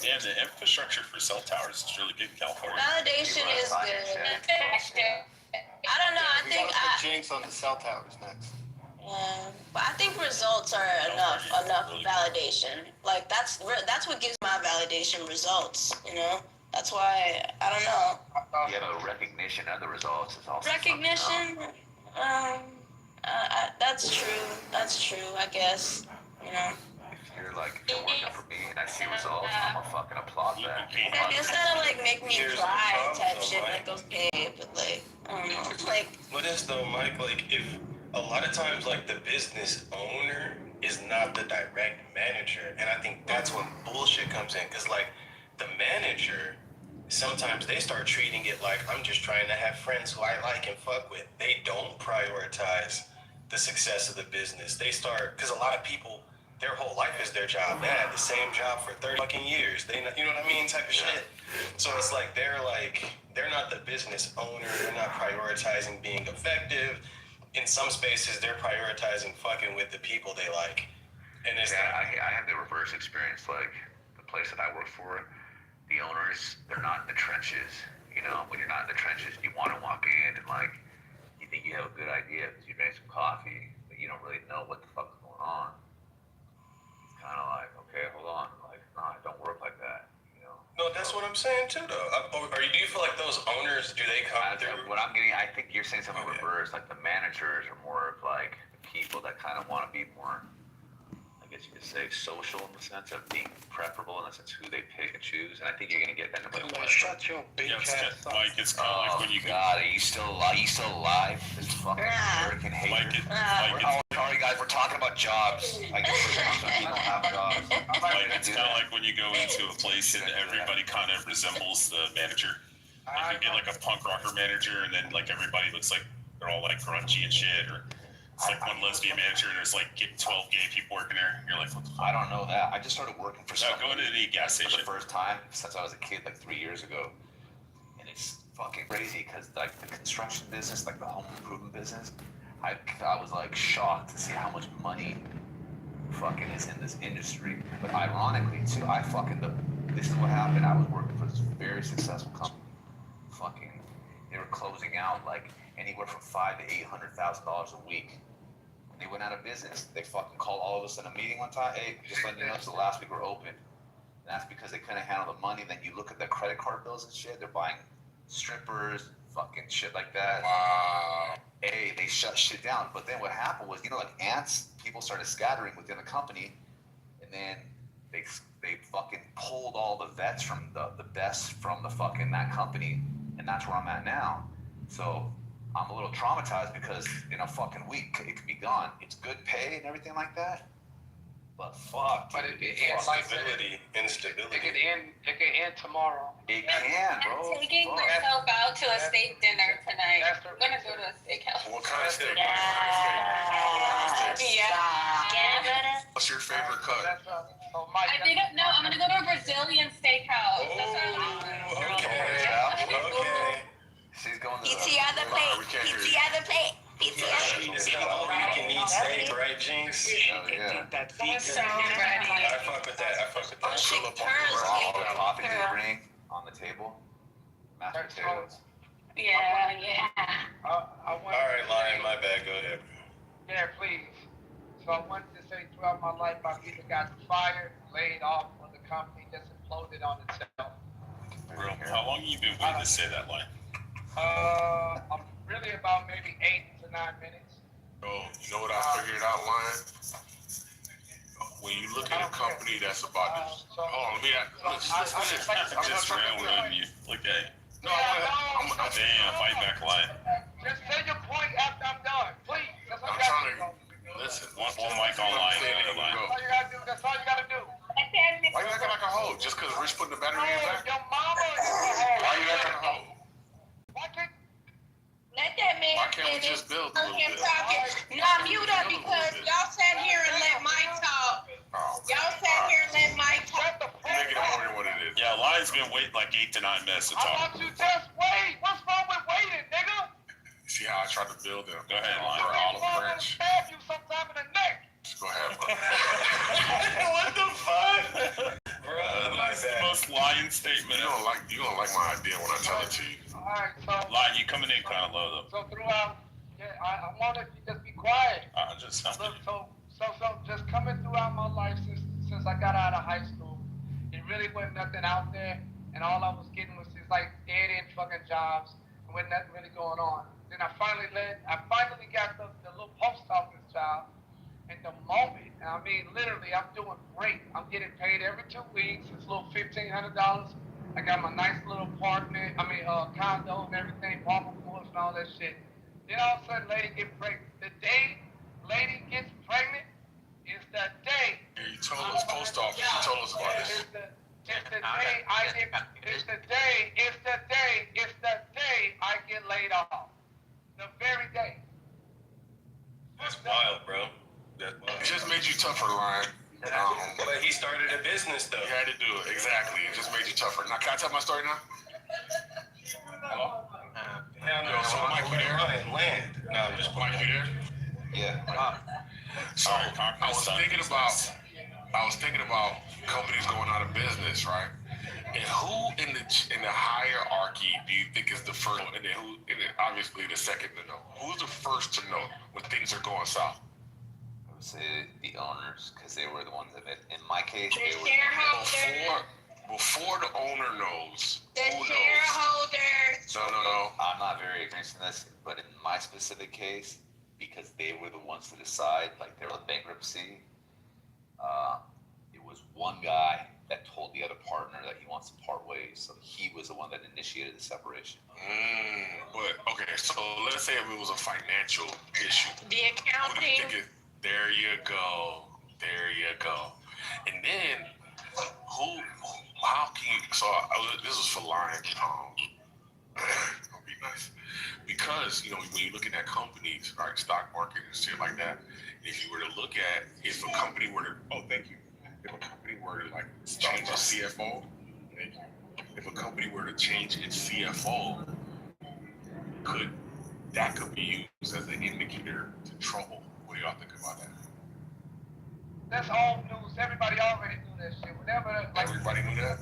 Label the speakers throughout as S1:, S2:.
S1: Yeah, the infrastructure for cell towers is really good in California.
S2: Validation is good. I don't know. I think
S3: put jinx on the cell towers next.
S2: Yeah, but I think results are enough really validation. Like that's what gives my validation results. You know, that's why I don't know.
S4: Yeah, but recognition of the results is also
S2: recognition. That's true. That's true. I guess. You know.
S4: If you're like, if you're working for me and I see results, I'm gonna fucking applaud that.
S2: Instead of like make me cry type shit, like okay, but like I don't know, like.
S1: What is though, Mike? Like if a lot of times like the business owner is not the direct manager, and I think that's when bullshit comes in, because like the manager, sometimes they start treating it like I'm just trying to have friends who I like and fuck with. They don't prioritize the success of the business. They start, because a lot of people, their whole life is their job. They had the same job for 30 fucking years. They, you know what I mean, type of shit. So it's like they're not the business owner. They're not prioritizing being effective. In some spaces, they're prioritizing fucking with the people they like. And it's
S4: I had the reverse experience. Like the place that I work for, the owners, they're not in the trenches. You know, when you're not in the trenches, you want to walk in and like you think you have a good idea because you made some coffee, but you don't really know what the fuck's going on. It's kind of like, okay, hold on, like, no, it don't work like that. You know.
S1: No, that's what I'm saying too, though. Do you feel like those owners, do they come through?
S4: What I'm getting, I think you're saying something reverse. Like the managers are more of like the people that kind of want to be more, I guess you could say, social in the sense of being preferable in the sense who they pick and choose. And I think you're gonna get that.
S3: Shut your big ass up.
S1: Mike, it's kind of like when you
S4: God, are you still alive? This fucking American hater. Sorry guys, we're talking about jobs. I guess we don't have jobs.
S1: Mike, it's kind of like when you go into a place and everybody kind of resembles the manager. Like you get like a punk rocker manager, and then like everybody looks like they're all like grungy and shit, or it's like one lesbian manager and there's like 12 gay people working there. You're like, what the fuck?
S4: I don't know that. I just started working for somebody.
S1: Going to the gas station
S4: for the first time since I was a kid, like 3 years ago, and it's fucking crazy because like the construction business, like the home improvement business, I was like shocked to see how much money fucking is in this industry. But ironically too, this is what happened. I was working for this very successful company. Fucking, they were closing out like anywhere from $500,000 to $800,000 a week. When they went out of business, they fucking called all of us in a meeting one time. Hey, just letting you know, it's the last week we're open. And that's because they couldn't handle the money. Then you look at their credit card bills and shit. They're buying strippers, fucking shit like that. Wow. Hey, they shut shit down. But then what happened was, you know, like ants, people started scattering within the company, and then they fucking pulled all the vets from the best from the fucking that company, and that's where I'm at now. So I'm a little traumatized because in a fucking week it could be gone. It's good pay and everything like that, but fuck.
S3: But it ends like instability. It can end tomorrow.
S4: It can, bro.
S5: I'm taking myself out to a steak dinner tonight. I'm gonna go to a steakhouse.
S1: What kind of steak?
S5: Yeah.
S1: What's your favorite cut?
S5: I think I'm gonna go to a Brazilian steakhouse.
S1: Okay.
S4: She's going to
S2: PTR the plate. PTR the plate. PTR.
S1: Is it all you can eat steak, right, Jinx?
S4: yeah.
S5: I'm so ready.
S1: I fuck with that.
S4: All the coffee they bring on the table. Mashed potatoes.
S5: Yeah.
S1: All right, Lion, my bad. Go ahead.
S3: Yeah, please. So I wanted to say throughout my life, I've either got fired, laid off, or the company just imploded on itself.
S1: Bro, how long have you been waiting to say that line?
S3: I'm really about maybe 8 to 9 minutes.
S6: Oh, you know what I figured out, Lion? When you look at a company that's about to... let me ask...
S1: I'm just rambling you. Look at it.
S6: No,
S1: Damn, fight back, Lion.
S3: Just say your point after I'm done, please. That's all
S6: I'm
S3: you
S6: trying
S3: gotta do.
S6: to... Listen.
S1: One mic on Lion, the other line.
S3: That's all you gotta do. That's all you gotta do.
S6: Why you acting like a hoe? Just because Rich putting the battery in your back?
S3: Your mama is a hoe.
S6: Why you acting like a hoe?
S3: Why can't...
S2: Let that man
S6: Why can't we just build a little bit?
S2: No, mute up because y'all sat here and let Mike talk. Y'all sat here and let Mike talk.
S6: Make it more than what it is.
S1: Yeah, Lion's been waiting like 8 to 9 minutes to
S3: How
S1: talk.
S3: about you just wait? What's wrong with waiting, nigga?
S6: See how I tried to build them?
S1: Go ahead, Lion.
S6: For Olive Branch.
S3: Stab you sometime in the neck.
S6: Just go ahead, bro.
S1: What the fuck? Bro, that's the most
S7: flying statement.
S6: You don't like my idea when I tell it to you.
S3: All right, so.
S7: Lion, you coming in kind of low though.
S3: So throughout, I wanted you to just be quiet.
S7: Just
S3: Look, so just coming throughout my life since I got out of high school, it really wasn't nothing out there, and all I was getting was just like dead end fucking jobs, and wasn't nothing really going on. Then I finally got the little post office job, and the moment, I mean literally, I'm doing great. I'm getting paid every 2 weeks. It's a little $1,500. I got my nice little apartment, condo and everything, marble floors and all that shit. Then all of a sudden, lady get pregnant. The day lady gets pregnant is the day.
S6: Yeah, you told us post office. You told us about this.
S3: It's the day I get laid off. The very day.
S1: That's wild, bro. That's wild.
S6: It just made you tougher, Lion.
S1: But he started a business, though.
S6: You had to do it. Exactly. It just made you tougher. Now, can I tell my story now? Hello?
S1: So
S6: Mike, you there?
S1: Land. No, I'm just
S6: Mike, you there?
S4: Yeah.
S6: So I was thinking about companies going out of business, right? And who in the hierarchy do you think is the first? And then obviously the second to know. Who's the first to know when things are going south?
S4: I would say the owners, because they were the ones that, in my case,
S5: The
S4: they were
S5: shareholders.
S6: Before the owner knows.
S5: The
S6: Who knows?
S5: shareholders.
S6: No.
S4: I'm not very experienced in this, but in my specific case, because they were the ones to decide, like they were in bankruptcy, it was one guy that told the other partner that he wants to part ways, so he was the one that initiated the separation.
S6: But okay, so let's say if it was a financial issue.
S5: The
S6: Who do you
S5: accounting.
S6: think there you go. And then how can you? So this was for Lion. Don't be nice, because when you're looking at companies, right, stock market and shit like that. If you were to look at if a company were to, if a company were to like change its CFO, if a company were to change its CFO, could be used as an indicator to trouble? What do y'all think about that?
S3: That's old news. Everybody already knew that shit.
S6: Everybody knew that?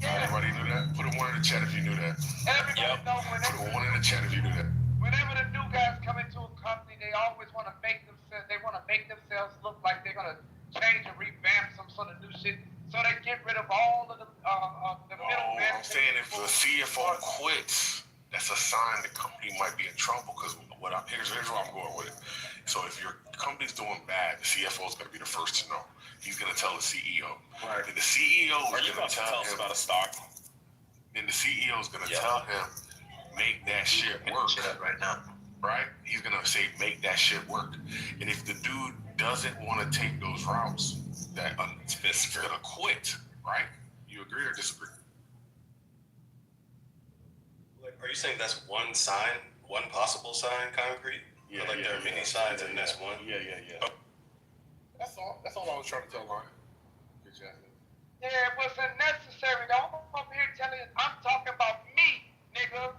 S3: Yeah.
S6: Everybody knew that? Put a one in the chat if you knew that.
S3: Everybody know
S6: Put a one in the chat if you knew that.
S3: whenever the new guys come into a company, they always want to make themselves look like they're gonna change and revamp some sort of new shit. So they get rid of all of the middlemen.
S6: I'm saying if the CFO quits, that's a sign the company might be in trouble. Because here's where I'm going with it. So if your company's doing bad, the CFO is going to be the first to know. He's going to tell the CEO.
S1: Right.
S6: And the CEO
S7: Are
S6: is
S7: you
S6: going
S7: about
S6: to
S7: to
S6: tell
S7: tell us
S6: him.
S7: about a stock?
S6: Then the CEO is going to tell him, make that shit work.
S1: right now.
S6: Right? He's going to say, make that shit work. And if the dude doesn't want to take those routes, he's going to quit. Right? You agree or disagree?
S1: Like, are you saying that's one sign, one possible sign, concrete?
S6: Yeah,
S1: Or there are many signs and that's one?
S6: Yeah. That's all I was trying to tell Lion. Good job.
S3: Yeah, it wasn't necessary. I'm up here telling you, I'm talking about me, nigga.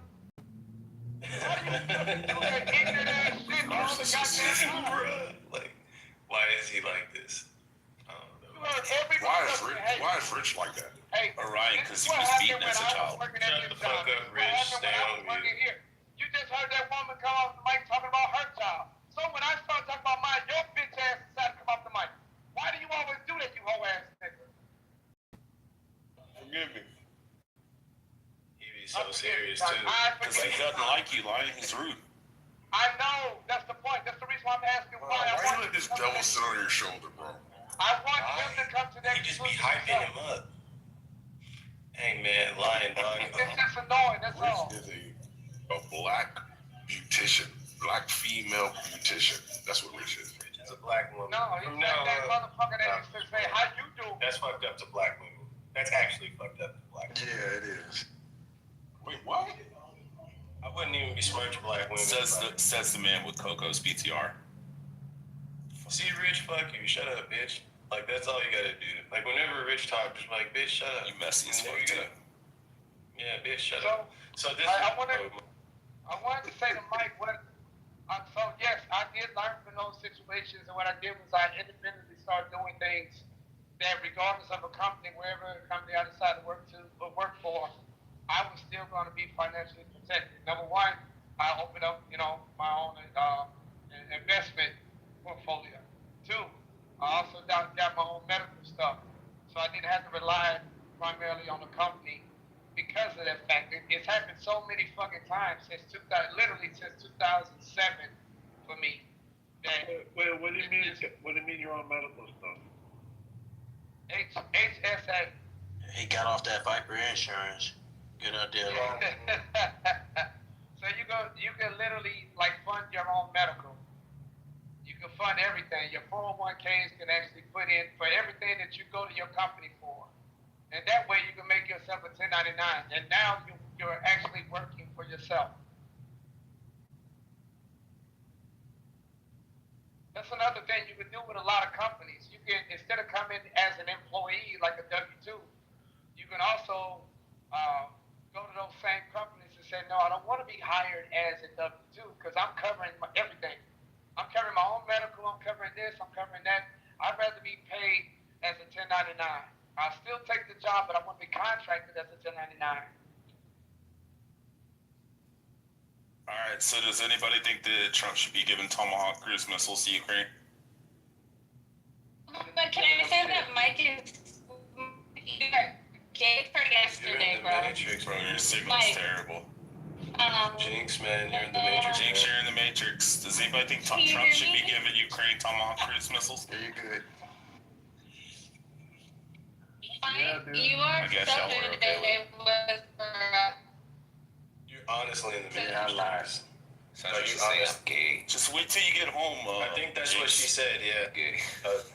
S3: Why do you do that ignorant ass shit all the goddamn time?
S1: Bruh, like, why is he like this? I don't know.
S3: You heard every
S6: Why is Rich like that?
S3: Hey,
S7: Orion,
S3: this is
S7: 'cause he
S3: what
S7: was
S3: happened
S7: beaten as a
S3: when I was
S7: child.
S3: working at
S1: Shut
S3: this
S1: the fuck
S3: job.
S1: up,
S3: This is what
S1: Rich.
S3: happened when
S1: Stay
S3: I
S1: on
S3: was working
S1: mute.
S3: here. You just heard that woman come off the mic talking about her job. So when I start talking about mine, your bitch ass decided to come off the mic. Why do you always do that, you hoe ass nigga?
S6: Forgive me.
S1: He be so serious too.
S7: Because he doesn't like you, Lion. He's rude.
S3: I know. That's the point. That's the reason why I'm asking why.
S6: Why you let this devil sit on your shoulder, bro?
S3: I want him to come to that
S1: He just be
S3: conclusion
S1: hyping
S3: himself.
S1: him up. Hey man, Lion dog.
S3: It's just annoying, that's all.
S6: Rich is a black beautician, black female beautician. That's what Rich is.
S1: It's a black woman.
S3: No, he's like that motherfucker that used to say, how you do?
S1: That's fucked up to black women. That's actually fucked up to black women.
S6: Yeah, it is. Wait, what?
S1: I wouldn't even besmirch black women.
S7: Says the man with Coco's PTR.
S1: See, Rich, fuck you. Shut up, bitch. Like, that's all you gotta do. Like, whenever Rich talks, just be like, bitch, shut up.
S7: You messy as
S1: And there
S7: fuck,
S1: you
S7: too.
S1: go. Yeah, bitch, shut up. So this
S3: I wanted to say to Mike, so yes, I did learn from those situations, and what I did was I independently started doing things that regardless of a company, wherever a company I decided to work to, be financially protected. Number one, I opened up, my own investment portfolio. Two, I also got my own medical stuff, so I didn't have to rely primarily on the company because of that fact. It's happened so many fucking times since 2007 for me.
S8: Wait, what do you mean? What do you mean your own medical stuff?
S3: HSA.
S9: He got off that Viper insurance. Good idea.
S3: So you can literally like fund your own medical. You can fund everything. Your 401ks can actually put in for everything that you go to your company for. And that way you can make yourself a 1099. And now you're actually working for yourself. That's another thing you can do with a lot of companies. You can, instead of coming as an employee like a W-2, you can also go to those same companies and say, no, I don't want to be hired as a W-2 because I'm covering everything. I'm covering my own medical, I'm covering this, I'm covering that. I'd rather be paid as a 1099. I'll still take the job, but I want to be contracted as a 1099.
S7: All right, so does anybody think that Trump should be giving Tomahawk cruise missiles to Ukraine?
S5: But can I say that Mike is gay for yesterday, bro?
S1: Matrix,
S7: Bro, your signal's
S5: Mike.
S7: terrible.
S1: Jinx, man, you're in the Matrix.
S7: Jinx, you're in the Matrix. Does anybody think Trump should be giving Ukraine Tomahawk cruise missiles?
S9: Yeah, you're good.
S5: Mike, you are
S7: I guess
S5: so
S7: y'all were
S5: good
S7: okay
S5: with
S1: You're honestly in the
S9: Yeah, I
S1: Matrix.
S9: lied.
S4: Sounds like she's saying I'm gay.
S7: Just wait till you get home.
S1: I think that's what she said, yeah.
S4: Gay.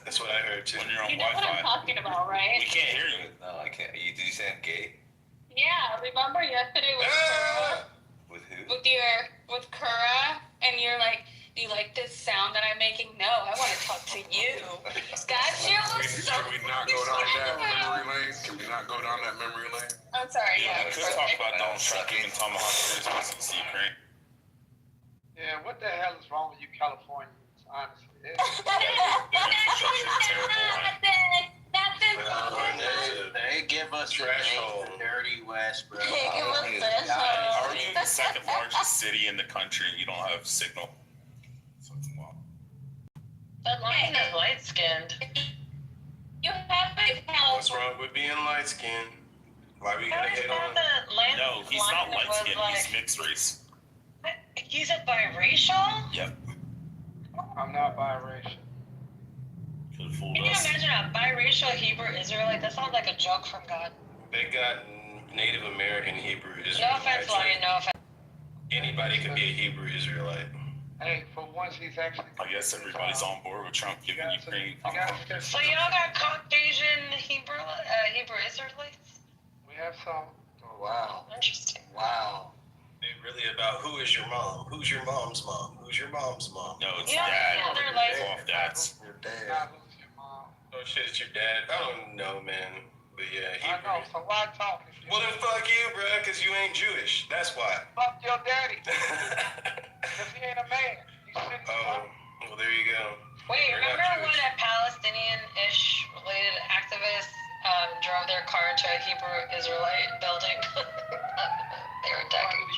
S1: That's what I heard too.
S7: When you're on
S5: You know what I'm
S7: Wi-Fi.
S5: talking about, right?
S7: We can't hear you.
S4: No, I can't. Did you say I'm gay?
S5: Yeah, remember yesterday with
S1: Ah!
S4: With who?
S5: with Kura, and you're like, do you like this sound that I'm making? No, I want to talk to you. That shit was so.
S6: Can we not go down that memory lane? Can we not go down that memory lane?
S5: I'm sorry,
S7: Yeah,
S5: yeah.
S7: we could talk about Donald Trump giving Tomahawk cruise missiles to Ukraine.
S3: Yeah, what the hell is wrong with you Californians, honestly?
S9: They give us
S1: Threshold.
S9: the dirty West, bro.
S2: They give us this.
S7: How are you the second largest city in the country and you don't have signal? Wow.
S2: But Lion is light skinned.
S5: You have a
S1: What's wrong with being light skinned? Why we gotta hit on?
S7: No, he's not light skinned, he's mixed race.
S2: He's a biracial?
S7: Yep.
S3: I'm not biracial.
S7: Could have fooled
S2: Can you
S7: us.
S2: imagine a biracial Hebrew Israelite? That sounds like a joke from God.
S1: They got Native American Hebrew
S2: No
S1: Israelites.
S2: offense, Lion, no offense.
S1: Anybody could be a Hebrew Israelite.
S3: Hey, for once he's actually.
S7: I guess everybody's on board with Trump giving Ukraine Tomahawk.
S2: So y'all got Caucasian Hebrew Israelites?
S3: We have some.
S9: Oh, wow.
S2: Interesting.
S9: Wow.
S1: They're really about who is your mom? Who's your mom's mom? Who's your mom's mom?
S7: No, it's
S2: Yeah,
S7: dad.
S2: yeah, they're like-
S7: Off dads.
S9: Your dad.
S3: Not who's your mom.
S1: Oh shit, it's your dad. I don't know, man. But yeah,
S3: I know,
S1: Hebrew.
S3: so why talk if you
S1: Well then fuck you, bruh, cause you ain't Jewish. That's why.
S3: fuck your daddy? Because he ain't a man. He shouldn't
S1: Oh, well there you go.
S2: Wait,
S1: You're not
S2: remember when
S1: Jewish.
S2: a Palestinian-ish related activist drove their car into a Hebrew Israelite building? They were attacking.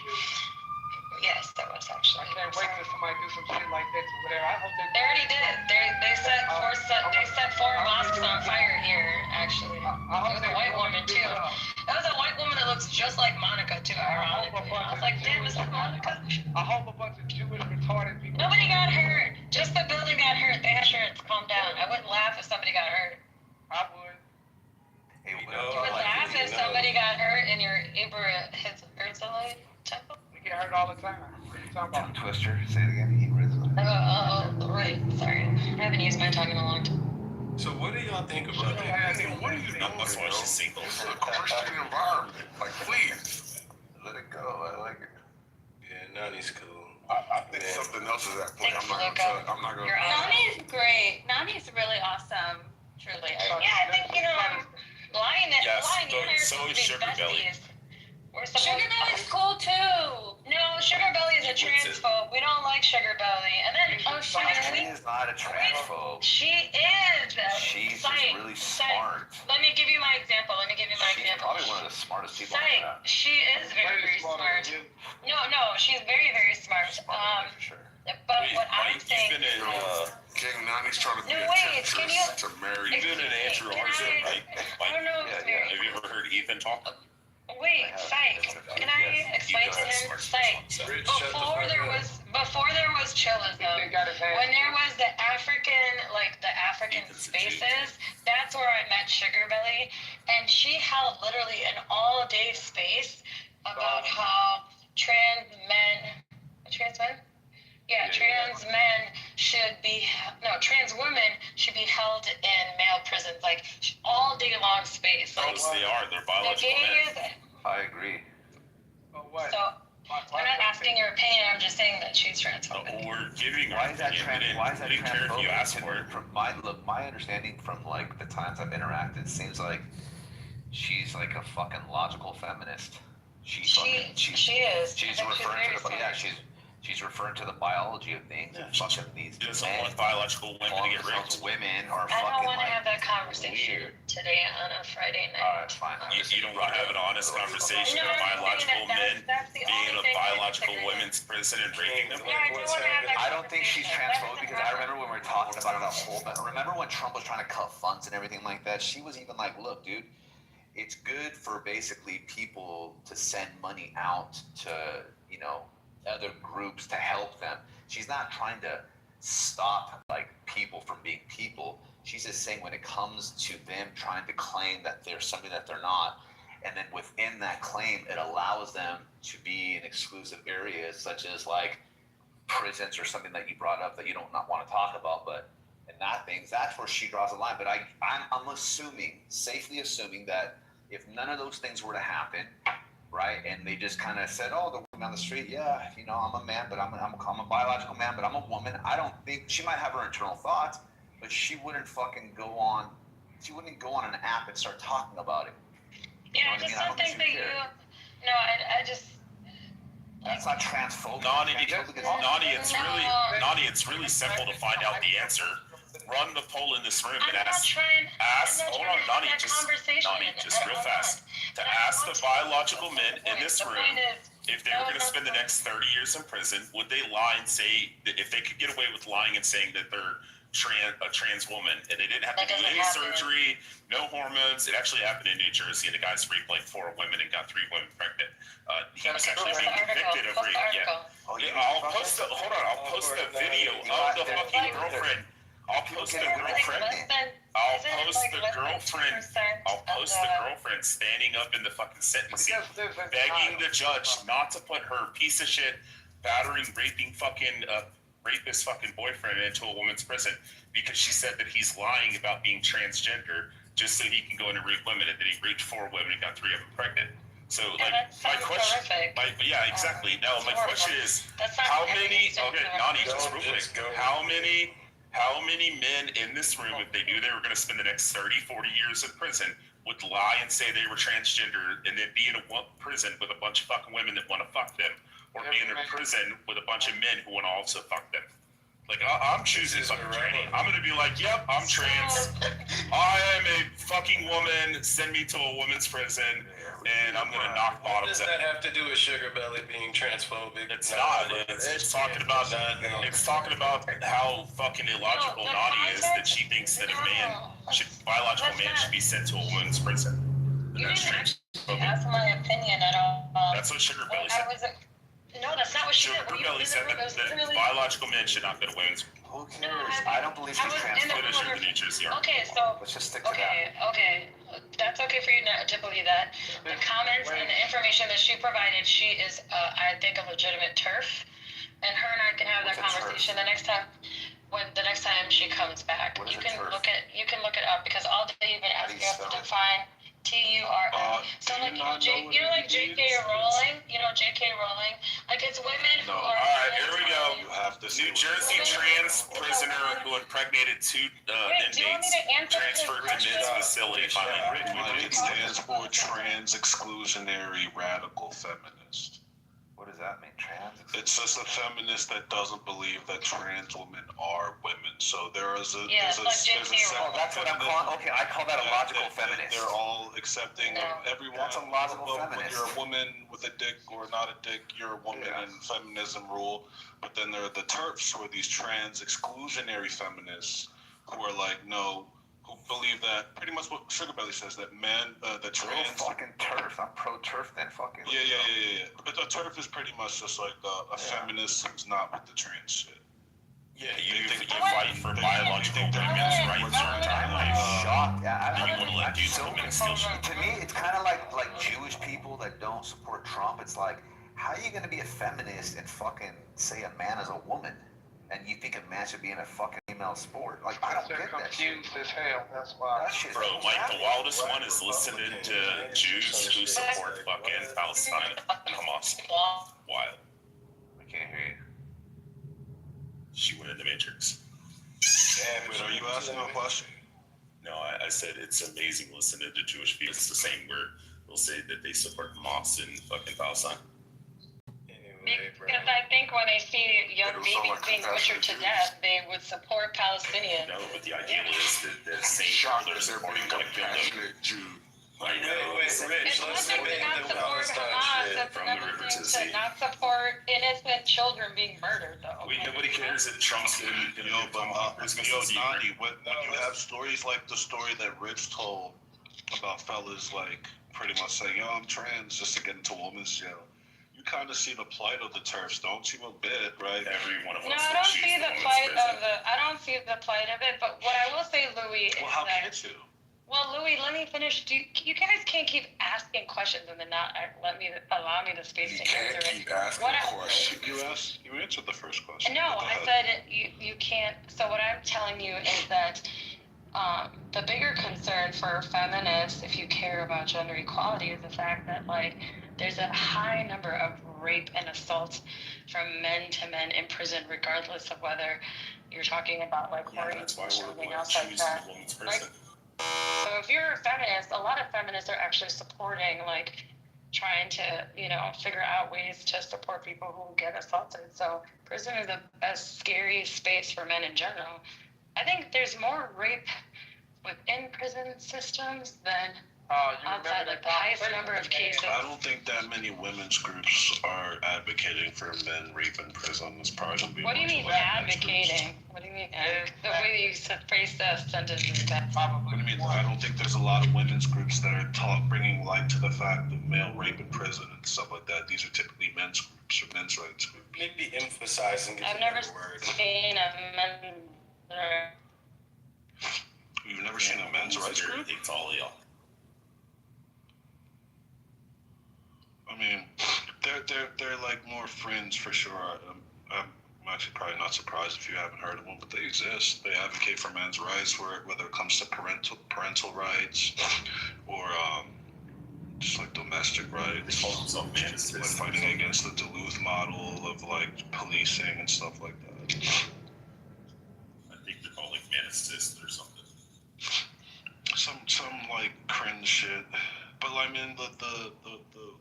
S2: Yes, that was actually.
S3: I can't wait till somebody do some shit like that over there. I hope
S2: They already did it. They set four mosques on fire here. Actually, it was a white woman too. That was a white woman that looks just like Monica too. Ironically, I was like, damn, is that Monica?
S3: I hope a bunch of Jewish retarded people.
S2: Nobody got hurt. Just the building got hurt. They had insurance. Calm down. I wouldn't laugh if somebody got hurt.
S3: I would.
S4: Hey,
S1: You
S4: what
S1: know,
S2: You would laugh if somebody got hurt in your Israelite temple.
S3: We get hurt all the time. What are you talking
S4: Tongue
S3: about?
S4: twister. Say it again.
S2: Right. Sorry. I haven't used my tongue in a long time.
S1: So what do y'all think about that?
S6: Hey, what are you doing?
S7: That's why she's single.
S6: This is a Christian environment. Like, please.
S4: Let it go. I like it.
S1: Yeah, Nani's cool.
S6: I think something else is at play.
S2: Thanks,
S6: I'm not
S2: Luca.
S6: gonna tell. I'm not gonna.
S2: You're on.
S5: Nani's great. Nani's really awesome. Truly.
S2: Yeah, I think, Lion
S7: Yes,
S2: and I are
S7: so
S2: supposed
S7: is
S2: to be
S7: Sugar Belly.
S2: besties. We're supposed
S5: Sugar Daddy's cool too.
S2: No, Sugar Belly is a transphobe. We don't like Sugar Belly. And then,
S4: She is not a transphobe.
S2: she is.
S4: She's
S2: Psych,
S4: just really
S2: psych.
S4: smart.
S2: Let me give you my example.
S4: She's probably one of the smartest people on
S2: Psych.
S4: that.
S2: She is very, very smart. No, she's very, very smart.
S4: For sure.
S2: But
S6: Wait,
S2: what I'm
S6: Mike,
S2: saying.
S6: you've been in King Nani's trying to be
S2: No,
S6: a
S2: wait, can you-
S6: temptress to marry.
S1: You've been in Andrew
S2: Can
S1: Arson,
S2: I-
S1: right?
S2: I don't know.
S4: Yeah,
S2: Mary.
S6: Have you ever heard Ethan talk?
S2: Wait, Psych. Can I explain to him? Psych. Before there was chillism, when there was the African spaces, that's where I met Sugar Belly, and she held literally an all-day space about how trans men. Trans women should be held in male prisons, like all day long space. Like,
S6: They are. They're
S2: the
S6: biological men.
S2: gays.
S4: I agree.
S2: So I'm not asking your opinion. I'm just saying that she's transphobic.
S6: We're giving
S4: Why is that
S6: Why is that
S4: didn't care if you asked for
S6: it.
S4: it. From my understanding from like the times I've interacted, it seems like she's like a fucking logical feminist.
S2: She is. I
S4: She's
S2: think
S4: referring to the
S2: very smart.
S4: she's referring to the biology of things.
S6: Yeah,
S4: Fucking these
S6: She doesn't
S4: men
S6: want biological women to
S4: calling
S6: get
S4: themselves
S6: raped.
S4: women are
S2: I don't
S4: fucking
S2: want to
S4: like
S2: have that conversation
S4: weird.
S2: today on a Friday night.
S4: Alright, fine.
S6: You don't want to have an honest conversation
S2: No,
S6: of
S2: I'm
S6: biological
S2: saying that
S6: men
S2: that's the
S6: being
S2: only
S6: in a
S2: thing I
S6: biological
S2: disagree with.
S6: women's prison and raping them.
S2: Yeah, I do want to have that
S4: I don't think she's
S2: conversation.
S4: transphobic because I remember when we were talking about that whole. Remember when Trump was trying to cut funds and everything like that? She was even like, "Look, dude, it's good for basically people to send money out to other groups to help them. She's not trying to stop like people from being people. She's just saying when it comes to them trying to claim that they're something that they're not, and then within that claim, it allows them to be in exclusive areas such as like prisons or something that you brought up that you don't not want to talk about, but in that things, that's where she draws the line. But I'm assuming, safely assuming that if none of those things were to happen, right, and they just kind of said, oh, the woman on the street, yeah, I'm a man, but I'm a biological man, but I'm a woman. I don't think she might have her internal thoughts, but she wouldn't go on an app and start talking about it.
S2: Yeah, I just don't think that you. No, I just.
S4: That's not transphobic.
S6: Nani, it's really simple to find out the answer. Run the poll in this room and ask Nani, just real fast. To ask the biological men in this room if they were going to spend the next 30 years in prison, would they lie and say that if they could get away with lying and saying that they're a trans woman and they didn't have to do any surgery, no hormones? It actually happened in New Jersey, and the guy's raped like 4 women and got 3 women pregnant. He was actually being convicted of rape. I'll post the video of the fucking girlfriend. I'll post the girlfriend standing up in the fucking sentencing, begging the judge not to put her piece of shit, battering, raping fucking rapist fucking boyfriend into a woman's prison because she said that he's lying about being transgender just so he can go in and rape women, and that he raped 4 women and got 3 of them pregnant. So, like, my question, yeah, exactly. No, my question is, how many? Okay, Nani, just real quick. How many men in this room, if they knew they were going to spend the next 30, 40 years in prison, would lie and say they were transgender and then be in a prison with a bunch of fucking women that want to fuck them, or be in a prison with a bunch of men who want to also fuck them? Like, I'm choosing fucking tranny. I'm going to be like, yep, I'm trans. I am a fucking woman. Send me to a woman's prison, and I'm going to knock
S1: What does
S6: bottoms
S1: that have to do with Sugar Belly being transphobic?
S6: It's not. It's talking about how fucking illogical Nani is that she thinks that biological man should be sent to a woman's prison.
S2: You
S6: That's
S2: didn't
S6: transphobic.
S2: ask my opinion at all.
S6: That's what Sugar Belly said.
S2: No, that's not what she said.
S6: Sugar Belly said that biological men should not go to women's.
S4: Who cares? I don't believe she's transphobic.
S6: The New Jersey Army.
S2: Okay, so
S4: Let's just stick to that.
S2: okay, that's okay for you not to believe that. The comments and the information that she provided, she is, I think, a legitimate TERF, and her and I can have that conversation the next time she comes back. You can look it up because all day you've been asking us to define TURF. So like like J.K. Rowling, J.K. Rowling, like it's women who are.
S6: All right, here we go. New Jersey trans prisoner who impregnated 2 inmates transferred to men's facility.
S10: It stands for trans exclusionary radical feminist.
S4: What does that mean? Trans?
S10: It's just a feminist that doesn't believe that trans women are women. So there is a
S2: Yeah,
S10: there's a,
S2: like
S10: there's a
S2: Gen Z.
S4: Oh, that's what I'm calling. Okay, I call that a logical feminist.
S10: They're all accepting
S2: No.
S10: of everyone.
S4: That's a logical
S10: Well,
S4: feminist.
S10: When you're a woman with a dick or not a dick, you're a woman, and feminism rule. But then there are the TERFs, who are these trans exclusionary feminists who are like, no, who believe that pretty much what Sugar Belly says, that men, the trans.
S4: Fucking TERF. I'm pro TERF then. Fucking.
S10: Yeah. But the TERF is pretty much just like a feminist who's not with the trans shit.
S7: Yeah, you fight for biological women's rights your entire life.
S4: Shocked.
S7: You want to let dudes
S4: so
S7: come in and steal shit.
S4: To me, it's kind of like Jewish people that don't support Trump. It's like, how are you going to be a feminist and fucking say a man is a woman, and you think a man should be in a fucking female sport? Like, I don't
S3: They're
S4: get that shit.
S3: confused as hell. That's why.
S4: That shit's
S7: Bro, like the wildest one is listening to Jews who support fucking Palestine and Hamas. Wild.
S4: I can't hear you.
S7: She went in the Matrix.
S10: Wait, are you asking a question?
S7: No, I said it's amazing listening to Jewish people. It's the same where they'll say that they support Hamas and fucking Palestine.
S2: Because I think when they see young babies being butchered to death, they would support Palestinians.
S7: No, but the idea is that the same people they're supporting like
S6: Jew.
S7: I know.
S2: It's one thing to not support Hamas, it's
S7: From the
S2: another
S7: river to the
S2: thing to
S7: sea.
S2: not support innocent children being murdered, though.
S7: Wait, nobody cares that Trump's gonna
S10: Yo,
S7: give Tomahawk Christmas this year.
S10: Nandi, when you have stories like the story that Rich told about fellas like pretty much saying, yo, I'm trans just to get into women's jail, you kind of see the plight of the TERFs, don't you, a bit, right?
S7: Every one of us.
S2: No, I don't see the plight of the. I don't see the plight of it. But what I will say, Louis, is
S10: Well, how
S2: that.
S10: can't you?
S2: Well, Louis, let me finish. You guys can't keep asking questions and then not allow me the space
S6: You
S2: to
S6: can't
S2: answer
S6: keep
S2: it.
S6: asking questions.
S10: You answered the first question.
S2: No,
S10: Go
S2: I
S10: ahead.
S2: said you can't. So what I'm telling you is that the bigger concern for feminists, if you care about gender equality, is the fact that like there's a high number of rape and assaults from men to men in prison, regardless of whether you're talking about like
S7: Yeah,
S2: or
S7: that's why we're
S2: something else like
S7: choosing
S2: that.
S7: the woman's
S2: Like,
S7: prison.
S2: so if you're a feminist, a lot of feminists are actually supporting, like, trying to, figure out ways to support people who get assaulted. So prison is the best scary space for men in general. I think there's more rape within prison systems than outside, like the highest number of cases.
S10: I don't think that many women's groups are advocating for men rape in prison. It's probably gonna be.
S2: What do you mean advocating? What do you mean? The way you phrase the sentence is that
S10: What do you mean? I don't think there's a lot of women's groups that are bringing light to the fact of male rape in prison and stuff like that. These are typically men's groups or men's rights groups.
S1: Maybe emphasizing.
S2: I've never seen a men.
S10: You've never seen a men's rights group?
S7: It's all y'all.
S10: I mean, they're like more fringe for sure. I'm actually probably not surprised if you haven't heard of them, but they exist. They advocate for men's rights, whether it comes to parental rights or just like domestic rights.
S7: They call themselves
S10: Like
S7: ministers.
S10: fighting against the Duluth model of like policing and stuff like that.
S7: I think they're called like ministers or something.
S10: Some like cringe shit. But I mean the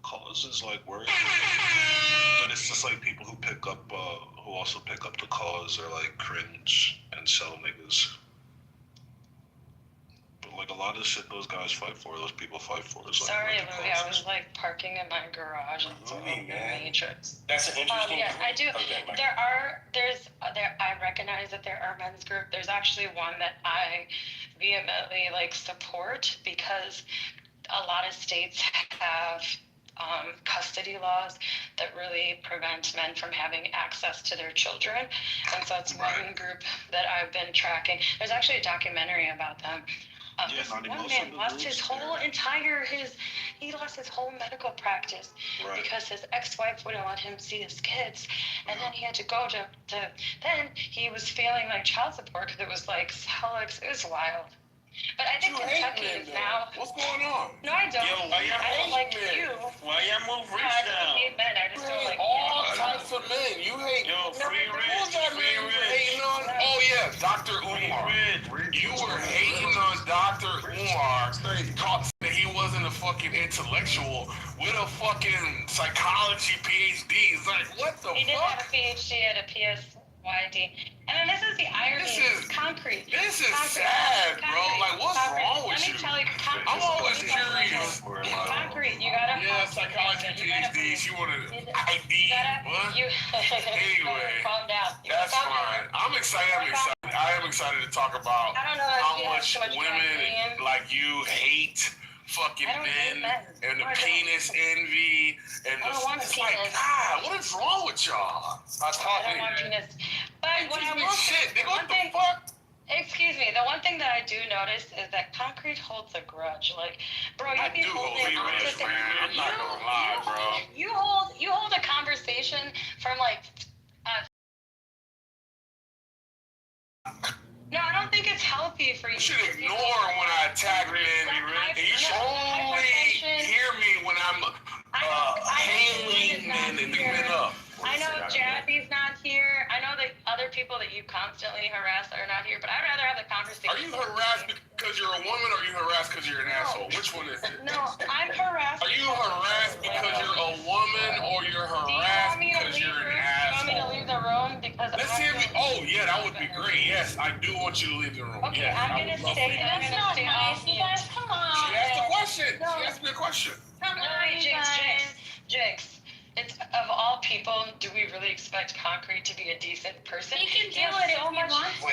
S10: cause is like worth it. But it's just like people who also pick up the cause are like cringe and sell niggas. But like a lot of shit those guys fight for, those people fight for is like.
S2: Sorry,
S10: worth the
S2: Louis, I
S10: causes.
S2: was like parking in my garage and it's
S1: Louis,
S2: in the
S1: man.
S2: Matrix.
S1: That's an interesting.
S2: Yeah, I do.
S1: Okay, Mike.
S2: I recognize that there are men's group. There's actually one that I vehemently like support because a lot of states have custody laws that really prevent men from having access to their children. And so it's one group that I've been tracking. There's actually a documentary about them. This one man lost his whole he lost his whole medical practice because his ex-wife wouldn't let him see his kids. And then he had to go then he was feeling like child support because it was like, it was wild. But I think Kentucky is now.
S6: What's going on?
S2: No, I don't.
S6: Yo, why y'all
S2: I don't
S6: move
S2: like
S6: men?
S2: you.
S6: Why y'all move
S2: No,
S6: rich
S2: I don't
S6: down?
S2: hate men. I just don't like
S6: All
S2: you.
S6: types of men. You hate.
S7: Yo, free
S6: Who's
S7: rich,
S6: that man you were hating on? Oh yeah, Dr. Umar. You were hating on Dr. Umar. Talking that he wasn't a fucking intellectual with a fucking psychology PhD. It's like, what the
S2: He did have
S6: fuck?
S2: a PhD at a PSYD. And then this is the irony.
S6: This is
S2: concrete.
S6: This is
S2: Concrete.
S6: sad, bro.
S2: Concrete.
S6: Like, what's
S2: Concrete.
S6: wrong
S2: Let
S6: with
S2: me
S6: you?
S2: tell you, concrete.
S6: I'm always curious.
S2: Concrete, you gotta.
S6: Yeah, psychology PhD. She wanted ID. What? Anyway,
S2: Calm down.
S6: That's
S2: Calm
S6: fine.
S2: down.
S6: I'm excited. I am excited to talk about
S2: I don't know
S6: how
S2: if you have
S6: much
S2: too much
S6: women
S2: caffeine.
S6: like you hate fucking
S2: I don't hate
S6: men
S2: men.
S6: and the
S2: I don't.
S6: penis envy and
S2: I don't want a
S6: it's like,
S2: penis.
S6: God, what is wrong with y'all?
S2: I don't want penis. But what I will
S6: Shit, nigga,
S2: one
S6: what the
S2: thing,
S6: fuck?
S2: excuse me, the one thing that I do notice is that concrete holds a grudge. Like, bro, you
S6: I
S2: be
S6: do hold
S2: holding
S6: a
S2: on to
S6: grudge,
S2: things.
S6: man. I'm not gonna lie, bro.
S2: You hold a conversation from like. No, I don't think it's healthy for you.
S6: You should ignore when I attack men. And you should only hear me when I'm hailing men and the men up.
S2: I know Jabby's not here. I know the other people that you constantly harass are not here, but I'd rather have the conversation.
S6: Are you harassed because you're a woman or are you harassed because you're an asshole? Which one is it?
S2: No, I'm harassed.
S6: Are you harassed because you're a woman or you're harassed because you're an asshole?
S2: Do you want me to leave the room? Because
S6: Let's hear me. Oh, yeah, that would be great. Yes, I do want you to leave the room.
S2: Okay,
S6: Yes,
S2: I'm
S6: I
S2: gonna
S6: would love
S2: stay.
S6: for you.
S2: I'm
S5: That's
S2: gonna
S5: not
S2: stay
S5: nice.
S2: off
S5: You
S2: mute.
S5: guys, come on.
S6: She asked a question.
S2: No.
S6: She asked me a question.
S5: Come
S2: No,
S5: on, you guys.
S2: Jinx. It's of all people, do we really expect Concrete to be a decent person?
S5: He can do
S2: has
S5: it if
S2: so
S5: he
S2: much-
S5: wants to.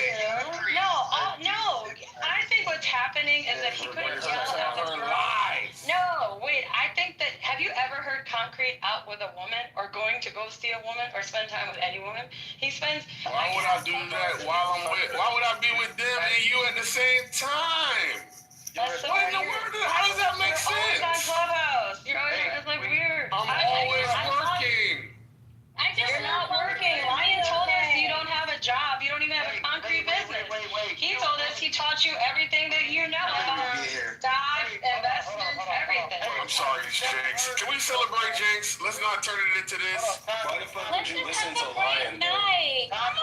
S2: No. I think what's happening is that he couldn't yell at this
S6: Her
S2: girl.
S6: lies.
S2: No, wait. I think that have you ever heard Concrete out with a woman or going to go see a woman or spend time with any woman? He spends.
S6: Why would I do that while I'm with? Why would I be with them and you at the same time?
S2: That's so
S6: What in the
S2: weird.
S6: world? How does that make
S2: You're always on
S6: sense?
S2: Clubhouse. You're always it's like weird.
S6: I'm always working.
S5: I just
S2: You're not working. Lion told us you don't have a job. You don't even have a concrete business. He told us he taught you everything that you know about stocks, investments, everything.
S6: I'm sorry, Jinx. Can we celebrate Jinx? Let's not turn it into this.
S1: Why the fuck would
S5: Let's
S1: you
S5: just
S1: listen
S5: have
S1: to
S5: a great
S1: Lion? though?
S5: night. Come on.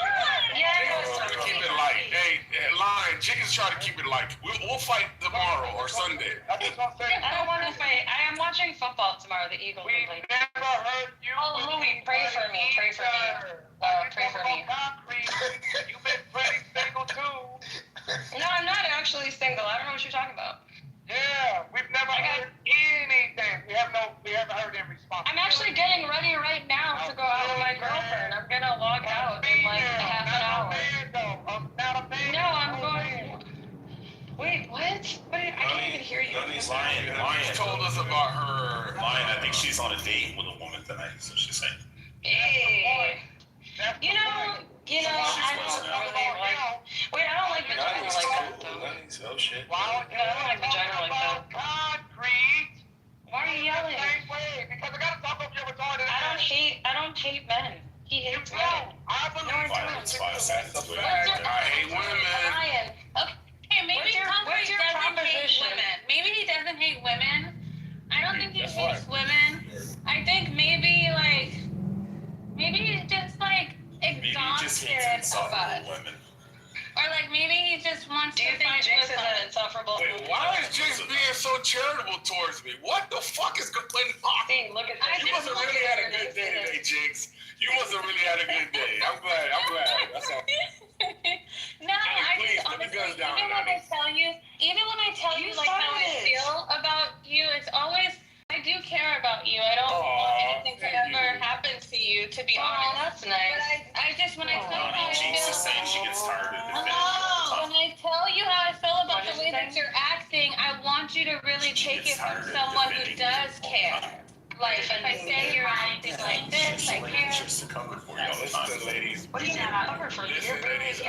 S6: We're gonna keep it light. Hey, Lion, Jinx is trying to keep it light. We'll fight tomorrow or Sunday.
S3: I just want to say,
S2: I don't want to fight. I am watching football tomorrow. The Eagles
S3: we
S2: are playing.
S3: never heard you.
S2: Oh, Louis, pray for me. Pray for me. Pray for me.
S3: Concrete. You've been pretty single too.
S2: No, I'm not actually single. I don't know what you're talking about.
S3: Yeah, we've never heard anything. We haven't heard any response.
S2: I'm actually getting ready right now to go out with my girlfriend. I'm gonna log out in like half an hour.
S3: I'm not a man.
S2: No, I'm going. Wait, what? Wait, I can't even hear you.
S6: Lion told us about her.
S7: Lion, I think she's on a date with a woman tonight, so she's saying.
S2: Hey. You know, I don't really like. Wait, I don't like vagina like that though.
S1: Oh shit.
S3: Wow,
S2: No, I don't like vagina like that.
S3: Concrete.
S2: Why are you yelling?
S3: Same way, because I gotta talk over your retarded
S2: I don't hate men. He hates women.
S3: I believe
S7: Violence, violence.
S6: I hate women.
S2: Ryan.
S5: Okay, maybe
S2: What's your
S5: Concrete doesn't hate
S2: proposition?
S5: women. Maybe he doesn't hate women. I don't think he
S7: That's
S5: hates women. I think maybe he's just like
S7: Maybe he just
S5: exhausted
S7: hates
S5: of us.
S7: insufferable women.
S5: Or like maybe he just wants
S2: Do
S5: to
S2: you think
S5: fight
S2: Jinx
S5: with
S2: is
S5: us.
S2: an insufferable?
S6: Wait, why is Jinx being so charitable towards me? What the fuck is going on?
S2: See, look at this.
S6: You must have really had a good day today, Jinx. You must have really had a good day. I'm glad. That's all.
S5: No, I
S6: please,
S5: just
S6: put the
S5: honestly,
S6: guns down,
S5: even when I tell you
S2: You
S5: like how I
S2: started it.
S5: feel about you, it's always I do care about you. I don't want anything to
S6: thank
S5: ever
S6: you.
S5: happen to you, to be
S2: Oh,
S5: honest.
S2: that's nice.
S5: But I just when I tell you how I
S7: Jinx
S5: feel.
S7: is saying she gets tired of defending
S5: Hello. When I tell you how I feel about
S2: What
S5: the way
S2: did you
S5: that you're acting, I want you to really take it from someone who does care. Like if I say you're acting like this, I care.
S7: Just to cover for you all the time.
S6: Listen, ladies.
S2: What do you got covered for?
S6: Listen,
S2: You're barely
S6: ladies.
S2: here.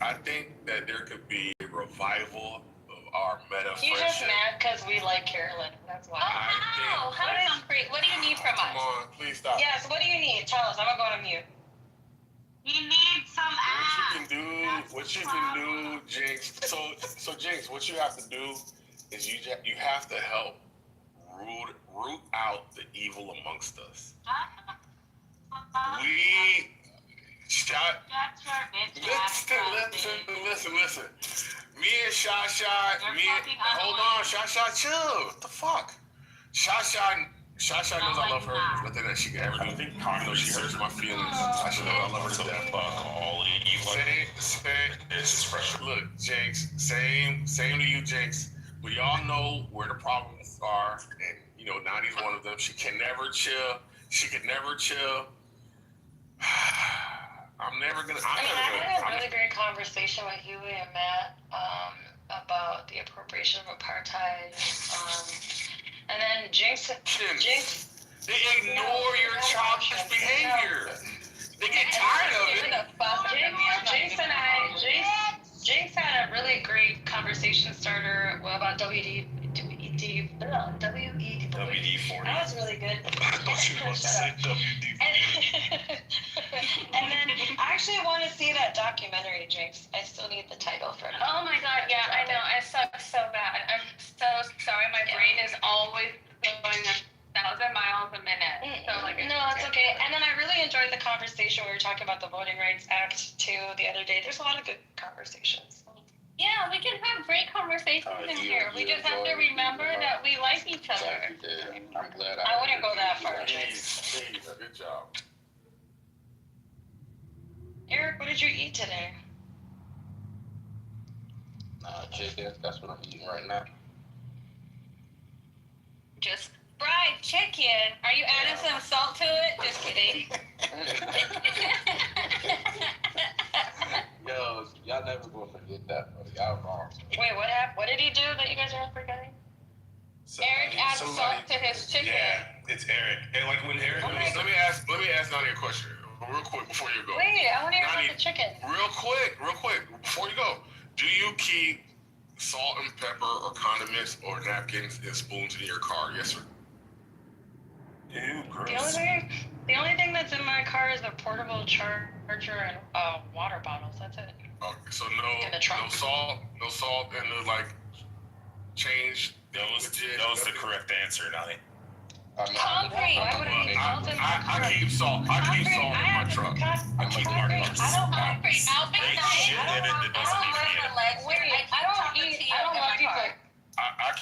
S6: I think that there could be a revival of our meta
S2: He's just
S6: friendship.
S2: mad because we like Carolyn. That's why.
S5: Oh, how concrete? What do you need from
S6: Come
S5: us?
S6: on, please stop.
S2: Yes, what do you need? Tell us. I'm gonna go on mute.
S5: You need some
S6: What you can do, Jinx. So Jinx, what you have to do is you have to help root out the evil amongst us. We shot. Listen. Me and Shot. Hold on, Shot, chill. What the fuck? Shasha knows I love her. There's nothing that she can ever do.
S7: I don't think
S6: Even though she hurts my feelings, Shasha knows I love her to death.
S7: fuck all you
S6: It's just fresh. Look, Jinx, same to you, Jinx. We all know where the problems are, and you know, Nani's one of them. She can never chill. She can never chill. I'm never gonna.
S2: I had a really great conversation with Huey and Matt about the appropriation of apartheid. And then Jinx.
S6: They ignore your childish behavior. They get tired of it.
S2: Jinx had a really great conversation starter about WD-40. That was really good.
S10: I thought you were about to say WD-40.
S2: And then I actually want to see that documentary, Jinx. I still need the title for it.
S5: Oh my god, yeah, I know. I suck so bad. I'm so sorry. My brain is always going 1,000 miles a minute. So
S2: No, it's okay. And then I really enjoyed the conversation. We were talking about the Voting Rights Act too the other day. There's a lot of good conversations.
S5: Yeah, we can have great conversations in here. We just have to remember that we like each other.
S9: I'm glad
S2: I wouldn't go that far.
S6: Please, good job.
S2: Eric, what did you eat today?
S9: Chicken. That's what I'm eating right now.
S5: Just fried chicken. Are you adding some salt to it? Just kidding.
S9: Yo, y'all never gonna forget that, but y'all wrong.
S2: Wait, what happened? What did he do that you guys are forgetting?
S5: Eric adds salt to his chicken.
S1: Yeah, it's Eric. And like when Eric
S6: Let me ask Nani a question real quick before you go.
S2: Wait, I want to hear
S6: Nani,
S2: about the chicken.
S6: Real quick, before you go. Do you keep salt and pepper or condiments or napkins and spoons in your car? Yes, sir.
S1: Ew, gross.
S2: The only thing that's in my car is a portable charger and water bottles. That's it.
S6: Okay, so
S2: In the
S6: no
S2: trunk.
S6: salt, and the like change.
S7: That was the correct answer, Nani.
S5: Concrete.
S2: Why would I need salt in my car?
S6: I keep salt. I keep salt in my truck.
S7: I keep markers.
S5: Concrete. I'll be
S7: They
S5: nice.
S7: shit in it that doesn't need to be in it.
S2: I don't love people.
S6: I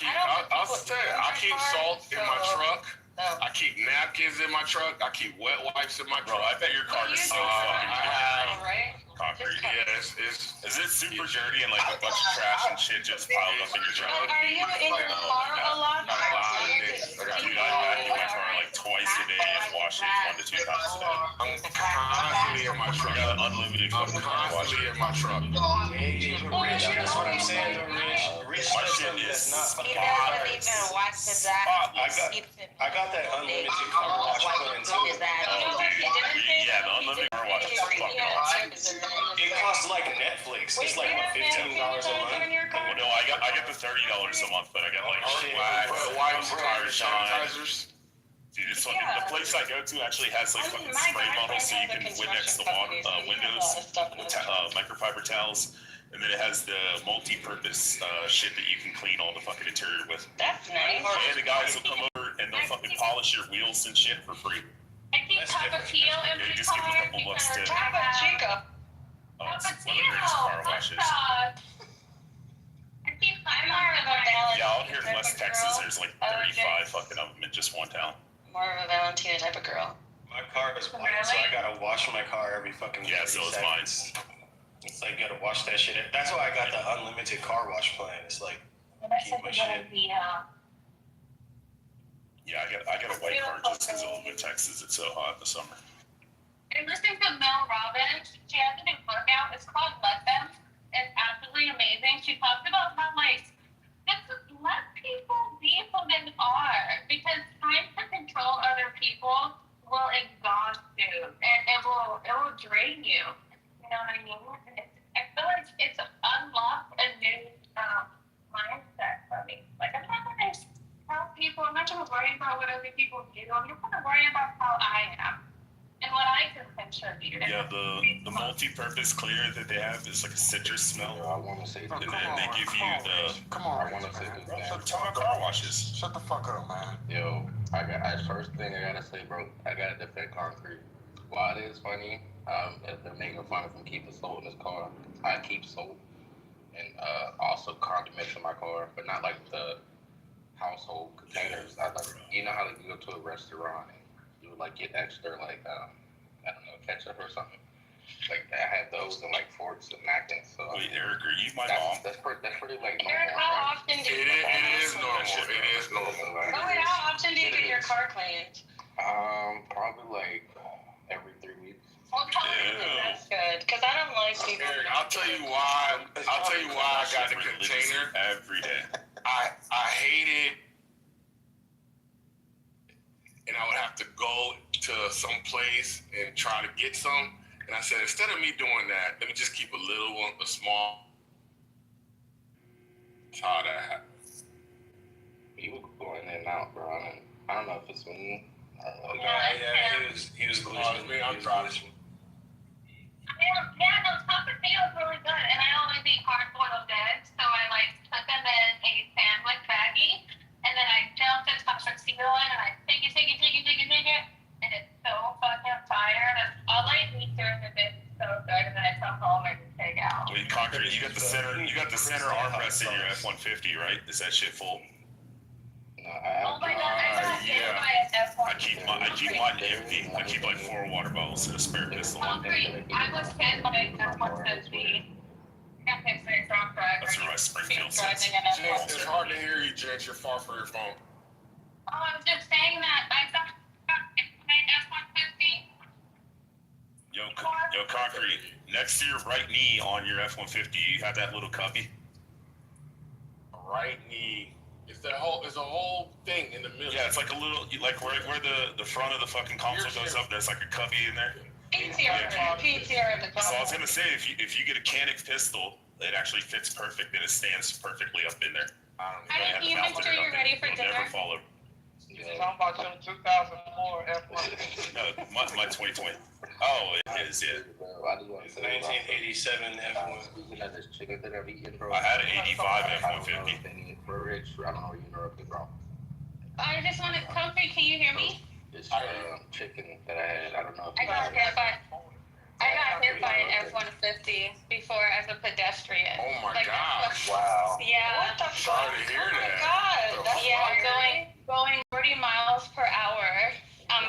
S6: keep salt in my truck. I keep napkins in my truck. I keep wet wipes in my
S7: Bro,
S6: truck.
S7: I bet your car is so fucking
S6: I
S2: Right?
S7: concrete.
S6: Yeah, it's
S7: Is it super dirty and like a bunch of trash and shit just piled up in your truck?
S2: Are you in your car a lot?
S6: not a lot of things.
S7: Dude, I vacuum my car like twice a day and wash it 1 to 2 times a day.
S6: I'm constantly in my truck.
S7: I got unlimited
S6: I'm
S7: fucking car wash.
S6: constantly in my truck.
S1: Rich, that's what I'm saying, though, Rich. Rich
S7: My
S1: said
S7: shit
S1: something
S7: is
S1: that's not
S2: He
S1: fucking
S2: doesn't
S1: hard.
S2: even watch his ass.
S1: I got that unlimited car wash plan too.
S7: Oh, dude. Yeah, the unlimited car wash is fucking awesome.
S1: It costs like Netflix. It's like what, $15 a month.
S7: Oh, no, I got the $30 a month, but I got like
S1: Oh, shit.
S7: wipes, tire shine.
S6: Sanitizers.
S7: Dude, it's fucking, the place I go to actually has like fucking spray bottles so you can Windex the windows with microfiber towels. And then it has the multi-purpose shit that you can clean all the fucking interior with.
S2: That's nice.
S7: And the guys will come over and they'll fucking polish your wheels and shit for free.
S5: I keep Tapatio in
S7: Yeah,
S5: my
S7: just give them a
S5: car
S7: couple bucks
S5: because
S7: to-
S2: Taco Chico.
S7: Oh, it's one of the greatest car washes.
S2: I'm more of a Valentina.
S7: Yeah, out here in
S2: type
S7: West
S2: of
S7: Texas,
S2: girl.
S7: there's like 35 fucking of them in just one town.
S2: More of a Valentina type of girl.
S1: My car is white, so I gotta wash my car every fucking
S7: Yeah, so is mine.
S1: seconds. It's like, gotta wash that shit. That's why I got the unlimited car wash plan. It's like, keep my shit.
S7: Yeah, I got a white car just because I live in Texas. It's so hot in the summer.
S5: I listened to Mel Robbins. She has a new book out. It's called Let Them. It's absolutely amazing. She talks about how, like, just let people be who they are. Because trying to control other people will exhaust you. And it will drain you. You know what I mean? I feel like it's unlocked a new mindset for me. Like, I'm not going to tell people, I'm not going to worry about what other people do. I'm just going to worry about how I am and what I can contribute.
S7: Yeah, the multi-purpose clear that they have is like a citrus smell.
S9: I want to say
S7: And then they give you the
S9: I want to say this, man.
S7: ton of car washes.
S8: Shut the fuck up, man.
S9: Yo, first thing I gotta say, bro, I gotta defend concrete. While it is funny, if they're making fun of him keeping salt in his car, I keep salt and also condiments in my car, but not like the household containers. I like, you know how like, you go to a restaurant and you would like get extra like I don't know, ketchup or something. Like I had those and like forks and napkins. So
S6: Wait, Eric, are you my mom?
S9: that's pretty like normal.
S2: Eric, how often do you
S6: It is normal. It is normal.
S2: Wait, how often do you get your car cleaned?
S9: Probably like every 3 weeks.
S2: That's good, because I don't like people.
S6: Eric, I'll tell you why I got the container
S7: every day.
S6: I hate it, and I would have to go to some place and try to get some. And I said, instead of me doing that, let me just keep a little one, a small. That's how that happens.
S9: People go in and out, bro. I don't know if it's me.
S1: Yeah, he was glitching.
S6: I'm driving.
S5: Yeah, no, taco is really good, and I always eat hard-boiled eggs, so I like put them in a sandwich baggie, and then I dump the taco in, and I take it, and it's so fucking fire. That's all I eat during the day. It's so good, and then I come home and take out.
S7: Wait, Concrete, you got the center armrest in your F-150, right? Is that shit full?
S5: Oh my god, I got hit by an F-150.
S7: I keep mine empty. I keep like 4 water bottles and a spare pistol.
S5: Concrete, I was hit by an F-150. Can't fix it, drunk driver.
S7: That's where my Springfield
S5: Driving
S7: sits.
S5: an
S6: James, it's
S5: F-150.
S6: hard to hear you, James. You're far from your phone.
S5: Oh, I was just saying that I got hit by an F-150.
S7: Yo, Concrete, next to your right knee on your F-150, you have that little cubby?
S6: Right knee. It's a whole thing in the middle.
S7: Yeah, it's like a little, like where the front of the fucking console goes up, there's like a cubby in there.
S2: PTR at the
S7: So I was
S2: top.
S7: gonna say, if you get a Canic pistol, it actually fits perfect and it stands perfectly up in there.
S2: Can you make sure you're ready for
S7: It'll
S2: dinner?
S7: never fall over.
S3: Talking about your 2004 F-150.
S7: No, my 2020. Oh, it is, yeah.
S9: I just want to say
S1: 1987 F1.
S9: speaking of this chicken that I'm eating, bro.
S7: I had an 85
S9: I don't know
S7: F-150.
S9: if they need for rich. I don't know where you know it, bro.
S2: I just wanted comfort. Can you hear me?
S9: This chicken that I had, I don't know if
S2: I
S9: you
S2: got hit by an F-150 before as a pedestrian.
S6: Oh my
S2: Like,
S6: gosh.
S9: Wow.
S2: Yeah.
S6: Sorry to hear that.
S2: God. Yeah, going 40 miles per hour.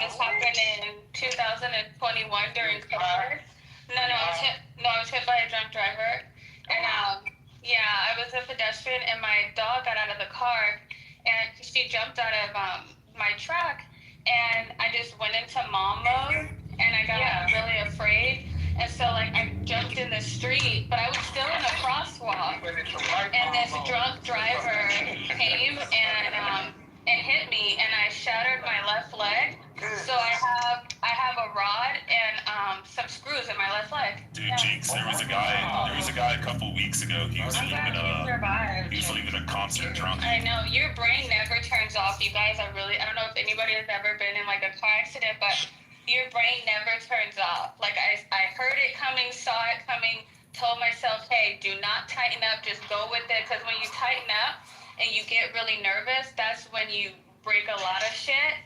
S2: This happened in 2021 during COVID. No, I was hit by a drunk driver. And I was a pedestrian, and my dog got out of the car, and she jumped out of my truck, and I just went into mom mode, and I got really afraid. And so, like, I jumped in the street, but I was still in a crosswalk. And this drunk driver came and hit me, and I shattered my left leg. So I have a rod and some screws in my left leg.
S7: Dude, Jinx, there was a guy a couple weeks ago. He was leaving a concert drunk.
S2: I know, your brain never turns off, you guys. I don't know if anybody has ever been in like a car accident, but your brain never turns off. Like I heard it coming, saw it coming, told myself, hey, do not tighten up, just go with it. Because when you tighten up and you get really nervous, that's when you break a lot of shit.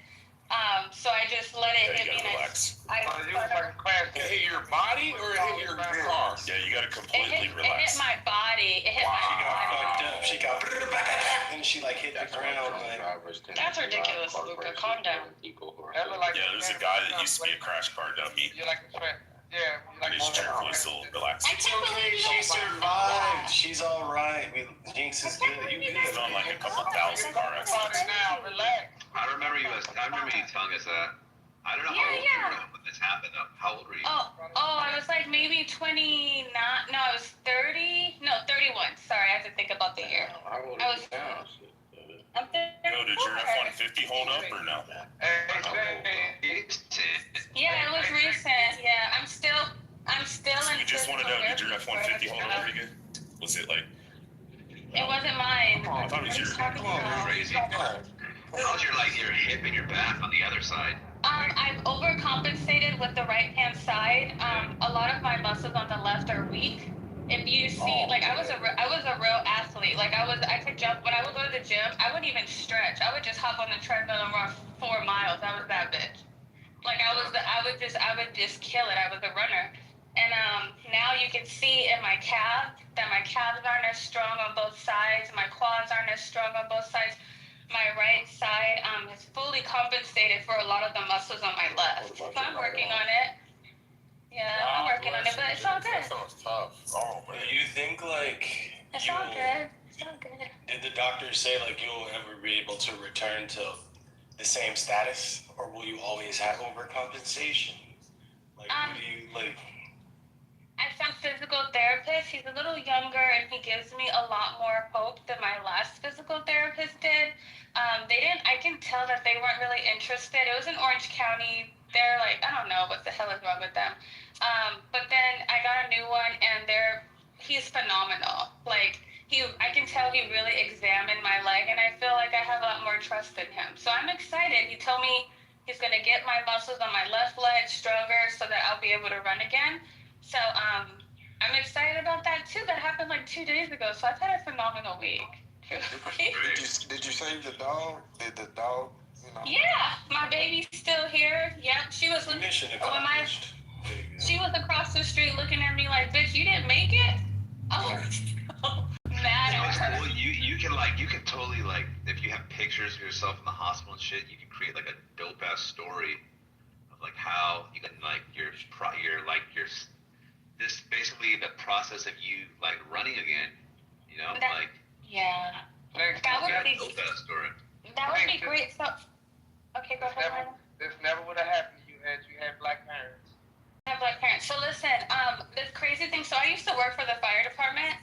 S2: So I just let it hit me.
S7: Relax.
S6: It hit your body or it hit your car?
S7: Yeah, you gotta completely
S2: It
S7: relax.
S2: hit my body. It hit my body.
S1: She got and she like hit the ground. Like,
S2: That's ridiculous, Luca. Calm down.
S7: Yeah, there's a guy that used to be a crash car dummy.
S3: You like the trend. Yeah.
S7: And he's generally still relaxed.
S2: I can't believe
S1: she survived. She's all right. Jinx is good. You
S7: He's
S1: good?
S7: done like a couple thousand car accidents.
S3: Now, relax.
S4: I remember you telling us that. I don't know how old you were when this happened. How old were you?
S2: I was like maybe 29. No, I was 30. No, 31. Sorry, I have to think about the year. I'm 30.
S7: Yo, did your F-150 hold up or no?
S2: Yeah, it was recent. Yeah, I'm still in.
S7: You just want to know, did your F-150 hold up pretty good? Was it like?
S2: It wasn't mine.
S7: I thought it was yours.
S4: Crazy. How's your hip and your back on the other side?
S2: I've overcompensated with the right hand side. A lot of my muscles on the left are weak. If you see, like I was a real athlete. Like I could jump. When I would go to the gym, I wouldn't even stretch. I would just hop on the treadmill and run 4 miles. I was that bitch. Like I would just kill it. I was a runner. And now you can see in my calf that my calves aren't as strong on both sides. My quads aren't as strong on both sides.
S5: my right side is fully compensated for a lot of the muscles on my left. So I'm working on it. Yeah, I'm working on it, but it's all good.
S6: That sounds tough. Oh, man.
S1: Do you think like
S5: It's all good. It's all good.
S1: did the doctors say like you'll ever be able to return to the same status, or will you always have overcompensation? Like, what do you like?
S5: I found physical therapist. He's a little younger and he gives me a lot more hope than my last physical therapist did. I can tell that they weren't really interested. It was in Orange County. They're like, I don't know what the hell is wrong with them. But then I got a new one and he's phenomenal. Like, I can tell he really examined my leg and I feel like I have a lot more trust in him. So I'm excited. He told me he's going to get my muscles on my left leg stronger so that I'll be able to run again. So I'm excited about that too. That happened like 2 days ago. So I've had a phenomenal week.
S11: Did you save the dog? Did the dog,
S5: Yeah, my baby's still here. Yep, she was
S1: Mission
S5: when
S1: accomplished.
S5: she was across the street looking at me like, bitch, you didn't make it? I was so mad at her.
S4: Well, you can totally like, if you have pictures of yourself in the hospital and shit, you can create like a dope ass story of like how you can like this basically the process of you like running again,
S5: Yeah. That would be
S4: dope ass story.
S5: that would be great. So okay, go ahead.
S3: This never would have happened to you had you had black parents.
S5: I have black parents. So listen, this crazy thing. So I used to work for the fire department.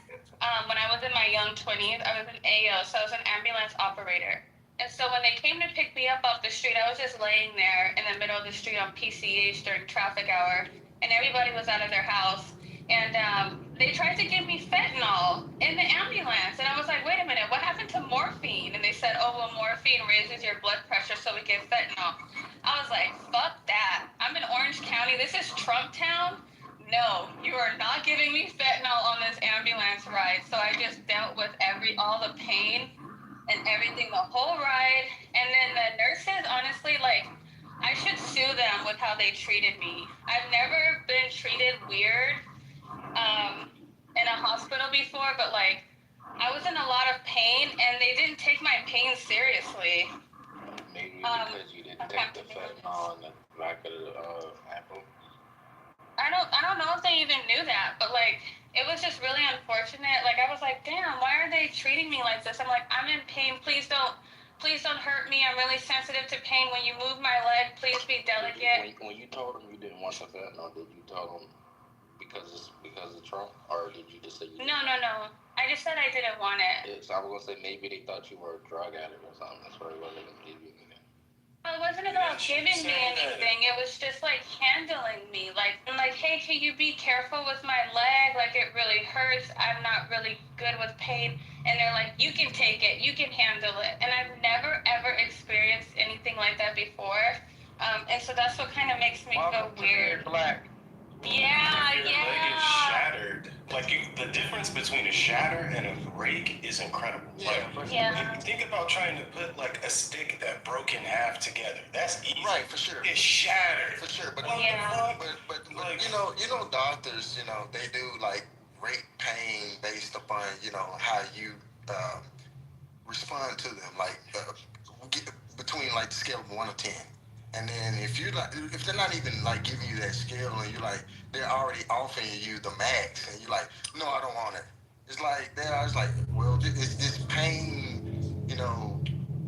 S5: When I was in my young 20s, I was an AO, so I was an ambulance operator. And so when they came to pick me up off the street, I was just laying there in the middle of the street on PCH during traffic hour, and everybody was out of their house. And they tried to give me fentanyl in the ambulance. And I was like, wait a minute, what happened to morphine? And they said, oh, well, morphine raises your blood pressure, so we give fentanyl. I was like, fuck that. I'm in Orange County. This is Trump Town. No, you are not giving me fentanyl on this ambulance ride. So I just dealt with all the pain and everything the whole ride. And then the nurses, honestly, like, I should sue them with how they treated me. I've never been treated weird in a hospital before, but like, I was in a lot of pain and they didn't take my pain seriously.
S9: Maybe because you didn't take the fentanyl in the back of the apple.
S5: I don't know if they even knew that, but like, it was just really unfortunate. Like, I was like, damn, why are they treating me like this? I'm like, I'm in pain. Please don't hurt me. I'm really sensitive to pain. When you move my leg, please be delicate.
S9: When you told them you didn't want the fentanyl, did you tell them because of Trump, or did you just say you didn't?
S5: No. I just said I didn't want it.
S9: So I was gonna say maybe they thought you were a drug addict or something. That's why they wasn't gonna give you anything.
S5: Well, it wasn't about giving me anything. It was just like handling me. Like, hey, can you be careful with my leg? Like, it really hurts. I'm not really good with pain. And they're like, you can take it. You can handle it. And I've never, ever experienced anything like that before. And so that's what kind of makes me feel weird.
S3: Black.
S5: Yeah.
S1: Your leg is shattered. Like, the difference between a shatter and a break is incredible. Like, think about trying to put like a stick that broke in half together. That's easy.
S11: Right, for sure.
S1: It's shattered.
S11: For sure, but
S1: Like,
S11: you know, doctors, they do like rate pain based upon how you respond to them, like between like the scale of 1 to 10. And then if they're not even like giving you that scale, and you're like, they're already offering you the max, and you're like, no, I don't want it. It's like well, is this pain,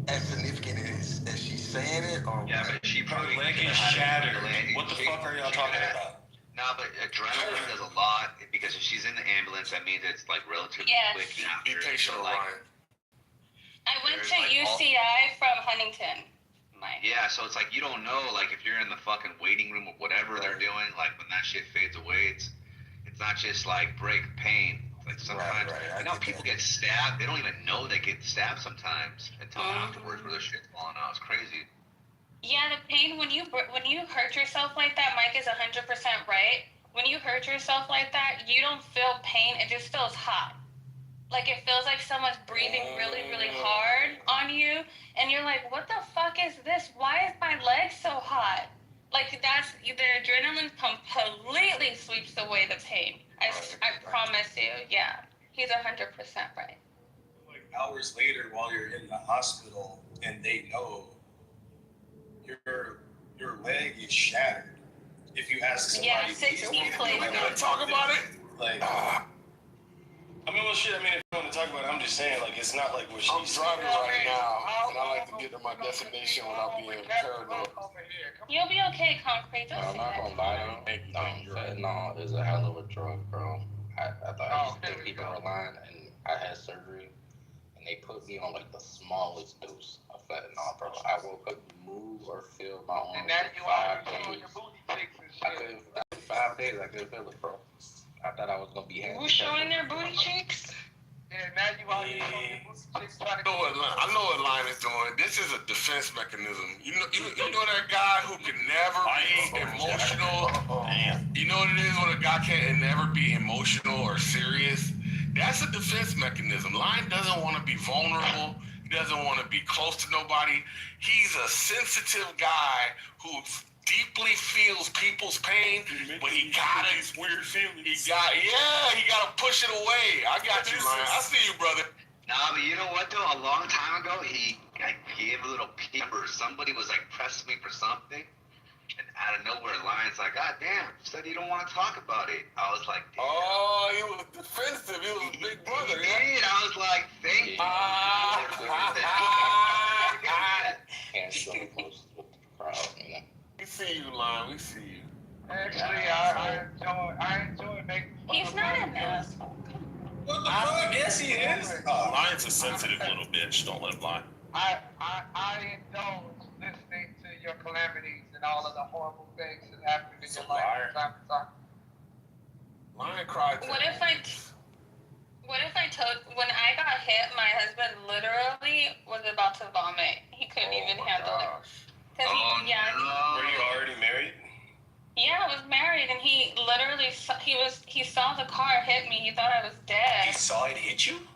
S11: as significant as she's saying it, or
S4: Yeah, but she probably
S1: leg is shattered. What the fuck are y'all talking about?
S4: No, but adrenaline does a lot because if she's in the ambulance, that means it's like relatively quick after.
S6: Be patient, Ryan.
S5: I went to UCI from Huntington.
S4: Yeah, so it's like you don't know, like if you're in the fucking waiting room or whatever they're doing, like when that shit fades away, it's not just like break pain. Like sometimes, people get stabbed. They don't even know they get stabbed sometimes until afterwards, where their shit's falling out. It's crazy.
S5: Yeah, the pain when you hurt yourself like that, Mike is 100% right. When you hurt yourself like that, you don't feel pain. It just feels hot. Like, it feels like someone's breathing really, really hard on you. And you're like, what the fuck is this? Why is my leg so hot? Like, the adrenaline completely sweeps away the pain. I promise you. Yeah. He's 100% right.
S12: Like, hours later, while you're in the hospital,
S1: and they know your leg is shattered. If you ask somebody,
S2: Yeah, 6 weeks later.
S6: Talk about it.
S1: Like, I mean, well, shit. I mean, if you want to talk about it, I'm just saying, like, it's not like what
S12: I'm
S1: she's
S12: driving right now, and I like to get to my destination without being paranoid.
S5: You'll be okay, Concrete. Don't
S9: I'm
S5: say
S9: not
S5: that.
S9: gonna lie though. Fentanyl is a hell of a drug, bro. I thought I used to think people were lying, and I had surgery, and they put me on like the smallest dose of fentanyl, bro. I woke up, move or feel my arms for 5 days. After 5 days, I couldn't feel it, bro. I thought I was gonna be handicapped.
S2: Who's showing their booty cheeks?
S3: Yeah, now you out here showing your booty chicks trying to
S12: I know what Line is doing. This is a defense mechanism. You know that guy who can never be emotional. You know what it is when a guy can't never be emotional or serious. That's a defense mechanism. Line doesn't want to be vulnerable. He doesn't want to be close to nobody. He's a sensitive guy who deeply feels people's pain, but he gotta
S6: weird feelings.
S12: He gotta push it away. I got you, Line. I see you, brother.
S13: Nah, but you know what though? A long time ago, he gave a little peeper. Somebody was like pressing me for something, and out of nowhere, Lion's like, "God damn, you said you don't want to talk about it." I was like, damn.
S12: Oh, he was defensive. He was a big brother.
S13: He did. I was like, thank you.
S9: Can't go close with the crowd, you know.
S12: We see you, Line. We see you.
S3: Actually, I enjoy making fun
S2: He's
S3: of
S2: not
S3: my
S2: an asshole.
S1: What the fuck? Yes, he is.
S7: Lion's a sensitive little bitch. Don't let him lie.
S3: I indulge listening to your calamities and all of the horrible things that happen in your life from time to time.
S12: Line cried.
S2: What if I told, when I got hit, my husband literally was about to vomit. He couldn't even handle it.
S1: Were you already married?
S2: Yeah, I was married, and he literally he saw the car hit me. He thought I was dead.
S1: He saw it hit you?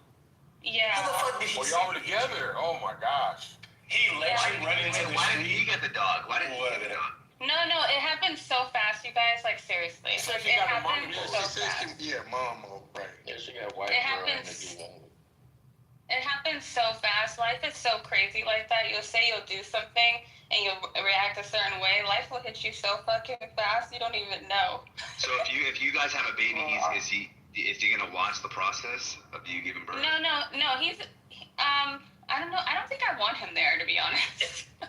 S2: Yeah.
S1: How the fuck did he
S12: Well, y'all were together. Oh my gosh.
S1: He let you run into the
S13: Why
S1: street?
S13: didn't he get the dog? Why didn't he get the dog?
S2: No, it happened so fast, you guys. Like seriously,
S12: She said
S2: like,
S12: she
S2: it
S12: got the
S2: happened
S12: money.
S2: so
S11: She said
S2: fast.
S11: mama, right.
S9: Yeah, she got white
S2: It
S9: girl
S2: happens.
S9: energy.
S2: It happens so fast. Life is so crazy like that. You'll say you'll do something and you'll react a certain way. Life will hit you so fucking fast you don't even know.
S13: So if you guys have a baby, is he gonna watch the process of you giving birth?
S2: No. He's I don't know. I don't think I want him there, to be honest. I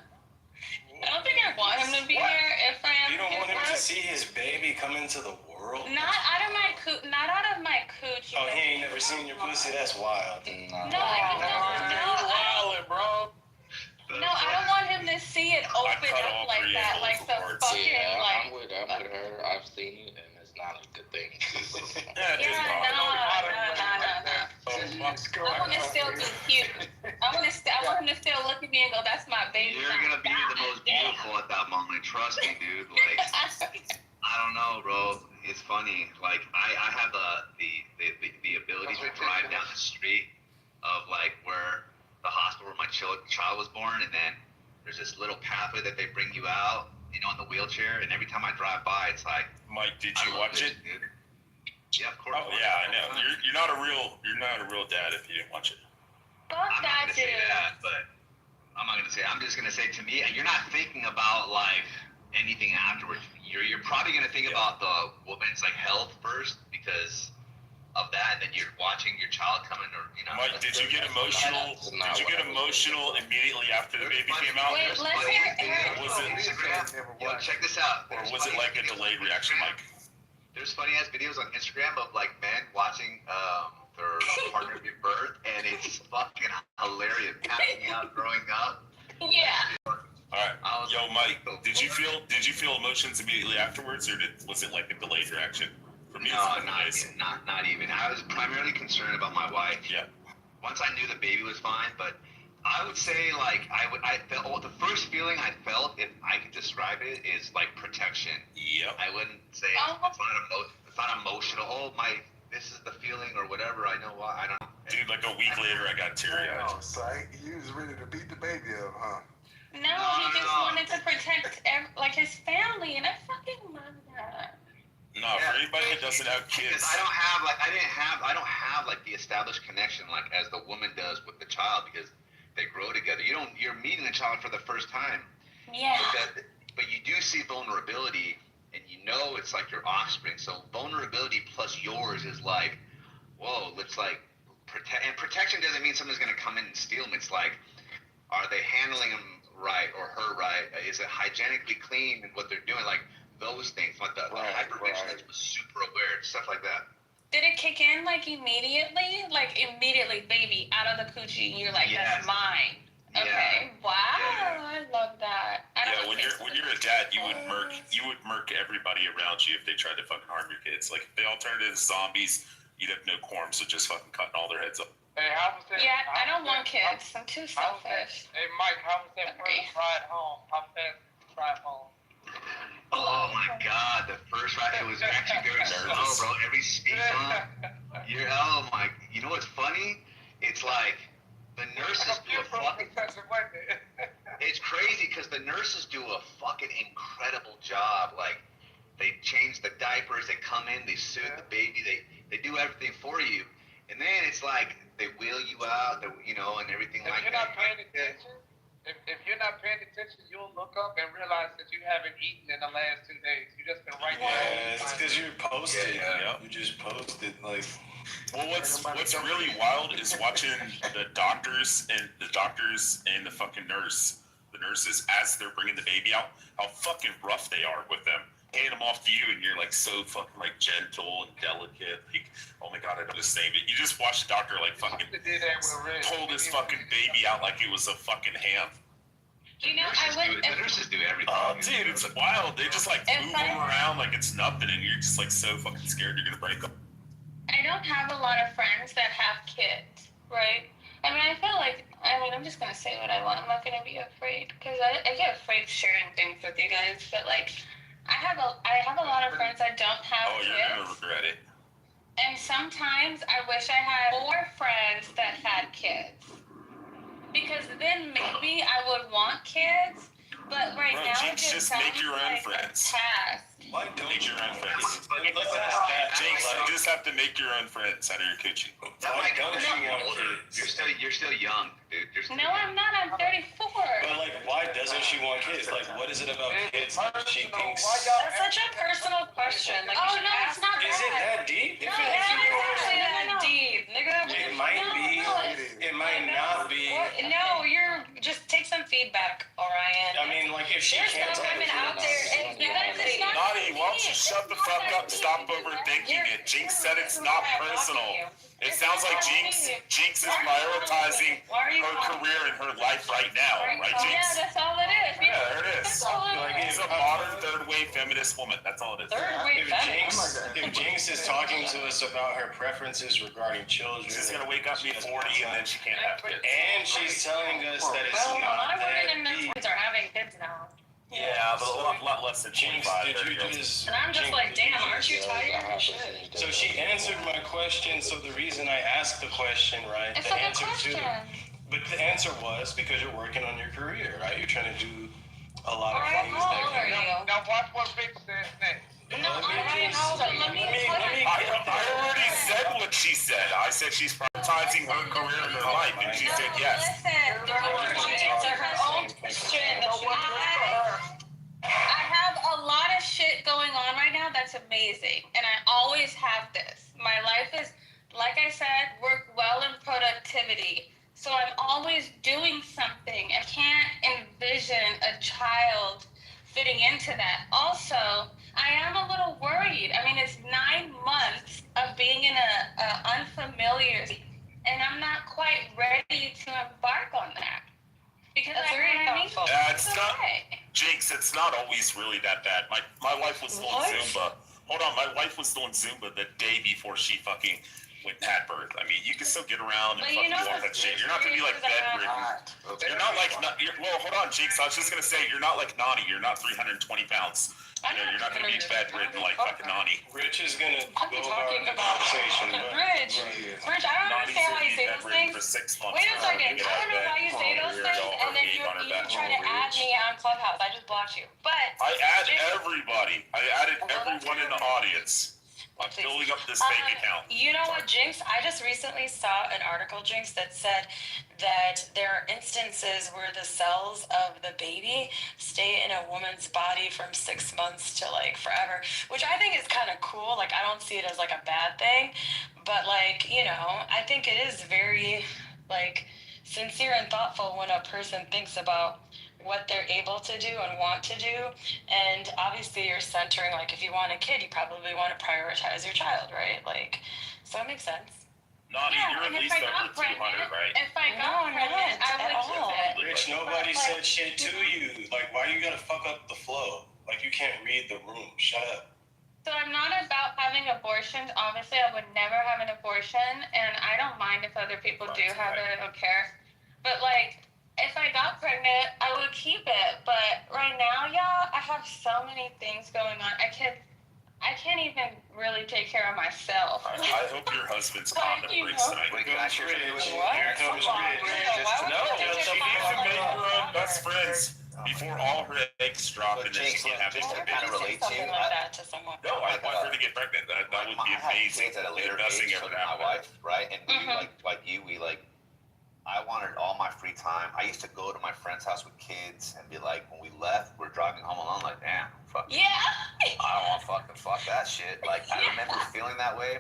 S2: don't think I want him to be there if I am.
S1: You don't want him to
S2: birth.
S1: see his baby come into the world?
S2: Not out of my cooch.
S1: Oh, he ain't never seen your pussy? That's wild.
S2: No,
S12: bro.
S2: No, I don't want him to see it open
S7: cut
S2: up
S7: all
S2: like
S7: three
S2: that, like the
S7: ankles
S2: fucking
S9: Yeah,
S2: like.
S9: I'm with her. I've seen it, and it's not a good thing.
S2: Yeah, no. I want to still be cute. I want him to still look at me and go, "That's my baby."
S13: You're gonna be the most beautiful at that moment. Trust me, dude. Like, I don't know, bro. It's funny. Like, I have the ability to drive down the street of like where the hospital where my child was born, and then there's this little pathway that they bring you out, you know, in the wheelchair. And every time I drive by, it's like,
S7: Mike, did you watch it?
S13: Dude. Yeah, of course.
S7: Oh yeah, I know. You're not a real dad if you didn't watch it.
S2: Fuck
S13: I'm not
S2: that
S13: gonna say
S2: dude.
S13: that, but I'm not gonna say. I'm just gonna say to me, you're not thinking about like anything afterwards. You're probably gonna think about the woman's like health first because of that, and then you're watching your child coming, or you know.
S7: Mike, did you get emotional? Did you get emotional immediately after the baby came out?
S2: Wait, let's hear
S7: Or was it,
S13: Yo, check this out.
S7: or was it like a delayed reaction, Mike?
S13: There's funny ass videos on Instagram of like men watching their partner give birth, and it's fucking hilarious. Passing out, growing up.
S2: Yeah.
S7: All right, yo, Mike, did you feel emotions immediately afterwards, or was it like a delayed reaction? For me,
S13: No, not even. I was primarily concerned about my wife.
S7: Yeah.
S13: Once I knew the baby was fine, but I would say like I felt the first feeling I felt, if I could describe it, is like protection.
S7: Yep.
S13: I wouldn't say it's not emotional. Oh my, this is the feeling or whatever. I know why. I don't know.
S7: Dude, like a week later, I got teary-eyed.
S11: Oh, so he was ready to beat the baby up, huh?
S2: No, he just wanted to protect like his family, and I fucking love that.
S7: No, for anybody that doesn't have kids.
S13: Because I don't have like the established connection like as the woman does with the child, because they grow together. You're meeting the child for the first time.
S5: Yeah.
S13: But you do see vulnerability, and you know it's like your offspring. So vulnerability plus yours is like, whoa, it's like and protection doesn't mean someone's gonna come in and steal them. It's like, are they handling them right or her right? Is it hygienically clean and what they're doing? Like those things, like the hypervigilance was super aware, stuff like that.
S5: Did it kick in like immediately? Like immediately, baby, out of the coochie, and you're like, that's mine.
S13: Yeah.
S5: Okay. Wow. Yeah. I love that.
S7: When you're a dad, you would murk everybody around you if they tried to fucking harm your kids. Like if they all turned into zombies, you'd have no quorum, so just fucking cutting all their heads up.
S3: Hey, how was that?
S5: Yeah, I don't want kids. I'm too selfish.
S3: Hey, Mike, how was that first ride home? How fast did you drive home?
S13: Oh my God, the first ride, it was actually very slow, bro. Every speed bump. You know what's funny? It's like the nurses do a fucking. It's crazy because the nurses do a fucking incredible job. Like they change the diapers, they come in, they soothe the baby, they do everything for you, and then it's like they wheel you out, and everything like that. If you're not paying attention,
S3: if you're not paying attention, you'll look up and realize that you haven't eaten in the last 2 days. You just been right there.
S1: Yeah, it's because you're posted. Yeah. You just posted like.
S7: Well, what's really wild is watching the doctors and the fucking nurses as they're bringing the baby out, how fucking rough they are with them. Hand them off to you, and you're like so fucking like gentle and delicate. Like, oh my God, I don't just name it. You just watch the doctor like fucking pull this fucking baby out like it was a fucking ham.
S5: You know,
S13: the nurses do everything.
S7: Oh, dude, it's wild. They just like move them around like it's nothing, and you're just like so fucking scared you're gonna break them.
S5: I don't have a lot of friends that have kids, right? I mean, I'm just gonna say what I want. I'm not gonna be afraid because I get afraid sharing things with you guys, but like. I have a lot of friends that don't have kids.
S7: Oh, you're gonna regret it.
S5: And sometimes I wish I had more friends that had kids. Because then maybe I would want kids, but now it just
S7: make your own friends. Why don't make your own friends? Jinx, you just have to make your own friends out of your coochie.
S13: Why don't you want kids? You're still young, dude.
S5: No, I'm not. I'm 34.
S1: But like, why doesn't she want kids? Like, what is it about kids that she thinks?
S5: That's such a personal question. Like, oh no, it's not that.
S1: Is it that deep?
S5: No, it's not actually that deep, nigga.
S1: It might be. It might not be.
S5: No, just take some feedback, Orion.
S1: I mean, like if she can't.
S5: There's no women out there.
S7: Naughty, why don't you shut the fuck up and stop overthinking it? Jinx said it's not personal. It sounds like Jinx is prioritizing her career and her life right now, right, Jinx?
S5: Yeah, that's all it is.
S7: Yeah, there it is. She's a modern third-wave feminist woman. That's all it is.
S1: If Jinx is talking to us about her preferences regarding children,
S7: she's gonna wake up, be 40, and then she can't have kids.
S1: And she's telling us that it's not that deep.
S5: Are having kids now.
S7: Yeah, but a lot less than
S1: Jinx,
S7: 25.
S1: did you just?
S5: And I'm just like, damn, aren't you tired?
S1: So she answered my question. So the reason I asked the question, right?
S5: It's
S1: the
S5: a good
S1: answer
S5: question.
S1: But the answer was because you're working on your career, right? You're trying to do a lot of
S5: Alright,
S1: things
S5: how old are you?
S3: Now watch what Vic says next.
S5: No,
S7: I already said what she said. I said she's prioritizing her career and her life, and she said yes.
S5: Listen, answer her own question. I have a lot of shit going on right now that's amazing, and I always have this. My life is, like I said, work well in productivity. So I'm always doing something. I can't envision a child fitting into that. Also, I am a little worried. I mean, it's 9 months of being in a unfamiliar, and I'm not quite ready to embark on that. Because
S7: Jinx, it's not always really that bad. My wife was doing Zumba. Hold on, my wife was doing Zumba the day before she fucking went and had birth. I mean, you can still get around and fucking do all that shit. You're not gonna be like bedridden. You're not like, well, hold on, Jinx. I was just gonna say, you're not like Nani. You're not 320 pounds. You're not gonna be bedridden like fucking Nani.
S1: Rich is gonna go about the conversation.
S5: Rich, I don't understand why you say those things.
S7: For 6 months.
S5: Wait a second. I don't know why you say those things, and then you try to add me on Clubhouse. I just blocked you. But
S7: I add everybody. I added everyone in the audience. I'm
S2: Please.
S7: building up this fake account.
S2: You know what, Jinx? I just recently saw an article, Jinx, that said that there are instances where the cells of the baby stay in a woman's body from 6 months to like forever, which I think is kind of cool. Like, I don't see it as like a bad thing, but like, you know, I think it is very like sincere and thoughtful when a person thinks about what they're able to do and want to do. And obviously you're centering, like, if you want a kid, you probably want to prioritize your child, right? Like, so it makes sense.
S7: Naughty,
S5: Yeah,
S7: you're at
S5: and if
S7: least
S5: I got
S7: over 200,
S5: pregnant,
S7: right?
S5: if I got pregnant, I
S2: at
S5: would
S2: all.
S5: keep it.
S1: Rich, nobody said shit to you. Like, why you gotta fuck up the flow? Like, you can't read the room. Shut up.
S5: So I'm not about having abortions. Obviously, I would never have an abortion, and I don't mind if other people do have it. I don't care. But like, if I got pregnant, I would keep it. But right now, y'all, I have so many things going on. I can't even really take care of myself.
S7: I hope your husband's
S5: Like,
S7: condom
S5: you
S7: breaks
S5: know.
S7: tonight.
S4: Wait, can I share something with you?
S2: What?
S1: Here comes Rich.
S7: No, she needs to make her own best friends before all her eggs drop and then she can't have
S4: Jinx,
S7: it.
S4: I kind of relate to you.
S2: Something like that to someone.
S7: No, I want her to get pregnant. That would be
S4: I had
S7: amazing.
S4: kids at a later
S7: The best thing
S4: age
S7: ever
S4: with
S7: to
S4: my
S7: happen.
S4: wife, right? And we like you, we like. I wanted all my free time. I used to go to my friend's house with kids and be like, when we left, we're driving home alone. Like, damn, fuck.
S2: Yeah.
S4: I don't want fuck that shit. Like, I remember feeling that way,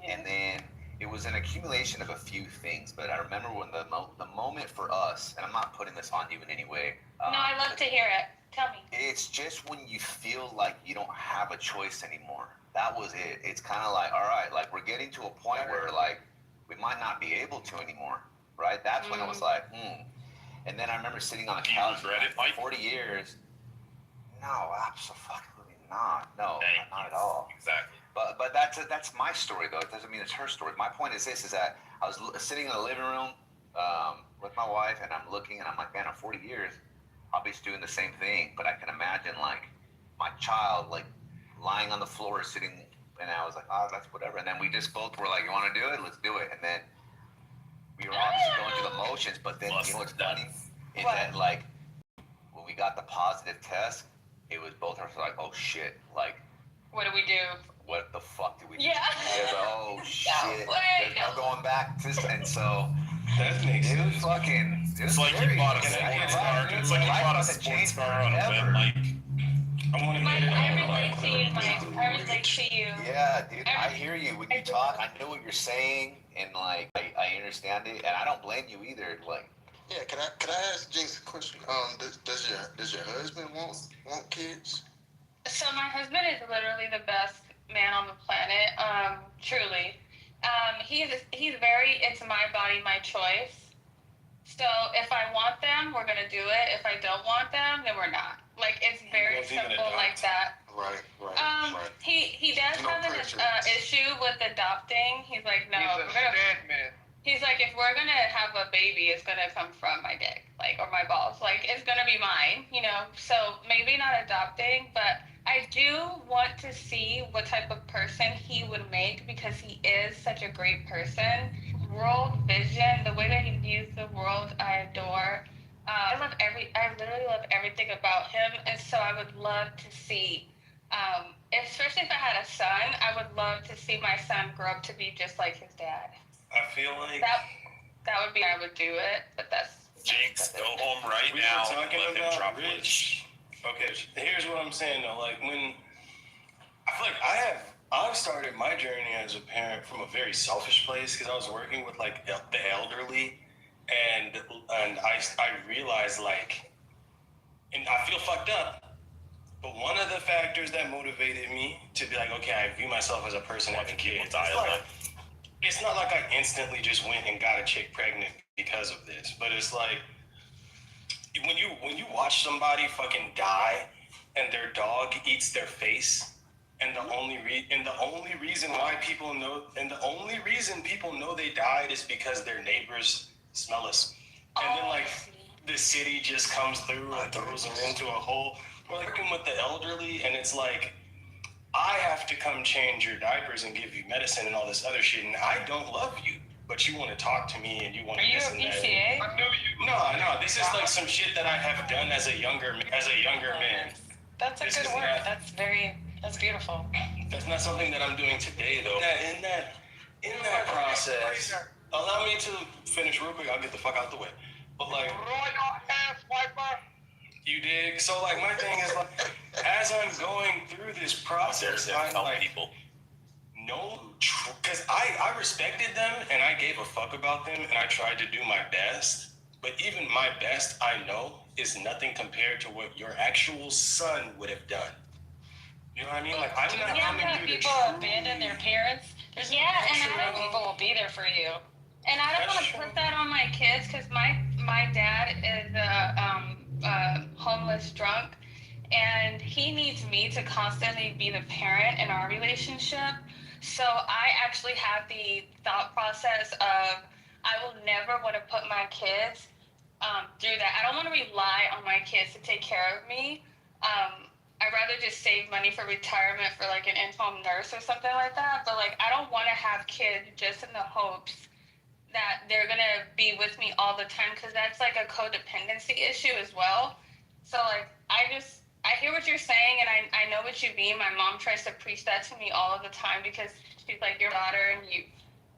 S4: and then it was an accumulation of a few things. But I remember when the moment for us, and I'm not putting this on you in any way.
S5: No, I love to hear it. Tell me.
S4: It's just when you feel like you don't have a choice anymore. That was it. It's kind of like, all right, like we're getting to a point where like we might not be able to anymore, right? That's when it was like, And then I remember sitting on a couch for like 40 years. No, absolutely not. No, not at all.
S7: Exactly.
S4: But that's my story though. It doesn't mean it's her story. My point is this: is that I was sitting in the living room with my wife, and I'm looking, and I'm like, man, in 40 years, I'll be doing the same thing. But I can imagine like my child like lying on the floor, sitting, and I was like, oh, that's whatever. And then we just both were like, you want to do it? Let's do it. And then we were obviously going through the motions. But then you know what's funny is that like when we got the positive test, it was both of us like, oh shit, like.
S2: What do we do?
S4: What the fuck did we do?
S2: Yeah.
S4: It was, oh shit.
S2: way.
S4: There's no going back to and so
S1: That makes
S4: it was
S1: sense.
S4: fucking
S7: It's like you bought a sports car. It's like you bought a sports car on a whim. Like,
S1: I want to
S5: Mike,
S1: get it
S5: I
S1: on.
S5: relate to you, Mike. I relate to you.
S4: yeah, dude, I hear you when you talk. I know what you're saying, and like I understand it, and I don't blame you either. Like,
S11: Yeah, can I ask Jinx a question? Does your husband want kids?
S5: So my husband is literally the best man on the planet. Truly. He's very, it's my body, my choice. So if I want them, we're gonna do it. If I don't want them, then we're not. Like, it's very simple like that.
S11: Right.
S5: He does
S11: No
S5: have an
S11: pressure.
S5: issue with adopting. He's like, no,
S3: He's a
S5: we're gonna.
S3: dead man.
S5: He's like, if we're gonna have a baby, it's gonna come from my dick, like, or my balls. Like, it's gonna be mine, you know? So maybe not adopting, but I do want to see what type of person he would make, because he is such a great person. World vision, the way that he views the world, I adore. I literally love everything about him, and so I would love to see, especially if I had a son, I would love to see my son grow up to be just like his dad.
S1: I feel like
S5: That would be, I would do it, but that's.
S7: Jinx, go home right
S1: we
S7: now.
S1: were talking
S7: Let him
S1: about
S7: drop
S1: Rich. Okay, here's what I'm saying though. Like, when I feel like I've started my journey as a parent from a very selfish place, because I was working with like the elderly, and I realized, like, and I feel fucked up, but one of the factors that motivated me to be like, okay, I view myself as a person having kids. It's not like I instantly just went and got a chick pregnant because of this, but it's like when you watch somebody fucking die and their dog eats their face, and the only reason people know they died is because their neighbors smell us, and then like the city just comes through and throws them into a hole. We're like working with the elderly, and it's like, I have to come change your diapers and give you medicine and all this other shit, and I don't love you, but you want to talk to me and you want to this and that.
S5: Are you a PCA?
S3: I knew you.
S1: No, this is like some shit that I have done as a younger man.
S2: That's a good word. That's beautiful.
S1: That's not something that I'm doing today, though. In that process, allow me to finish real quick. I'll get the fuck out the way. But like, you dig? So like, my thing is like, as I'm going through this process, I'm like,
S7: people.
S1: no, because I respected them and I gave a fuck about them and I tried to do my best. But even my best, I know, is nothing compared to what your actual son would have done. You know what I mean? Like, I'm not coming
S2: when
S1: through
S2: people abandon their parents, and I don't people will be there for you. And I don't want to put that on my kids because my dad is a homeless drunk, and he needs me to constantly be the parent in our relationship. So I actually have the thought process of I will never want to put my kids through that. I don't want to rely on my kids to take care of me. I'd rather just save money for retirement for like an in-home nurse or something like that. But like, I don't want to have kids just in the hopes that they're gonna be with me all the time, because that's like a codependency issue as well. So like, I hear what you're saying, and I know what you mean. My mom tries to preach that to me all of the time because she's like, your daughter, and you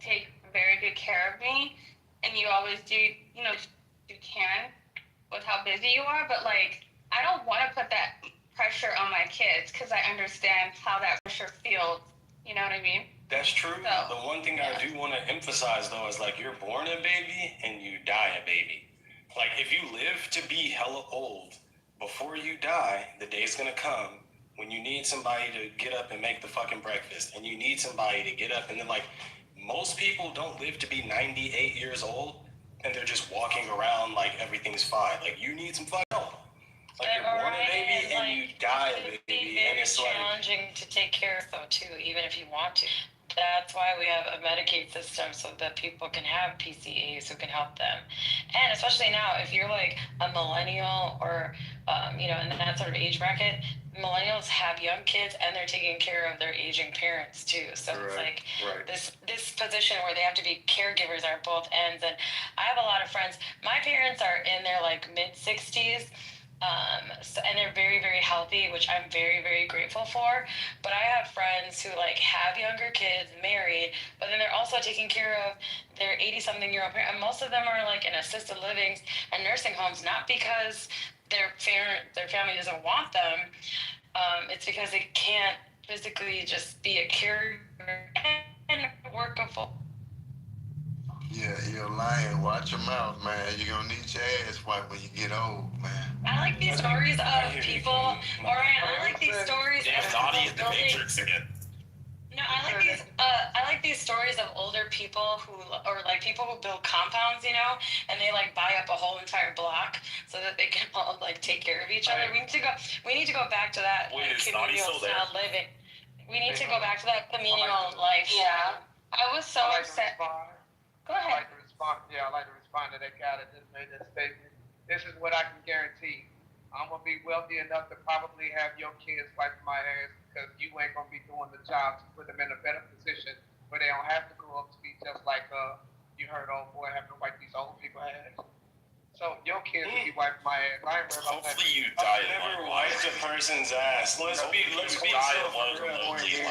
S2: take very good care of me, and you always do, you know, you can with how busy you are. But like, I don't want to put that pressure on my kids because I understand how that pressure feels. You know what I mean?
S1: That's true.
S2: So,
S1: the one thing I do want to emphasize, though, is like, you're born a baby and you die a baby. Like, if you live to be hella old, before you die, the day's gonna come when you need somebody to get up and make the fucking breakfast, and you need somebody to get up, and then like, most people don't live to be 98 years old and they're just walking around like everything's fine. Like, you need some fucking help. Like, you're born a baby and you die a baby, and it's like
S2: challenging to take care of, though, too, even if you want to. That's why we have a Medicaid system, so that people can have PCAs who can help them. And especially now, if you're like a millennial or, you know, in that sort of age bracket, millennials have young kids and they're taking care of their aging parents too. So it's like this position where they have to be caregivers are both ends. And I have a lot of friends. My parents are in their like mid-60s. And they're very, very healthy, which I'm very, very grateful for. But I have friends who like have younger kids, married, but then they're also taking care of their 80-something-year-old parents. And most of them are like in assisted livings and nursing homes, not because their family doesn't want them. It's because they can't physically just be a caregiver and work a full.
S11: Yeah, you're lying. Watch your mouth, man. You're gonna need your ass wiped when you get old, man.
S2: I like these stories of people, or I like these stories
S7: Damn,
S2: of
S7: Dottie at the
S2: building.
S7: Matrix again.
S2: No, I like these stories of older people who, or like people who build compounds, you know, and they like buy up a whole entire block so that they can all like take care of each other. We need to go back to that communal style living. We need to go back to that communal life. Yeah, I was so upset. Go ahead.
S3: I like to respond to that guy that just made that statement. This is what I can guarantee. I'm gonna be wealthy enough to probably have your kids wipe my ass, because you ain't gonna be doing the job to put them in a better position where they don't have to grow up to be just like you heard old boy having to wipe these old people ass. So your kids will be wiping my ass. I ain't worried about that.
S7: Hopefully you die.
S1: I've never wiped a person's ass. Let's be
S7: die alone.
S2: Nani, do you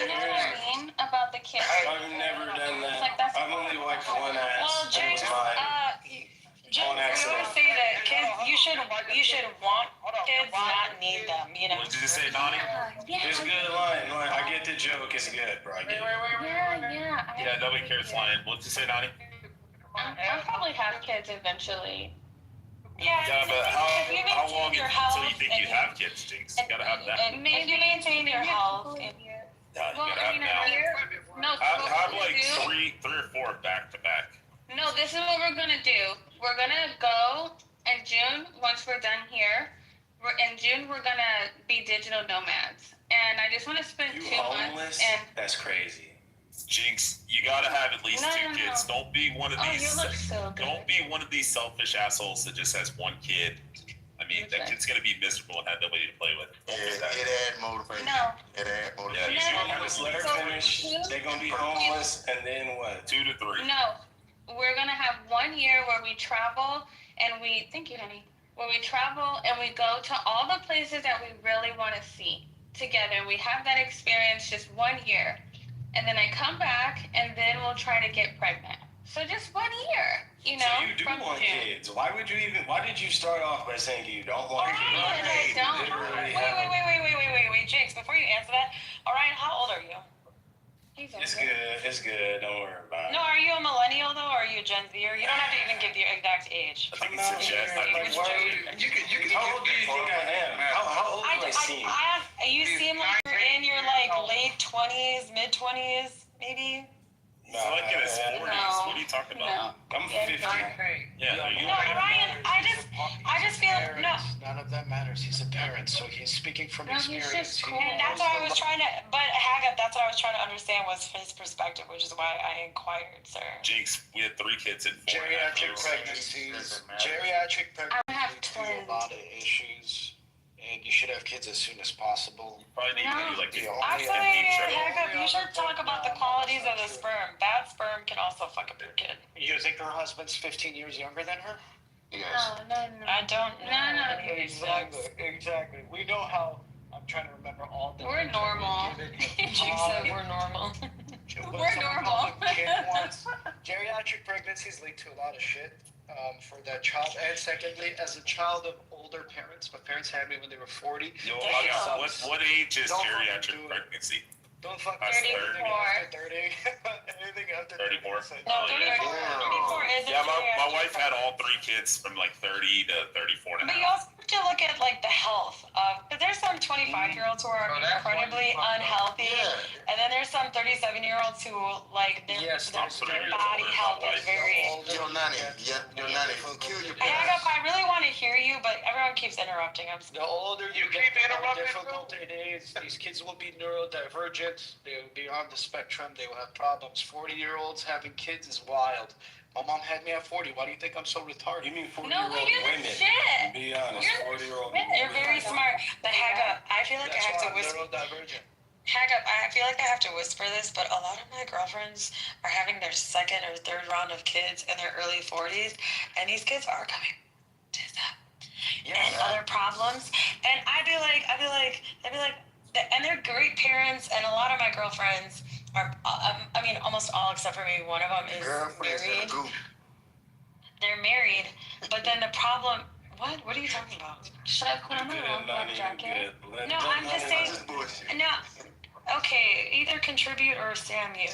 S2: know what I mean about the kids?
S1: I've never done that.
S2: Like, that's
S1: I've only wiped one ass.
S2: Well, James,
S1: On
S2: we
S1: accident.
S2: always say that kids, you should want kids, not need them. You know.
S7: What did you say, Nani?
S1: It's a good line. Like, I get the joke. It's good, bro. I get it.
S7: Yeah, nobody cares, Lion. What did you say, Nani?
S2: I'll probably have kids eventually.
S7: Yeah, but how long until you think you have kids, Jinx? You gotta have that.
S2: And maybe maintain your health.
S7: Yeah, you gotta have now.
S2: No,
S7: Have like three or four back to back.
S2: No, this is what we're gonna do. We're gonna go in June, once we're done here. In June, we're gonna be digital nomads. And I just wanna spend 2 months
S1: homeless?
S2: and...
S1: That's crazy.
S7: Jinx, you gotta have at least two kids. Don't be one of these.
S2: You look so good.
S7: Don't be one of these selfish assholes that just has one kid. I mean, that kid's gonna be miserable and have nobody to play with.
S11: It add motivation.
S2: No.
S11: It add motivation.
S1: Yeah, just let her finish. They're gonna be homeless, and then what?
S7: 2 to 3.
S2: No. We're gonna have 1 year where we travel and thank you, honey. Where we travel and we go to all the places that we really want to see
S5: together. We have that experience just 1 year. And then I come back, and then we'll try to get pregnant. So just 1 year, you know?
S1: So you do want kids. Why did you start off by saying you don't want kids?
S5: I don't. Wait, Jinx, before you answer that, Orion, how old are you?
S1: It's good. Don't worry about it.
S5: No, are you a millennial, though, or are you a Gen Zer? You don't have to even give your exact age.
S7: I think it's a Gen.
S1: How old do you think I am? How old do I seem?
S5: You seem like you're in your, like, late 20s, mid-20s, maybe?
S7: No, like in his 40s. What are you talking about?
S1: I'm 50.
S7: Yeah, are you?
S5: No, Ryan, I just feel
S14: None of that matters. He's a parent, so he's speaking from experience.
S5: He's just cool. And that's what I was trying to. But Haggard, that's what I was trying to understand was his perspective, which is why I inquired, sir.
S7: Jinx, we had 3 kids in 4
S14: Geriatric pregnancies. Geriatric pregnancies lead to a lot of issues. And you should have kids as soon as possible.
S7: Probably need to do like
S5: Actually, Haggard, you should talk about the qualities of the sperm. Bad sperm can also fuck up your kid.
S14: You think her husband's 15 years younger than her?
S5: Yes. No. I don't know.
S14: Exactly. We know how. I'm trying to remember all the.
S5: We're normal. Jinx said we're normal. We're normal.
S14: Geriatric pregnancies lead to a lot of shit for that child. And secondly, as a child of older parents, my parents had me when they were 40.
S7: What age is geriatric pregnancy?
S14: Don't fuck
S5: 34.
S14: 30. Anything after
S7: 34.
S5: No, 34 is.
S7: Yeah, my wife had all 3 kids from like 30 to 34 and a half.
S5: But you also have to look at like the health of. Because there's some 25-year-olds who are incredibly unhealthy, and then there's some 37-year-olds who like their body health is very.
S11: You're 90. You're 90. Kill your
S5: parents. I really want to hear you, but everyone keeps interrupting.
S14: The older you get, the more difficult it is. These kids will be neurodivergent. They will be on the spectrum. They will have problems. 40-year-olds having kids is wild. My mom had me at 40. Why do you think I'm so retarded?
S1: You mean 40-year-old women?
S5: Shit.
S1: Be honest, 40-year-old women.
S5: You're very smart. But Haga, I feel like I have to whisper. Haga, I feel like I have to whisper this, but a lot of my girlfriends are having their second or third round of kids in their early 40s, and these kids are coming to them. And other problems. And I'd be like, and they're great parents, and a lot of my girlfriends are, I mean, almost all except for maybe one of them is married. They're married, but then the problem, what are you talking about? Should I put on my long black jacket? No, I'm just saying, no, okay, either contribute or stay on mute.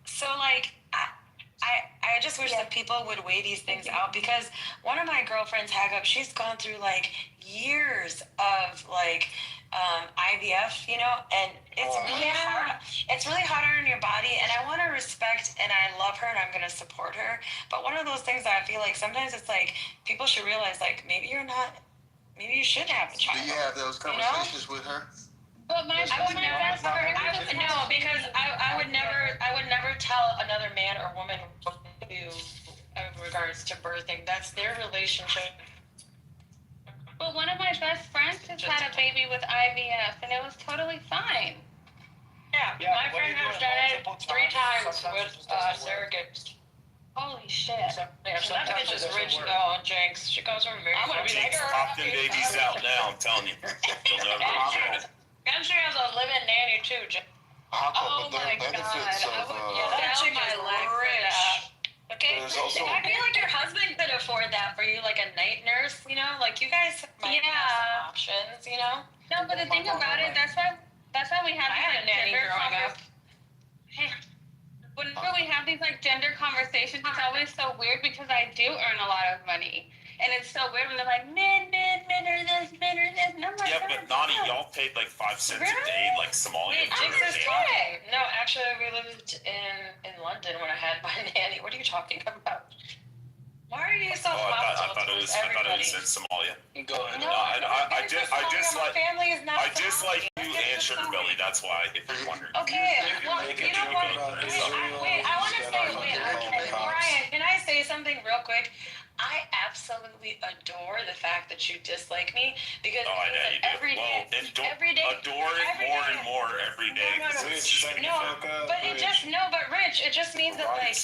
S5: So like, I just wish that people would weigh these things out, because one of my girlfriends, Hagup, she's gone through like years of like IVF, you know, and it's really hard. It's really hard on your body, and I want to respect and I love her and I'm going to support her. But one of those things that I feel like sometimes it's like people should realize like maybe you should have a child.
S11: Do you have those conversations with her?
S5: But I would never tell another man or woman what to do in regards to birthing. That's their relationship. But one of my best friends just had a baby with IVF, and it was totally fine. Yeah, my friend has done it 3 times with surrogates. Holy shit. That bitch is rich though, Jinx. She comes from very. I'm gonna be like,
S7: pop them babies out now, I'm telling you. You'll never regret it.
S5: And she has a living nanny too, Jinx. Oh my god. That chick is rich. Okay, I feel like your husband could afford that for you, like a night nurse, you know? Like, you guys might have some options, you know? No, but the thing about it, that's why we have these, like, gender conversations. Whenever we have these, like, gender conversations, it's always so weird because I do earn a lot of money. And it's so weird when they're like, men are this, men are this. And I'm like,
S7: yeah, but Nani, y'all paid like 5 cents a day, like Somalia.
S5: Wait, Jinx is talking. No, actually, we lived in London when I had my nanny. What are you talking about? Why are you so
S7: I thought it was in Somalia.
S5: Go ahead.
S7: No, I dislike you and Sugar Belly. That's why, if you're wondering.
S5: Okay, well, you know what? Wait, I want to say, Brian, can I say
S2: something real quick? I absolutely adore the fact that you dislike me because every day,
S7: Adore it more and more every day.
S2: But Rich, it just means that like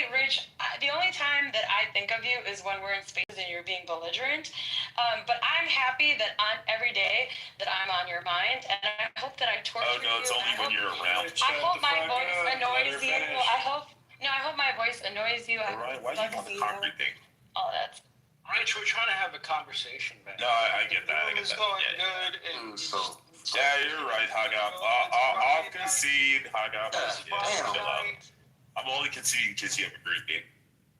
S2: Rich. The only time that I think of you is when we're in spaces and you're being belligerent. But I'm happy that on every day that I'm on your mind, and I hope that I torture you.
S7: Oh no, it's only when you're around.
S2: I hope my voice annoys you. I hope my voice annoys you.
S7: Ryan, why are you on the concrete thing?
S2: Oh, that's.
S14: Rich, we're trying to have a conversation, man.
S7: No, I get that.
S14: It's going good. And
S7: yeah, you're right, Haga. I'll concede, Haga. Chill out. I'm only conceding because you have a green bean.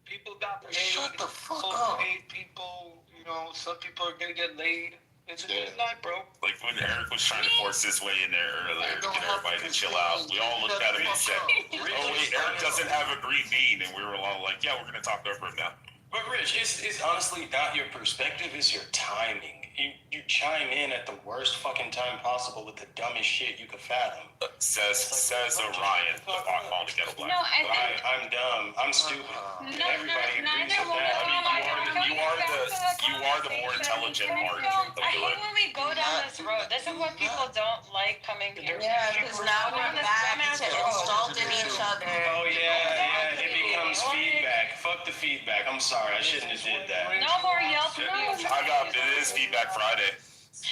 S14: People got paid.
S11: Shut the fuck up.
S14: Paid people, you know, some people are gonna get laid. It's a good night, bro.
S7: Like when Eric was trying to force his way in there earlier to get everybody to chill out, we all looked at him and said, "Oh wait, Eric doesn't have a green bean," and we were all like, "Yeah, we're gonna talk over him now."
S1: But Rich, it's honestly not your perspective, it's your timing. You chime in at the worst fucking time possible with the dumbest shit you could fathom.
S7: Says Orion, the foghorn to get a black.
S2: No,
S1: I'm dumb. I'm stupid. Everybody agrees with that.
S7: You are the more intelligent part of the
S2: I hate when we go down this road. This is what people don't like coming here.
S15: Yeah, because now we're back to insulting each other.
S1: Oh yeah, it becomes feedback. Fuck the feedback. I'm sorry, I shouldn't have did that.
S2: No more Yelp reviews.
S7: It is Feedback Friday.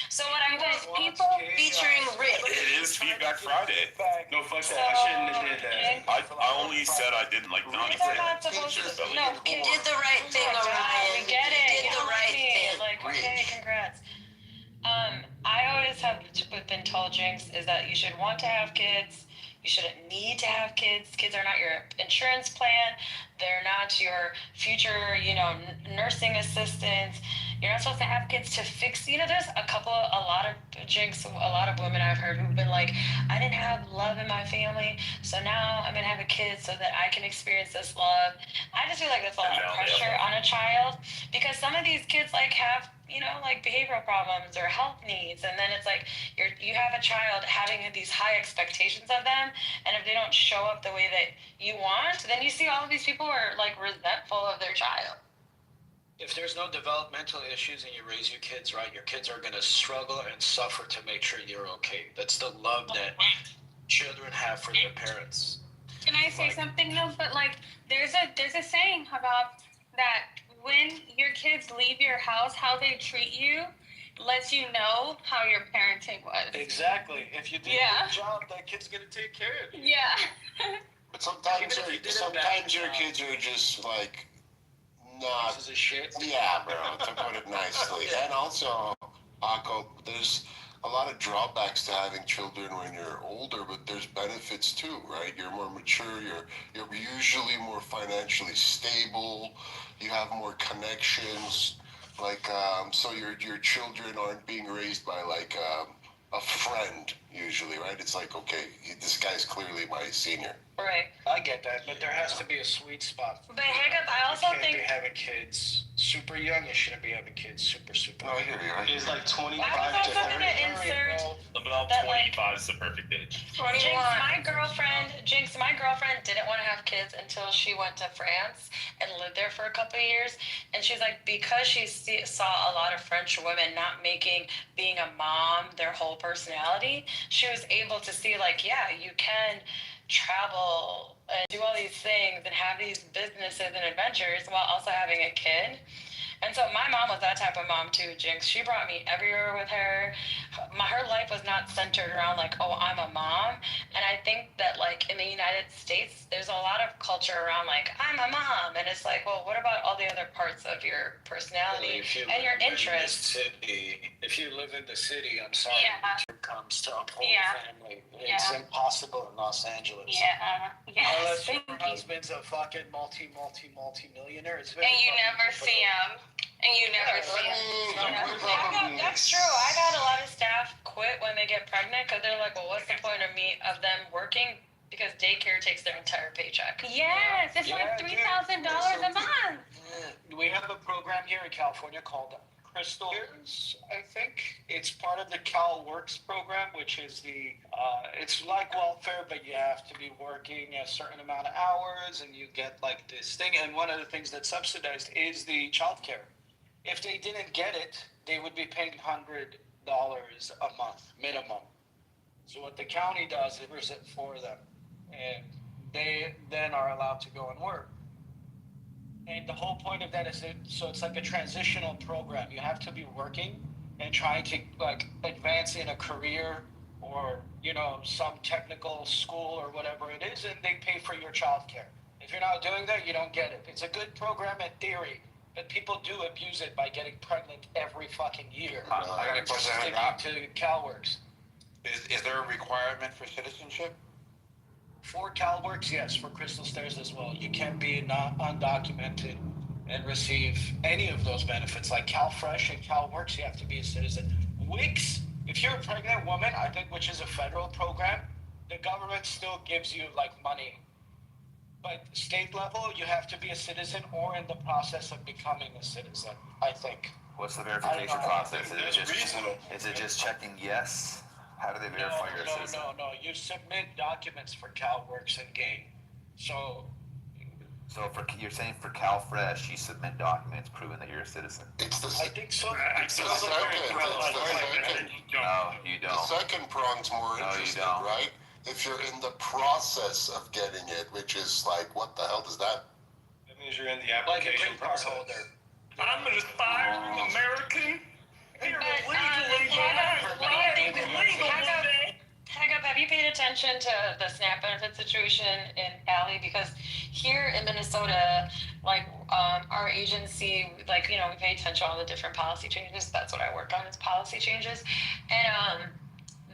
S2: So what I'm doing,
S15: People featuring Rick.
S7: It is Feedback Friday.
S1: No, fuck that. I shouldn't have did that.
S7: I only said I didn't like Donnie.
S2: Kids are not supposed to. No,
S15: You did the right thing, Orion.
S2: We get it.
S15: You did the right thing.
S2: Like, okay, congrats. I always have been told, Jinx, is that you should want to have kids. You shouldn't need to have kids. Kids are not your insurance plan. They're not your future, nursing assistants. You're not supposed to have kids to fix. There's a lot of women I've heard who've been like, I didn't have love in my family, so now I'm gonna have a kid so that I can experience this love. I just feel like that's a lot of pressure on a child because some of these kids have behavioral problems or health needs, and then it's like you have a child having these high expectations of them, and if they don't show up the way that you want, then you see all of these people are resentful of their child.
S14: If there's no developmental issues and you raise your kids right, your kids are gonna struggle and suffer to make sure you're okay. That's the love that children have for their parents.
S5: Can I say something though? But there's a saying about that when your kids leave your house, how they treat you lets you know how your parenting was.
S14: Exactly. If you do a good job, that kid's gonna take care of you.
S5: Yeah.
S16: But sometimes your kids are just not.
S14: Pieces of shit.
S16: Yeah, bro. To put it nicely. And also, Akko, there's a lot of drawbacks to having children when you're older, but there's benefits too, right? You're more mature. You're usually more financially stable. You have more connections. So your children aren't being raised by a friend usually, right? It's okay, this guy's clearly my senior.
S2: Right.
S14: I get that, but there has to be a sweet spot.
S2: But Hiccup, I also think
S14: you can't be having kids super young. You shouldn't be having kids super.
S16: Oh, I hear you.
S1: It's 25
S2: to 30.
S1: Insert
S7: about 25 is the perfect age.
S2: 21. Jinx, my girlfriend didn't want to have kids until she went to France and lived there for a couple of years. And she's like, because she saw a lot of French women not making being a mom their whole personality, she was able to see you can travel and do all these things and have these businesses and adventures while also having a kid. And so my mom was that type of mom too, Jinx. She brought me everywhere with her. Her life was not centered around I'm a mom. And I think that in the United States, there's a lot of culture around I'm a mom. And it's well, what about all the other parts of your personality and your interests?
S14: If you live in the city, I'm sorry, it comes to uphold a family. It's impossible in Los Angeles.
S5: Yeah.
S14: Unless your husband's a fucking multi-millionaire.
S5: And you never see him.
S2: That's true. I've had a lot of staff quit when they get pregnant because they're well, what's the point of them working? Because daycare takes their entire paycheck.
S5: Yes, it's $3,000 a month.
S14: We have a program here in California called Crystal Years, I think. It's part of the Cal Works program, which is it's like welfare, but you have to be working a certain amount of hours and you get like this thing. And one of the things that's subsidized is the childcare. If they didn't get it, they would be paying $100 a month minimum. So what the county does is covers it for them, and they then are allowed to go and work. And the whole point of that is so it's like a transitional program. You have to be working and trying to like advance in a career or some technical school or whatever it is, and they pay for your childcare. If you're not doing that, you don't get it. It's a good program in theory, but people do abuse it by getting pregnant every fucking year.
S17: I got a question.
S14: Sticking to CalWorks.
S17: Is there a requirement for citizenship?
S14: For CalWorks, yes. For Crystal Stairs as well. You can be not undocumented and receive any of those benefits. Like CalFresh and CalWorks, you have to be a citizen. Wix, if you're a pregnant woman, I think, which is a federal program, the government still gives you like money. But state level, you have to be a citizen or in the process of becoming a citizen, I think.
S4: What's the verification process? Is it just checking yes? How do they verify you're a citizen?
S14: No. You submit documents for CalWorks and Gain. So
S4: you're saying for CalFresh, you submit documents proving that you're a citizen?
S14: I think so.
S16: It's the second.
S4: No, you don't.
S16: The second prong's more interesting, right? If you're in the process of getting it, which is like, what the hell does that?
S1: That means you're in the application process.
S12: I'm an aspiring American.
S2: Have you paid attention to the SNAP benefit situation in Cali? Because here in Minnesota, like our agency, like we pay attention to all the different policy changes. That's what I work on is policy changes, and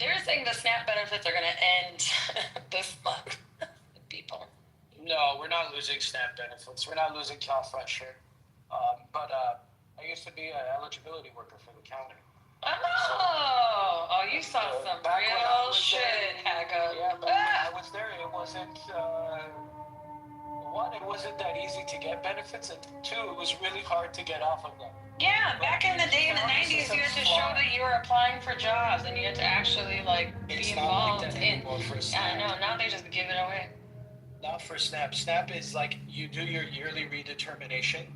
S2: they're saying the SNAP benefits are going to end this month. People.
S14: No, we're not losing SNAP benefits. We're not losing CalFresh here. But I used to be an eligibility worker for the county.
S2: Oh, you saw some real shit, Haga.
S14: Yeah, but when I was there, it wasn't, one, it wasn't that easy to get benefits, and two, it was really hard to get off of them.
S2: Yeah, back in the day in the 90s, you had to show that you were applying for jobs, and you had to actually, be involved in... I know, now they just give it away.
S14: Not for SNAP. SNAP is like, you do your yearly redetermination,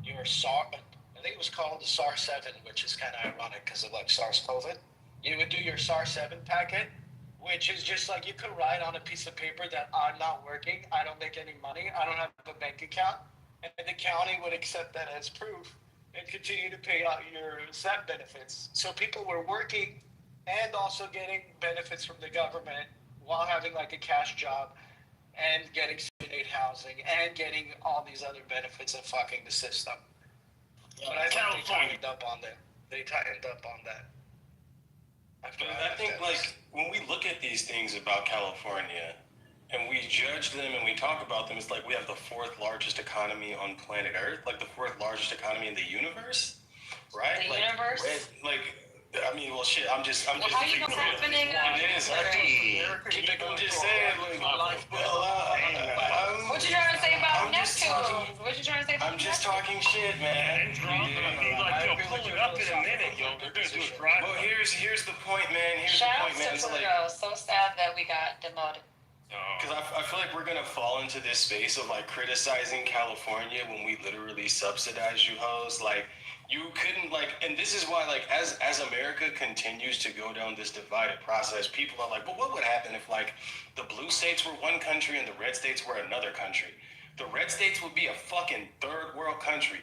S14: your SAR... I think it was called the SAR 7, which is kind of ironic because of SARS-CoV. You would do your SAR 7 packet, which is just like you could write on a piece of paper that I'm not working, I don't make any money, I don't have a bank account, and the county would accept that as proof and continue to pay out your SNAP benefits. So people were working and also getting benefits from the government while having a cash job and getting Section 8 housing and getting all these other benefits and fucking the system. But I think they tightened up on that.
S1: I think when we look at these things about California and we judge them and we talk about them, it's like we have the fourth largest economy on planet Earth, like the fourth largest economy in the universe, right?
S2: The universe?
S1: Shit, I'm just.
S2: How you know happening?
S1: It is. I'm just saying,
S2: what you trying to say about Neptune? What you trying to say about
S1: I'm just talking shit, man.
S12: They'll pull it up in a minute, yo. They're gonna do a drive.
S1: Well, here's the point, man.
S2: Shout out to Pluto. So sad that we got demoted.
S1: Because I feel like we're gonna fall into this space of criticizing California when we literally subsidize you hoes. You couldn't and this is why as America continues to go down this divided process, people are like, well, what would happen if the blue states were one country and the red states were another country? The red states would be a fucking third world country.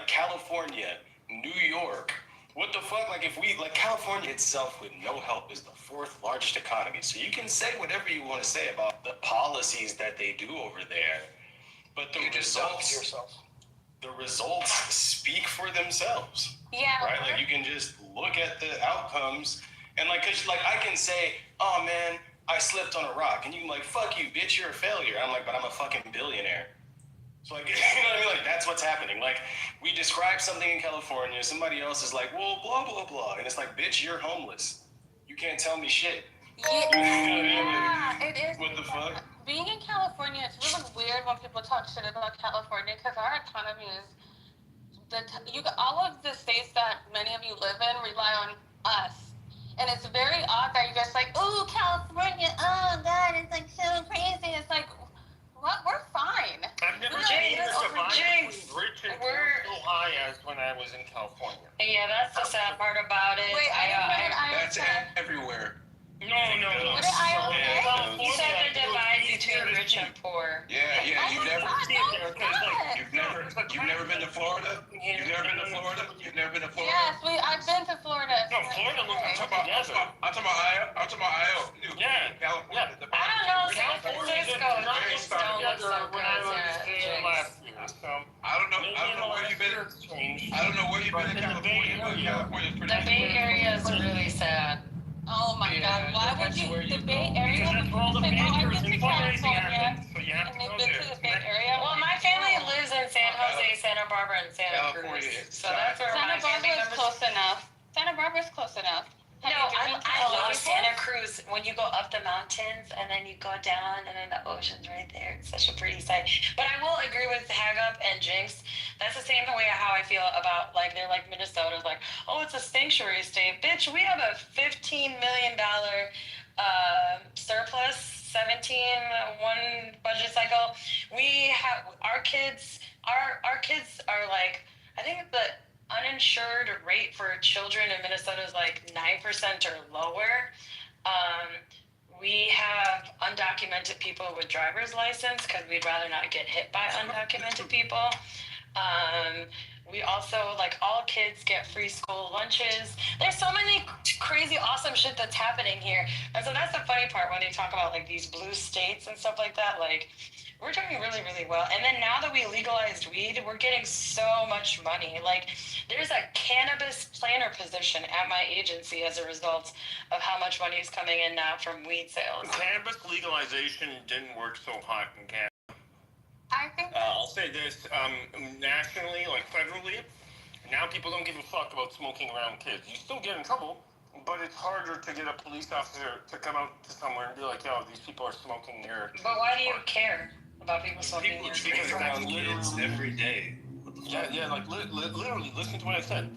S1: California, New York. What the fuck? If we California itself with no help is the fourth largest economy. So you can say whatever you want to say about the policies that they do over there, but the results speak for themselves.
S2: Yeah.
S1: Right? You can just look at the outcomes and cause I can say, oh man, I slipped on a rock, and you can fuck you, bitch, you're a failure. I'm but I'm a fucking billionaire. So you know what I mean? That's what's happening. We describe something in California, somebody else is well, blah, blah, blah. And it's bitch, you're homeless. You can't tell me shit.
S15: Yeah, it is.
S1: What the fuck?
S15: Being in California, it's really weird when people talk shit about California because our economy is all of the states that many of you live in rely on us. And it's very odd that you guys like, oh, California, oh, God, it's like so crazy. It's like, what? We're fine.
S18: I've never seen the divide between rich and poor so high as when I was in California.
S2: Yeah, that's the sad part about it.
S15: Wait, I didn't know that
S12: That's everywhere.
S18: No.
S15: What did Iowa say?
S2: You said the divide between rich and poor.
S12: Yeah. You've never been to Florida? You've never been to Florida?
S15: Yes, I've been to Florida.
S18: No, Florida looks
S12: I'm talking about Iowa.
S18: Yeah.
S12: California.
S2: I don't know, San Francisco, things don't look so good.
S18: last year. So
S12: I don't know where you've been. I don't know where you've been in California, but California's pretty
S2: The Bay Area is really sad.
S15: Oh my God! Why would you? The Bay Area?
S18: Because that's where all the majors and fundraising
S15: California,
S18: happens. So you have
S15: and
S18: to
S15: they've
S18: go
S15: been
S18: there.
S15: to the Bay Area.
S2: Well, my family lives in San Jose, Santa Barbara, and Santa
S12: California.
S2: Cruz. So that's where
S15: Santa
S2: my family
S15: Barbara's
S2: members.
S15: close enough. Santa Barbara's close enough.
S2: No, I love Santa Cruz. When you go up the mountains and then you go down and then the ocean's right there. It's such a pretty sight. But I will agree with Hagup and Jinx. That's the same way how I feel about, like, they're like Minnesota's like, oh, it's a sanctuary state. Bitch, we have a $15 million surplus, 17, one budget cycle. We have our kids are like, I think the uninsured rate for children in Minnesota is like 9% or lower. We have undocumented people with driver's license because we'd rather not get hit by undocumented people. We also, like, all kids get free school lunches. There's so many crazy, awesome shit that's happening here. And so that's the funny part when they talk about, like, these blue states and stuff like that. Like, we're doing really, really well. And then now that we legalized weed, we're getting so much money. Like, there's a cannabis planner position at my agency as a result of how much money is coming in now from weed sales.
S18: Cannabis legalization didn't work so hot in Canada.
S15: I think.
S18: I'll say this, nationally, like federally, now people don't give a fuck about smoking around kids. You still get in trouble, but it's harder to get a police officer to come out to somewhere and be like, yo, these people are smoking here.
S2: But why do you care about people smoking?
S1: People drink around kids every day.
S18: Yeah, like literally, listen to what I said.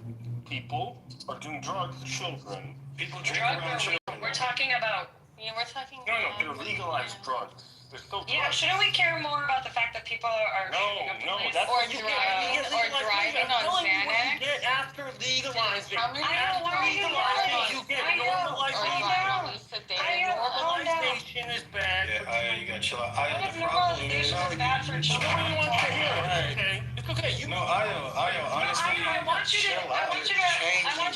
S18: People are doing drugs to children. People drink around children.
S2: We're talking about.
S15: Yeah, we're talking.
S18: No, they're legalized drugs. They're still drugs.
S2: Yeah, shouldn't we care more about the fact that people are
S18: No, that's
S15: or driving on Xanax?
S18: You get after legalizing.
S2: I know, why are you yelling?
S18: You get normalization. Normalization is bad.
S1: Yeah, you gotta chill out.
S2: What if normalization is bad for children?
S18: Nobody wants to hear it. Okay, it's okay. You
S1: No, honestly,
S2: I want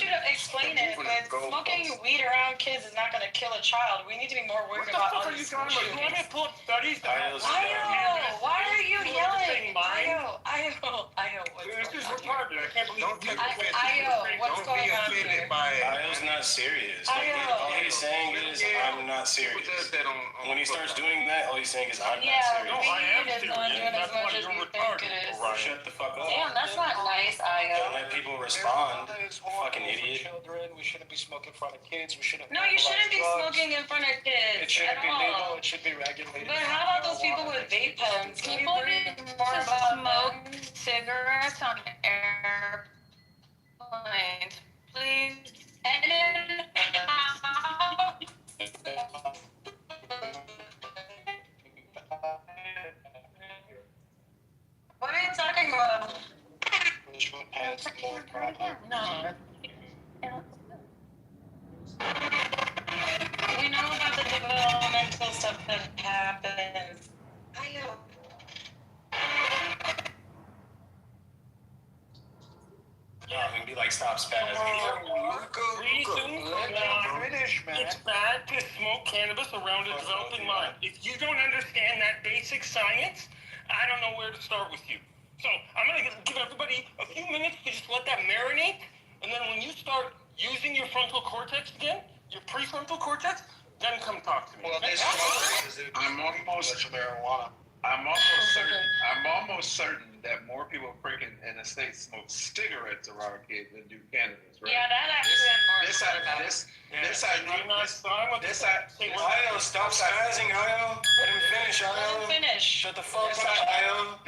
S2: you to explain it, but smoking weed around kids is not going to kill a child. We need to be more worried about
S18: what the fuck are you talking about? You want me to pull up studies?
S2: Why are you yelling? Ayo,
S18: This is retarded. I can't believe you.
S2: What's going on here?
S1: Ayo's not serious. Like, all he's saying is, I'm not serious. When he starts doing that, all he's saying is, I'm not serious.
S18: No, I am
S2: Weed is not
S18: serious.
S2: doing as
S18: That's why
S2: much as
S18: you're
S2: we think
S18: retarded.
S2: it is.
S1: Shut the fuck up.
S2: Damn, that's not nice, Ayo.
S1: Don't let people respond. Fucking idiot.
S14: Children, we shouldn't be smoking in front of kids. We shouldn't.
S2: No, you shouldn't be smoking in front of kids.
S14: It shouldn't
S2: at
S14: be
S2: all.
S14: legal. It should be regulated.
S2: But how about those people with vape pens? Can you
S15: People
S2: worry
S15: need to
S2: more about
S15: smoke
S2: them?
S15: cigarettes on airplanes, please.
S2: And then, what are you talking about?
S15: No.
S2: We know about the developmental stuff that happens. I know.
S1: Yeah, and be like, stop spazzing.
S18: It's bad to smoke cannabis around a developing mind. If you don't understand that basic science, I don't know where to start with you. So I'm going to give everybody a few minutes to just let that marinate, and then when you start using your frontal cortex again, your prefrontal cortex, then come talk to me.
S10: Well, I'm almost certain that more people freaking in the States smoke cigarettes around kids than do cannabis, right?
S2: Yeah, that actually
S1: Ayo, stop spazzing, Ayo. Let him finish, Ayo.
S2: Let him finish.
S1: Shut the fuck up, Ayo.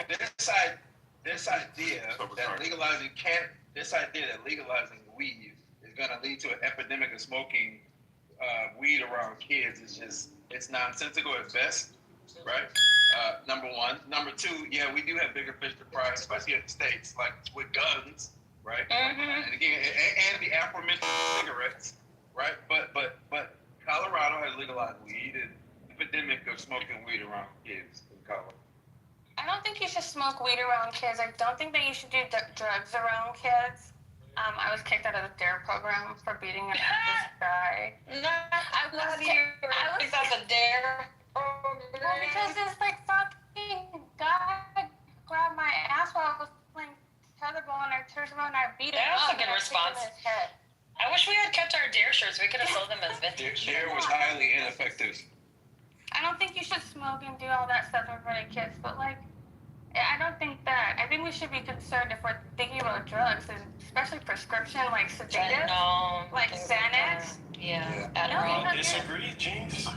S10: This side,
S19: this idea that legalizing weed is going to lead to an epidemic of smoking weed around kids is just, it's nonsensical at best, right? Number one. Number two, yeah, we do have bigger fish to fry, especially in the States, like with guns, right? Mm-hmm. And again, and the aforementioned cigarettes, right? But Colorado has legalized weed and epidemic of smoking weed around kids in Colorado.
S15: I don't think you should smoke weed around kids. I don't think that you should do drugs around kids. I was kicked out of the DARE program for beating up this guy.
S2: No, I was kicked out of the DARE program.
S15: Well, because this fucking guy grabbed my ass while I was playing tetherball, and I turned around and I beat him up.
S2: That was a good response. I wish we had kept our DARE shirts. We could have sold them as vintage.
S19: DARE was highly ineffective.
S15: I don't think you should smoke and do all that stuff in front of kids, but I don't think that. I think we should be concerned if we're thinking about drugs, and especially prescription, like sedatives, like Xanax.
S2: Yeah.
S1: I disagree, James.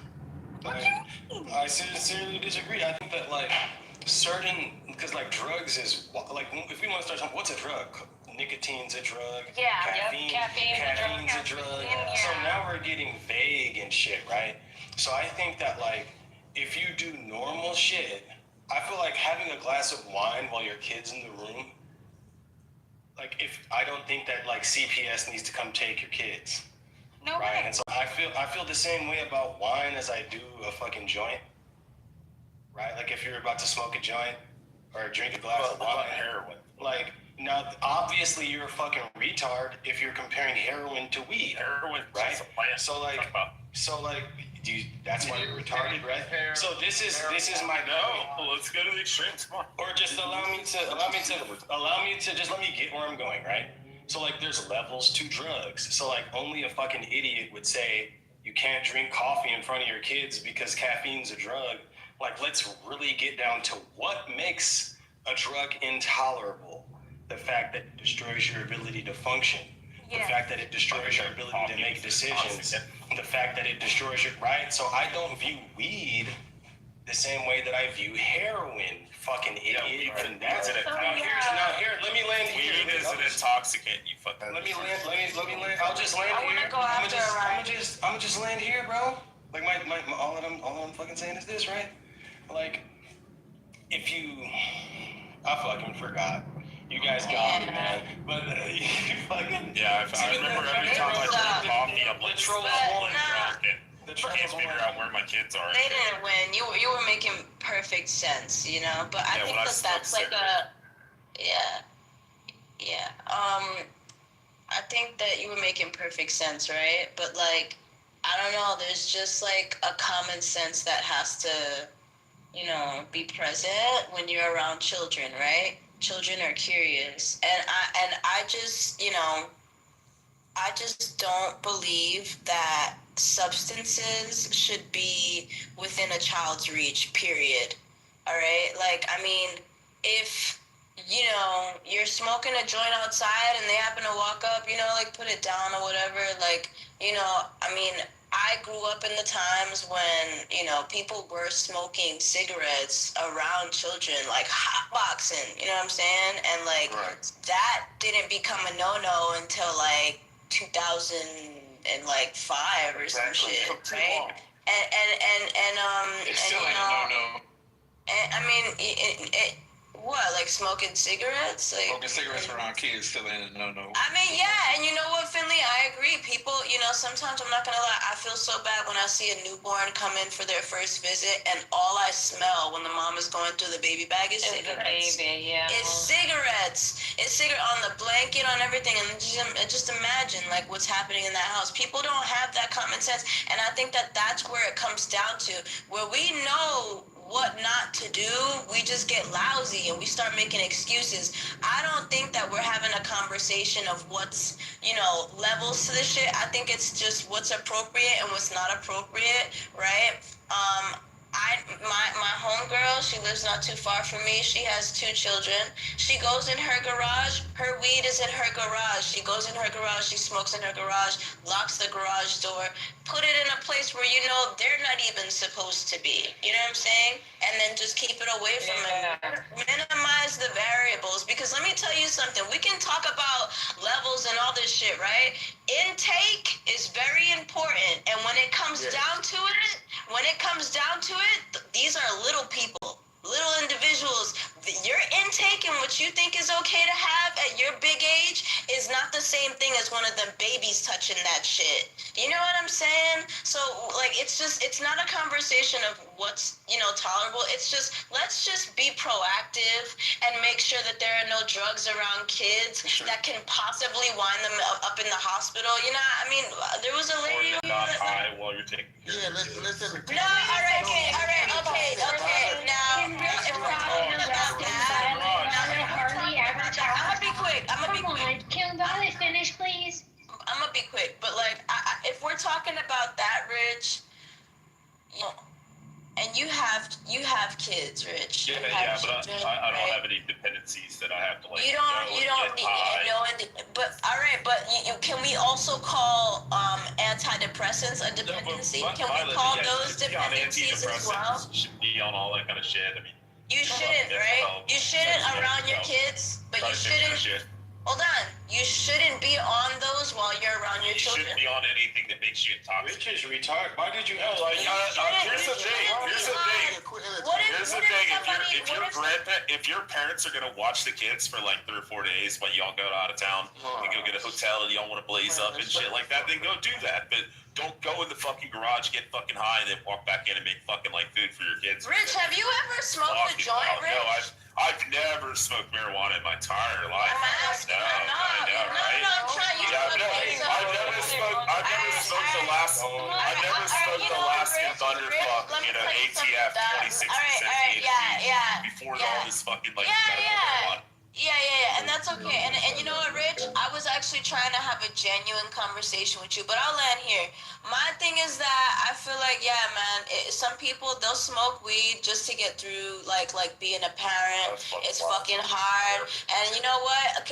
S1: I sincerely disagree. I think that because drugs is if we want to start talking, what's a drug? Nicotine's a drug.
S15: Yeah.
S1: Caffeine's a drug.
S15: Yeah.
S1: So now we're getting vague and shit, right? So I think that if you do normal shit, I feel like having a glass of wine while your kid's in the room, I don't think that CPS needs to come take your kids.
S15: No
S1: right?
S15: way.
S1: And so I feel the same way about wine as I do a fucking joint. Right? If you're about to smoke a joint or drink a glass of wine, heroin. Now, obviously, you're a fucking retard if you're comparing heroin to weed.
S7: Heroin,
S1: right?
S7: So
S1: that's why you're retarded, right? So this is my
S7: no. Let's go to the extremes. Come on.
S1: Or just allow me to just let me get where I'm going, right? So there's levels to drugs. So only a fucking idiot would say you can't drink coffee in front of your kids because caffeine's a drug. Let's really get down to what makes a drug intolerable. The fact that it destroys your ability to function. The fact that it destroys your ability to make decisions. The fact that it destroys your, right? So I don't view weed the same way that I view heroin. Fucking idiot. And that's it. Now here, let me land here.
S7: Weed is an intoxicant, you fucking.
S1: Let me land. I'll just land here. I'm just land here, bro. All that I'm fucking saying is this, right? If you, I fucking forgot. You guys got me, man. But you fucking...
S7: Yeah, I remember every time I drink coffee, I'm like, I can't figure out where my kids are.
S20: They didn't win. You were making perfect sense, But I think that's Yeah. I think that you were making perfect sense, right? But I don't know. There's just a common sense that has to, be present when you're around children, right? Children are curious, and I just I just don't believe that substances should be within a child's reach, period. All right? If you're smoking a joint outside and they happen to walk up, put it down or whatever, I grew up in the times when, people were smoking cigarettes around children, hotboxing, you know what I'm saying? And that didn't become a no-no until 2005 or some shit, right?
S19: It's still ain't a no-no.
S20: What, smoking cigarettes?
S19: Smoking cigarettes around kids still ain't a no-no.
S20: Yeah, and you know what, Finley? I agree. People, sometimes I'm not gonna lie, I feel so bad when I see a newborn come in for their first visit, and all I smell when the mom is going through the baby bag is cigarettes. It's cigarettes. It's cigarette on the blanket, on everything, and just imagine what's happening in that house. People don't have that common sense, and I think that that's where it comes down to, where we know what not to do, we just get lousy and we start making excuses. I don't think that we're having a conversation of what's, levels to this shit. I think it's just what's appropriate and what's not appropriate, right? My homegirl, she lives not too far from me. She has 2 children. She goes in her garage. Her weed is in her garage. She goes in her garage. She smokes in her garage. Locks the garage door. Put it in a place where you know they're not even supposed to be. You know what I'm saying? And then just keep it away from them. Minimize the variables. Because let me tell you something. We can talk about levels and all this shit, right? Intake is very important. And when it comes down to it, these are little people, little individuals. Your intake and what you think is okay to have at your big age is not the same thing as one of them babies touching that shit. You know what I'm saying? So, like, it's not a conversation of what's, tolerable. It's just, let's just be proactive and make sure that there are no drugs around kids that can possibly wind them up in the hospital. You know, I mean, there was a lady
S7: Or not high while you're taking care of
S11: listen.
S20: No, all right, okay. Now, if we're talking about that, I'm gonna be quick.
S21: Can Violet finish, please?
S20: I'm gonna be quick, but like, if we're talking about that, Rich, and you have kids, Rich.
S7: Yeah, but I don't have any dependencies that I have to like.
S20: You don't need. But all right, but can we also call antidepressants a dependency? Can we call those dependencies as well?
S7: Should be on all that kind of shit. I mean,
S20: you shouldn't, right? You shouldn't around your kids, but you shouldn't. Hold on. You shouldn't be on those while you're around your children.
S7: You shouldn't be on anything that makes you intoxicated.
S6: Rich is retarded. Why did you
S7: know? Like, here's the thing. If your parents are gonna watch the kids for like 3 or 4 days while y'all go out of town and go get a hotel and y'all want to blaze up and shit like that, then go do that. But don't go in the fucking garage, get fucking high, and then walk back in and make fucking like food for your kids.
S20: Rich, have you ever smoked a joint, Rich?
S7: No, I've never smoked marijuana in my entire life.
S20: I'm asking. I'm trying.
S7: I've never smoked the last Thunderfuck, ATF 26% THC before all this fucking like medical marijuana.
S20: Yeah, and that's okay. And you know what, Rich? I was actually trying to have a genuine conversation with you, but I'll land here. My thing is that I feel like, some people, they'll smoke weed just to get through, like being a parent. It's fucking hard. And you know what?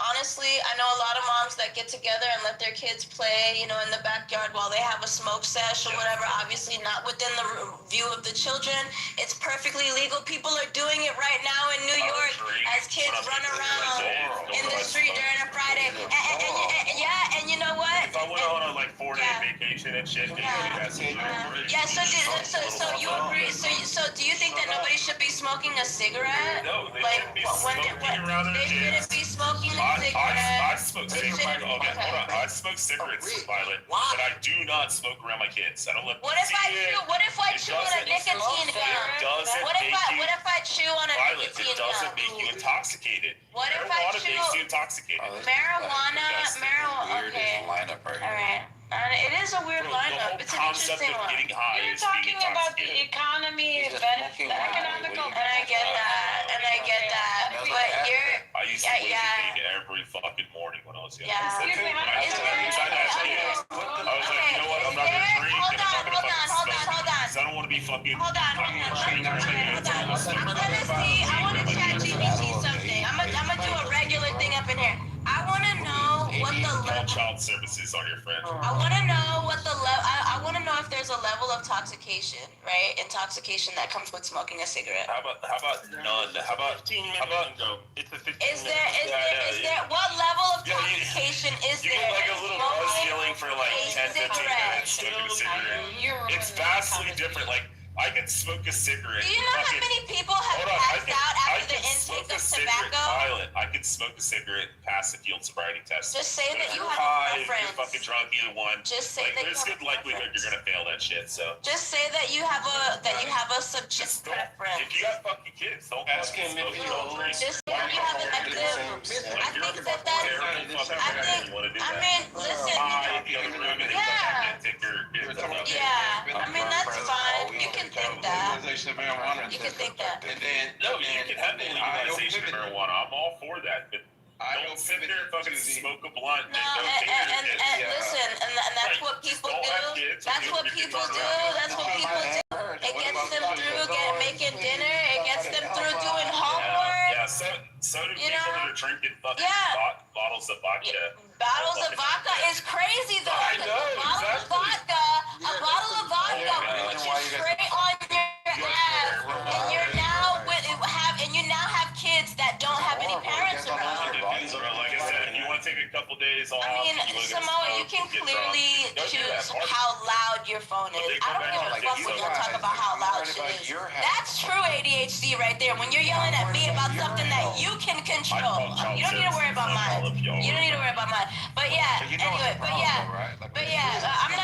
S20: Honestly, I know a lot of moms that get together and let their kids play, in the backyard while they have a smoke sesh or whatever. Obviously not within the view of the children. It's perfectly legal. People are doing it right now in New York as kids run around in the street during a Friday. And you know what?
S7: If I went on a 4-day vacation and shit, so
S20: you agree? So do you think that nobody should be smoking a cigarette?
S7: No, they shouldn't be smoking around their kids.
S20: They shouldn't be smoking a cigarette.
S7: I smoke cigarettes. I smoke cigarettes, Violet, but I do not smoke around my kids. I don't let them see it.
S20: What if I chew on a nicotine gum? What if I chew on a
S7: Violet,
S20: nicotine
S7: it doesn't make you intoxicated.
S20: What if I chew?
S7: Marijuana makes you intoxicated.
S20: Marijuana. Okay.
S9: Lineup right
S20: All right. It is a weird lineup. It's an interesting one.
S2: You're talking about the economy, benefit, economical.
S20: And I get that. But you're.
S7: I used to take it every fucking morning when I was young.
S20: Yeah.
S7: I was like, you know what? I'm not gonna drink and I'm not gonna fucking smoke because I don't want to be fucking.
S20: Hold on. I want to chat GPT something. I'm gonna do a regular thing up in here. I want to know what the level.
S7: Child services on your friend.
S20: I want to know what the level. I want to know if there's a level of intoxication, right? Intoxication that comes with smoking a cigarette.
S7: How about none? How about 15 minutes ago? It's a 15
S20: Is there what level of intoxication is there?
S7: You get like a little buzz feeling for like 10, 15 minutes smoking a cigarette. It's vastly different. Like, I could smoke a cigarette.
S20: Do you know how many people have passed out after the intake of tobacco?
S7: Violet, I could smoke a cigarette, pass the field sobriety test.
S20: Just say that you have
S7: a
S20: preference.
S7: You're fucking drunk, either one.
S20: Just say that
S7: there's good likelihood you're gonna fail that shit. So
S20: just say that you have a subjective preference.
S7: If you got fucking kids, don't ask him if you don't drink.
S20: Just say you have an active. I think that that's. I mean, listen. Yeah. I mean, that's fine. You can think that. You can think that.
S7: And then you can have the legalization of marijuana. I'm all for that, but don't sit there and fucking smoke a blunt and go take care of kids.
S20: Listen, and that's what people do. That's what people do. That's what people do. It gets them through making dinner. It gets them through doing homework.
S7: Yeah, so do
S20: You
S7: people
S20: know?
S7: that are drinking fucking
S20: Yeah.
S7: bottles of vodka.
S20: Bottles of vodka is crazy though.
S7: I know,
S20: A bottle of vodka will put you straight on your ass, and you now have kids that don't have any parents around.
S7: Like I said, if you want to take a couple days off,
S20: I mean, Samoa, you can clearly choose how loud your phone is. I don't give a fuck when y'all talk about how loud shit is. That's true ADHD right there. When you're yelling at me about something that you can control, you don't need to worry about mine. You don't need to worry about mine. But yeah, anyway, I'm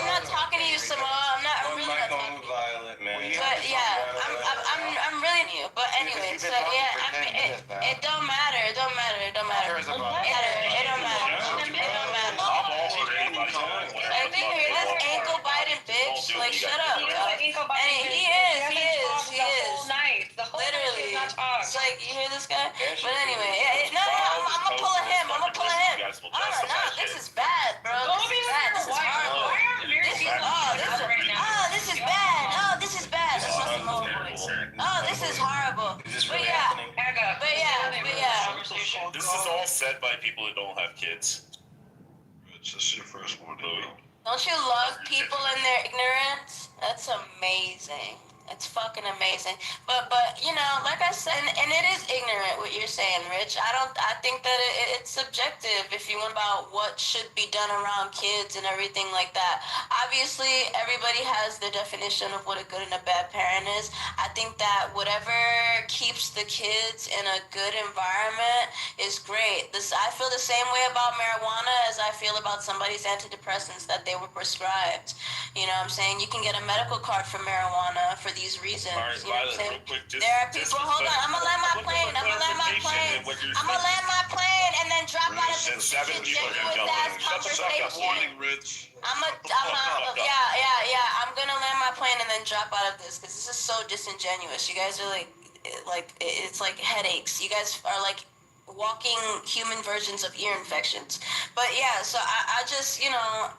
S20: not talking to you, Samoa. I'm really not talking to you. But yeah, I'm really new. But anyway, so yeah, I mean, it don't matter. It don't matter. It don't matter. It don't matter. It don't matter. I think you're this ankle biting bitch. Like, shut up. And he is. Literally. It's like, you hear this guy? But anyway, yeah, no, I'm gonna pull him. No, this is bad, bro. This is bad. This is horrible. This is bad. Oh, this is bad. Oh, this is horrible. But yeah.
S7: This is all said by people that don't have kids.
S10: This is your first one, dude.
S20: Don't you love people in their ignorance? That's amazing. It's fucking amazing. But you know, like I said, and it is ignorant what you're saying, Rich. I think that it's subjective if you want about what should be done around kids and everything like that. Obviously, everybody has their definition of what a good and a bad parent is. I think that whatever keeps the kids in a good environment is great. I feel the same way about marijuana as I feel about somebody's antidepressants that they were prescribed. You know what I'm saying? You can get a medical card for marijuana for these reasons.
S7: All right,
S20: you know what I'm
S7: Violet,
S20: saying?
S7: real quick,
S20: There are people, hold on, I'm gonna land my plane, and then drop out of this genuine ass conversation. I'm gonna land my plane and then drop out of this, because this is so disingenuous. You guys are it's like headaches. You guys are like walking human versions of ear infections. But yeah, so I just, you know,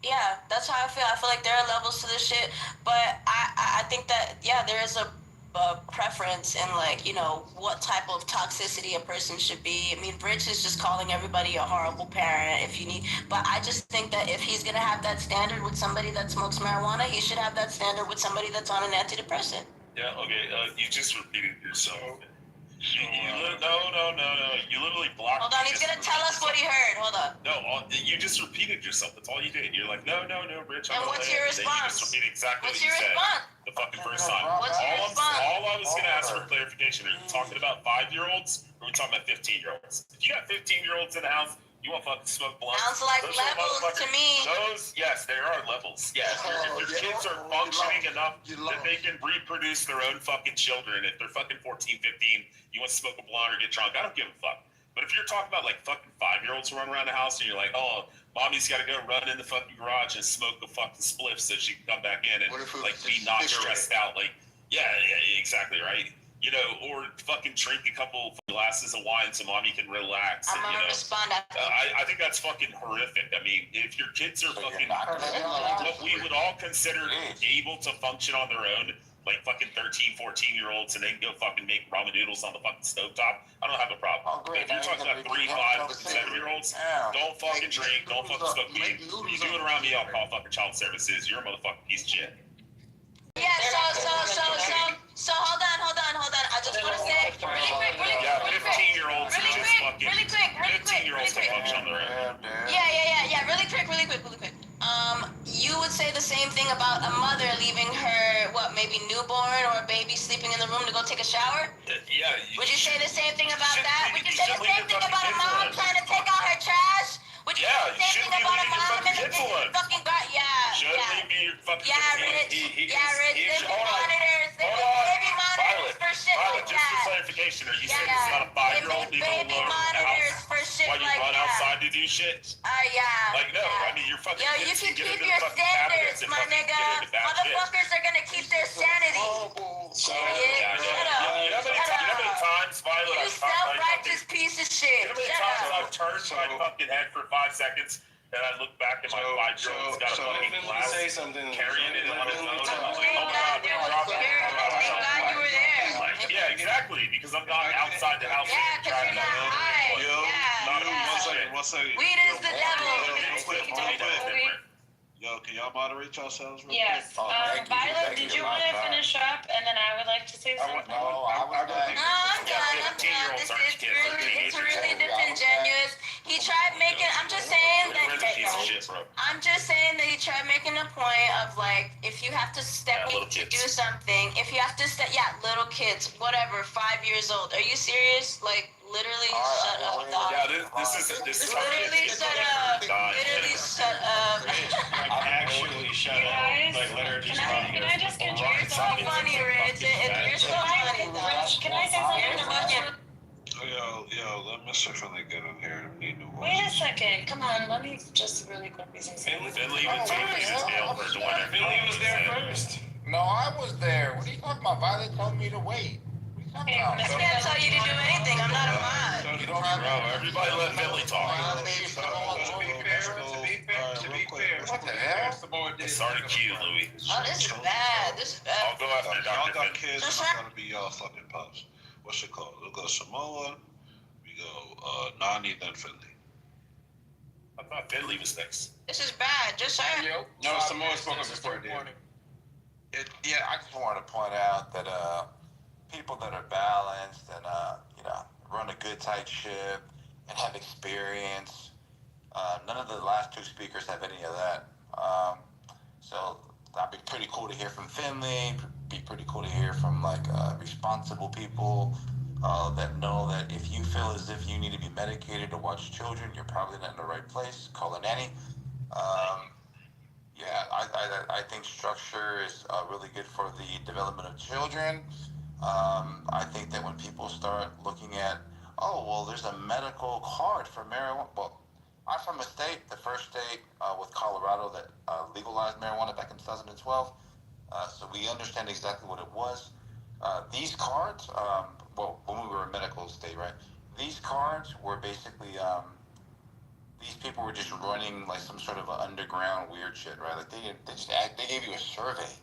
S20: yeah, that's how I feel. I feel like there are levels to this shit, but I think that, yeah, there is a preference in, like, you know, what type of toxicity a person should be. I mean, Rich is just calling everybody a horrible parent if you need, but I just think that if he's gonna have that standard with somebody that smokes marijuana, he should have that standard with somebody that's on an antidepressant.
S7: Yeah, okay, you just repeated yourself. No. You literally blocked.
S20: Hold on, he's gonna tell us what he heard. Hold on.
S7: No, you just repeated yourself. That's all you did. You're like, no, Rich.
S20: And what's your response?
S7: You just repeated exactly
S20: What's
S7: what you
S20: your
S7: said.
S20: response?
S7: The fucking first time.
S20: What's your response?
S7: All I was gonna ask for clarification. Are you talking about 5-year-olds or are we talking about 15-year-olds? If you got 15-year-olds in the house, you want to fucking smoke blunts.
S20: Sounds like levels to me.
S7: Yes, there are levels. Yes, if your kids are functioning enough that they can reproduce their own fucking children, if they're fucking 14, 15, you want to smoke a blunt or get drunk, I don't give a fuck. But if you're talking about like fucking 5-year-olds who run around the house and you're like, oh, mommy's got to go run in the fucking garage and smoke a fucking spliff so she can come back in and like be not stressed out, like, yeah, exactly, right? You know, or fucking drink a couple glasses of wine so mommy can relax.
S20: I'm gonna respond after.
S7: I think that's fucking horrific. I mean, if your kids are fucking what we would all consider able to function on their own, like fucking 13, 14-year-olds, and they can go fucking make ramen noodles on the fucking stovetop, I don't have a problem. But if you're talking about 3, 5, 7-year-olds, don't fucking drink, don't fucking smoke weed. You do it around me, I'll call fucking child services. You're a motherfucking piece of shit.
S20: Yeah, so hold on. I just want to say really quick.
S7: 15-year-olds
S20: Really quick.
S7: 15-year-olds can function on their own.
S20: Yeah. Really quick. You would say the same thing about a mother leaving her, maybe newborn or a baby sleeping in the room to go take a shower?
S7: Yeah.
S20: Would you say the same thing about that? Would you say the same thing about a mom trying to take out her trash? Would you say the same thing about a mom in the fucking garden? Rich. Baby monitors for shit like that.
S7: Just for clarification, are you saying it's not a 5-year-old leaving alone in the house while you run outside to do shit? Like, no, I mean, you're fucking
S20: you can keep your standards, my nigga. Motherfuckers are gonna keep their sanity.
S7: You know how many times, Violet,
S20: you self-righteous piece of shit.
S7: You know how many times I've turned my fucking head for 5 seconds And I look back at my 5-year-old, got a fucking glass,
S1: say something,
S7: carrying it on his own. I'm like,
S20: Thank
S7: oh my
S20: God
S7: god,
S20: there was
S7: drop it.
S20: thank God you were there.
S7: Like, yeah, exactly, because I'm not outside the house.
S20: Yeah, because you're not high.
S10: One second.
S20: Weed is the devil.
S10: Yo, can y'all moderate yourselves real
S2: Yes.
S10: quick?
S2: Violet, did you want to finish up, and then I would like to say something?
S20: No, I'm done. It's really disingenuous. He tried making. I'm just saying that. I'm just saying that he tried making a point of like, if you have to step in to do something, if you have to step, little kids, whatever, 5 years old. Are you serious? Like, literally, shut up, dog.
S7: Yeah, this is
S20: literally shut up. Literally shut up.
S1: Actually, shut up. Like, let her just run.
S2: Can I just continue?
S20: You're so funny, Rich. You're so funny, though.
S2: Rich, can I say something?
S10: Yo, let Mr. Finley get in here.
S2: Wait a second. Come on, let me just really quickly say something.
S7: Finley was Finley was there first.
S17: No, I was there. What are you talking about? Violet told me to wait.
S20: I can't tell you to do anything. I'm not a mod.
S17: You don't have
S7: everybody let Finley talk.
S17: To be fair, what the hell?
S7: Sorry, Q, Louis.
S20: Oh, this is bad. This is bad.
S7: I'll go after
S10: Y'all
S7: Dr.
S10: got
S7: Finley.
S10: kids, I'm not gonna be y'all fucking pops. What's it called? We'll go Samoa. We go Nani, then Finley.
S7: I thought Finley was next.
S20: This is bad. Just saying.
S1: No, Samoa spoke up before, dude.
S17: Yeah, I just wanted to point out that people that are balanced and run a good tight ship and have experience. None of the last two speakers have any of that. So that'd be pretty cool to hear from Finley. Be pretty cool to hear from responsible people that know that if you feel as if you need to be medicated to watch children, you're probably not in the right place. Call a nanny. I think structure is really good for the development of children. I think that when people start looking at, there's a medical card for marijuana. Well, I'm from a state, the first state with Colorado that legalized marijuana back in 2012. So we understand exactly what it was. These cards, when we were a medical state, right? These cards were basically, these people were just running like some sort of underground weird shit, right? Like they gave you a survey.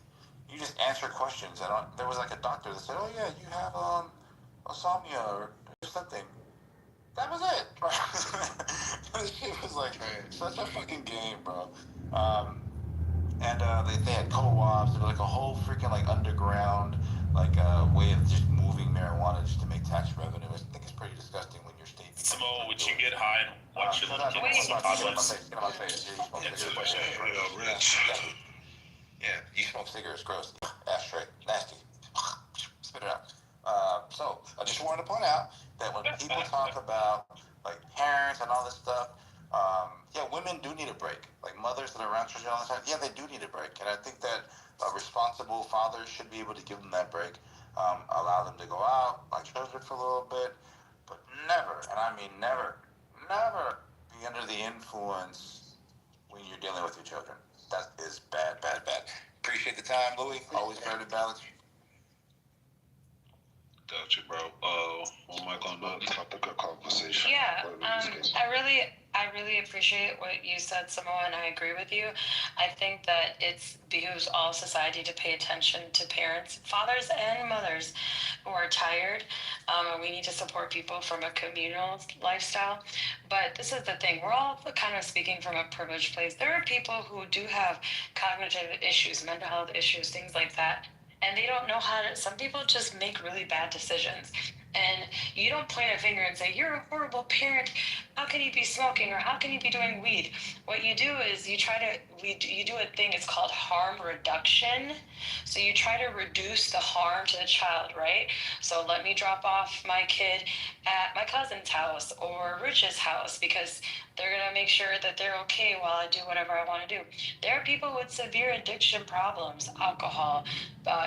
S17: You just answer questions. There was like a doctor that said, "Oh yeah, you have insomnia or something." That was it. This shit was like such a fucking game, bro. And they had co-ops. There was like a whole freaking like underground way of just moving marijuana just to make tax revenue. I think it's pretty disgusting when you're state.
S7: Samoa, would you get high and watch your little kids on toddlers?
S17: Get on my face. Yeah, you smoke cigarettes, gross. Ashtray, nasty. Spit it out. So I just wanted to point out that when people talk about like parents and all this stuff, women do need a break. Like mothers that are around children all the time, they do need a break. And I think that responsible fathers should be able to give them that break, allow them to go out like children for a little bit, but never, and I mean never be under the influence when you're dealing with your children. That is bad. Appreciate the time, Louis. Always very balanced.
S10: Gotcha, bro. What am I gonna topic of conversation?
S2: Yeah, I really appreciate what you said, Samoa, and I agree with you. I think that it behooves all society to pay attention to parents, fathers and mothers who are tired. And we need to support people from a communal lifestyle. But this is the thing, we're all kind of speaking from a privileged place. There are people who do have cognitive issues, mental health issues, things like that. And they don't know how to, some people just make really bad decisions. And you don't point a finger and say, you're a horrible parent. How can you be smoking or how can you be doing weed? What you do is you do a thing, it's called harm reduction. So you try to reduce the harm to the child, right? So let me drop off my kid at my cousin's house or Rich's house because they're going to make sure that they're okay while I do whatever I want to do. There are people with severe addiction problems, alcohol,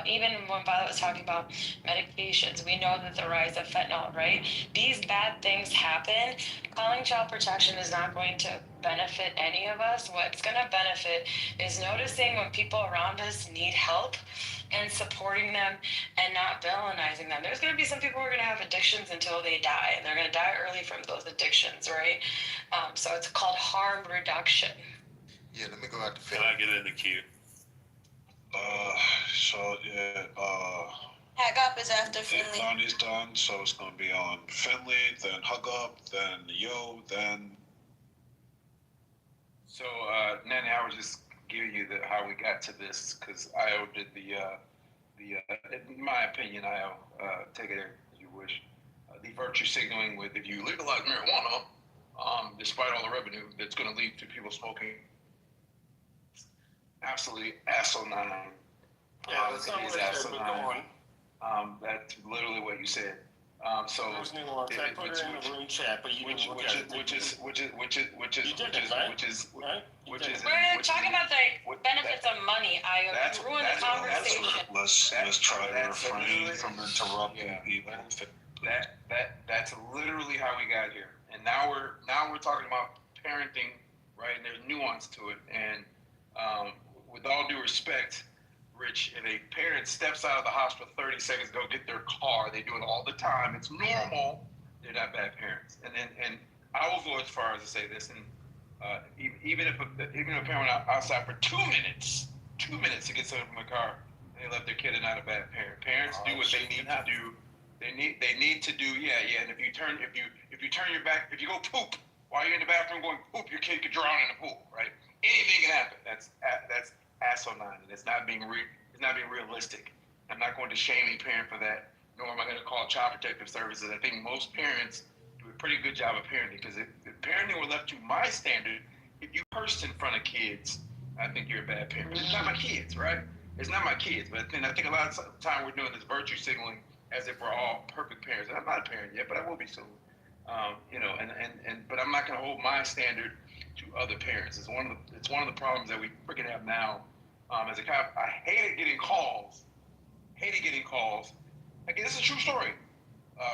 S2: even when Violet was talking about medications, we know that the rise of fentanyl, right? These bad things happen. Calling child protection is not going to benefit any of us. What's going to benefit is noticing when people around us need help and supporting them and not villainizing them. There's going to be some people who are going to have addictions until they die, and they're going to die early from those addictions, right? So it's called harm reduction.
S11: Yeah, let me go out to
S7: Can I get in the queue?
S20: Hag Up is after Finley.
S10: Lonnie's done, so it's gonna be on Finley, then Hug Up, then Yo, then.
S19: So, Nanny, I was just giving you how we got to this, because Io did in my opinion, Io, take it as you wish, the virtue signaling with if you legalize marijuana, despite all the revenue that's going to lead to people smoking, absolutely asinine.
S18: Yeah, that's not what I said, but go on.
S19: That's literally what you said. So
S18: There's nuance. I put it in the room chat, but you didn't look at it.
S19: Which is
S2: We're talking about the benefits of money. I ruined the conversation.
S10: Let's try to refrain from interrupting people.
S19: That's literally how we got here. And now we're talking about parenting, right? And there's nuance to it. And with all due respect, Rich, if a parent steps out of the house for 30 seconds to go get their car, they do it all the time. It's normal. They're not bad parents. And I will go as far as to say this. And even if a parent outside for 2 minutes to get something from a car, and they left their kid, and not a bad parent. Parents do what they need to do. They need to do. Yeah. And if you turn your back, if you go poop while you're in the bathroom going poop, your kid could drown in the pool, right? Anything can happen. That's asinine, and it's not being realistic. I'm not going to shame any parent for that, nor am I going to call Child Protective Services. I think most parents do a pretty good job of parenting, because if parenting were left to my standard, if you cursed in front of kids, I think you're a bad parent. But it's not my kids, right? It's not my kids. But then I think a lot of time we're doing this virtue signaling as if we're all perfect parents. I'm not a parent yet, but I will be soon. But I'm not going to hold my standard to other parents. It's one of the problems that we freaking have now. As a cop, I hated getting calls. Like, this is a true story.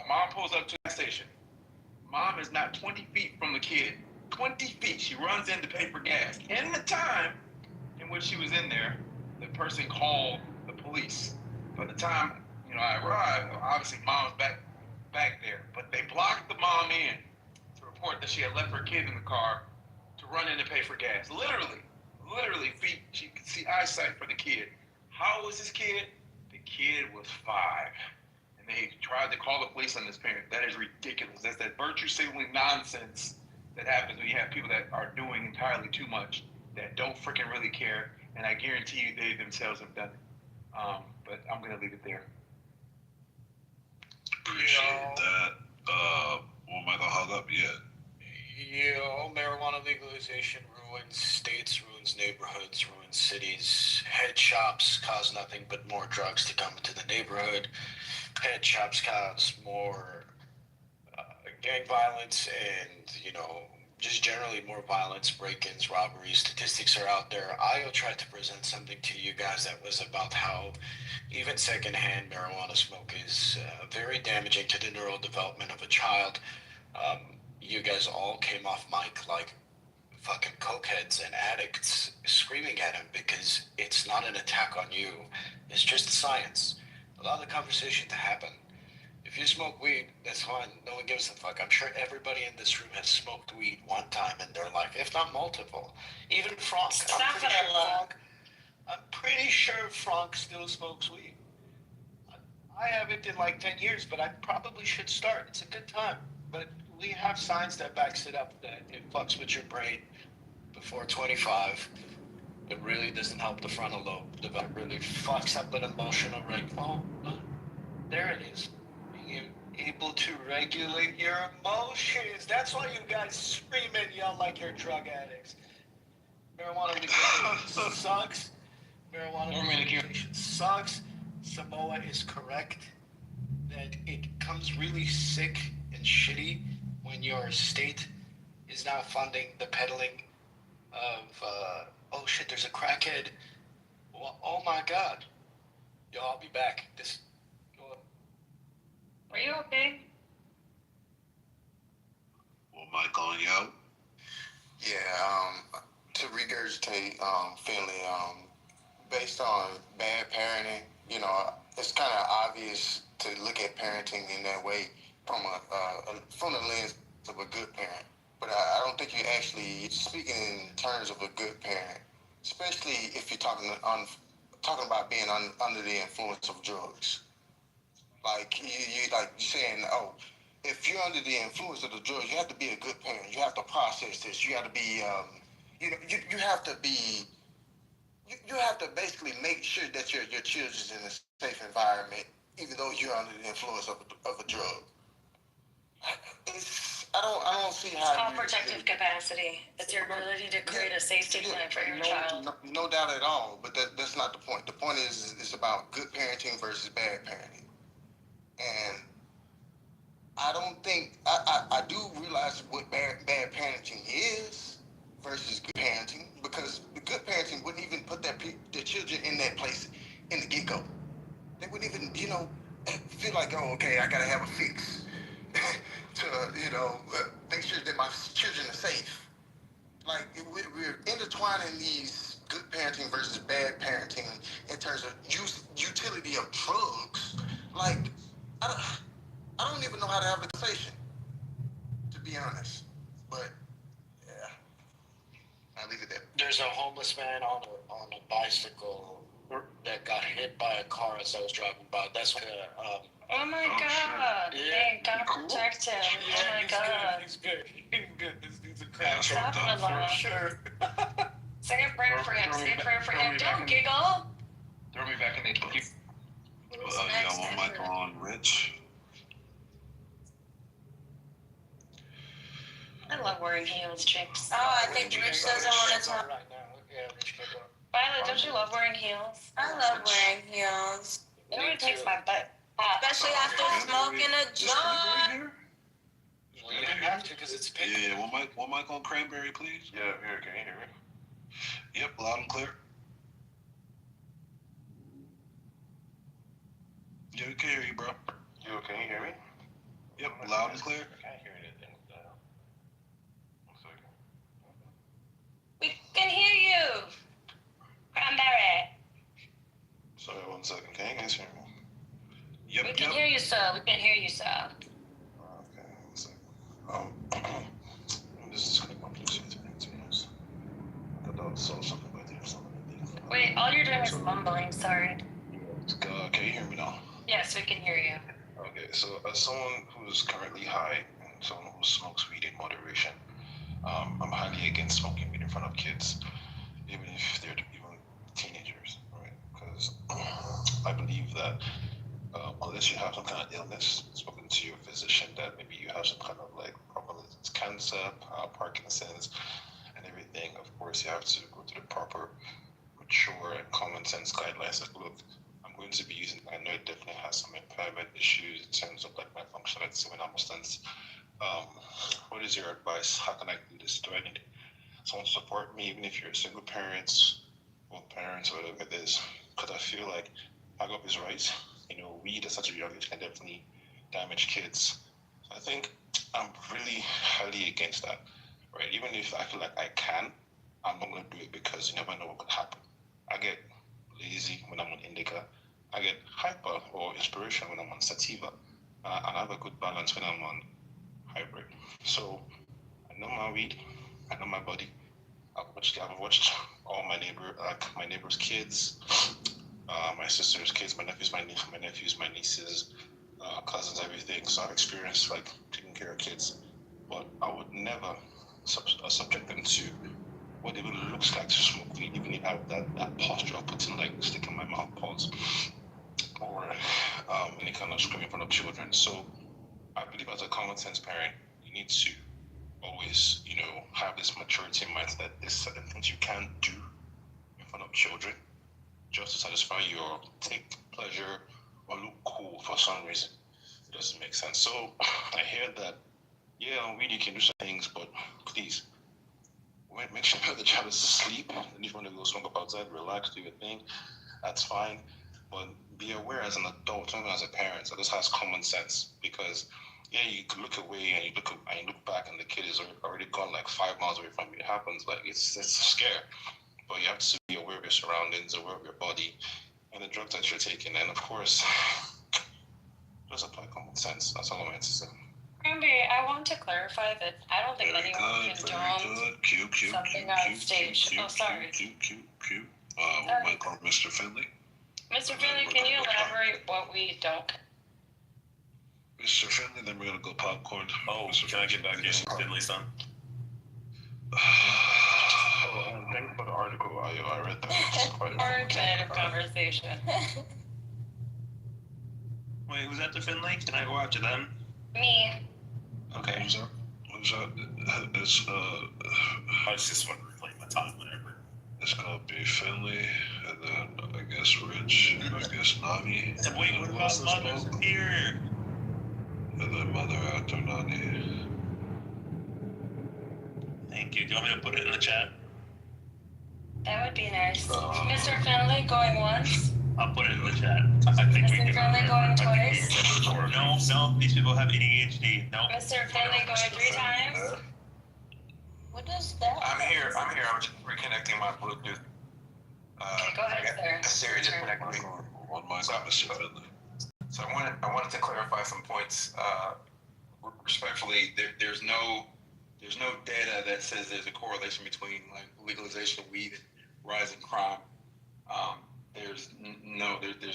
S19: Mom pulls up to the station. Mom is not 20 feet from the kid. 20 feet. She runs in to pay for gas. In the time in which she was in there, the person called the police. By the time I arrived, obviously Mom's back there. But they blocked the mom in to report that she had left her kid in the car to run in to pay for gas. Literally feet. She could see eyesight for the kid. How was this kid? The kid was 5. And they tried to call the police on this parent. That is ridiculous. That's that virtue signaling nonsense that happens when you have people that are doing entirely too much, that don't freaking really care. And I guarantee you they themselves have done it. But I'm going to leave it there.
S10: Appreciate that. Am I gonna hug up yet?
S14: Marijuana legalization ruins states, ruins neighborhoods, ruins cities. Head shops cause nothing but more drugs to come into the neighborhood. Head shops cause more gang violence and, just generally more violence, break-ins, robberies. Statistics are out there. I tried to present something to you guys that was about how even secondhand marijuana smoke is very damaging to the neural development of a child. You guys all came off mic like fucking cokeheads and addicts screaming at him because it's not an attack on you. It's just science. Allow the conversation to happen. If you smoke weed, that's fine. No one gives a fuck. I'm sure everybody in this room has smoked weed one time in their life, if not multiple. Even Frank. I'm pretty sure Frank still smokes weed. I haven't in like 10 years, but I probably should start. It's a good time. But we have science that backs it up, that it fucks with your brain before 25. It really doesn't help the frontal lobe. It really fucks up an emotional rate. Oh, there it is. Being able to regulate your emotions. That's why you guys scream and yell like you're drug addicts. Marijuana legalization sucks. Marijuana legalization sucks. Samoa is correct that it comes really sick and shitty when your state is now funding the peddling of, oh shit, there's a crackhead. Well, oh my God. Yo, I'll be back.
S2: Are you okay?
S10: Well, am I calling you out?
S11: Yeah, to regurgitate, Finley, based on bad parenting, you know, it's kind of obvious to look at parenting in that way from the lens of a good parent. But I don't think you're actually speaking in terms of a good parent, especially if you're talking about being under the influence of drugs. Like you like saying, oh, if you're under the influence of the drugs, you have to be a good parent. You have to process this. You have to be, you have to be, you have to basically make sure that your children's in a safe environment, even though you're under the influence of a drug. I don't see how.
S2: It's called protective capacity. It's your ability to create a safety plan for your child.
S11: No doubt at all. But that's not the point. The point is it's about good parenting versus bad parenting. And I don't think I do realize what bad parenting is versus good parenting, because the good parenting wouldn't even put their children in that place in the get go. They wouldn't even feel like, oh, okay, I gotta have a fix to make sure that my children are safe. Like we're intertwining these good parenting versus bad parenting in terms of utility of drugs. Like I don't even know how to have a conversation, to be honest. But yeah, I leave it there.
S14: There's a homeless man on a bicycle that got hit by a car as I was driving by. That's what.
S2: Oh my god!
S14: Yeah.
S2: Dang, gotta protect him.
S14: Yeah,
S2: Oh my god.
S14: He's good. He's good. This dude's a crap.
S2: Stop it, Lana.
S14: Sure.
S2: Say a prayer for him. Say a prayer for him. Don't giggle.
S19: Throw me back in the keep.
S10: Yeah, one mic on Rich.
S2: I love wearing heels, chicks.
S20: Oh, I think Rich doesn't want to talk.
S2: Violet, don't you love wearing heels?
S20: I love wearing heels.
S2: It really takes my butt.
S20: Especially after smoking a joint.
S14: Well, you have to because it's pink.
S10: Yeah, one mic on Cranberry, please.
S7: Yeah, here, can you hear me?
S10: Yep, loud and clear. Yeah, we can hear you, bro.
S7: Can you hear me?
S10: Yep, loud and clear.
S7: I can't hear anything. One second.
S2: We can hear you. Cranberry.
S10: Sorry, 1 second. Can you guys hear me? Yep,
S2: We can hear you, sir. We can hear you, sir.
S10: Okay, 1 second. This is going to complete it. I thought I saw something right there.
S2: Wait, all you're doing is mumbling. Sorry.
S10: Can you hear me now?
S2: Yes, we can hear you.
S10: Okay, so as someone who's currently high and someone who smokes weed in moderation, I'm highly against smoking weed in front of kids, even if they're even teenagers, right? Because I believe that unless you have some kind of illness, spoken to your physician that maybe you have some kind of like problem, it's cancer, Parkinson's, and everything, of course you have to go to the proper, mature, and common sense guidelines. Like, look, I'm going to be using, I know it definitely has some impairment issues in terms of like my functionality when I'm stands. What is your advice? How can I do this? Do I need someone to support me, even if you're a single parent, both parents, or whatever it is? Because I feel like Agop is right. Weed at such a young age can definitely damage kids. So I think I'm really highly against that, right? Even if I feel like I can, I'm not going to do it because you never know what could happen. I get lazy when I'm on indica. I get hyper or inspiration when I'm on sativa. And I have a good balance when I'm on hybrid. So I know my weed, I know my body. I've watched all my neighbors' kids, my sister's kids, my nephews, my nieces, cousins, everything. So I've experienced like taking care of kids, but I would never subject them to what it really looks like to smoke weed, even if I have that posture of putting like stick in my mouth, pause, or any kind of screaming in front of children. So I believe as a common sense parent, you need to always, have this maturity in mind that there's certain things you can't do in front of children just to satisfy your take pleasure or look cool for some reason. It doesn't make sense. So I hear that, yeah, weed you can do some things, but please, make sure the child is asleep, and if you want to go smoke up outside, relax, do your thing, that's fine. But be aware as an adult, not as a parent, so this has common sense, because yeah, you could look away and you look back and the kid is already gone like 5 miles away from you. It happens. Like it's a scare. But you have to be aware of your surroundings, aware of your body, and the drugs that you're taking. And of course, just apply common sense. That's all I'm going to say.
S2: Granby, I want to clarify that I don't think anyone condones something on stage. Oh, sorry.
S10: We might call Mr. Finley.
S2: Mr. Finley, can you elaborate what we don't?
S10: Mr. Finley, then we're going to go popcorn.
S7: Oh, can I get back in Finley's son?
S10: Thank you for the article. I read that.
S2: Our kind of conversation.
S8: Wait, who's after Finley? Can I go after them?
S2: Me.
S8: Okay.
S10: Who's that?
S7: I was just want to reclaim my time, whatever.
S10: It's going to be Finley, and then I guess Rich, and I guess Nani.
S8: Wait, what about Mother's here?
S10: And then Mother after Nani.
S8: Thank you. Do you want me to put it in the chat?
S2: That would be nice. Mr. Finley going once.
S8: I'll put it in the chat. I think we can.
S2: Mr. Finley going twice.
S8: No, these people have ADHD. No.
S2: Mr. Finley going 3 times.
S20: What is that?
S22: I'm here. I'm just reconnecting my Bluetooth.
S2: Go ahead, sir.
S22: Siri just connected me.
S10: One mic on Mr. Finley.
S22: So I wanted to clarify some points. Respectfully, there's no data that says there's a correlation between like legalization of weed and rising crime. There's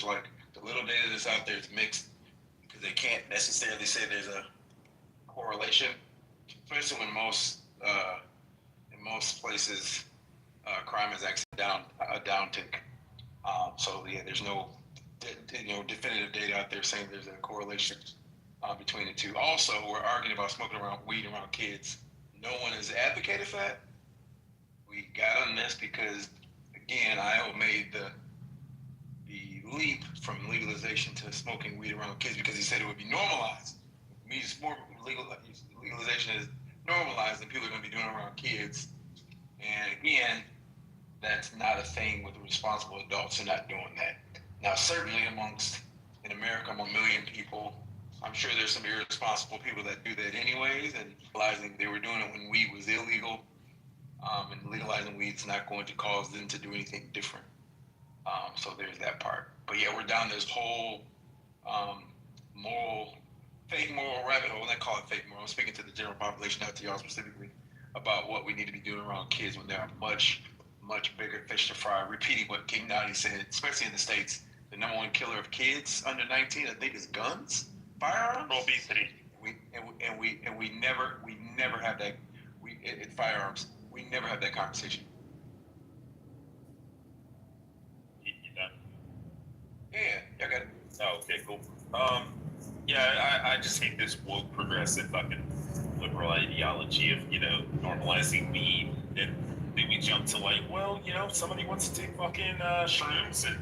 S22: like the little data that's out there is mixed because they can't necessarily say there's a correlation, especially when in most places crime is actually a downtick. So yeah, there's no definitive data out there saying there's a correlation between the two. Also, we're arguing about smoking weed around kids. No one has advocated for that. We got on this because, again, Iowa made the leap from legalization to smoking weed around kids because he said it would be normalized. Legalization is normalized and people are going to be doing it around kids. And again, that's not a thing with responsible adults. Are not doing that. Now, certainly in America, among 1 million people, I'm sure there's some irresponsible people that do that anyways, and realizing they were doing it when weed was illegal, and legalizing weed's not going to cause them to do anything different. So there's that part. But yeah, we're down this whole fake moral rabbit hole. I call it fake moral. I'm speaking to the general population, not to y'all specifically, about what we need to be doing around kids when there are much, much bigger fish to fry. Repeating what King Naughty said, especially in the States, the number one killer of kids under 19, I think, is guns. Firearms,
S8: obesity.
S22: We never have that. Firearms. We never have that conversation.
S7: You done?
S22: Yeah, I got it.
S7: Oh, okay, cool. Yeah, I just hate this woke progressive fucking liberal ideology of normalizing weed, and then we jump to like, well, somebody wants to take fucking shrooms and.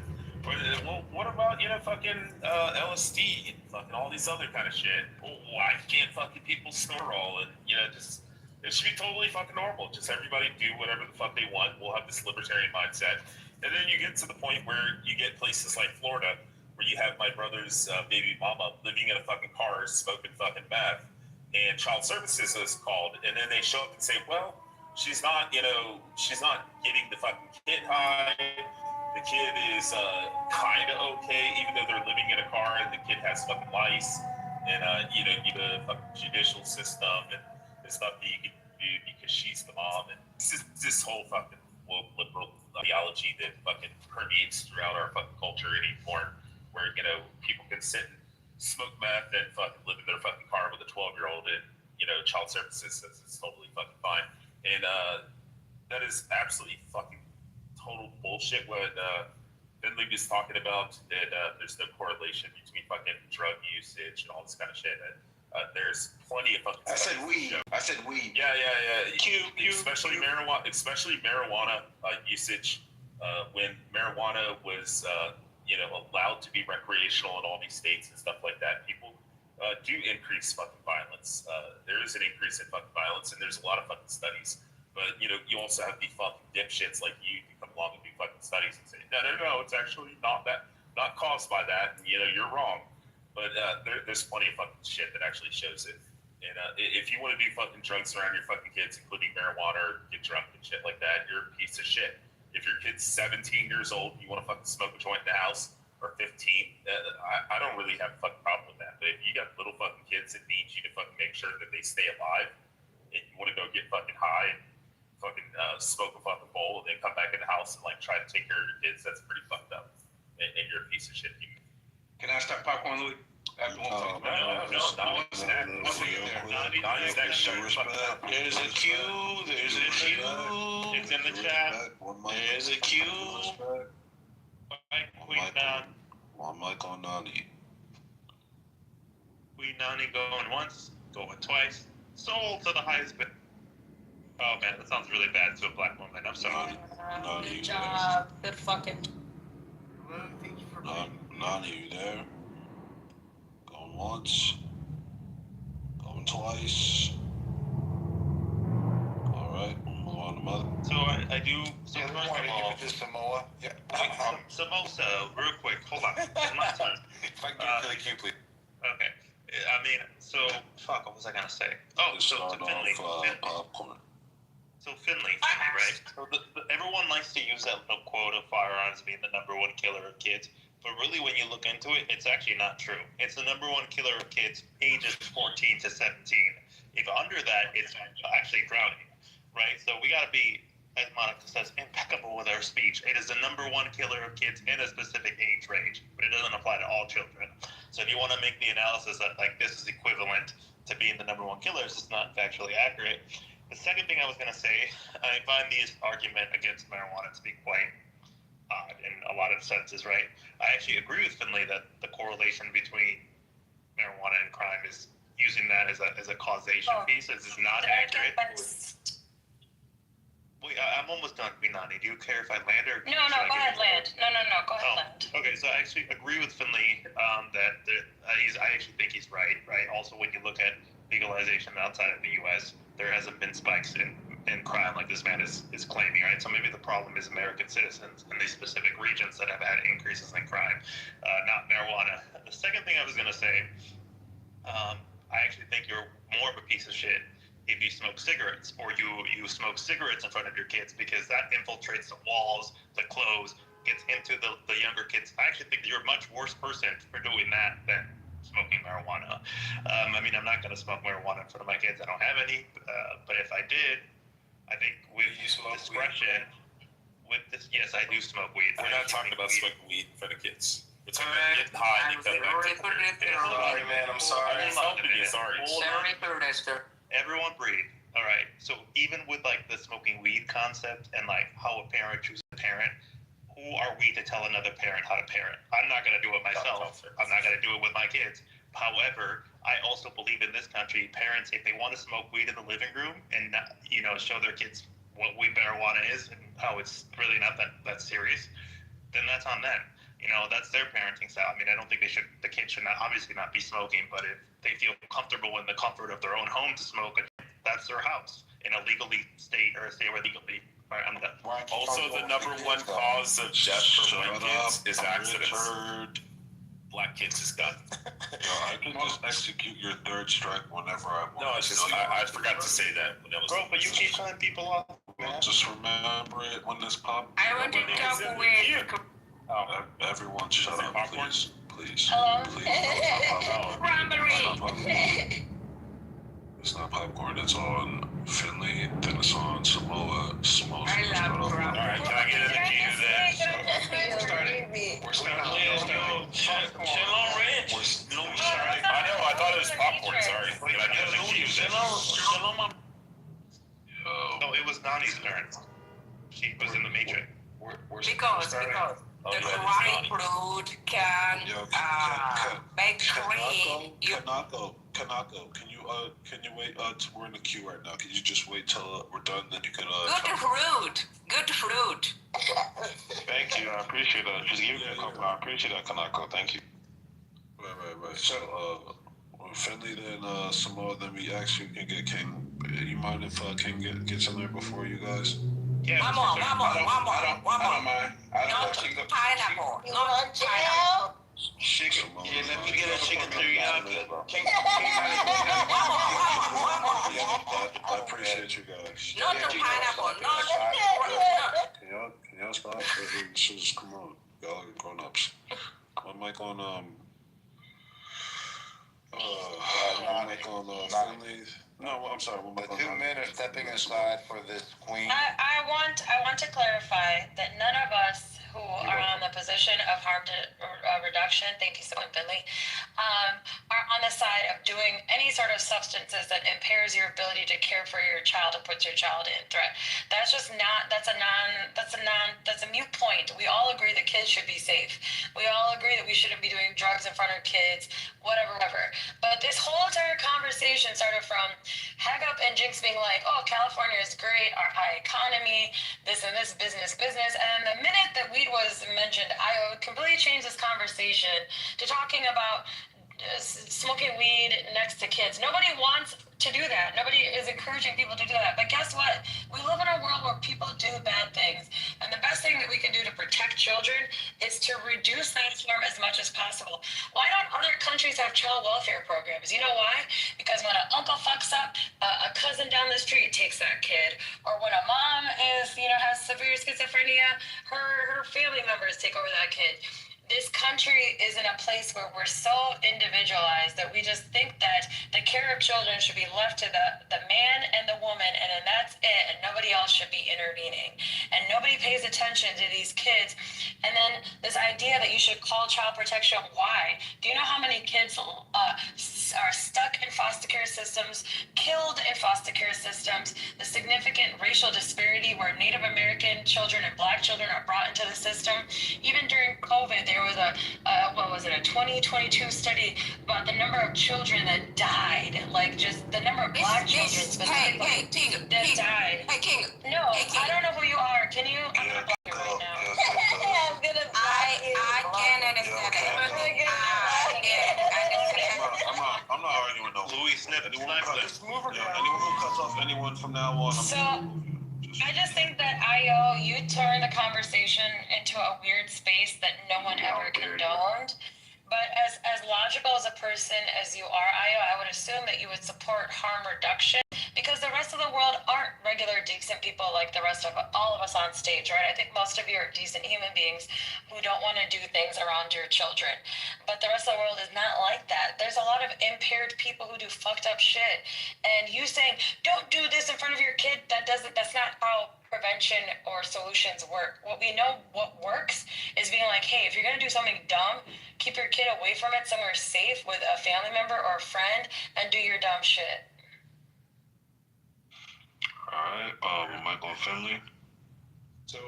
S7: Well, what about, fucking LSD and fucking all these other kind of shit? Why can't fucking people snore all and, just, it should be totally fucking normal. Just everybody do whatever the fuck they want. We'll have this libertarian mindset. And then you get to the point where you get places like Florida where you have my brother's baby mama living in a fucking car smoking fucking meth, and child services is called, and then they show up and say, well, she's not getting the fucking kid high. The kid is kind of okay, even though they're living in a car and the kid has fucking lice. And, the fucking judicial system and the stuff that you can do because she's the mom. And this whole fucking woke liberal ideology that fucking permeates throughout our fucking culture anymore, where, people can sit and smoke meth and fucking live in their fucking car with a 12-year-old and, child services says it's totally fucking fine. And that is absolutely fucking total bullshit what Finley was talking about, that there's no correlation between fucking drug usage and all this kind of shit. There's plenty of fucking.
S22: I said weed.
S7: Yeah. Especially marijuana usage. When marijuana was allowed to be recreational in all these states and stuff like that, people do increase fucking violence. There is an increase in fucking violence, and there's a lot of fucking studies. But, you also have the fucking dipshits like you who come along and do fucking studies and say, no, it's actually not caused by that, and, you're wrong. But there's plenty of fucking shit that actually shows it. And if you want to do fucking drugs around your fucking kids, including marijuana or get drunk and shit like that, you're a piece of shit. If your kid's 17 years old, you want to fucking smoke a joint in the house, or 15, I don't really have a fucking problem with that. But if you got little fucking kids that need you to fucking make sure that they stay alive, and you want to go get fucking high and fucking smoke a fucking bowl and then come back in the house and like try to take care of your kids, that's pretty fucked up. And you're a piece of shit.
S19: Can I start popcorn, Louis?
S7: No.
S10: There's a queue.
S8: It's in the chat.
S10: There's a queue.
S8: Queen Nan.
S10: One mic on Nani.
S8: Queen Nani going once, going twice. Sold to the highest bid. Oh man, that sounds really bad to a black woman. I'm sorry.
S15: Good job. Good fucking.
S10: Nani, you there? Going once. Going twice. Alright, move on to mother.
S8: So I do. So
S11: Samoa. Yeah.
S8: Samosa, real quick. Hold on. It's my turn.
S4: If I can get to the queue, please.
S8: Okay. I mean, so fuck. What was I gonna say? Oh, so Finley.
S10: Popcorn.
S8: So Finley, right? So everyone likes to use that little quote of firearms being the number one killer of kids, but really, when you look into it, it's actually not true. It's the number one killer of kids ages 14 to 17. If under that, it's actually drowning, right? So we got to be, as Monica says, impeccable with our speech. It is the number one killer of kids in a specific age range, but it doesn't apply to all children. So if you want to make the analysis that like this is equivalent to being the number one killer, it's not factually accurate. The second thing I was going to say, I find the argument against marijuana to be quite odd in a lot of senses, right? I actually agree with Finley that the correlation between marijuana and crime is using that as a causation piece. This is not accurate. Wait, I'm almost done, Binani. Do you care if I land or?
S2: No, go ahead, land. No, go ahead, land.
S8: Okay, so I actually agree with Finley that I actually think he's right. Also, when you look at legalization outside of the U.S., there hasn't been spikes in crime like this man is claiming, right? So maybe the problem is American citizens in these specific regions that have had increases in crime, not marijuana. The second thing I was going to say, I actually think you're more of a piece of shit if you smoke cigarettes or you smoke cigarettes in front of your kids, because that infiltrates the walls, the clothes, gets into the younger kids. I actually think that you're a much worse person for doing that than smoking marijuana. I mean, I'm not going to smoke marijuana in front of my kids. I don't have any, but if I did, I think with discretion, yes, I do smoke weed.
S7: We're not talking about smoking weed for the kids. We're talking about getting high and then
S11: Sorry, man. I'm sorry.
S7: Sorry.
S8: Everyone breathe. All right. So even with like the smoking weed concept and like how a parent chooses a parent, who are we to tell another parent how to parent? I'm not going to do it myself. I'm not going to do it with my kids. However, I also believe in this country, parents, if they want to smoke weed in the living room and not, show their kids what weed marijuana is and how it's really not that serious, then that's on them. That's their parenting style. I mean, I don't think the kids should obviously not be smoking, but if they feel comfortable in the comfort of their own home to smoke, that's their house in a legally state or a state where legally.
S7: Also, the number one cause of death for white kids is accidents. Black kids is done.
S10: I can just execute your third strike whenever I want.
S7: No, it's just I forgot to say that.
S8: Bro, but you keep cutting people off.
S10: Well, just remember it when this pop.
S21: I want to talk with.
S10: Everyone, shut up, please. Please.
S21: Hello.
S10: Please. It's not popcorn. It's on Finley. Then it's on Samoa.
S21: I love
S8: All right, can I get in the queue then?
S11: We're starting.
S8: Shalom Ranch.
S7: I know. I thought it was popcorn. Sorry. Can I get in the queue then?
S8: No, it was Nani's turn. She was in the Matrix.
S21: Because the white blood can make clean.
S10: Kanako, can you wait? We're in the queue right now. Can you just wait till we're done? Then you can.
S21: Good fruit.
S10: Thank you. I appreciate that. Just give me a couple. I appreciate that, Kanako. Thank you. Right. So, Finley, then Samoa, then we actually can get King. You mind if King gets in there before you guys?
S8: Yeah.
S21: One more.
S19: I don't mind.
S21: Not pineapple. Not pineapple.
S19: Chicken. Yeah, let me get a chicken teriyaki.
S10: I appreciate you guys.
S21: Not the pineapple. No.
S10: Can y'all stop? Just come on. Y'all are grown-ups. One mic on, Finley's. No, I'm sorry. One mic on.
S17: 2 men are stepping aside for this queen.
S2: I want to clarify that none of us who are on the position of harm reduction, thank you so much, Finley, are on the side of doing any sort of substances that impairs your ability to care for your child and puts your child in threat. That's just not, that's a mute point. We all agree that kids should be safe. We all agree that we shouldn't be doing drugs in front of kids, whatever. But this whole entire conversation started from Hagup and Jinx being like, oh, California is great, our high economy, this and this, business. And the minute that weed was mentioned, I completely changed this conversation to talking about smoking weed next to kids. Nobody wants to do that. Nobody is encouraging people to do that. But guess what? We live in a world where people do bad things. And the best thing that we can do to protect children is to reduce that harm as much as possible. Why don't other countries have child welfare programs? You know why? Because when an uncle fucks up, a cousin down the street takes that kid. Or when a mom is, has severe schizophrenia, her family members take over that kid. This country is in a place where we're so individualized that we just think that the care of children should be left to the man and the woman, and then that's it, and nobody else should be intervening. And nobody pays attention to these kids. And then this idea that you should call child protection, why? Do you know how many kids are stuck in foster care systems, killed in foster care systems, the significant racial disparity where Native American children and Black children are brought into the system? Even during COVID, there was a 2022 study about the number of children that died, like just the number of Black children specifically that died.
S21: Hey, King.
S2: No, I don't know who you are. Can you? I'm gonna block you right now.
S21: I can't understand it.
S10: I'm not arguing though.
S7: Louis Smith,
S10: anyone who cuts off anyone from now on.
S2: So, I just think that you turned the conversation into a weird space that no one ever condoned. But as logical as a person as you are, I would assume that you would support harm reduction because the rest of the world aren't regular decent people like the rest of all of us on stage, right? I think most of you are decent human beings who don't want to do things around your children. But the rest of the world is not like that. There's a lot of impaired people who do fucked up shit. And you saying, don't do this in front of your kid, that's not how prevention or solutions work. What we know what works is being like, hey, if you're gonna do something dumb, keep your kid away from it somewhere safe with a family member or a friend and do your dumb shit.
S10: Alright, Michael Finley.
S19: So,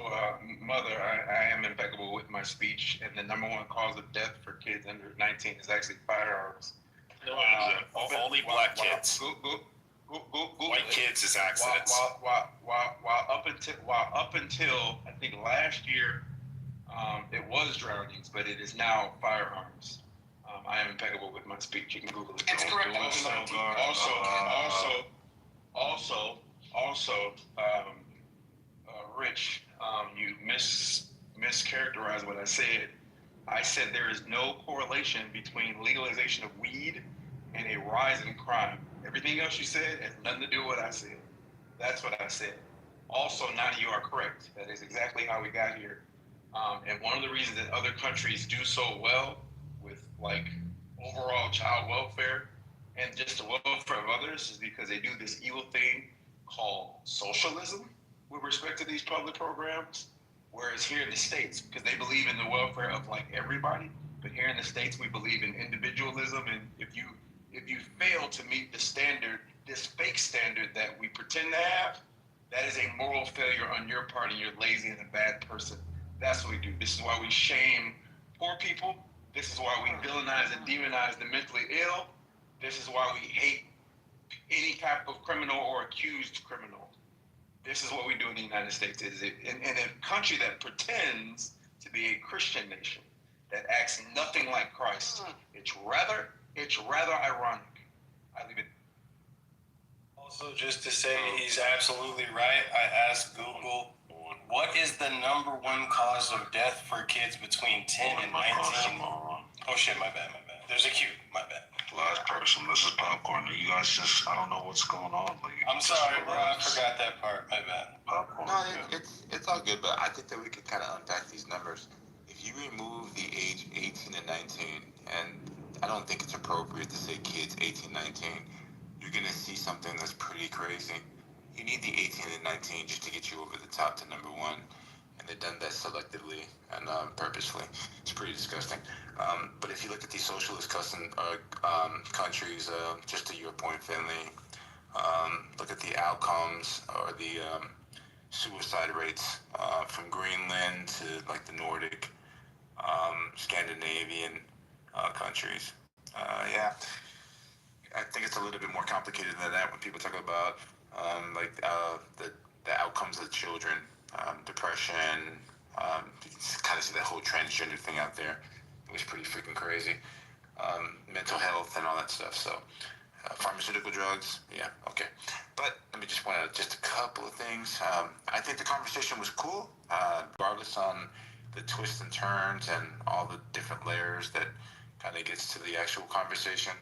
S19: Mother, I am impeccable with my speech, and the number one cause of death for kids under 19 is actually firearms.
S7: Only Black kids. White kids is accidents.
S19: While up until I think last year, it was drownings, but it is now firearms. I am impeccable with my speech. You can Google it.
S14: It's correct.
S19: Also, Rich, you mischaracterized what I said. I said there is no correlation between legalization of weed and a rise in crime. Everything else you said has nothing to do with what I said. That's what I said. Also, now you are correct. That is exactly how we got here. And one of the reasons that other countries do so well with like overall child welfare and just the welfare of others is because they do this evil thing called socialism with respect to these public programs. Whereas here in the States, because they believe in the welfare of like everybody, but here in the States we believe in individualism, and if you fail to meet the standard, this fake standard that we pretend to have, that is a moral failure on your part, and you're lazy and a bad person. That's what we do. This is why we shame poor people. This is why we villainize and demonize the mentally ill. This is why we hate any type of criminal or accused criminal. This is what we do in the United States. In a country that pretends to be a Christian nation, that acts nothing like Christ, it's rather ironic. I leave it.
S1: Also, just to say he's absolutely right, I asked Google, what is the number one cause of death for kids between 10 and 19? Oh shit, my bad. There's a queue, my bad.
S10: Last person, this is Popcorn. You guys just, I don't know what's going on. Like,
S1: I'm sorry, bro. I forgot that part. My bad.
S10: Popcorn.
S17: No, it's all good, but I think that we could kind of unpack these numbers. If you remove the age 18 and 19, and I don't think it's appropriate to say kids 18, 19, you're going to see something that's pretty crazy. You need the 18 and 19 just to get you over the top to number one. And they've done that selectively and purposefully. It's pretty disgusting. But if you look at these socialist countries, just to your point, Finley, look at the outcomes or the suicide rates from Greenland to like the Nordic, Scandinavian countries. Yeah, I think it's a little bit more complicated than that when people talk about the outcomes of the children, depression. You can kind of see that whole transgender thing out there. It was pretty freaking crazy. Mental health and all that stuff. So, pharmaceutical drugs, yeah, okay. But let me just point out just a couple of things. I think the conversation was cool, regardless on the twists and turns and all the different layers that kind of gets to the actual conversation.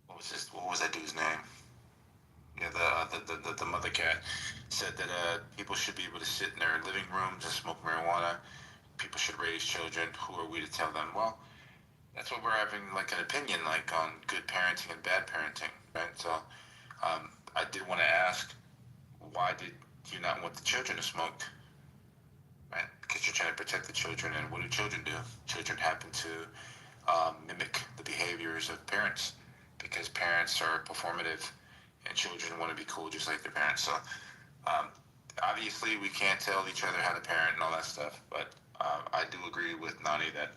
S17: What was that dude's name? Yeah, the mother cat said that people should be able to sit in their living rooms and smoke marijuana. People should raise children. Who are we to tell them? Well, that's what we're having like an opinion like on good parenting and bad parenting, right? So I did want to ask, why did you not want the children to smoke? Right? Because you're trying to protect the children, and what do? Children happen to mimic the behaviors of parents because parents are performative, and children want to be cool just like their parents. So obviously we can't tell each other how to parent and all that stuff, but I do agree with Nani that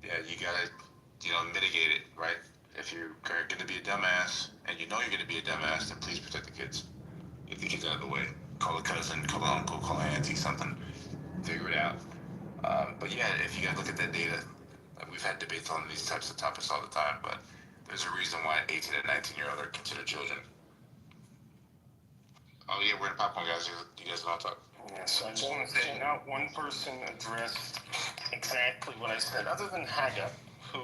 S17: yeah, you gotta mitigate it, right? If you're gonna be a dumbass and you know you're gonna be a dumbass, then please protect the kids. Get the kids out of the way. Call a cousin, call an uncle, call an auntie, something. Figure it out. But yeah, if you gotta look at that data, we've had debates on these types of topics all the time, but there's a reason why 18 and 19-year-olds are considered children. Oh yeah, we're in popcorn, guys. You guys know how to talk.
S18: Yeah, so I just want to say, not one person addressed exactly what I said, other than Haga, who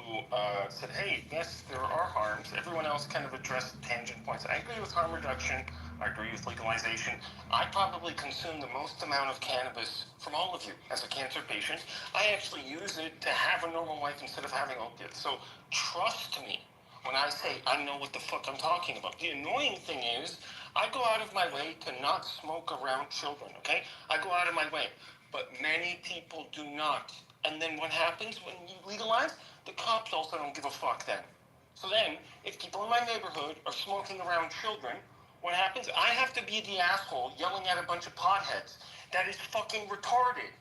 S18: said, hey, yes, there are harms. Everyone else kind of addressed tangent points. I agree with harm reduction. I agree with legalization. I probably consume the most amount of cannabis from all of you as a cancer patient. I actually use it to have a normal life instead of having opiates. So trust me when I say I know what the fuck I'm talking about. The annoying thing is, I go out of my way to not smoke around children, okay? I go out of my way. But many people do not. And then what happens when you legalize? The cops also don't give a fuck then. So then, if people in my neighborhood are smoking around children, what happens? I have to be the asshole yelling at a bunch of potheads. That is fucking retarded.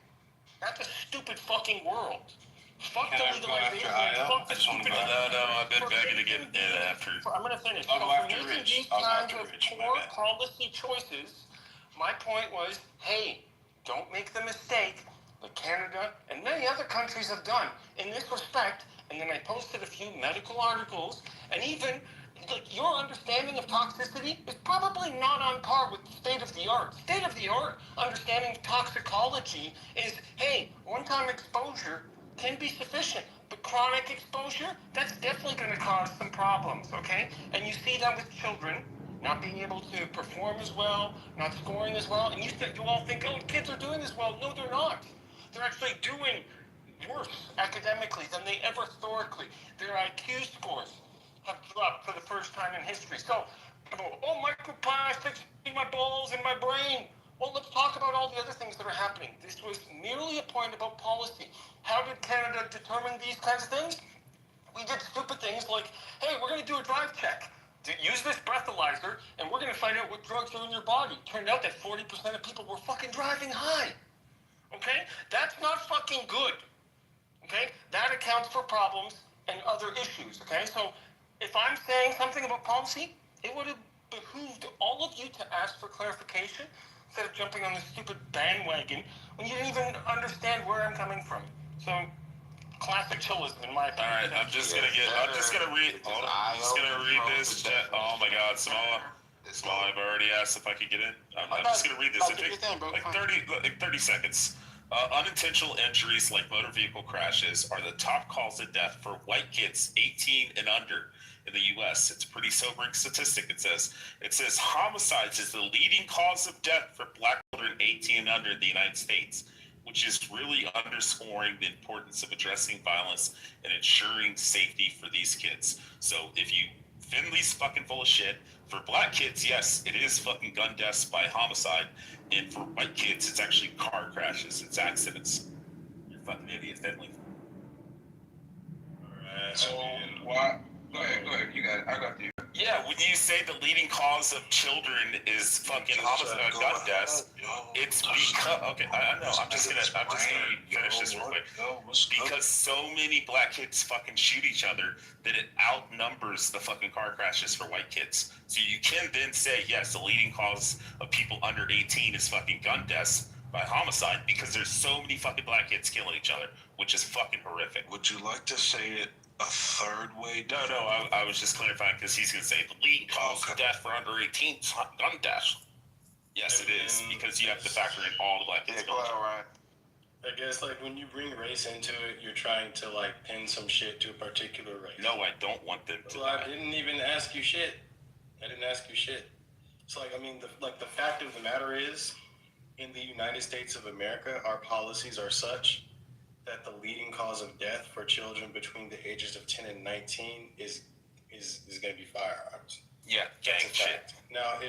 S18: That's a stupid fucking world. Fuck the legalization. Fuck the stupid.
S7: No, I've been begging to get in after.
S18: I'm gonna finish.
S1: I'll go after
S18: making
S1: Rich.
S18: these
S1: I'll go
S18: kinds
S1: after
S18: of
S1: Rich.
S18: poor policy choices, my point was, hey, don't make the mistake that Canada and many other countries have done in this respect. And then I posted a few medical articles, and even like your understanding of toxicity is probably not on par with state of the art. State of the art understanding of toxicology is, hey, one-time exposure can be sufficient, but chronic exposure, that's definitely going to cause some problems, okay? And you see that with children not being able to perform as well, not scoring as well, and you all think, oh, kids are doing this well. No, they're not. They're actually doing worse academically than they ever historically. Their IQ scores have dropped for the first time in history. So, oh, microplastics in my balls, in my brain. Well, let's talk about all the other things that are happening. This was merely a point about policy. How did Canada determine these kinds of things? We did stupid things like, hey, we're going to do a drive check. Use this breathalyzer, and we're going to find out what drugs are in your body. Turned out that 40% of people were fucking driving high. Okay? That's not fucking good. Okay? That accounts for problems and other issues. Okay? So, if I'm saying something about policy, it would have behooved all of you to ask for clarification instead of jumping on this stupid bandwagon when you didn't even understand where I'm coming from. So, classic chillism in my opinion.
S7: All right, I'm just gonna read this chat. Oh my God, Small, I've already asked if I could get in. I'm just gonna read this. It takes like 30 seconds. Unintentional injuries like motor vehicle crashes are the top cause of death for white kids 18 and under in the U.S. It's a pretty sobering statistic. It says homicides is the leading cause of death for black children 18 and under in the United States, which is really underscoring the importance of addressing violence and ensuring safety for these kids. So if you Finley's fucking full of shit. For black kids, yes, it is fucking gun deaths by homicide. And for white kids, it's actually car crashes. It's accidents. You're a fucking idiot, Finley.
S19: Alright. So why? Go ahead. You got it. I got you.
S7: Yeah, when you say the leading cause of children is fucking homicide, gun deaths, it's because I know. I'm just gonna finish this real quick. Because so many black kids fucking shoot each other that it outnumbers the fucking car crashes for white kids. So you can then say yes, the leading cause of people under 18 is fucking gun deaths by homicide because there's so many fucking black kids killing each other, which is fucking horrific.
S10: Would you like to say it a third way?
S7: No, I was just clarifying because he's going to say the leading cause of death for under 18 is gun death. Yes, it is, because you have to factor in all the black kids.
S1: Yeah, right. I guess, like, when you bring race into it, you're trying to, like, pin some shit to a particular race.
S7: No, I don't want them to.
S1: Well, I didn't even ask you shit. So, like, I mean, the fact of the matter is, in the United States of America, our policies are such that the leading cause of death for children between the ages of 10 and 19 is going to be firearms.
S7: Yeah, gang shit.
S1: Now,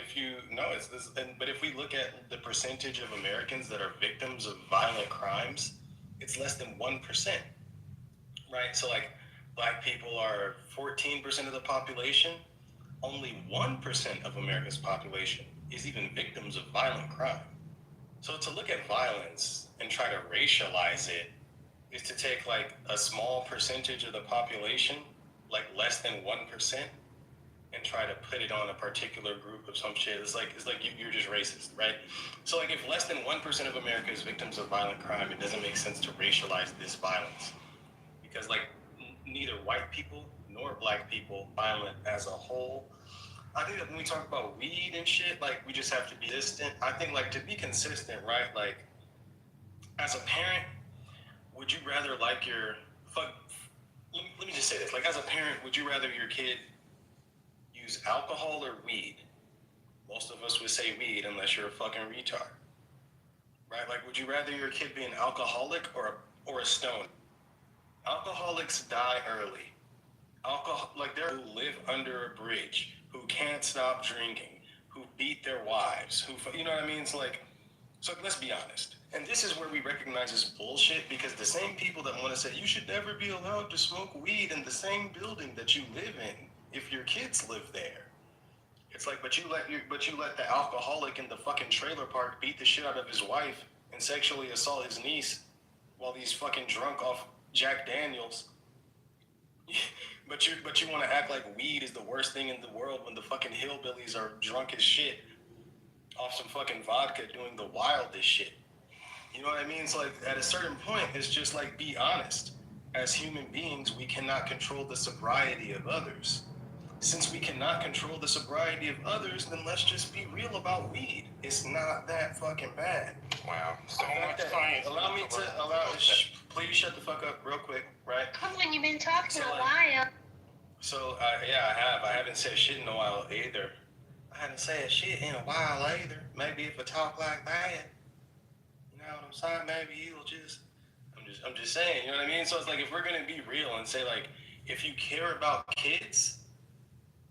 S1: but if we look at the percentage of Americans that are victims of violent crimes, it's less than 1%, right? So, like, black people are 14% of the population. Only 1% of America's population is even victims of violent crime. So to look at violence and try to racialize it is to take, like, a small percentage of the population, like less than 1%, and try to put it on a particular group of some shit. It's like you're just racist, right? So, like, if less than 1% of America is victims of violent crime, it doesn't make sense to racialize this violence. Because, like, neither white people nor black people violent as a whole. I think that when we talk about weed and shit, like, we just have to be consistent. I think, like, to be consistent, right? Like, as a parent, would you rather, like, let me just say this. Like, as a parent, would you rather your kid use alcohol or weed? Most of us would say weed unless you're a fucking retard, right? Like, would you rather your kid be an alcoholic or a stone? Alcoholics die early. There who live under a bridge, who can't stop drinking, who beat their wives, you know what I mean? It's like, so let's be honest. And this is where we recognize this bullshit, because the same people that want to say you should never be allowed to smoke weed in the same building that you live in, if your kids live there. It's like, but you let the alcoholic in the fucking trailer park beat the shit out of his wife and sexually assault his niece while he's fucking drunk off Jack Daniels. But you want to act like weed is the worst thing in the world when the fucking hillbillies are drunk as shit off some fucking vodka doing the wildest shit. You know what I mean? It's like, at a certain point, it's just like, be honest. As human beings, we cannot control the sobriety of others. Since we cannot control the sobriety of others, then let's just be real about weed. It's not that fucking bad.
S18: Wow. So much science.
S1: Please shut the fuck up real quick, right?
S5: Come on, you've been talking a while.
S1: So, yeah, I haven't said shit in a while either. I haven't said shit in a while either. Maybe if I talk like that, you know what I'm saying? Maybe you'll just... I'm just saying, you know what I mean? So it's like, if we're going to be real and say, like, if you care about kids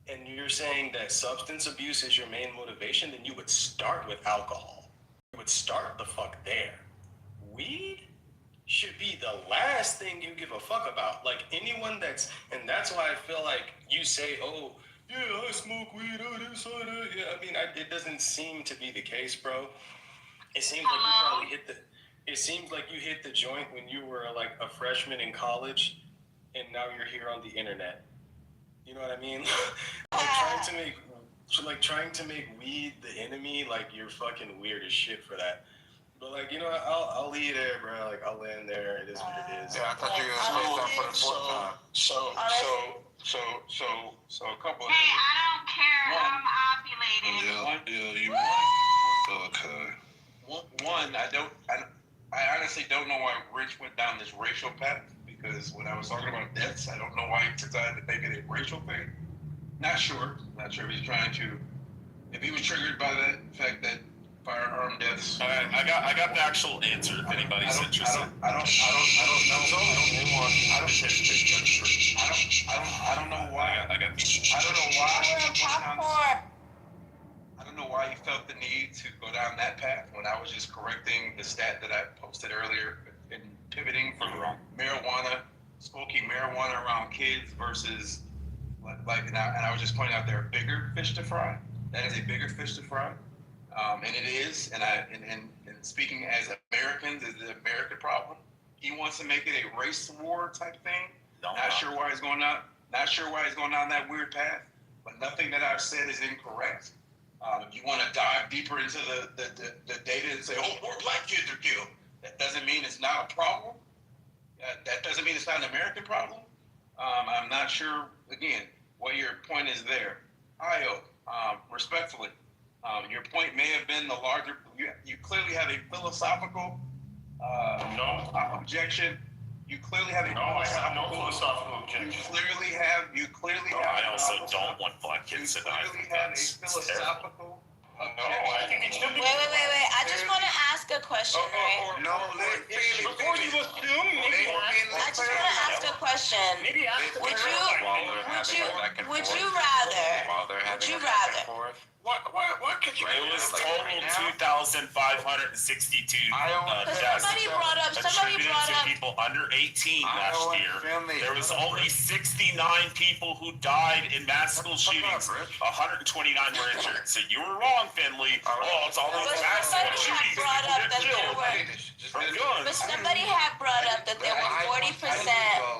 S1: and you're saying that substance abuse is your main motivation, then you would start with alcohol. You would start the fuck there. Weed should be the last thing you give a fuck about. Like, anyone and that's why I feel like you say, oh, yeah, I smoke weed, oh, this, oh, that. Yeah, I mean, it doesn't seem to be the case, bro. It seems like you probably hit the joint when you were, like, a freshman in college, and now you're here on the internet. You know what I mean? Trying to make weed the enemy, like, you're fucking weird as shit for that. But, like, you know, I'll leave it there, bro. Like, I'll land there. It is what it is.
S22: Yeah, I thought you were gonna say something for the fourth time. So a couple of
S5: Hey, I don't care. I'm ovulating.
S10: Yeah, you might. Okay.
S22: One, I
S19: honestly don't know why Rich went down this racial path, because when I was talking about deaths, I don't know why he decided to make it a racial thing. Not sure if he's trying to, if he was triggered by the fact that firearm deaths.
S7: I got the actual answer if anybody's interested.
S19: I don't know why. I don't know why he felt the need to go down that path when I was just correcting the stat that I posted earlier and pivoting from marijuana, smoking marijuana around kids versus and I was just pointing out there are bigger fish to fry. That is a bigger fish to fry, and it is. And speaking as Americans, is the American problem. He wants to make it a race war type thing. Not sure why he's going down. Not sure why he's going down that weird path. But nothing that I've said is incorrect. If you want to dive deeper into the data and say, oh, more black kids are killed, that doesn't mean it's not a problem. That doesn't mean it's not an American problem. I'm not sure, again, what your point is there. Io, respectfully, your point may have been the larger, you clearly have a philosophical objection. You clearly have a
S18: I have no philosophical objection.
S19: You clearly have.
S7: I also don't want black kids to die.
S19: You clearly have a philosophical objection.
S20: Wait. I just want to ask a question, right?
S18: Before you assume, maybe
S20: I just want to ask a question.
S18: Maybe ask
S20: Would you rather?
S7: What could you? It was total 2,562 deaths attributed to people under 18 last year. There was only 69 people who died in mass school shootings. 129 were injured. So you were wrong, Finley. Oh, it's all these mass school shootings.
S20: But somebody had brought up that there were 40%.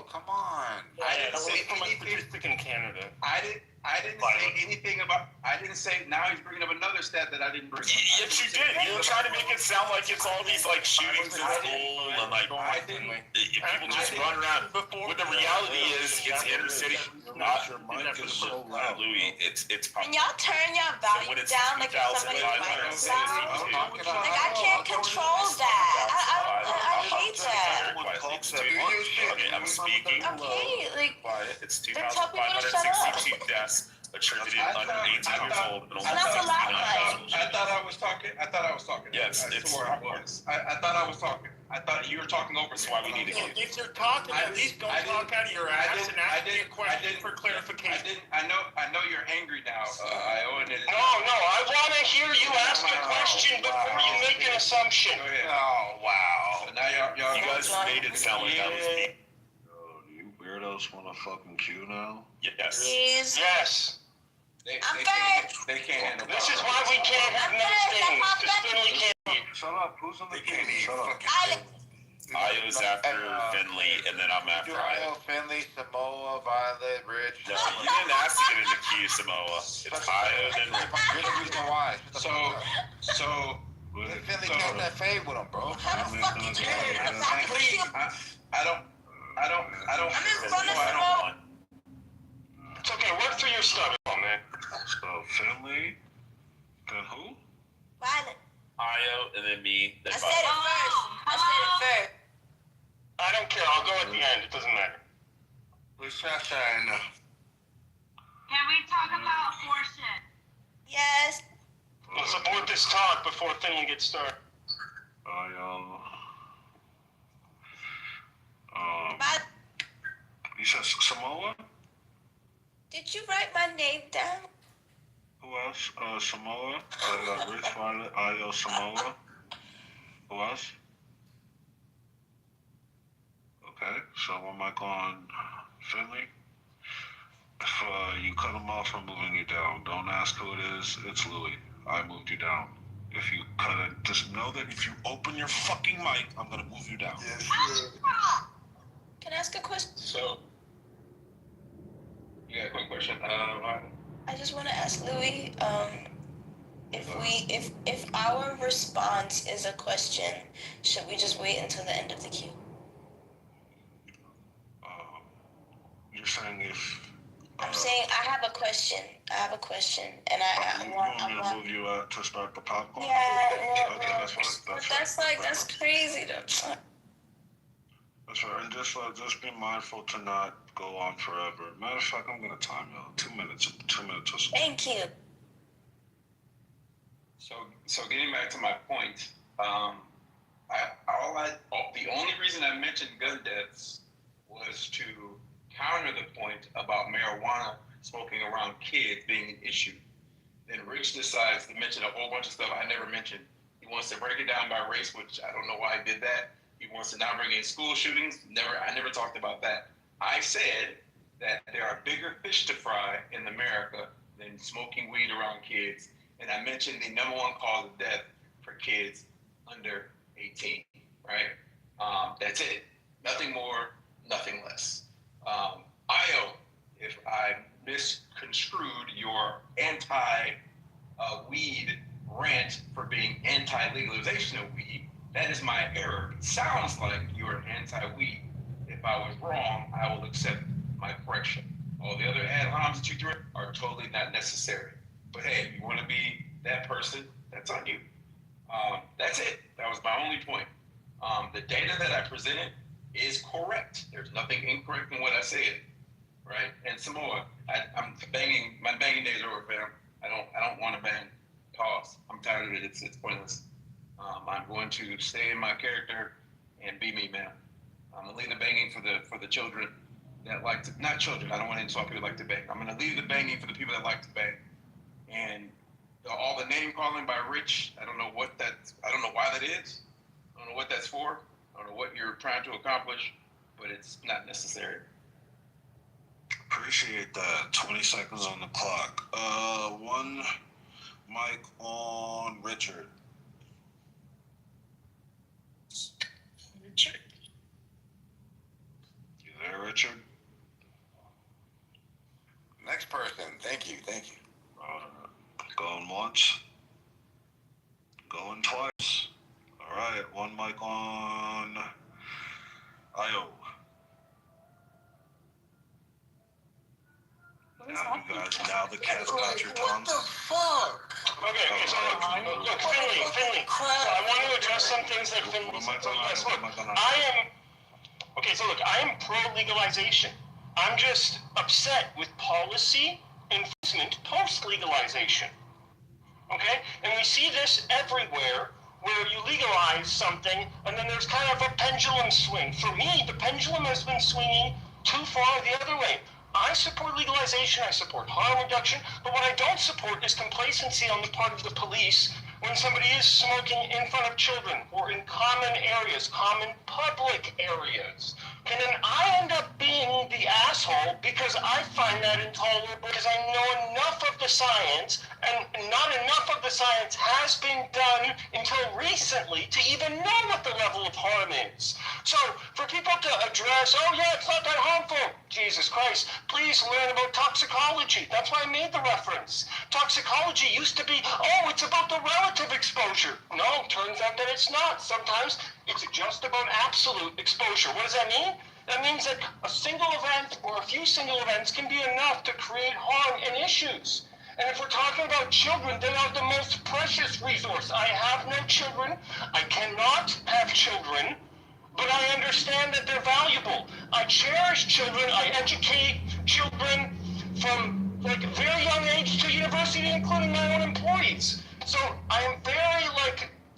S17: Come on.
S19: I didn't say
S18: statistic in Canada.
S19: I didn't say anything about. I didn't say. Now he's bringing up another stat that I didn't bring up.
S7: Yes, you did. You were trying to make it sound like it's all these like shootings in school and like people just run around. But the reality is, it's inner city. Louis, it's
S20: Can y'all turn your volume down like if somebody's mic is loud? Like I can't control that. I hate that.
S7: Okay, I'm speaking.
S20: Okay, like
S7: It's 2,562 deaths attributed under 18 years old.
S20: That's a lot,
S19: I thought I was talking.
S7: Yes,
S19: I thought I was talking. I thought you were talking over.
S7: That's why we need to get.
S18: If you're talking, at least don't talk out of your ass and ask me a question for clarification.
S19: I know you're angry now. I owe it.
S18: No, I want to hear you ask a question before you make an assumption.
S7: Oh wow!
S19: So now y'all
S7: you guys made it sound like that was me.
S10: You weirdos want to fucking queue now?
S7: Yes.
S20: Please.
S18: Yes.
S19: They can't handle.
S18: This is why we can't have nice things. Because Finley can't.
S10: Shut up. Who's on the queue? Shut up.
S7: Io's after Finley, and then I'm after Io.
S17: Finley, Samoa, Violet, Rich.
S7: No, you didn't ask to get in the queue, Samoa. It's Io, then Rich.
S17: You're the reason why.
S19: So.
S17: Finley got that fade with him, bro.
S20: How the fuck did you get
S19: I don't.
S20: I'm in front of Samoa.
S18: It's okay. Work through your stuff, man.
S10: So Finley, then who?
S20: Violet.
S7: Io, and then me. Then
S20: I said it first.
S18: I don't care. I'll go at the end. It doesn't matter.
S17: Can
S5: we talk about abortion?
S20: Yes.
S18: Let's abort this talk before Finley gets started.
S10: You said Samoa?
S20: Did you write my name down?
S10: Who else? Samoa. I got Rich Violet, Io, Samoa. Who else? Okay, so I'm like on Finley. If you cut him off, I'm moving you down. Don't ask who it is. It's Louis. I moved you down. If you cut it, just know that if you open your fucking mic, I'm gonna move you down.
S20: Can I ask a question?
S19: So. You got a quick question?
S20: I just want to ask Louis, if our response is a question, should we just wait until the end of the queue?
S10: You're saying if
S20: I'm saying I have a question. And
S10: You want me to move you out to start the popcorn?
S20: Yeah.
S10: Okay, that's fine.
S20: That's crazy though.
S10: That's right. And just be mindful to not go on forever. Matter of fact, I'm gonna time you. 2 minutes. 2 minutes or so.
S20: Thank you.
S19: So getting back to my point, the only reason I mentioned gun deaths was to counter the point about marijuana smoking around kids being an issue. Then Rich decides to mention a whole bunch of stuff I never mentioned. He wants to break it down by race, which I don't know why he did that. He wants to now bring in school shootings. I never talked about that. I said that there are bigger fish to fry in America than smoking weed around kids. And I mentioned the number one cause of death for kids under 18, right? That's it. Nothing more, nothing less. Io, if I misconstrued your anti-weed rant for being anti-legalization of weed, that is my error. It sounds like you're an anti-weed. If I was wrong, I will accept my correction. All the other ad homs that you threw are totally not necessary. But hey, if you want to be that person, that's on you. That's it. That was my only point. The data that I presented is correct. There's nothing incorrect in what I said, right? And some more. I'm banging. My banging days are over, fam. I don't want to bang. Pause. I'm tired of it. It's pointless. I'm going to stay in my character and be me, man. I'm gonna leave the banging for the children that like to, not children. I don't want to insult people that like to bang. I'm gonna leave the banging for the people that like to bang. And all the name calling by Rich, I don't know why that is. I don't know what that's for. I don't know what you're trying to accomplish, but it's not necessary.
S10: Appreciate that. 20 seconds on the clock. One mic on Richard. You there, Richard?
S17: Next person. Thank you.
S10: Going once. Going twice. All right. One mic on Io. Now the cat's got your tongue.
S18: Okay, so look, Finley. So I want to address some things that Finley said. So yes, look, I am pro-legalization. I'm just upset with policy enforcement post-legalization. Okay? And we see this everywhere, where you legalize something, and then there's kind of a pendulum swing. For me, the pendulum has been swinging too far the other way. I support legalization, I support harm reduction, but what I don't support is complacency on the part of the police when somebody is smoking in front of children or in common areas, common public areas. And then I end up being the asshole because I find that intolerable because I know enough of the science, and not enough of the science has been done until recently to even know what the level of harm is. So for people to address, oh yeah, it's not that harmful, Jesus Christ, please learn about toxicology. That's why I made the reference. Toxicology used to be, oh, it's about the relative exposure. No, turns out that it's not. Sometimes it's just about absolute exposure. What does that mean? That means that a single event or a few single events can be enough to create harm and issues. And if we're talking about children, they are the most precious resource. I have no children. I cannot have children. But I understand that they're valuable. I cherish children. I educate children from like a very young age to university, including my own employees. So I am very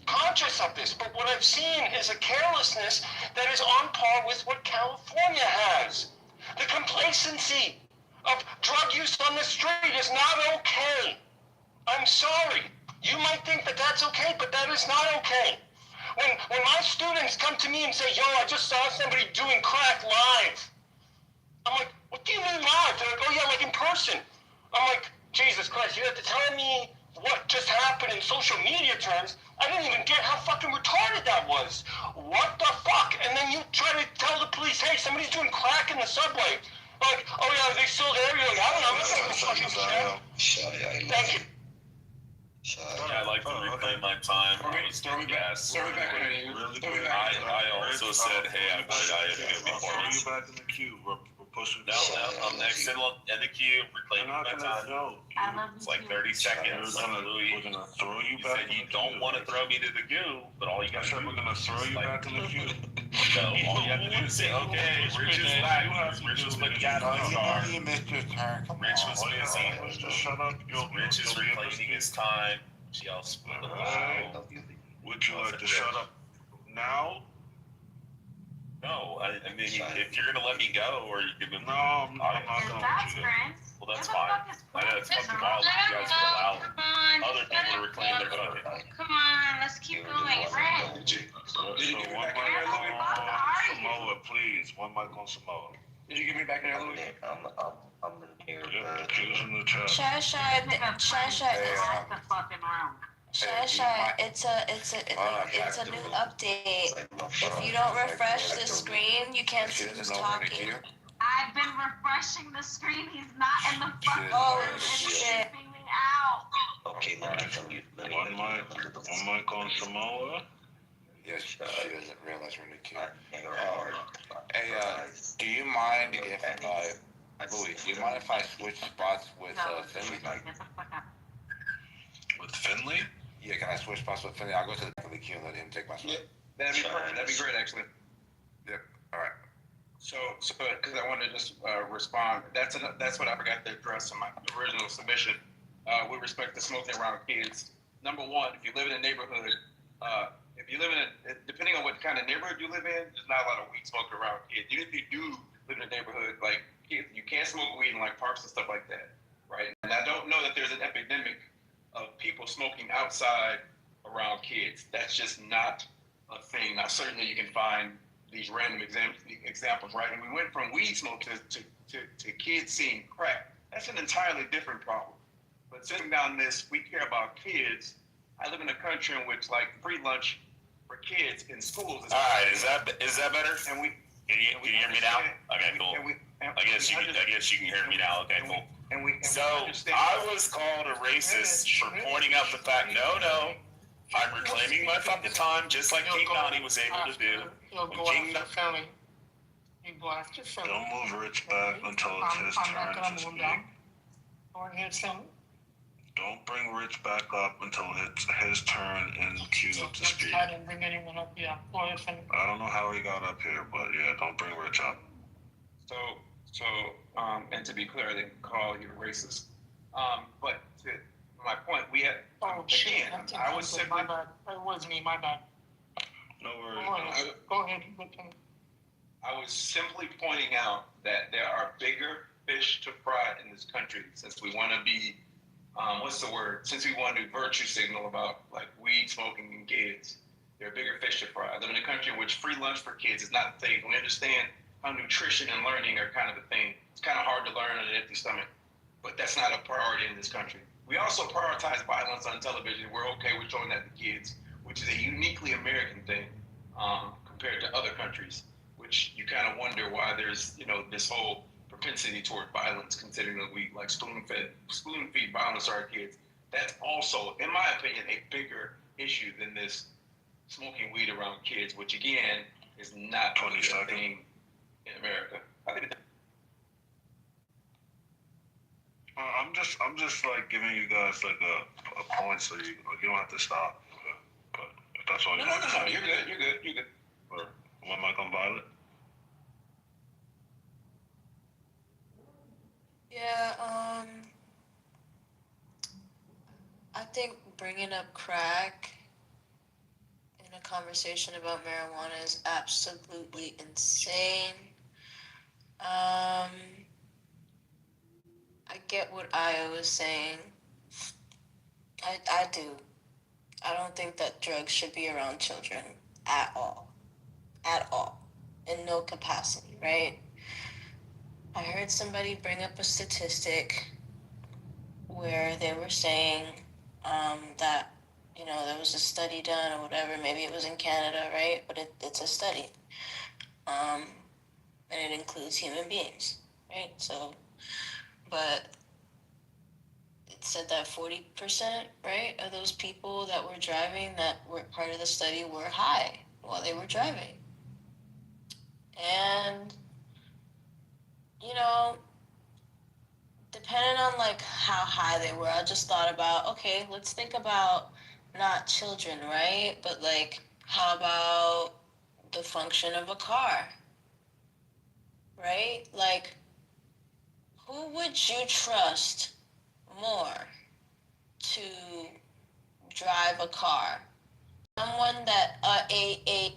S18: conscious of this. But what I've seen is a carelessness that is on par with what California has. The complacency of drug use on the street is not okay. I'm sorry. You might think that that's okay, but that is not okay. When my students come to me and say, yo, I just saw somebody doing crack live. I'm like, what do you mean live? They're like, oh yeah, like in person. I'm like, Jesus Christ, you have to tell me what just happened in social media terms. I didn't even get how fucking retarded that was. What the fuck? And then you try to tell the police, hey, somebody's doing crack in the subway. Like, oh yeah, are they still there? You're like, I don't know, I'm not gonna fucking check. Thank you.
S7: Yeah, I'd like to reclaim my time. I also said, hey, I wanted I to get before
S10: you back in the queue. We're pushing.
S7: No, I'm next in the queue. Reclaiming my time. It's like 30 seconds.
S10: We're gonna throw you
S7: You
S10: back.
S7: said you don't want to throw me to the goo, but all you gotta do.
S10: We're gonna throw you back in the queue.
S7: No, all you have to do is say, okay, Rich is back. Rich was putting gas on his car.
S17: You missed your turn. Come
S7: Rich
S17: on.
S7: was busy.
S10: Just shut up.
S7: Rich is reclaiming his time. She else split the show.
S10: Would you like to shut up now?
S7: No, I mean, if you're gonna let me go, or you can.
S10: No, I'm not gonna let you go.
S7: Well, that's fine. I know it's fucking wild. You guys would allow other people to reclaim their vote.
S20: Come on, let's keep going.
S10: So one mic on Samoa, please. One mic on Samoa.
S19: Did you give me back in there, Louis?
S17: I'm in here.
S10: Yep, the queue's in the chat.
S20: Shasha, it's a new update. If you don't refresh the screen, you can't see who's talking.
S5: I've been refreshing the screen. He's not in the fucking
S20: Oh,
S5: room. It's
S20: shit.
S5: keeping me out.
S17: Okay,
S10: One mic on Samoa.
S17: Yes, she doesn't realize we're in the queue. Hey, do you mind if Louis, do you mind if I switch spots with Finley?
S10: With Finley?
S17: Yeah, can I switch spots with Finley? I'll go to the back of the queue and let him take my spot.
S19: Yeah, that'd be perfect. That'd be great, actually.
S17: Yep. All right.
S19: So, because I wanted to just respond. That's what I forgot to address in my original submission. With respect to smoking around kids. Number one, if you live in a neighborhood, depending on what kind of neighborhood you live in, there's not a lot of weed smoking around kids. Even if you do live in a neighborhood, like you can't smoke weed in like parks and stuff like that, right? And I don't know that there's an epidemic of people smoking outside around kids. That's just not a thing. Now, certainly you can find these random examples, right? And we went from weed smoke to kids seeing crack. That's an entirely different problem. But sitting down this, we care about kids. I live in a country in which like free lunch for kids in schools.
S7: All right, is that better?
S19: And we
S7: can you hear me now? Okay, cool. I guess you can hear me now. Okay, cool. So I was called a racist for pointing out the fact. No, I'm reclaiming my fucking time, just like King Donnie was able to do. King Donnie.
S10: Don't move Rich back until it's his turn to speak. Don't bring Rich back up until it's his turn in the queue to speak.
S18: I didn't bring anyone up. Yeah, go ahead, Finley.
S10: I don't know how he got up here, but yeah, don't bring Rich up.
S19: And to be clear, I didn't call you racist. But to my point, we had I was simply.
S18: My bad. It was me. My bad.
S10: No worries.
S18: Go ahead.
S19: I was simply pointing out that there are bigger fish to fry in this country since we want to be, since we want to virtue signal about like weed smoking and kids. There are bigger fish to fry. I live in a country in which free lunch for kids is not a thing. We understand how nutrition and learning are kind of a thing. It's kind of hard to learn on an empty stomach, but that's not a priority in this country. We also prioritize violence on television. We're okay with showing that to kids, which is a uniquely American thing compared to other countries, which you kind of wonder why there's, this whole propensity toward violence, considering that we like spoon-feed violence to our kids. That's also, in my opinion, a bigger issue than this smoking weed around kids, which again is not really a thing in America.
S10: I'm just like giving you guys like a point, so you don't have to stop. But if that's all you want to say,
S19: you're good.
S10: Or one mic on Violet.
S20: Yeah, I think bringing up crack in a conversation about marijuana is absolutely insane. I get what Io is saying. I do. I don't think that drugs should be around children at all. At all. In no capacity, right? I heard somebody bring up a statistic where they were saying that, there was a study done or whatever. Maybe it was in Canada, right? But it's a study. And it includes human beings, right? So, but it said that 40%, right, of those people that were driving that were part of the study were high while they were driving. And you know, depending on like how high they were, I just thought about, okay, let's think about not children, right? But like, how about the function of a car, right? Like, who would you trust more to drive a car? Someone that a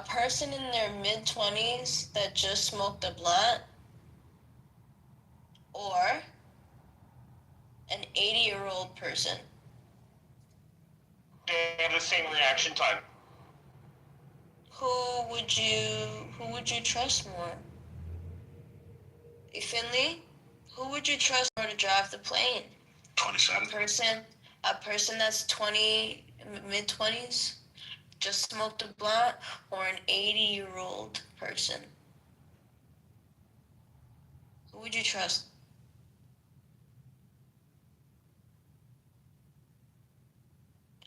S20: person in their mid-20s that just smoked a blunt, or an 80-year-old person?
S18: They have the same reaction time.
S20: Who would you trust more? Finley, who would you trust more to drive the plane?
S10: 27.
S20: A person that's mid-20s, just smoked a blunt, or an 80-year-old person? Who would you trust?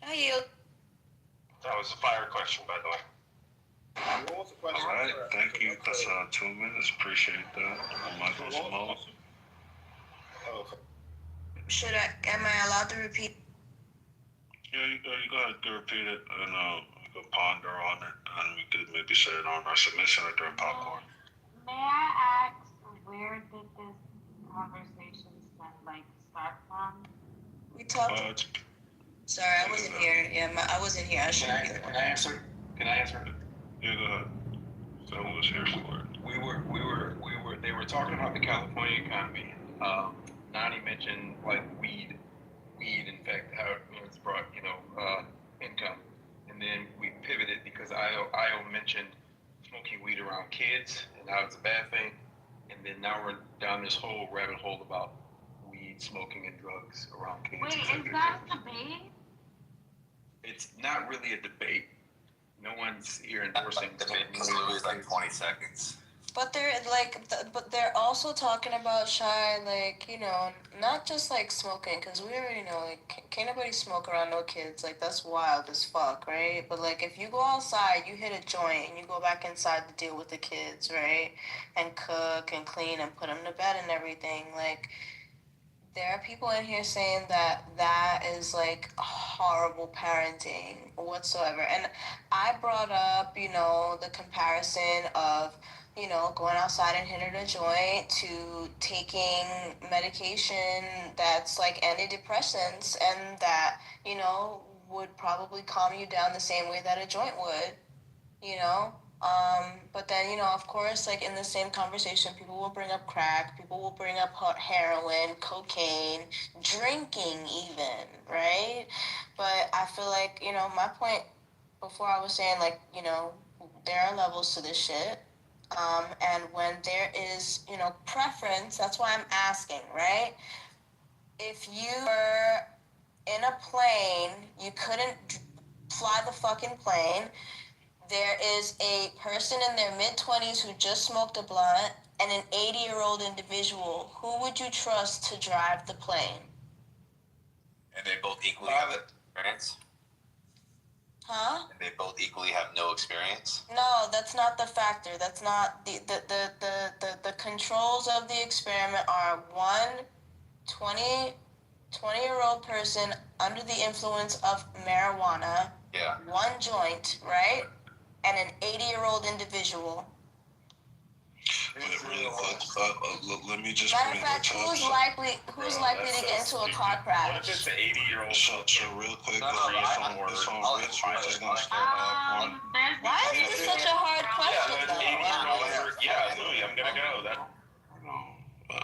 S20: I yield.
S18: That was a fire question, by the way.
S10: All right, thank you. That's 2 minutes. Appreciate that. Michael Samoa.
S20: Am I allowed to repeat?
S10: Yeah, you go ahead and repeat it, and we can ponder on it, and we could maybe say it on our submission or during popcorn.
S5: May I ask, where did this conversation start from?
S20: We talked. Sorry, I wasn't here. Yeah, I wasn't here. I shouldn't be there.
S19: Can I answer? Can I answer?
S10: Yeah, go ahead. So who was here for it?
S19: They were talking about the California economy. Nani mentioned like weed, in fact, how it's brought, income. And then we pivoted because Io mentioned smoking weed around kids and how it's a bad thing. And then now we're down this whole rabbit hole about weed, smoking, and drugs around kids.
S5: Wait, is that a debate?
S19: It's not really a debate. No one's here endorsing
S4: debate. It's literally like 20 seconds.
S20: But they're also talking about Shy, like, not just like smoking, because we already know, like, can't nobody smoke around no kids. Like, that's wild as fuck, right? But like, if you go outside, you hit a joint, and you go back inside to deal with the kids, right? And cook and clean and put them to bed and everything. Like, there are people in here saying that is like horrible parenting whatsoever. And I brought up, the comparison of, going outside and hitting a joint to taking medication that's like antidepressants and that, would probably calm you down the same way that a joint would, But then, of course, like in the same conversation, people will bring up crack, people will bring up heroin, cocaine, drinking even, right? But I feel like, my point before I was saying, like, there are levels to this shit. And when there is, preference, that's why I'm asking, right? If you were in a plane, you couldn't fly the fucking plane, there is a person in their mid-20s who just smoked a blunt and an 80-year-old individual, who would you trust to drive the plane?
S4: And they both equally have experience?
S20: Huh?
S4: And they both equally have no experience?
S20: No, that's not the factor. That's not the controls of the experiment are 20-year-old person under the influence of marijuana.
S4: Yeah.
S20: One joint, right? And an 80-year-old individual.
S10: Really quick, let me just
S20: Matter of fact, who's likely to get into a car crash?
S7: What if it's an 80-year-old?
S10: So real quick,
S4: No,
S10: it's on Rich. We're just gonna start popcorn.
S20: Why is this such a hard question,
S7: Yeah, Louis, I'm gonna go.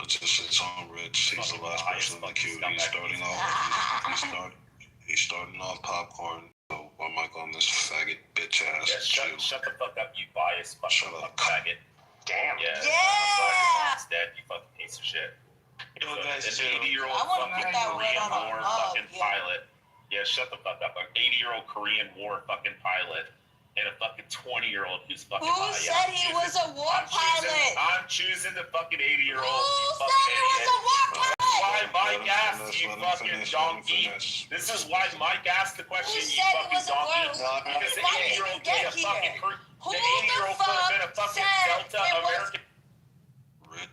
S10: It's on Rich. He's the last person in the queue. He's starting off popcorn. So why am I on this faggot bitch ass?
S7: Yeah, shut the fuck up, you biased fucking faggot. Damn. Yeah. It's dead, you fucking piece of shit. An 80-year-old fucking Korean War fucking pilot. Yeah, shut the fuck up. An 80-year-old Korean War fucking pilot. And a fucking 20-year-old who's fucking
S20: Who said he was a war pilot?
S7: I'm choosing the fucking 80-year-old.
S20: Who said he was a war pilot?
S7: Why Mike asked, you fucking donkey. This is why Mike asked the question, you fucking donkey. Because the 80-year-old gave a fucking... The 80-year-old could have been a fucking Delta American...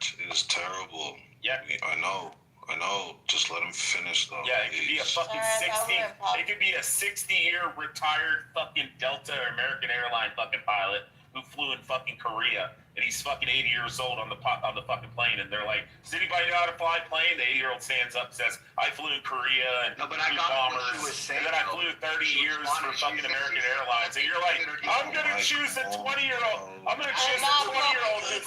S10: rant is terrible.
S7: Yeah.
S10: I know. Just let him finish though.
S7: Yeah, it could be a fucking 60. It could be a 60-year retired fucking Delta or American Airline fucking pilot who flew in fucking Korea, and he's fucking 80 years old on the fucking plane, and they're like, "Does anybody know how to fly a plane?" The 80-year-old stands up and says, "I flew in Korea and
S17: No, but I
S7: flew
S17: got what
S7: bombers,
S17: she was saying,
S7: and then I flew 30 years for fucking American Airlines." And you're like, "I'm gonna choose a 20-year-old. I'm gonna choose a 20-year-old who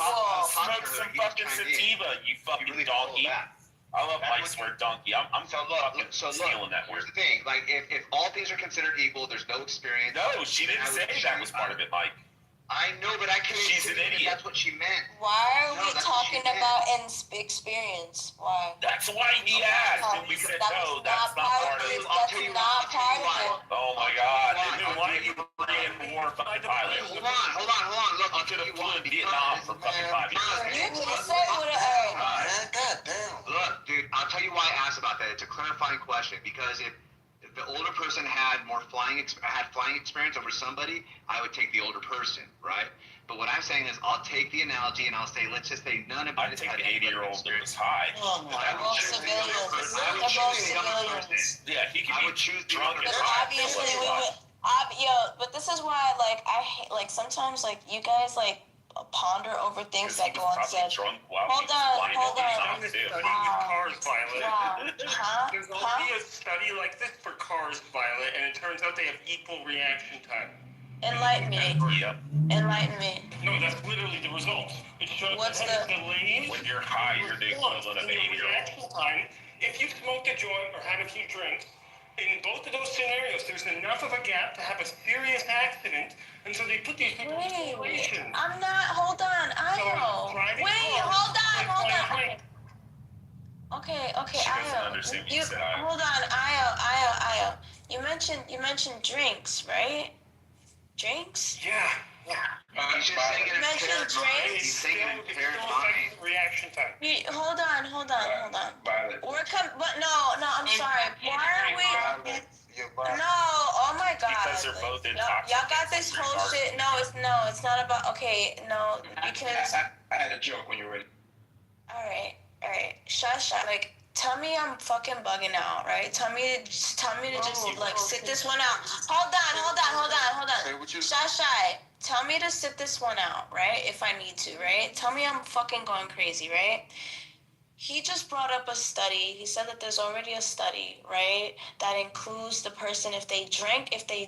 S7: smokes some fucking sativa. You fucking donkey." I love Mike's word donkey. I'm stealing that word.
S17: Here's the thing, like if all things are considered equal, there's no experience.
S7: No, she didn't say that was part of it, Mike.
S17: I know, but I can't.
S7: She's an idiot.
S17: That's what she meant.
S20: Why are we talking about experience? Why?
S7: That's why he asked, and we said no. That's not part of it.
S20: That's not part of it.
S7: Oh my God! Then why are you bringing more fucking pilots?
S17: Hold on. Look,
S7: you could have flown in Vietnam for fucking 5 years.
S20: You could have said whatever.
S11: God damn.
S17: Look, dude, I'll tell you why I asked about that. It's a clarifying question because if the older person had more flying experience over somebody, I would take the older person, right? But what I'm saying is, I'll take the analogy and I'll say, let's just say none of
S7: I'd take the 80-year-old that was high.
S20: They're both civilians. They're both civilians.
S7: Yeah, he could be drunk and
S20: But
S7: high.
S20: obviously, but this is why, like, I hate, like, sometimes, like, you guys, like, ponder over things that go unsaid. Hold on.
S18: There's a study with cars, Violet. There's only a study like this for cars, Violet, and it turns out they have equal reaction time.
S20: Enlighten me.
S7: Yep.
S20: Enlighten me.
S18: No, that's literally the results. It shows
S20: What's
S18: that delays.
S7: When you're high, you're the equivalent of 80-year-old.
S18: Reaction time. If you smoked a joint or had a few drinks, in both of those scenarios, there's enough of a gap to have a serious accident, and so they put these people in situation.
S20: I'm not. Hold on. Hold on. Okay,
S7: She doesn't
S20: Io.
S7: understand what you said, Io.
S20: Hold on, Io. You mentioned drinks, right? Drinks?
S18: Yeah.
S17: He's just saying it in
S20: Mention
S17: paired mind.
S20: drinks?
S17: He's saying it in paired mind.
S18: Reaction time.
S20: Hold on.
S19: Violet.
S20: But no, I'm sorry. Why are we? No, oh my God.
S7: Because they're both intoxicated.
S20: Y'all got this whole shit. No, it's not about. Okay, no, because.
S19: I had a joke when you were ready.
S20: All right. Shush. Like, tell me I'm fucking bugging out, right? Tell me to just like sit this one out. Hold on. Shush. Tell me to sit this one out, right? If I need to, right? Tell me I'm fucking going crazy, right? He just brought up a study. He said that there's already a study, right? That includes the person, if they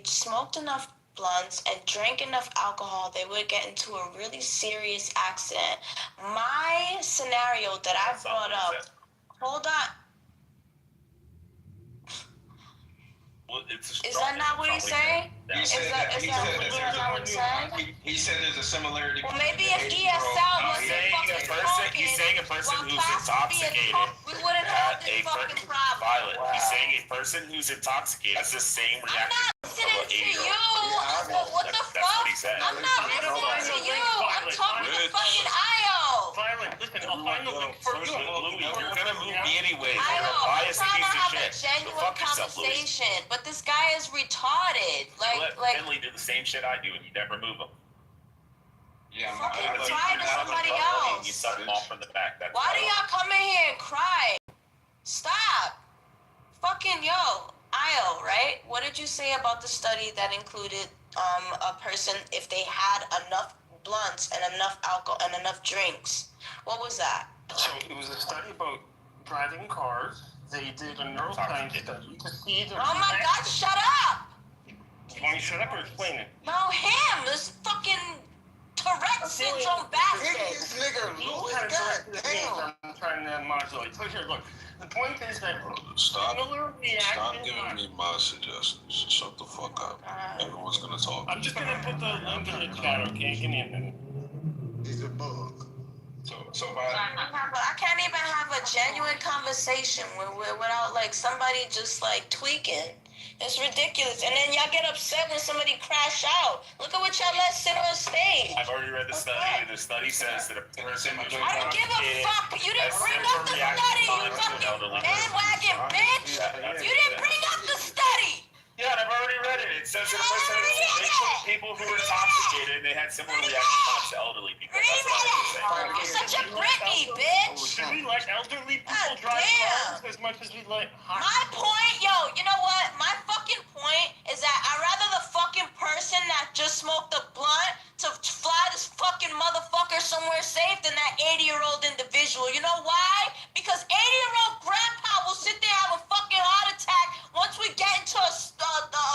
S20: smoked enough blunts and drank enough alcohol, they would get into a really serious accident. My scenario that I brought up, hold on.
S7: Well,
S20: Is that not what he said? Is that not what he said?
S19: He said there's a similarity.
S20: Well, maybe if ESL wasn't fucking talking,
S7: he's saying a person who's intoxicated
S20: we wouldn't have this fucking problem.
S7: Violet. He's saying a person who's intoxicated has the same reaction.
S20: I'm not listening to you. What the fuck?
S7: That's what he said.
S20: I'm not listening to you. I'm talking to fucking Io.
S18: Violet, listen, I'll find the link for you.
S7: Louis, you're gonna move me anyway. You're
S20: Io,
S7: a
S20: I'm
S7: biased
S20: trying to
S7: piece of
S20: have a
S7: shit. So
S20: genuine
S7: fuck yourself, Louis.
S20: conversation, but this guy is retarded.
S7: You let Finley do the same shit I do, and you never move him.
S19: Yeah,
S20: fucking try to somebody else.
S7: You suck him off from the back. That's
S20: Why do y'all come in here and cry? Stop. Fucking Io, right? What did you say about the study that included a person if they had enough blunts and enough alcohol and enough drinks? What was that?
S18: So it was a study about driving cars. They did a neuroscience study to see the.
S20: Oh my God! Shut up!
S18: You want me to shut up or explain it?
S20: No, him. This fucking Tourette syndrome bastard.
S11: This nigga Louis,
S18: I'm trying to modulate. So here, look. The point is that
S10: Stop giving me my suggestions. Shut the fuck up. Everyone's gonna talk.
S18: I'm just gonna put the link in the chat, okay? Give me a minute.
S11: He's a bug.
S19: So
S20: I can't even have a genuine conversation without like somebody just like tweaking. It's ridiculous. And then y'all get upset when somebody crash out. Look at what y'all let sit on stage.
S7: I've already read the study. The study says that a person who's
S20: I don't give a fuck. You didn't bring up the study, you fucking bandwagon bitch. You didn't bring up the study.
S7: Yeah, and I've already read it. It says that a person who's people who were intoxicated and they had similar reaction times to elderly people. That's what I would say.
S20: You're such a Britney, bitch.
S18: Should we let elderly people drive cars as much as we let hot?
S20: My point, yo, you know what? My fucking point is that I'd rather the fucking person that just smoked a blunt to fly this fucking motherfucker somewhere safe than that 80-year-old individual. You know why? Because 80-year-old grandpa will sit there and have a fucking heart attack once we get into a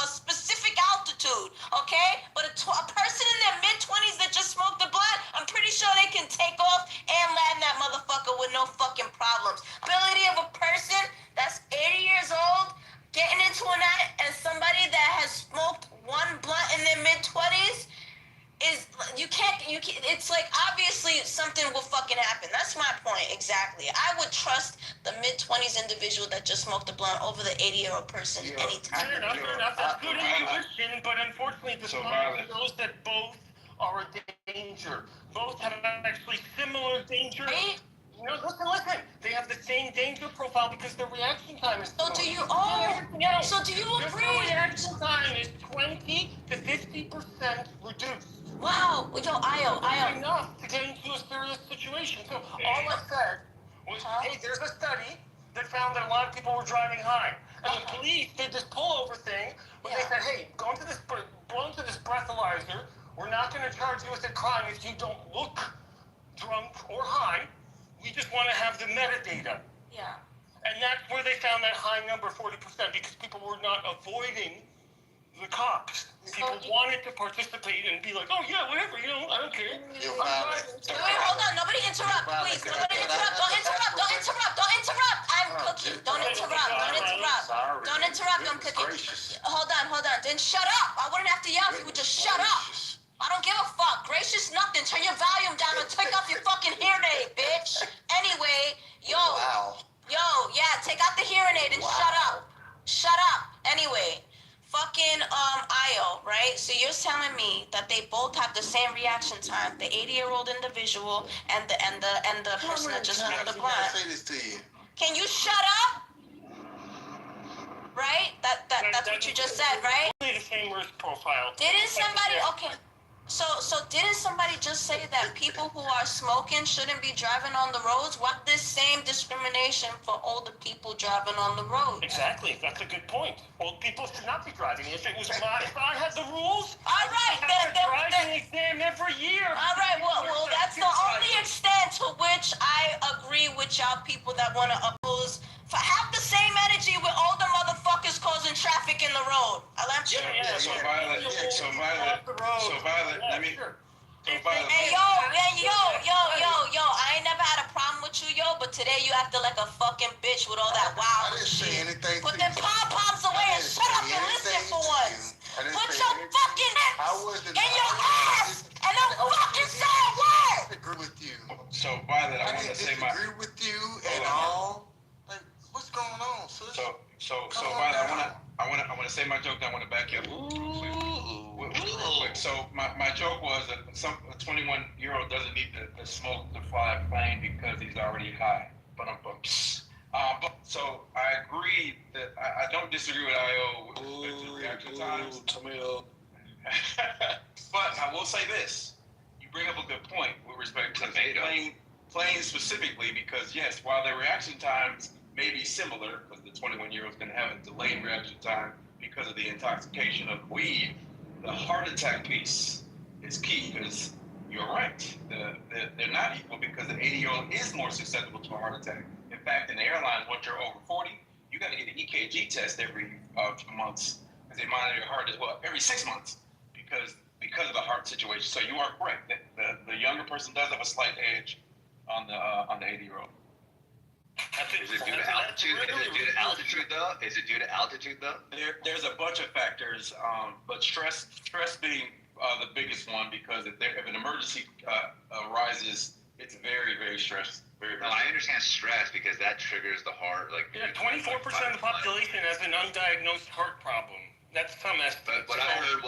S20: specific altitude, okay? But a person in their mid-20s that just smoked a blunt, I'm pretty sure they can take off and land that motherfucker with no fucking problems. Ability of a person that's 80 years old getting into and somebody that has smoked one blunt in their mid-20s is, you can't, it's like, obviously something will fucking happen. That's my point, exactly. I would trust the mid-20s individual that just smoked a blunt over the 80-year-old person anytime.
S18: Fair enough. That's good intuition, but unfortunately the science shows that both are a danger. Both have actually similar danger. No, listen. They have the same danger profile because the reaction time is
S20: so do you, so do you agree?
S18: The reaction time is 20 to 50% reduced.
S20: Wow,
S18: That's enough to get into a serious situation. So all I said was, hey, there's a study that found that a lot of people were driving high. And the police did this pullover thing where they said, hey, blow into this breathalyzer. We're not going to charge you with a crime if you don't look drunk or high. We just want to have the metadata.
S20: Yeah.
S18: And that's where they found that high number, 40%, because people were not avoiding the cops. People wanted to participate and be like, oh yeah, whatever, I don't care.
S20: Wait, hold on, nobody interrupt, please. Nobody interrupt. Don't interrupt. I'm cooking. Don't interrupt. I'm cooking. Hold on. Then shut up. I wouldn't have to yell if you would just shut up. I don't give a fuck. Gracious nothing. Turn your volume down and take off your fucking hearing aid, bitch. Anyway, take out the hearing aid and shut up. Anyway, fucking Io, right? So you're telling me that they both have the same reaction time, the 80-year-old individual and the person that just smoked the blunt. Can you shut up? Right? That's what you just said, right?
S18: The same risk profile.
S20: Didn't somebody just say that people who are smoking shouldn't be driving on the roads? What this same discrimination for older people driving on the roads?
S18: Exactly, that's a good point. Old people should not be driving. If I had the rules,
S20: alright,
S18: then driving exam every year.
S20: Alright, well, that's the only extent to which I agree with y'all people that want to oppose. Have the same energy with older motherfuckers causing traffic in the road.
S19: So Violet, let me.
S20: Hey, yo, I ain't never had a problem with you, but today you acted like a fucking bitch with all that wild shit. Put them pom-poms away and shut up and listen for once. Put your fucking in your ass and don't fucking say a word.
S11: I agree with you.
S19: So Violet, I want to say my.
S11: I agree with you and all. Like, what's going on, sis?
S19: So Violet, I want to say my joke. Then I want to back you up. Quick. So my joke was that a 21-year-old doesn't need to smoke to fly a plane because he's already high. But so I agree that I don't disagree with IO with the reaction times.
S10: Tomato.
S19: But I will say this: you bring up a good point with respect to planes specifically, because yes, while their reaction times may be similar, because the 21-year-old is going to have a delayed reaction time because of the intoxication of weed. The heart attack piece is key, because you're right. They're not equal, because the 80-year-old is more susceptible to a heart attack. In fact, in the airlines, once you're over 40, you got to get an EKG test every 2 months, because they monitor your heart as well every 6 months, because of the heart situation. So you are correct. The younger person does have a slight edge on the 80-year-old.
S4: Is it due to altitude? Is it due to altitude though?
S19: There's a bunch of factors, but stress being the biggest one, because if an emergency arises, it's very, very stressful.
S4: I understand stress because that triggers the heart.
S18: 24% of the population has an undiagnosed heart problem. That's some estimate.
S4: But what I heard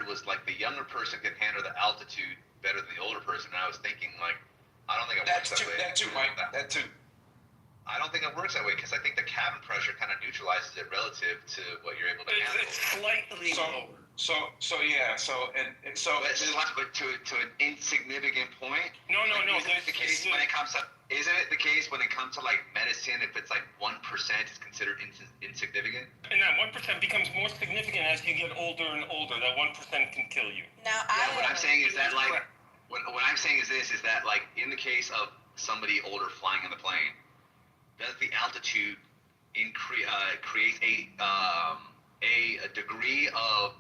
S4: was the younger person can handle the altitude better than the older person. And I was thinking I don't think it works that way.
S19: That too, Mike. That too.
S4: I don't think it works that way, because I think the cabin pressure kind of neutralizes it relative to what you're able to handle.
S18: It's slightly lower.
S19: So
S22: but to an insignificant point.
S18: No.
S22: Isn't it the case when it comes to like medicine? If it's like 1% is considered insignificant.
S18: And that 1% becomes more significant as you get older and older. That 1% can kill you.
S20: Now,
S22: what I'm saying is that like what I'm saying is this is that like in the case of somebody older flying on the plane, does the altitude create a degree of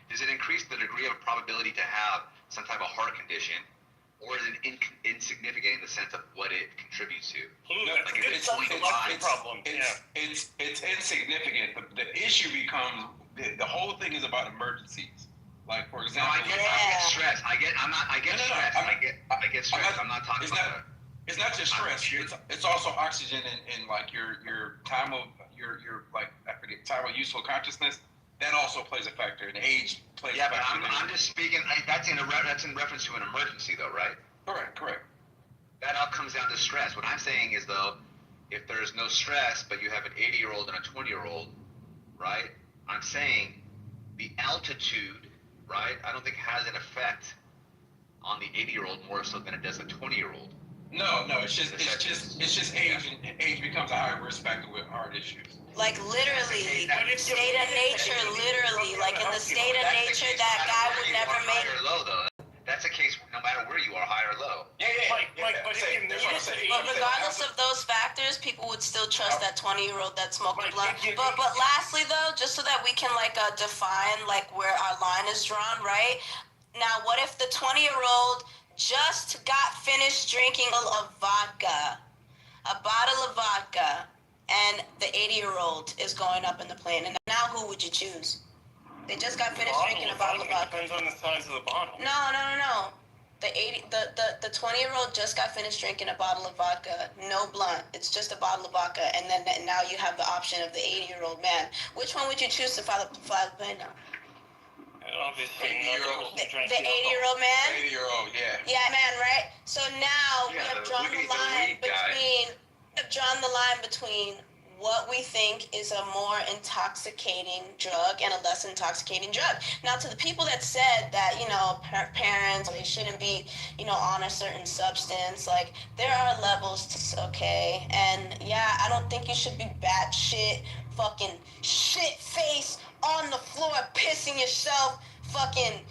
S22: does it increase the degree of probability to have some type of heart condition, or is it insignificant in the sense of what it contributes to?
S19: It's insignificant. The issue becomes the whole thing is about emergencies. Like for example,
S22: I get stress. I get stress. I'm not talking about.
S19: It's not just stress. It's also oxygen and like your time of your like I forget time of useful consciousness. That also plays a factor. And age plays.
S22: Yeah,
S19: a factor.
S22: but I'm just speaking. That's in reference to an emergency, though, right?
S19: Correct.
S22: That all comes down to stress. What I'm saying is though, if there's no stress, but you have an 80-year-old and a 20-year-old, right? I'm saying the altitude, right? I don't think has an effect on the 80-year-old more so than it does a 20-year-old.
S19: No, it's just age, and age becomes a higher risk factor with heart issues.
S20: Like literally, state of nature, literally, like in the state of nature, that guy would never make.
S22: High or low, though. That's a case no matter where you are, high or low.
S20: But regardless of those factors, people would still trust that 20-year-old that smoked a blunt. But lastly, though, just so that we can define where our line is drawn, right? Now, what if the 20-year-old just got finished drinking a bottle of vodka, and the 80-year-old is going up in the plane, and now who would you choose? They just got finished drinking a bottle of vodka.
S18: Depends on the size of the bottle.
S20: No. The 20-year-old just got finished drinking a bottle of vodka, no blunt. It's just a bottle of vodka, and then now you have the option of the 80-year-old man. Which one would you choose to fly the plane now?
S18: Obviously,
S20: the 80-year-old man.
S19: 80-year-old, yeah.
S20: Yeah, man, right. So now we have drawn the line between what we think is a more intoxicating drug and a less intoxicating drug. Now, to the people that said that, parents, they shouldn't be, on a certain substance, there are levels to, okay? And yeah, I don't think you should be batshit, fucking shit-face on the floor, pissing yourself, fucking,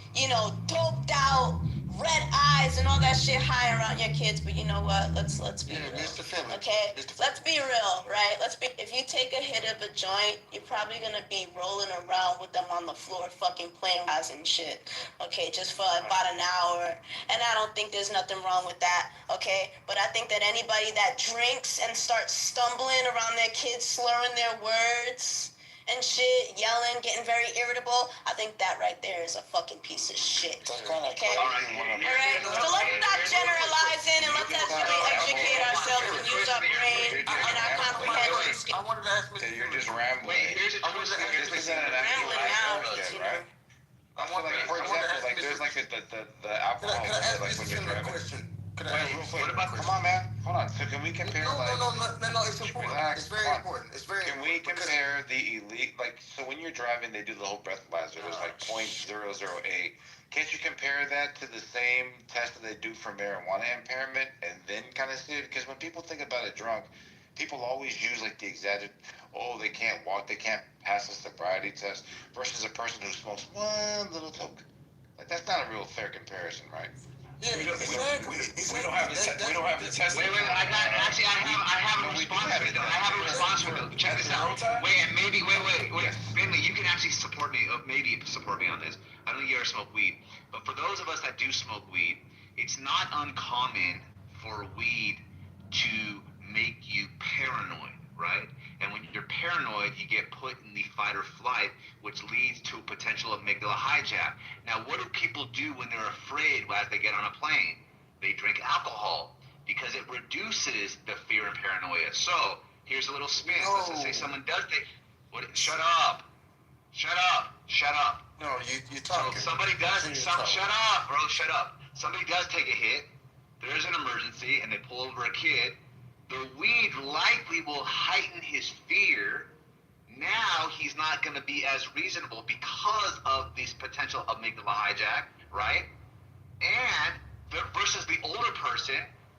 S20: doped out, red eyes and all that shit high around your kids. But you know what? Let's be real. Okay? Let's be real, right? If you take a hit of a joint, you're probably gonna be rolling around with them on the floor, fucking playing eyes and shit. Okay, just for about an hour. And I don't think there's nothing wrong with that. Okay? But I think that anybody that drinks and starts stumbling around their kids, slurring their words and shit, yelling, getting very irritable, I think that right there is a fucking piece of shit. Okay? Alright? So let's stop generalizing and let's actually educate ourselves and use our brain and our comprehension skills.
S17: I wanted to ask Mr. You're just rambling.
S22: Here's a twist.
S17: This isn't an actual question, right? I feel like, for example, there's the alcohol, when you're driving. Come on, man. Hold on. So can we compare,
S16: No, it's important.
S17: Relax.
S16: It's very important. It's very
S17: Can we compare the elite, so when you're driving, they do the whole breathalyzer. There's 0.008. Can't you compare that to the same test that they do for marijuana impairment and then kind of see it? Because when people think about it drunk, people always use the exaggerated, they can't walk, they can't pass a sobriety test, versus a person who smokes one little toke. That's not a real fair comparison, right?
S22: Yeah, we don't have the test. Wait, I have a response for it though. I have a response for it. Check this out. Wait. Finley, you can actually support me on this. I don't think you ever smoke weed. But for those of us that do smoke weed, it's not uncommon for weed to make you paranoid, right? And when you're paranoid, you get put in the fight or flight, which leads to a potential amygdala hijack. Now, what do people do when they're afraid as they get on a plane? They drink alcohol because it reduces the fear and paranoia. So, here's a little spin. Let's just say someone does take... Shut up.
S11: No, you're talking.
S22: So somebody does... Shut up, bro. Shut up. Somebody does take a hit. There's an emergency, and they pull over a kid. The weed likely will heighten his fear,
S3: Now he's not going to be as reasonable because of this potential amygdala hijack, right? And versus the older person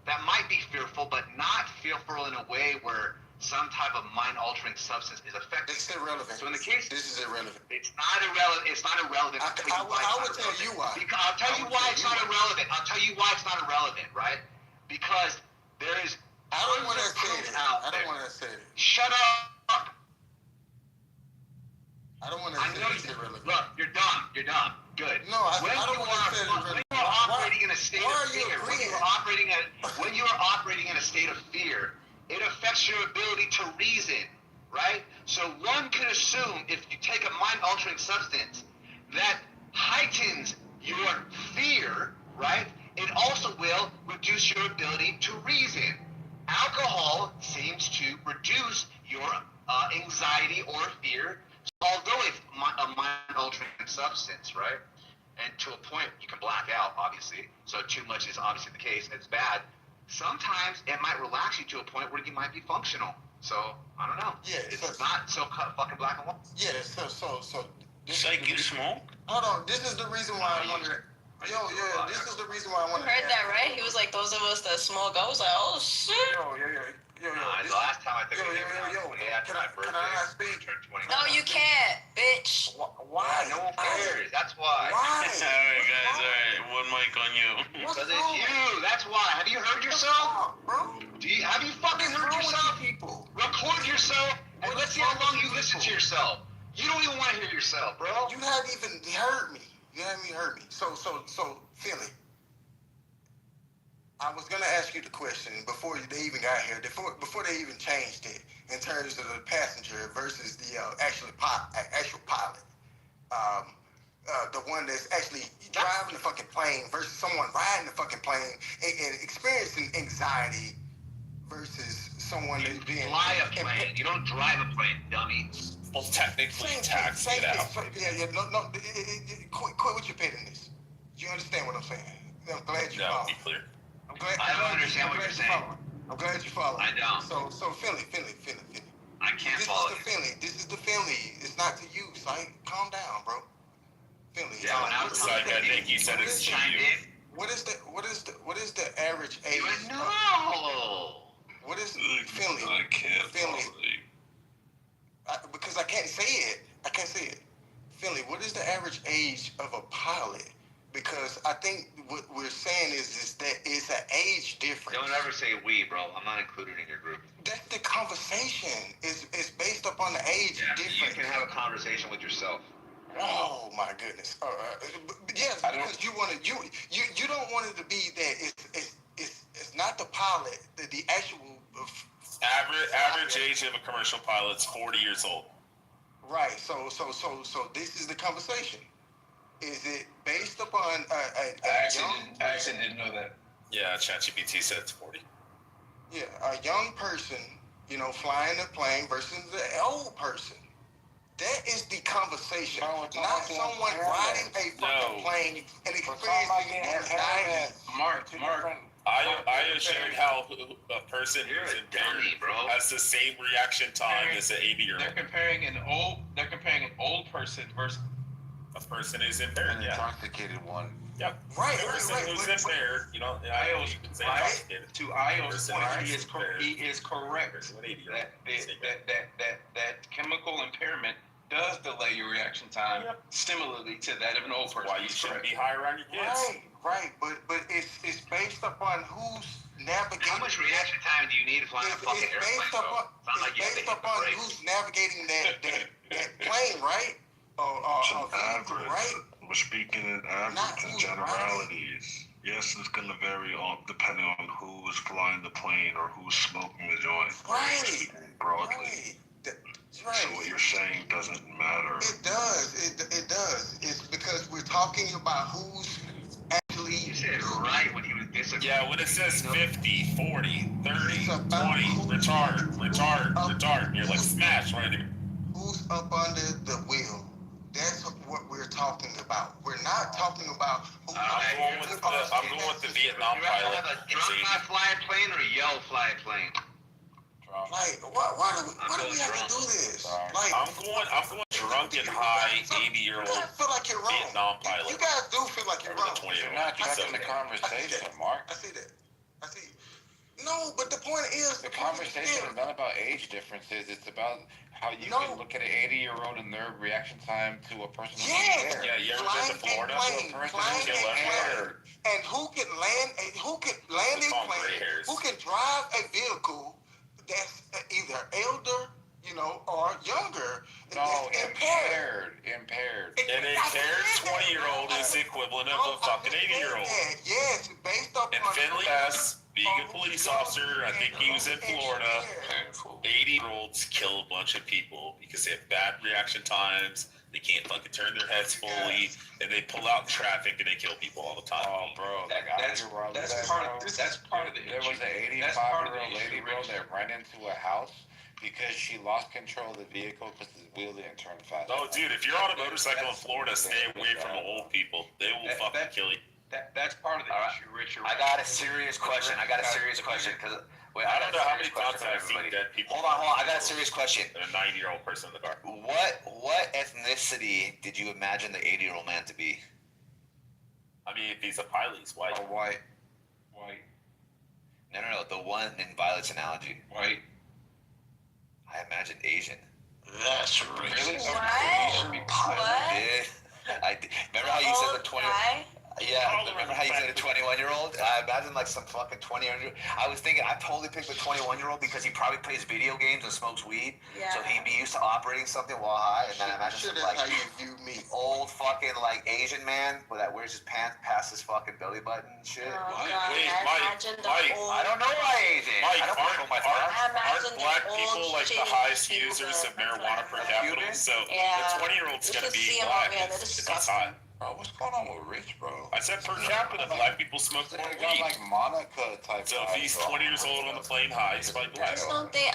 S3: that might be fearful, but not fearful in a way where some type of mind-altering substance is affecting.
S11: It's irrelevant.
S3: So in the case,
S11: this is irrelevant.
S3: It's not irrelevant. It's not irrelevant.
S11: I will tell you why.
S3: Because I'll tell you why it's not irrelevant. I'll tell you why it's not irrelevant, right? Because there is.
S11: I don't want to say it. I don't want to say it.
S3: Shut up.
S11: I don't want to say it's irrelevant.
S3: Look, you're dumb. You're dumb. Good.
S11: No, I don't want to say it's irrelevant.
S3: When you are operating in a state of fear, when you are operating in a state of fear, it affects your ability to reason, right? So one could assume if you take a mind-altering substance that heightens your fear, right? It also will reduce your ability to reason. Alcohol seems to reduce your anxiety or fear, although it's a mind-altering substance, right? And to a point, you can black out, obviously. So too much is obviously the case. It's bad. Sometimes it might relax you to a point where you might be functional. So I don't know. Yeah, it's not so fucking black and white.
S11: Yeah, so.
S8: It's like you smoke.
S11: Hold on. This is the reason why I wanted. This is the reason why I wanted.
S20: You heard that, right? He was like, those of us that smoke. I was like, oh shit.
S3: The last time I think after my birthday.
S11: Can I not speak?
S20: No, you can't, bitch.
S11: Why?
S3: No one cares. That's why.
S11: Why?
S8: Alright, guys. Alright, one mic on you.
S3: Because it's you. That's why. Have you heard yourself? Have you fucking heard yourself? Record yourself and let's see how long you listen to yourself. You don't even want to hear yourself, bro.
S11: You haven't even heard me. So, Philly. I was gonna ask you the question before they even got here, before they even changed it in terms of the passenger versus the actual pilot. The one that's actually driving the fucking plane versus someone riding the fucking plane and experiencing anxiety versus someone that's being.
S3: You fly a plane. You don't drive a plane, dummy.
S7: Well, technically, tax it out.
S11: No. Quit with your pettiness. You understand what I'm saying? I'm glad you follow.
S7: Be clear.
S3: I don't understand what you're saying.
S11: I'm glad you follow.
S3: I don't.
S11: So Philly.
S3: I can't follow you.
S11: This is the Philly. It's not to you, son. Calm down, bro. Philly.
S3: Yeah, when I was
S7: like I think he said it's to you.
S11: What is the average age?
S3: No.
S11: What is Philly?
S10: I can't
S11: Philly.
S10: follow you.
S11: Because I can't say it. Philly, what is the average age of a pilot? Because I think what we're saying is that it's an age difference.
S3: Don't ever say we, bro. I'm not included in your group.
S11: That's the conversation. It's based upon the age difference.
S3: You can have a conversation with yourself.
S11: Oh my goodness. Yes, because you don't want it to be that it's not the pilot, the actual
S7: average age of a commercial pilot's 40 years old.
S11: Right. So this is the conversation. Is it based upon
S19: I actually didn't know that.
S7: Yeah, ChatGPT said it's 40.
S11: Yeah, a young person, flying a plane versus the old person. That is the conversation. Not someone riding a fucking plane and experiencing anxiety.
S19: Mark.
S7: I shared how a person who's impaired has the same reaction time as an 80-year-old.
S19: They're comparing an old person versus
S7: a person who's impaired.
S17: An intoxicated one.
S7: Yep.
S11: Right.
S7: A person who's impaired. You can say intoxicated.
S19: To Io's point, he is correct. That chemical impairment does delay your reaction time, similarly to that of an old person.
S7: Why you shouldn't be high around your kids.
S11: Right. But it's based upon who's navigating.
S3: How much reaction time do you need to fly a fucking airplane?
S11: It's based upon who's navigating that plane, right? Right?
S10: We're speaking in average and generalities. Yes, it's going to vary depending on who is flying the plane or who's smoking the joint.
S11: Right.
S10: Broadly.
S11: Right.
S10: So what you're saying doesn't matter.
S11: It does. It does. It's because we're talking about who's actually.
S3: You said right when he was disagreeing.
S7: Yeah, when it says 50, 40, 30, 20, retard, you're like smash right here.
S11: Who's up under the wheel? That's what we're talking about. We're not talking about who.
S7: I'm going with the Vietnam pilot.
S3: Drunk my flying plane or a yell flying plane?
S11: Like, why do we have to do this? Like,
S6: I'm going drunk and high, 80-year-old
S11: feel like you're wrong.
S6: Vietnam pilot.
S11: You guys do feel like you're wrong.
S17: You're not tracking the conversation, Mark.
S11: I see that. I see. No, but the point is,
S17: the conversation is not about age differences. It's about how you can look at an 80-year-old and their reaction time to a person who's impaired.
S6: Yeah, you ever been to Florida?
S11: And who can land a plane? Who can drive a vehicle that's either elder, or younger?
S17: No, impaired.
S6: An impaired 20-year-old is the equivalent of a fucking 80-year-old.
S11: Yes, based on.
S6: And Finley S., being a police officer, I think he was in Florida. 80-year-olds kill a bunch of people because they have bad reaction times. They can't fucking turn their heads fully, and they pull out in traffic and they kill people all the time.
S17: Oh, bro,
S19: That's part of the
S17: There was an 85-year-old lady, bro, that ran into a house because she lost control of the vehicle because the wheel didn't turn fast.
S6: Oh, dude, if you're on a motorcycle in Florida, stay away from the old people. They will fucking kill you.
S19: That's part of the issue, Richard.
S4: I got a serious question. Because
S6: I don't know how many times I've seen dead people.
S4: Hold on. I got a serious question.
S6: And a 90-year-old person in the car.
S4: What ethnicity did you imagine the 80-year-old man to be?
S6: I mean, if he's a pilot, he's white.
S19: White.
S4: No. The one in Violet's analogy.
S19: White.
S4: I imagined Asian.
S11: That's racist.
S20: What?
S4: Yeah. Remember how you said the 20? Yeah, remember how you said a 21-year-old? I imagine like some fucking 20-year-old. I was thinking, I totally picked the 21-year-old because he probably plays video games and smokes weed.
S20: Yeah.
S4: So he'd be used to operating something while high. And then I imagine some like old fucking like Asian man that wears his pants past his fucking belly button and shit.
S20: Oh, God.
S6: Wait,
S20: I
S4: don't know why Asian.
S6: Aren't black people like the highest users of marijuana per capita? So the 20-year-old's gonna be black. It's hot.
S17: Bro, what's going on with Rich, bro?
S6: I said per capita, black people smoke more weed.
S17: Like Monica type.
S6: So if he's 20 years old on the plane high, he's like black.
S20: I just don't think.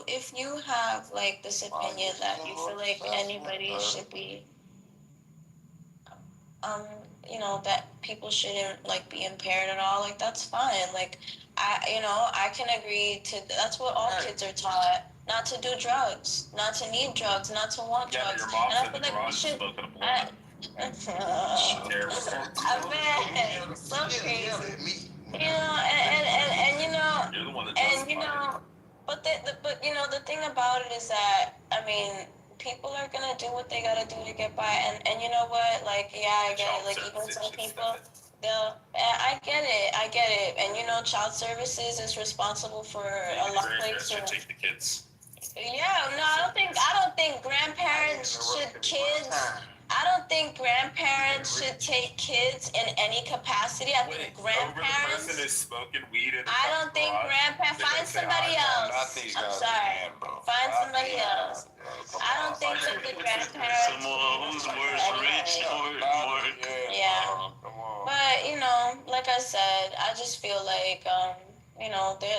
S20: If you have like this opinion that you feel like anybody should be, that people shouldn't like be impaired at all. Like that's fine. Like I can agree to. That's what all kids are taught. Not to do drugs, not to need drugs, not to want drugs.
S6: Your mom's
S20: and I
S6: in
S20: feel
S6: the
S20: like we
S6: garage
S20: should.
S6: smoking a blunt.
S20: I bet so crazy.
S6: You're the one that
S20: but the thing about it is that people are gonna do what they gotta do to get by, and you know what? Like, yeah, I get it. Like even some people. I get it, and child services is responsible for a lot of things.
S6: Should take the kids.
S20: Yeah, no, I don't think grandparents should take kids in any capacity. I think grandparents.
S6: The person is smoking weed in the
S20: I don't think grandparents. Find somebody else. I'm sorry. Find somebody else. I don't think that the grandparents.
S6: Someone who's more rich or more.
S20: Yeah. But like I said, I just feel like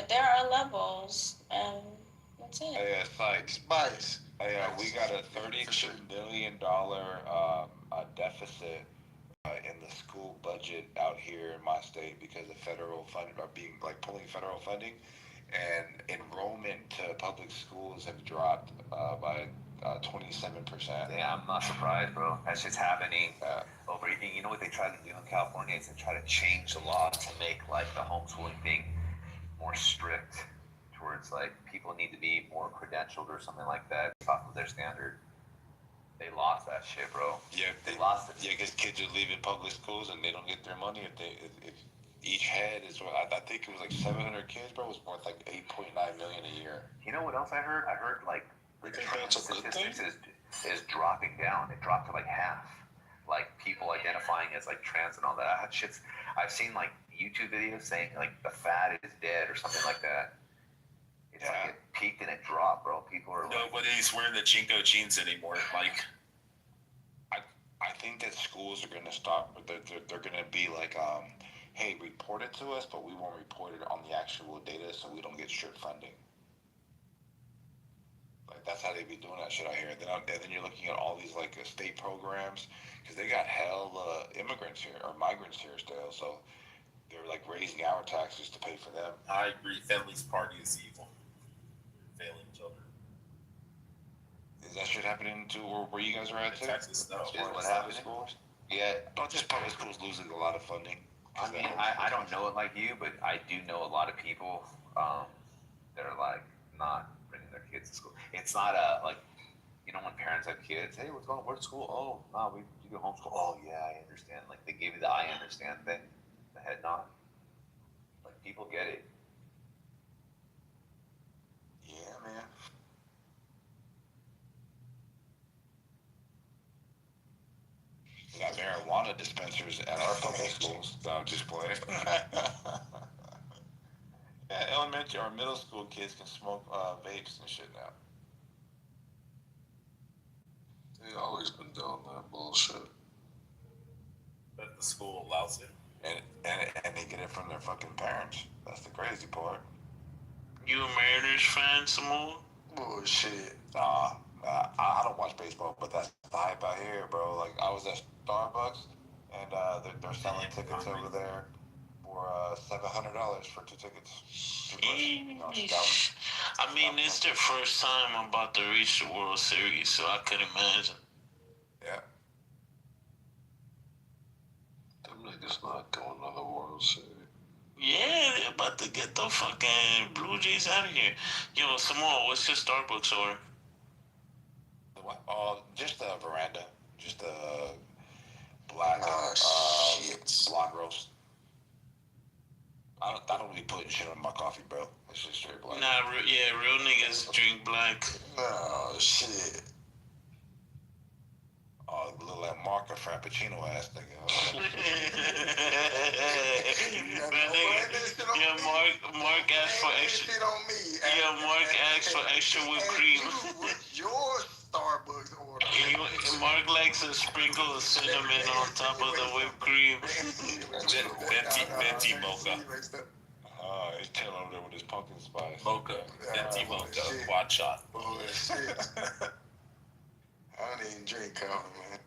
S20: there are levels, and that's it.
S17: Hey, Spice. Hey, we got a $32 million deficit in the school budget out here in my state because of federal funding are being pulling federal funding, and enrollment to public schools have dropped by 27%.
S4: Yeah, I'm not surprised, bro. That shit's happening over. You know what they try to do in California is they try to change the law to make the homeschooling thing more strict towards people need to be more credentialed or something like that off of their standard. They lost that shit, bro.
S17: Yeah,
S4: they lost it.
S17: Yeah, because kids are leaving public schools and they don't get their money if each head is. I think it was 700 kids, bro. It was worth $8.9 million a year.
S4: You know what else I heard? I heard statistics is dropping down. It dropped to half. People identifying as trans and all that. I've seen YouTube videos saying the fad is dead or something like that. It's it peaked and it dropped, bro. People are
S6: nobody's wearing the Jinko jeans anymore.
S17: I think that schools are gonna stop. They're gonna be hey, report it to us, but we won't report it on the actual data, so we don't get strict funding. That's how they be doing that shit out here. And then you're looking at all these state programs because they got hell immigrants here or migrants here still. So they're like raising our taxes to pay for them.
S7: I agree. Family's party is evil. Failing children.
S17: Is that shit happening to where you guys are at too?
S7: Texas, no.
S17: What happened? Schools? Yeah, don't just public schools losing a lot of funding.
S4: I mean, I don't know it like you, but I do know a lot of people that are like not bringing their kids to school. It's not like, you know, when parents have kids, hey, what's going on? Where's school? Oh, no, we do homeschool. Oh, yeah, I understand. Like, they give you the I understand thing, the head nod. Like, people get it.
S17: Yeah, man. We got marijuana dispensers at our public schools. So I'm just playing. Yeah, elementary or middle school kids can smoke vapes and shit now.
S10: They always been doing that bullshit.
S7: But the school allows it.
S17: And they get it from their fucking parents. That's the crazy part.
S12: You a Mariners fan, Samoa?
S17: Bullshit. I don't watch baseball, but that's the hype out here, bro. Like, I was at Starbucks, and they're selling tickets over there for $700 for 2 tickets.
S12: I mean, it's their first time I'm about to reach the World Series, so I could imagine.
S17: Yeah.
S10: Them niggas not going to the World Series.
S12: Yeah, they're about to get the fucking Blue Jays out of here. Yo, Samoa, what's your Starbucks order?
S17: What? Just a veranda. Just a black blonde roast. I don't really put shit on my coffee, bro. It's just straight black.
S12: Nah, real niggas drink black.
S17: Oh, shit. Oh, little like Marca Frappuccino ass nigga.
S12: Mark asked for extra. Yeah, Mark asked for extra whipped cream.
S11: Your Starbucks order.
S12: Mark likes a sprinkle of cinnamon on top of the whipped cream.
S7: Venti mocha.
S17: He's chilling over there with his pumpkin spice.
S7: Mocha. Venti mocha. Quad shot.
S11: Oh, shit. I don't even drink coffee, man.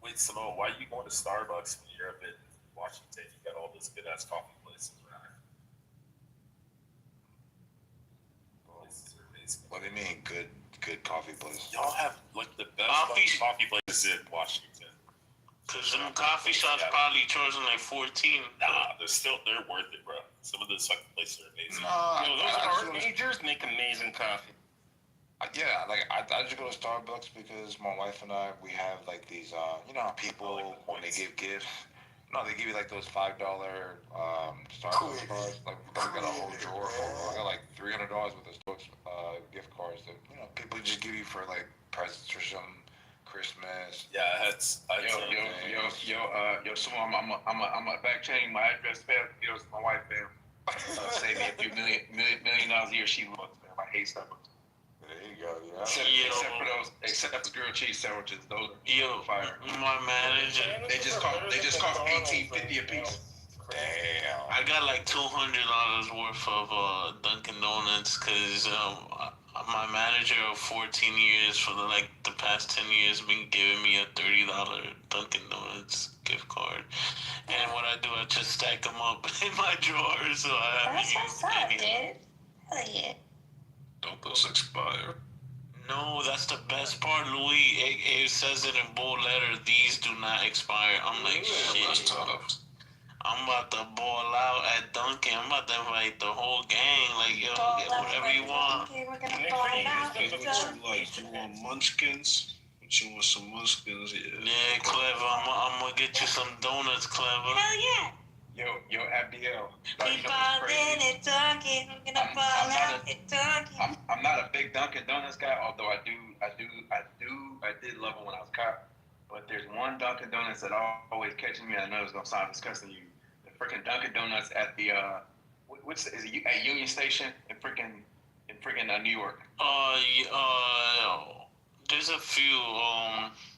S7: Wait, Simone, why are you going to Starbucks when you're up in Washington? You got all those good ass coffee places around. Places are amazing.
S17: What do you mean, good coffee place?
S7: Y'all have like the best coffee places in Washington.
S12: Cause them coffee shops probably charging like 14.
S7: Nah, they're worth it, bro. Some of those fucking places are amazing.
S18: Yo, those art majors make amazing coffee.
S17: Yeah, like I just go to Starbucks because my wife and I, we have like these, you know how people, when they give gifts, no, they give you like those $5 Starbucks cards. Like, we got a whole drawer full. I got like $300 worth of Starbucks gift cards that, you know, people just give you for like presents or something. Christmas.
S7: Yeah,
S19: yo, Simone, I'm a back changing my address, fam. Yo, it's my wife, fam. Save me a few million dollars a year. She loves, fam. I hate Starbucks.
S17: There you go, yeah.
S19: Except for grilled cheese sandwiches, those are fire.
S12: My manager.
S19: They just cost $18.50 a piece.
S17: Damn.
S12: I got like $200 worth of Dunkin' Donuts because my manager of 14 years for the past 10 years been giving me a $30 Dunkin' Donuts gift card. And what I do, I just stack them up in my drawer so I have
S20: That's what's up, dude. Hell yeah.
S10: Don't those expire?
S12: No, that's the best part, Louis. It says it in bold letter. These do not expire. I'm like, shit.
S10: That's tough.
S12: I'm about to ball out at Dunkin'. I'm about to invite the whole gang. Like, yo, get whatever you want.
S20: We're gonna ball out.
S10: You want munchkins? What you want, some munchkins?
S12: Yeah, Clever. I'm gonna get you some donuts, Clever.
S20: Hell yeah.
S19: Yo, Abdiel.
S20: We ballin' at Dunkin'. We're gonna ball out at Dunkin'.
S19: I'm not a big Dunkin' Donuts guy, although I did love it when I was a cop. But there's one Dunkin' Donuts that always catches me. I know it's gonna sound disgusting to you. The freaking Dunkin' Donuts at the at Union Station in freaking New York.
S12: There's a few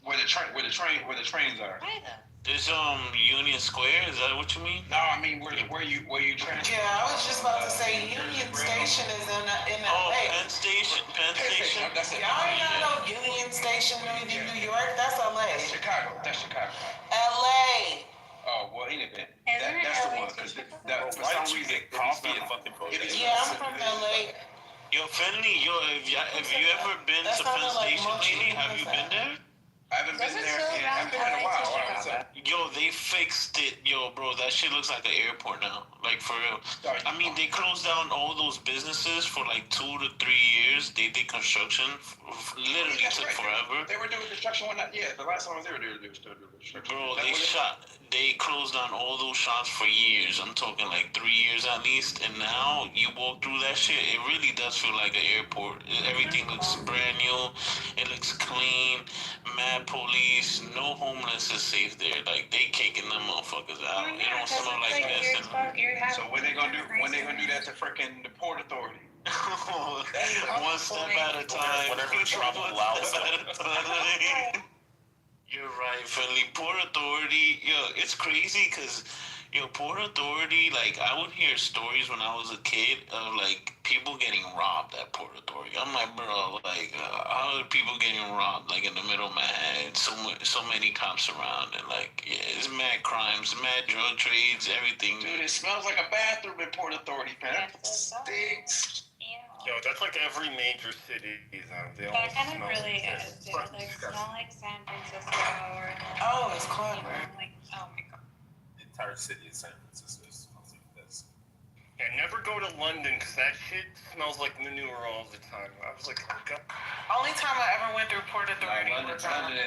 S19: where the trains are.
S12: There's Union Square. Is that what you mean?
S19: No, I mean where you train.
S13: Yeah, I was just about to say Union Station is in
S12: Oh, Penn Penn Station.
S3: That's it.
S9: Y'all ain't got no Union Station in New York. That's LA.
S3: That's Chicago. That's Chicago.
S9: LA.
S3: Oh, well, anything.
S20: Isn't it
S3: That's the
S20: LA
S3: one, because for
S6: Why
S3: some
S6: don't you
S3: reason,
S6: get coffee and fucking potato?
S9: Yeah, I'm from LA.
S12: Yo, Finley, have you ever been
S9: That
S12: to Penn
S9: sounded like
S12: Station
S9: Mochi.
S12: lately? Have you been there?
S3: I haven't been
S20: Doesn't
S3: there
S20: still
S3: in,
S20: run
S3: I've been in a
S20: LA to
S3: while.
S20: Chicago?
S12: Yo, they fixed it. Yo, bro, that shit looks like an airport now. Like, for real. I mean, they closed down all those businesses for like 2 to 3 years. They did construction. Literally
S3: That's
S12: took
S3: right.
S12: forever.
S3: They were doing construction one night. Yeah, the last time I was there, they were still doing construction.
S12: Bro,
S3: That
S12: they
S3: was-
S12: they closed down all those shops for years. I'm talking like 3 years at least. And now you walk through that shit, it really does feel like an airport. Everything looks brand new. It looks clean. Mad police. No homeless is safe there. Like, they kicking them motherfuckers out. It don't smell like piss.
S3: So when they gonna do that to frickin' the Port Authority?
S12: One step at a time.
S6: Whatever Trump allows them.
S12: You're right, Finley. Port Authority, yo, it's crazy because, yo, Port Authority, like, I would hear stories when I was a kid of, like, people getting robbed at Port Authority. I'm like, bro, like, how are people getting robbed, like, in the middle of Manhattan? So many cops around, and, like, yeah, it's mad crimes, mad drug trades, everything.
S3: Dude, it smells like a bathroom in Port Authority, man. It stinks.
S18: Yo, that's like every major city. They all
S13: That kind
S18: smell
S13: of really
S18: like
S13: is. They like smell like San Francisco or
S9: Oh, it's clever.
S13: like, oh my god.
S6: The entire city of San Francisco smells like this.
S18: Yeah, never go to London because that shit smells like manure all the time. I was like, oh god.
S9: Only time I ever went through Port Authority
S3: London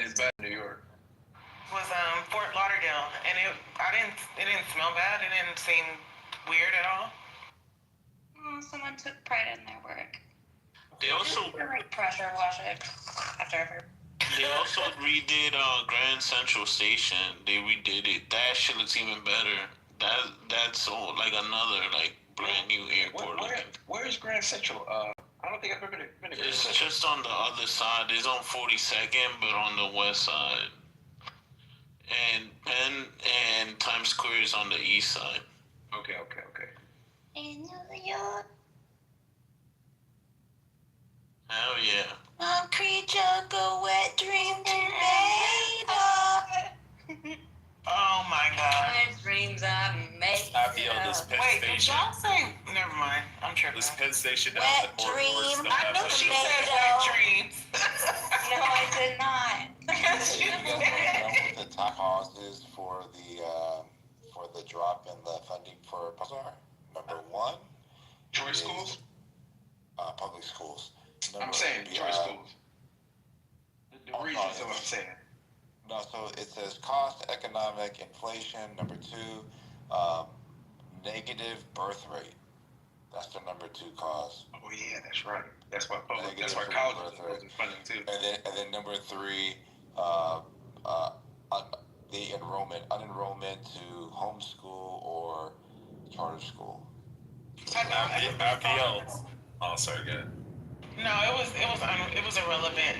S3: is better than New York.
S9: was Fort Lauderdale, and it didn't smell bad. It didn't seem weird at all.
S13: Oh, someone took pride in their work.
S12: They also
S13: Like pressure wash it after every.
S12: They also redid Grand Central Station. They redid it. That shit looks even better. That's all, like another like brand new airport.
S3: Where is Grand Central? I don't think I've ever been to Grand
S12: It's
S3: Central.
S12: just on the other side. It's on 42nd, but on the west side. And Penn and Times Square is on the east side.
S3: Okay.
S20: In New York,
S12: Hell yeah.
S20: concrete jungle, wet dream tomato.
S9: Oh my god.
S20: My dreams are made.
S6: Abiel, this Penn
S9: Wait, did
S6: Station.
S9: y'all say? Never mind. I'm tripping.
S6: This Penn Station down
S20: Wet
S6: at the corridor
S20: dream.
S6: still
S9: I
S6: have
S9: know
S6: like
S9: she
S6: a-
S9: said wet dreams.
S13: No, I did not.
S9: Yes, you did.
S17: With the top causes for the drop in the funding for Pulsar. Number one,
S3: Choice schools?
S17: Public schools.
S3: I'm saying choice schools. The reasons of what I'm saying.
S17: No, so it says cost, economic, inflation. Number two, negative birth rate. That's the number 2 cause.
S3: Oh yeah, that's right. That's why public. That's
S17: Negative
S3: why colleges
S17: birth
S3: are
S17: rate.
S3: losing funding too.
S17: And then number 3, the unenrollment to homeschool or charter school.
S6: Abiel. Oh, sorry, go ahead.
S9: No, it was irrelevant.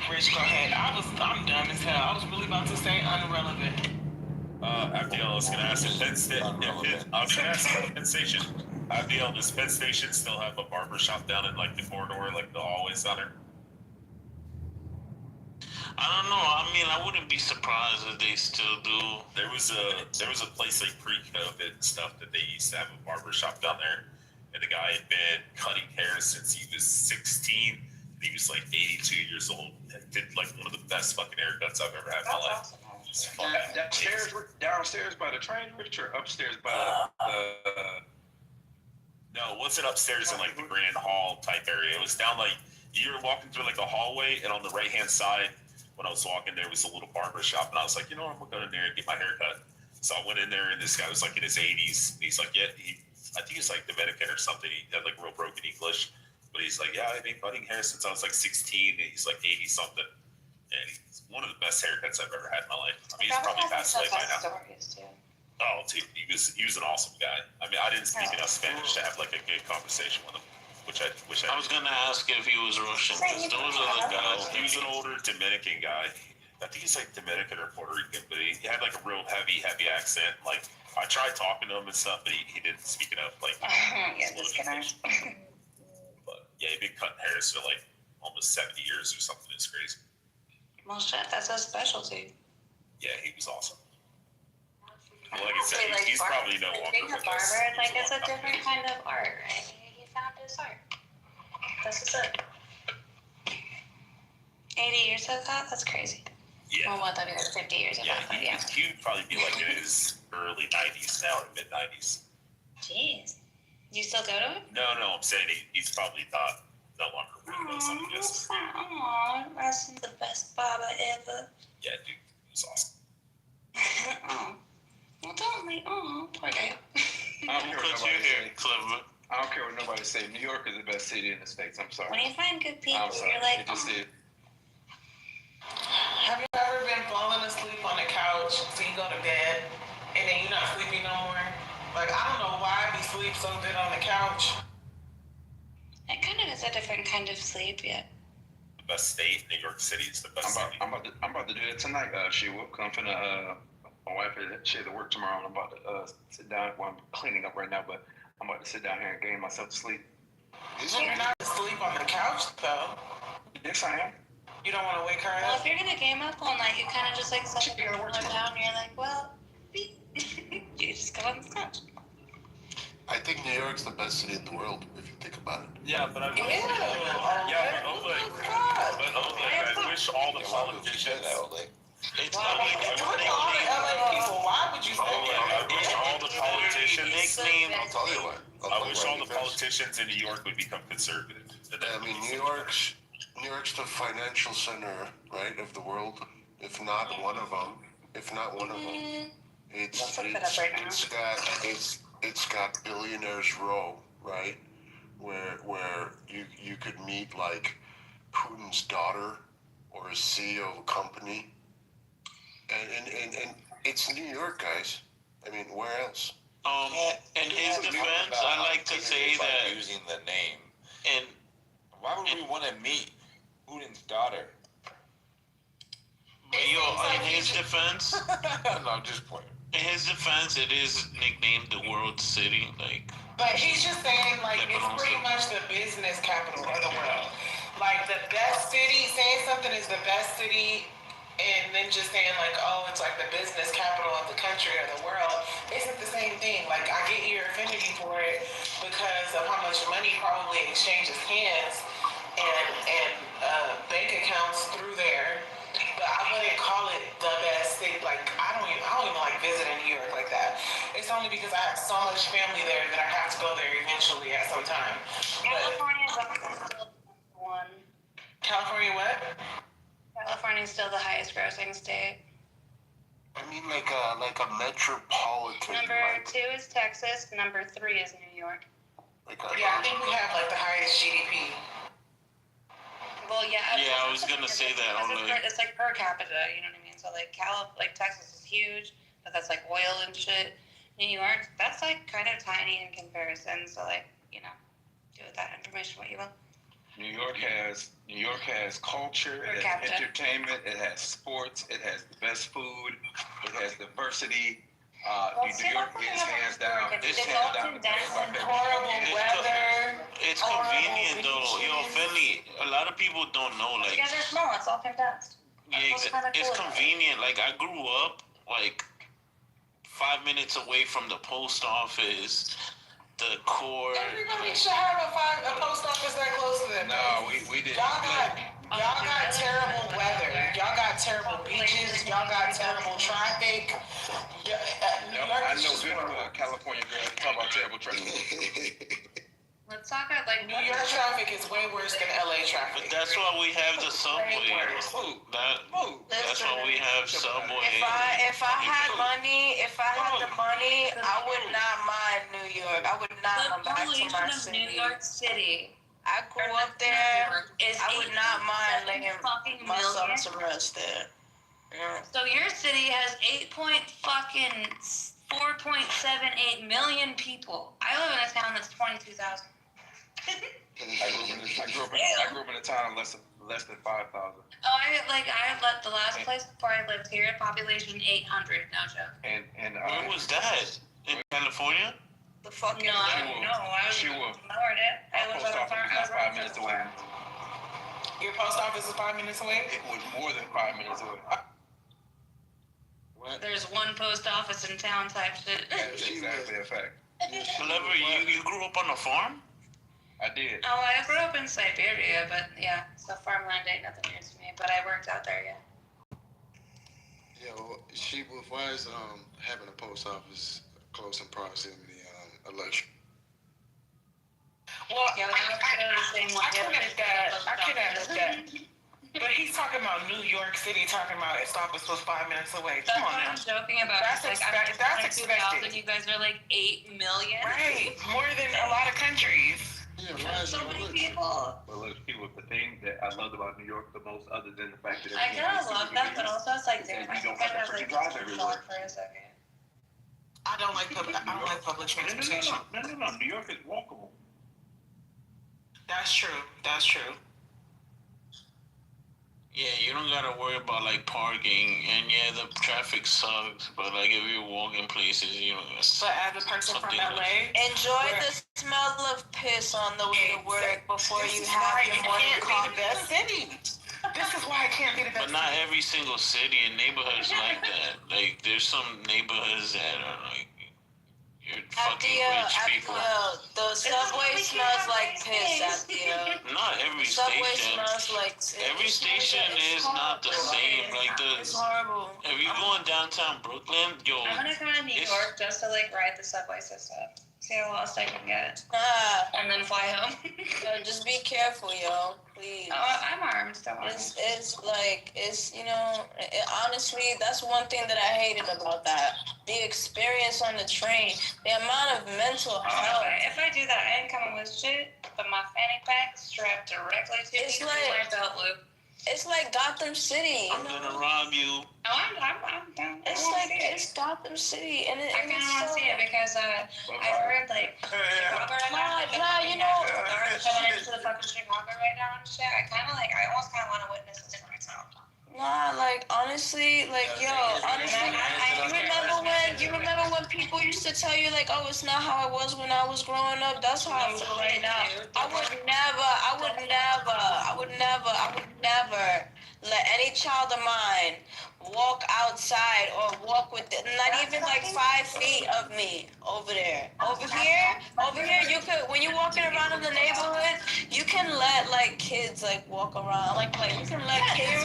S9: Rich, go ahead. I'm dumb as hell. I was really about to say unrelevant.
S6: Abiel, I was gonna ask if Penn Station. I was gonna ask if Penn Station. Abiel, does Penn Station still have a barber shop down in like the corridor, like the hallways down there?
S12: I don't know. I mean, I wouldn't be surprised if they still do.
S6: There was a place like pre-COVID and stuff that they used to have a barber shop down there, and the guy had been cutting hair since he was 16. And he was like 82 years old. Did like one of the best fucking haircuts I've ever had in my life.
S3: Downstairs by the train, Rich, or upstairs by the?
S6: No, it wasn't upstairs in like the grand hall type area. It was down like you were walking through like a hallway, and on the right hand side, when I was walking, there was a little barber shop, and I was like, you know, I'm gonna go in there and get my hair cut. So I went in there, and this guy was like in his 80s. And he's like, yeah, I think he's like Dominican or something. He had like real broken English, but he's like, yeah, I've been cutting hair since I was like 16, and he's like 80 something. And he's one of the best haircuts I've ever had in my life. I mean, he's probably passed away by now. Oh, dude, he was an awesome guy. I mean, I didn't speak enough Spanish to have like a good conversation with him, which I
S12: I was gonna ask if he was Russian, because those are the guys.
S6: He was an older Dominican guy. I think he's like Dominican or Puerto Rican, but he had like a real heavy accent. Like I tried talking to him and stuff, but he didn't speak enough. Like
S13: Yeah, just kidding.
S6: but yeah, he'd been cutting hair
S7: tires for like almost 70 years or something. It's crazy.
S13: Well, shit, that's a specialty.
S7: Yeah, he was awesome. Like I said, he's probably no longer
S13: Being a
S7: with us.
S13: barber, like, it's a different kind of art, right? He found his art. That's what's up. 80 years ago? That's crazy.
S7: Yeah.
S13: Well, what, that'd be like 50 years ago.
S7: Yeah, he would probably be like in his early 90s now, or mid 90s.
S13: Jeez. Do you still go to him?
S7: No, I'm saying he's probably no longer with us, I guess.
S13: Aw, that's the best barber ever.
S7: Yeah, dude, he was awesome.
S13: Oh. Well, don't leave. Oh, poor guy.
S19: I don't care what nobody say.
S12: Clever.
S19: I don't care what nobody say. New York is the best city in the States. I'm sorry.
S13: When you find good people,
S19: I'm sorry.
S13: you're like,
S19: It just is.
S9: Have you ever been falling asleep on the couch, so you go to bed, and then you're not sleepy no more? Like, I don't know why we sleep so good on the couch.
S13: It kind of is a different kind of sleep, yeah.
S7: The best state, New York City is the best city.
S19: I'm about to do that tonight. She will come from my wife she has to work tomorrow, and I'm about to sit down. Well, I'm cleaning up right now, but I'm about to sit down here and game myself to sleep.
S9: You're not asleep on the couch, though.
S19: Yes, I am.
S9: You don't want to wake her
S13: Well,
S9: up?
S13: if you're gonna game up all night, you kind of just like set your controller down, and you're like, well, beep. You just go on the couch.
S16: I think New York's the best city in the world, if you think about it.
S7: Yeah, but I wish, I wish all the politicians.
S12: It's
S9: why would you say
S7: I wish all the politicians.
S16: I'll tell you what.
S7: I wish all the politicians in New York would become conservative.
S16: I mean, New York's the financial center, right, of the world. If not one of them. It's got Billionaires Row, right, where you could meet like Putin's daughter or a CEO of a company, and it's New York, guys. I mean, where else?
S12: In his defense, I like to say that
S17: using the name.
S12: And
S17: why would we want to meet Putin's daughter?
S12: In his defense,
S17: no, I'm just playing.
S12: In his defense, it is nicknamed the World City, like.
S9: But he's just saying, like, it's pretty much the business capital of the world. Like, the best city, saying something is the best city, and then just saying, like, oh, it's like the business capital of the country or the world, isn't the same thing. Like, I get your affinity for it because of how much money probably exchanges hands and bank accounts through there. But I wouldn't call it the best city. Like, I don't even like visiting New York like that. It's only because I have so much family there that I have to go there eventually at some time.
S13: California's still one.
S9: California what?
S13: California's still the highest grossing state.
S16: I mean, like a metropolitan.
S13: Number 2 is Texas. Number 3 is New York.
S9: Yeah, I think we have like the highest GDP.
S13: Well, yeah.
S12: Yeah, I was gonna say that.
S13: It's like per capita, you know what I mean? So like Texas is huge, but that's like oil and shit. New York, that's like kind of tiny in comparison. So like, you know, do with that information what you will.
S19: New York has culture, it has entertainment, it has sports, it has the best food, it has diversity. New York is hands down. It's hands down.
S9: Horrible weather.
S12: It's convenient though. Finley, a lot of people don't know. Like,
S13: because they're small, it's all condensed.
S12: Yeah, it's convenient. Like, I grew up like 5 minutes away from the post office. The core.
S9: Everybody should have a post office that close to them.
S19: No, we didn't.
S9: Y'all got terrible weather. Y'all got terrible beaches. Y'all got terrible traffic.
S19: I know good California girls talk about terrible traffic.
S13: Let's talk about like
S9: New York traffic is way worse than LA traffic.
S12: But that's why we have the subway. That's why we have subway.
S15: If I had the money, I would not mind New York. I would not come back to my city.
S13: New York City.
S15: I grew up there. I would not mind letting my son to rest there. Yeah.
S13: So your city has 4.78 million people. I live in a town that's 22,000.
S19: I grew up in a town less than 5,000.
S13: Oh, I left the last place before I lived here. Population 800. No joke.
S19: And
S12: where was that? In California?
S15: The fucking
S13: I was ignored it. I was at a farm.
S19: 5 minutes away.
S9: post office is 5 minutes away?
S19: It was more than 5 minutes away.
S11: What?
S13: There's one post office in town type shit.
S19: That's exactly a fact.
S12: Clever, you grew up on a farm?
S19: I did.
S13: Oh, I grew up in Siberia, but yeah, so farmland ain't nothing new to me. But I worked out there, yeah.
S11: Yeah, well, why is having a post office close in proximity election?
S9: Well,
S13: Yeah,
S9: I connect that. But he's talking about New York City, talking about his office was 5 minutes away.
S13: That's
S9: Come on
S13: what
S9: now.
S13: I'm joking about.
S9: That's
S13: like,
S9: expected. That's expected.
S13: You guys are like 8 million.
S9: Right, more than a lot of countries.
S11: Yeah,
S13: That's so many people.
S19: But look, see, what the thing that I loved about New York the most, other than the fact that
S13: I kind of love that, but also it's like, damn, I
S19: you don't
S13: think I
S19: have to
S13: have like
S19: drive
S13: shock
S19: everywhere.
S13: for a second.
S9: I don't like public transportation.
S19: No. New York is walkable.
S9: That's true. That's true.
S12: Yeah, you don't gotta worry about like parking, and yeah, the traffic sucks. But like if you're walking places, you know.
S9: But as a person from LA,
S15: enjoy the smell of piss on the way to work before you have your morning coffee.
S9: Best city. This is why I can't be the best.
S12: But not every single city and neighborhood's like that. Like there's some neighborhoods that are like you're fucking rich people.
S15: The subway smells like piss at
S12: Not every
S15: subway
S12: station.
S15: smells like
S12: Every station is not the same. Like
S15: it's horrible.
S12: if you going downtown Brooklyn, yo,
S13: I'm gonna come to New York just to like ride the subway system. See how lost I can get. And then fly home.
S15: Just be careful, yo. Please.
S13: Oh, I'm armed. Don't worry.
S15: Honestly, that's one thing that I hated about that. The experience on the train, the amount of mental health.
S13: If I do that, I ain't coming with shit, but my fanny pack strapped directly to me through my belt loop.
S15: It's like Gotham City.
S12: I'm gonna rob you.
S13: Oh, I'm down.
S15: It's Gotham City, and
S13: I kind of want to see it because I heard like Chicago right now.
S15: you know.
S13: They're coming into the fucking Chicago right now and shit. I almost kind of want to witness this for myself.
S15: Nah, like honestly, like honestly, you remember when people used to tell you like, oh, it's not how it was when I was growing up. That's how I feel right now. I would never let any child of mine walk outside or walk with not even like 5 feet of me over there. Over here, you could, when you're walking around in the neighborhood, you can let like kids like walk around, like you can let kids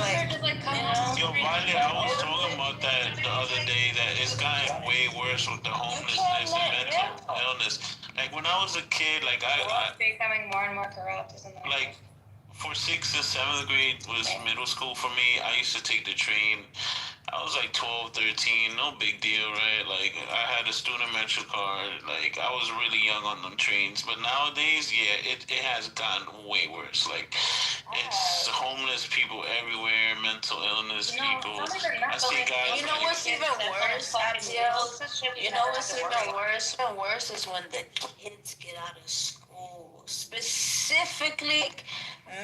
S12: Yo, Violet, I was talking about that the other day, that it's gotten way worse with the homelessness and mental illness. Like when I was a kid, like I
S13: becoming more and more corrupt, isn't it?
S12: like for 6th and 7th grade was middle school for me. I used to take the train. I was like 12, 13, no big deal, right? Like I had a student metro card. Like I was really young on them trains. But nowadays, yeah, it has gotten way worse. Like it's homeless people everywhere, mental illness people. I see guys.
S15: You know what's even worse? You know what's even worse? Even worse is when the kids get out of school, specifically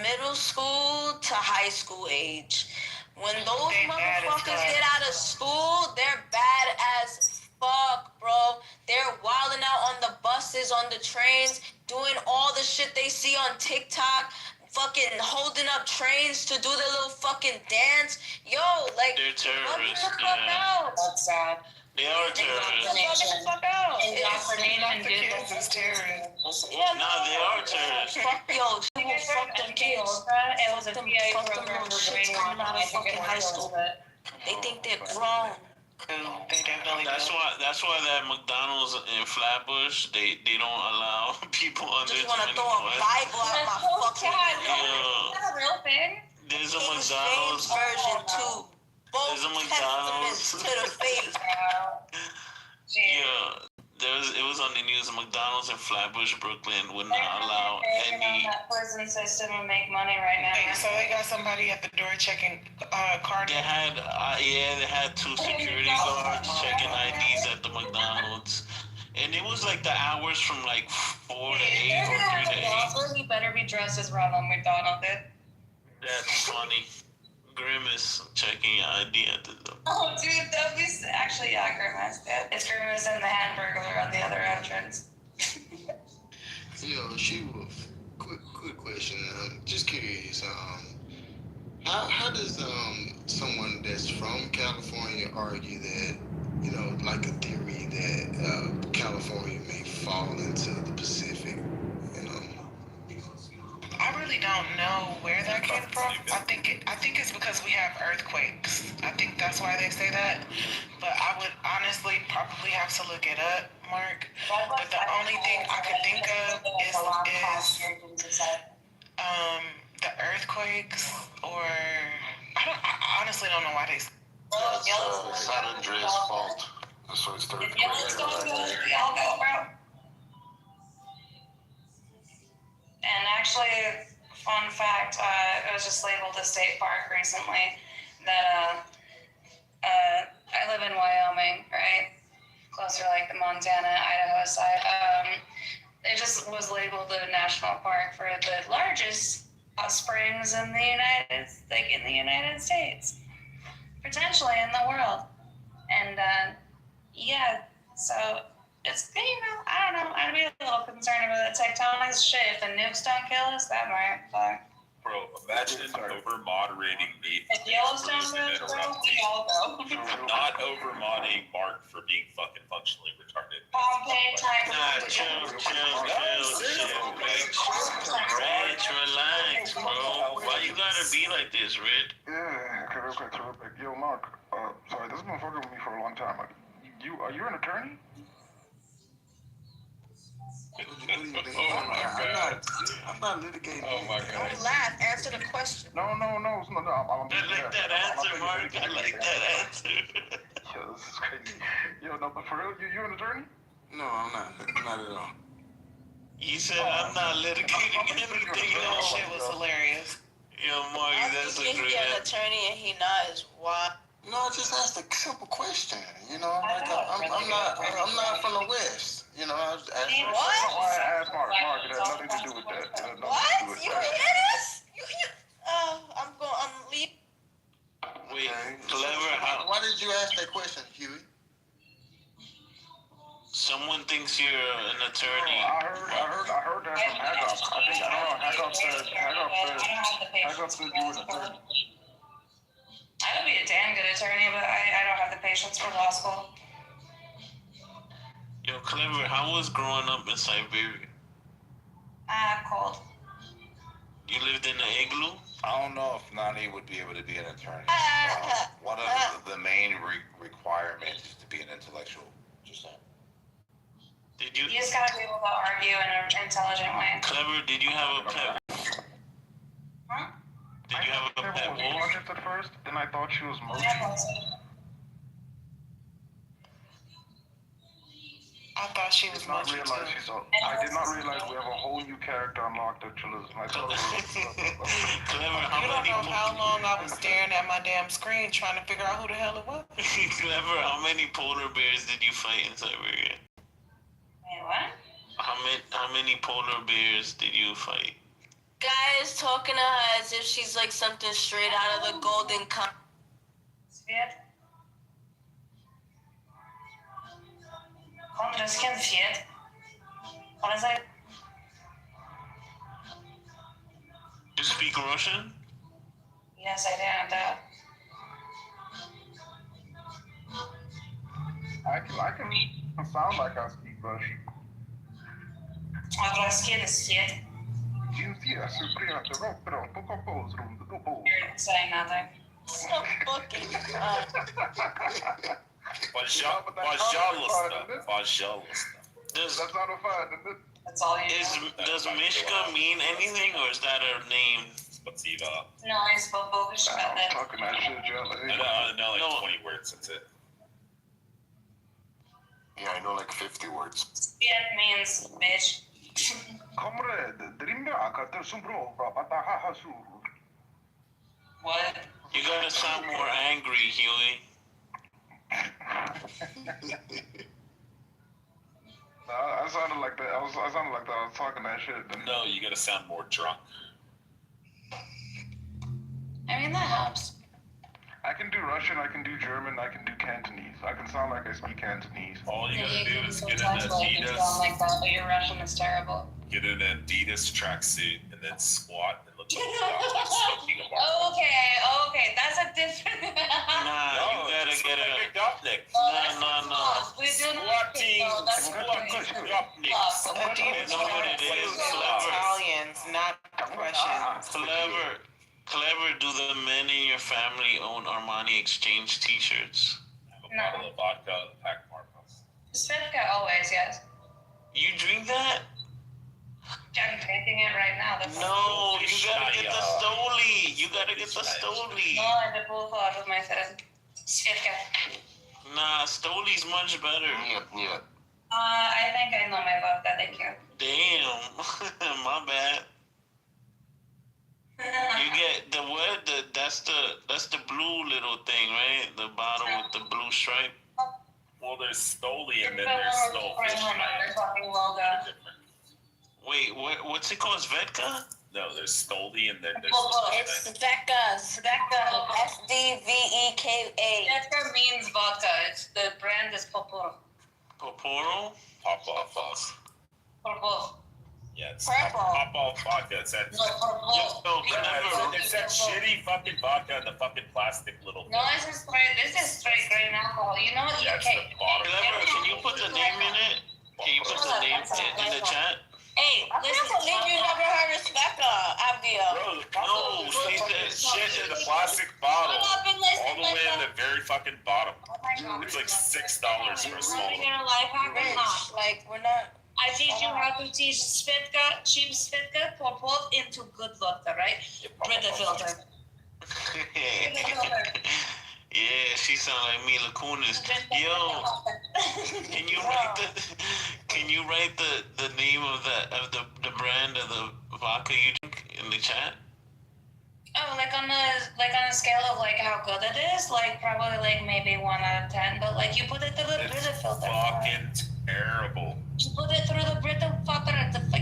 S15: middle school to high school age. When those motherfuckers get out of school, they're bad as fuck, bro. They're wilding out on the buses, on the trains, doing all the shit they see on TikTok, fucking holding up trains to do their little fucking dance. Yo, like,
S12: they're terrorists.
S15: That's sad.
S12: They are terrorists.
S13: Indoctrination is
S15: terrorists.
S12: Nah, they are terrorists.
S15: Fuck them kids.
S13: It was a PA program for brainwashing.
S15: Out of fucking high school. They think they're grown.
S12: That's why that McDonald's in Flatbush, they don't allow people under 21.
S15: Just want to throw a Bible out my fucking
S13: Is that a real thing?
S12: There's a McDonald's
S15: version too.
S12: There's a McDonald's
S15: to the face.
S12: Yeah, it was on the news. McDonald's in Flatbush, Brooklyn would not allow any.
S13: That prison system and make money right now.
S9: So they got somebody at the door checking card.
S12: They had they had 2 security guards checking IDs at the McDonald's. And it was like the hours from like 4 to 8 or 3 to 8.
S13: Also, he better be dressed as Ronald McDonald did.
S12: That's funny. Grimace checking your ID at the door.
S13: Oh, dude, that'd be actually, yeah, Grimace. It's Grimace and the Hamburglar on the other entrance.
S11: Yo, quick question. Just curious. how does someone that's from California argue that, you know, like a theory that California may fall into the Pacific, you know?
S9: I really don't know where that came from. I think it's because we have earthquakes. I think that's why they say that. But I would honestly probably have to look it up, Mark. But the only thing I could think of is the earthquakes, or I honestly don't know why they.
S16: It's San Andreas' fault. That's why it started.
S13: And actually, fun fact, it was just labeled a state park recently that I live in Wyoming, right? Closer like the Montana, Idaho side. It just was labeled a national park for the largest hot springs in the United States, potentially in the world. And yeah, so it's, you know, I don't know, I'd be a little concerned about the tectonics shit. If the nukes don't kill us, that might fuck.
S7: Bro, imagine over-moderating me.
S13: If Yellowstone moves, bro, we all go.
S7: Not over-modding Mark for being fucking functionally retarded.
S12: Nah, chill, Rich, relax, bro. Why you gotta be like this, Rich?
S2: Yeah, real quick. Yo, Mark, sorry, this has been fucking with me for a long time. Are you an attorney?
S11: I'm not litigating.
S7: Oh my god.
S15: Don't laugh. Answer the question.
S2: No. I'm
S12: I like that answer, Mark. I like that answer.
S2: Yo, this is crazy. Yo, no, but for real, you an attorney?
S11: No, I'm not. Not at all.
S12: You said I'm not litigating anything.
S9: That shit was hilarious.
S12: Yo, Mark, that's a
S15: If
S12: great
S15: he an
S12: answer.
S15: attorney and he not, is why?
S11: No, I just asked a simple question. You know, like I'm not from the West. You know, I was asking.
S15: What?
S2: I asked Mark. It has nothing to do with that.
S15: What? You hear this? I'm leaving.
S12: Wait, Clever,
S11: Why did you ask that question, Huey?
S12: someone thinks you're an attorney.
S2: I heard that from Haggop. Haggop said you were an attorney.
S13: I would be a damn good attorney, but I don't have the patience for law school.
S12: Yo, Clever, how was growing up in Siberia?
S13: Cold.
S12: You lived in an igloo?
S17: I don't know if Nani would be able to be an attorney. One of the main requirements is to be an intellectual. Just saying.
S12: Did you?
S13: You just gotta be able to argue in an intelligent way.
S12: Clever, did you have a pet?
S13: Huh?
S12: Did you have a pet wolf?
S2: At first, then I thought she was Mochi.
S9: I thought she was much too.
S2: I did not realize we have a whole new character unlocked at Chili's.
S12: Clever,
S9: You don't know how long I was staring at my damn screen trying to figure out who the hell it was.
S12: Clever, how many polar bears did you fight in Siberia?
S13: Wait, what?
S12: How many polar bears did you fight?
S15: Guy is talking to her as if she's like something straight out of the Golden Compass.
S13: What is it?
S12: You speak Russian?
S13: Yes, I do.
S2: I can sound like I speak Russian.
S13: You're saying nothing.
S15: So fucking
S12: Does
S13: That's all you know.
S12: Does Mishka mean anything, or is that her name?
S13: No, I spoke Polish about that.
S2: Talking that shit, Joe.
S7: I know like 20 words, that's it.
S16: Yeah, I know like 50 words.
S13: It means bitch.
S2: Comrade,
S13: What?
S12: You gotta sound more angry, Huey.
S2: I sounded like that. I sounded like that. I was talking that shit.
S7: No, you gotta sound more drunk.
S13: I mean, that helps.
S2: I can do Russian, I can do German, I can do Cantonese. I can sound like I speak Cantonese.
S7: All you gotta do is get an
S13: Sometimes I can sound like that, but your Russian is terrible.
S7: Get an Adidas tracksuit and then squat and look smoking a bar.
S13: Okay, that's a different.
S12: Nah, you gotta get a.
S7: Gopnik.
S12: No.
S13: We do not.
S7: Squatting,
S13: That's
S7: squatting Gopnik.
S12: You know what it is? Clever.
S9: Italians, not Russians.
S12: Clever. Do the men in your family own Armani Exchange T-shirts?
S7: A bottle of vodka, pack Marcos.
S13: Svedka always, yes.
S12: You drink that?
S13: I'm drinking it right now.
S12: No, you gotta get the Stoli. You gotta get the Stoli.
S13: No, I had a full thought of myself. Svedka.
S12: Nah, Stoli's much better.
S16: Yeah.
S13: I think I know my vodka, thank you.
S12: Damn, my bad. You get the what? That's the blue little thing, right? The bottle with the blue stripe.
S7: Well, there's Stoli and then there's Stolfish.
S12: Wait, what's it called? Svedka?
S7: No, there's Stoli and then there's
S15: It's Sveka. SDVEKA.
S13: Svedka means vodka. The brand is Poporo.
S12: Poporo?
S7: Pop-Off.
S13: Poporo.
S7: Yeah, it's
S15: Purple.
S7: Pop-Off vodka. It's that, it's that shitty fucking vodka in the fucking plastic little
S13: No, this is straight grain alcohol. You know what?
S7: Yeah, it's the bottom.
S12: Clever, can you put the name in it? Can you put the name in the chat?
S15: Hey, I can't believe you never heard of Sveka, Avio.
S12: No, she said
S7: shit in the plastic bottle.
S15: Shut up and listen,
S7: All the way in the very fucking bottom. It's like $6 for a small one.
S13: Your life hack.
S15: Like, we're not.
S13: I teach you how to teach Svedka, cheap Svedka, Popov into good vodka, right? Brita filter.
S12: Yeah, she sound like Mila Kunis. Yo, can you write the name of the brand of the vodka you drink in the chat?
S13: Oh, like on a scale of like how good it is, like probably like maybe 1 out of 10. But like you put it through the Brita filter.
S7: Fucking terrible.
S13: You put it through the Brita filter.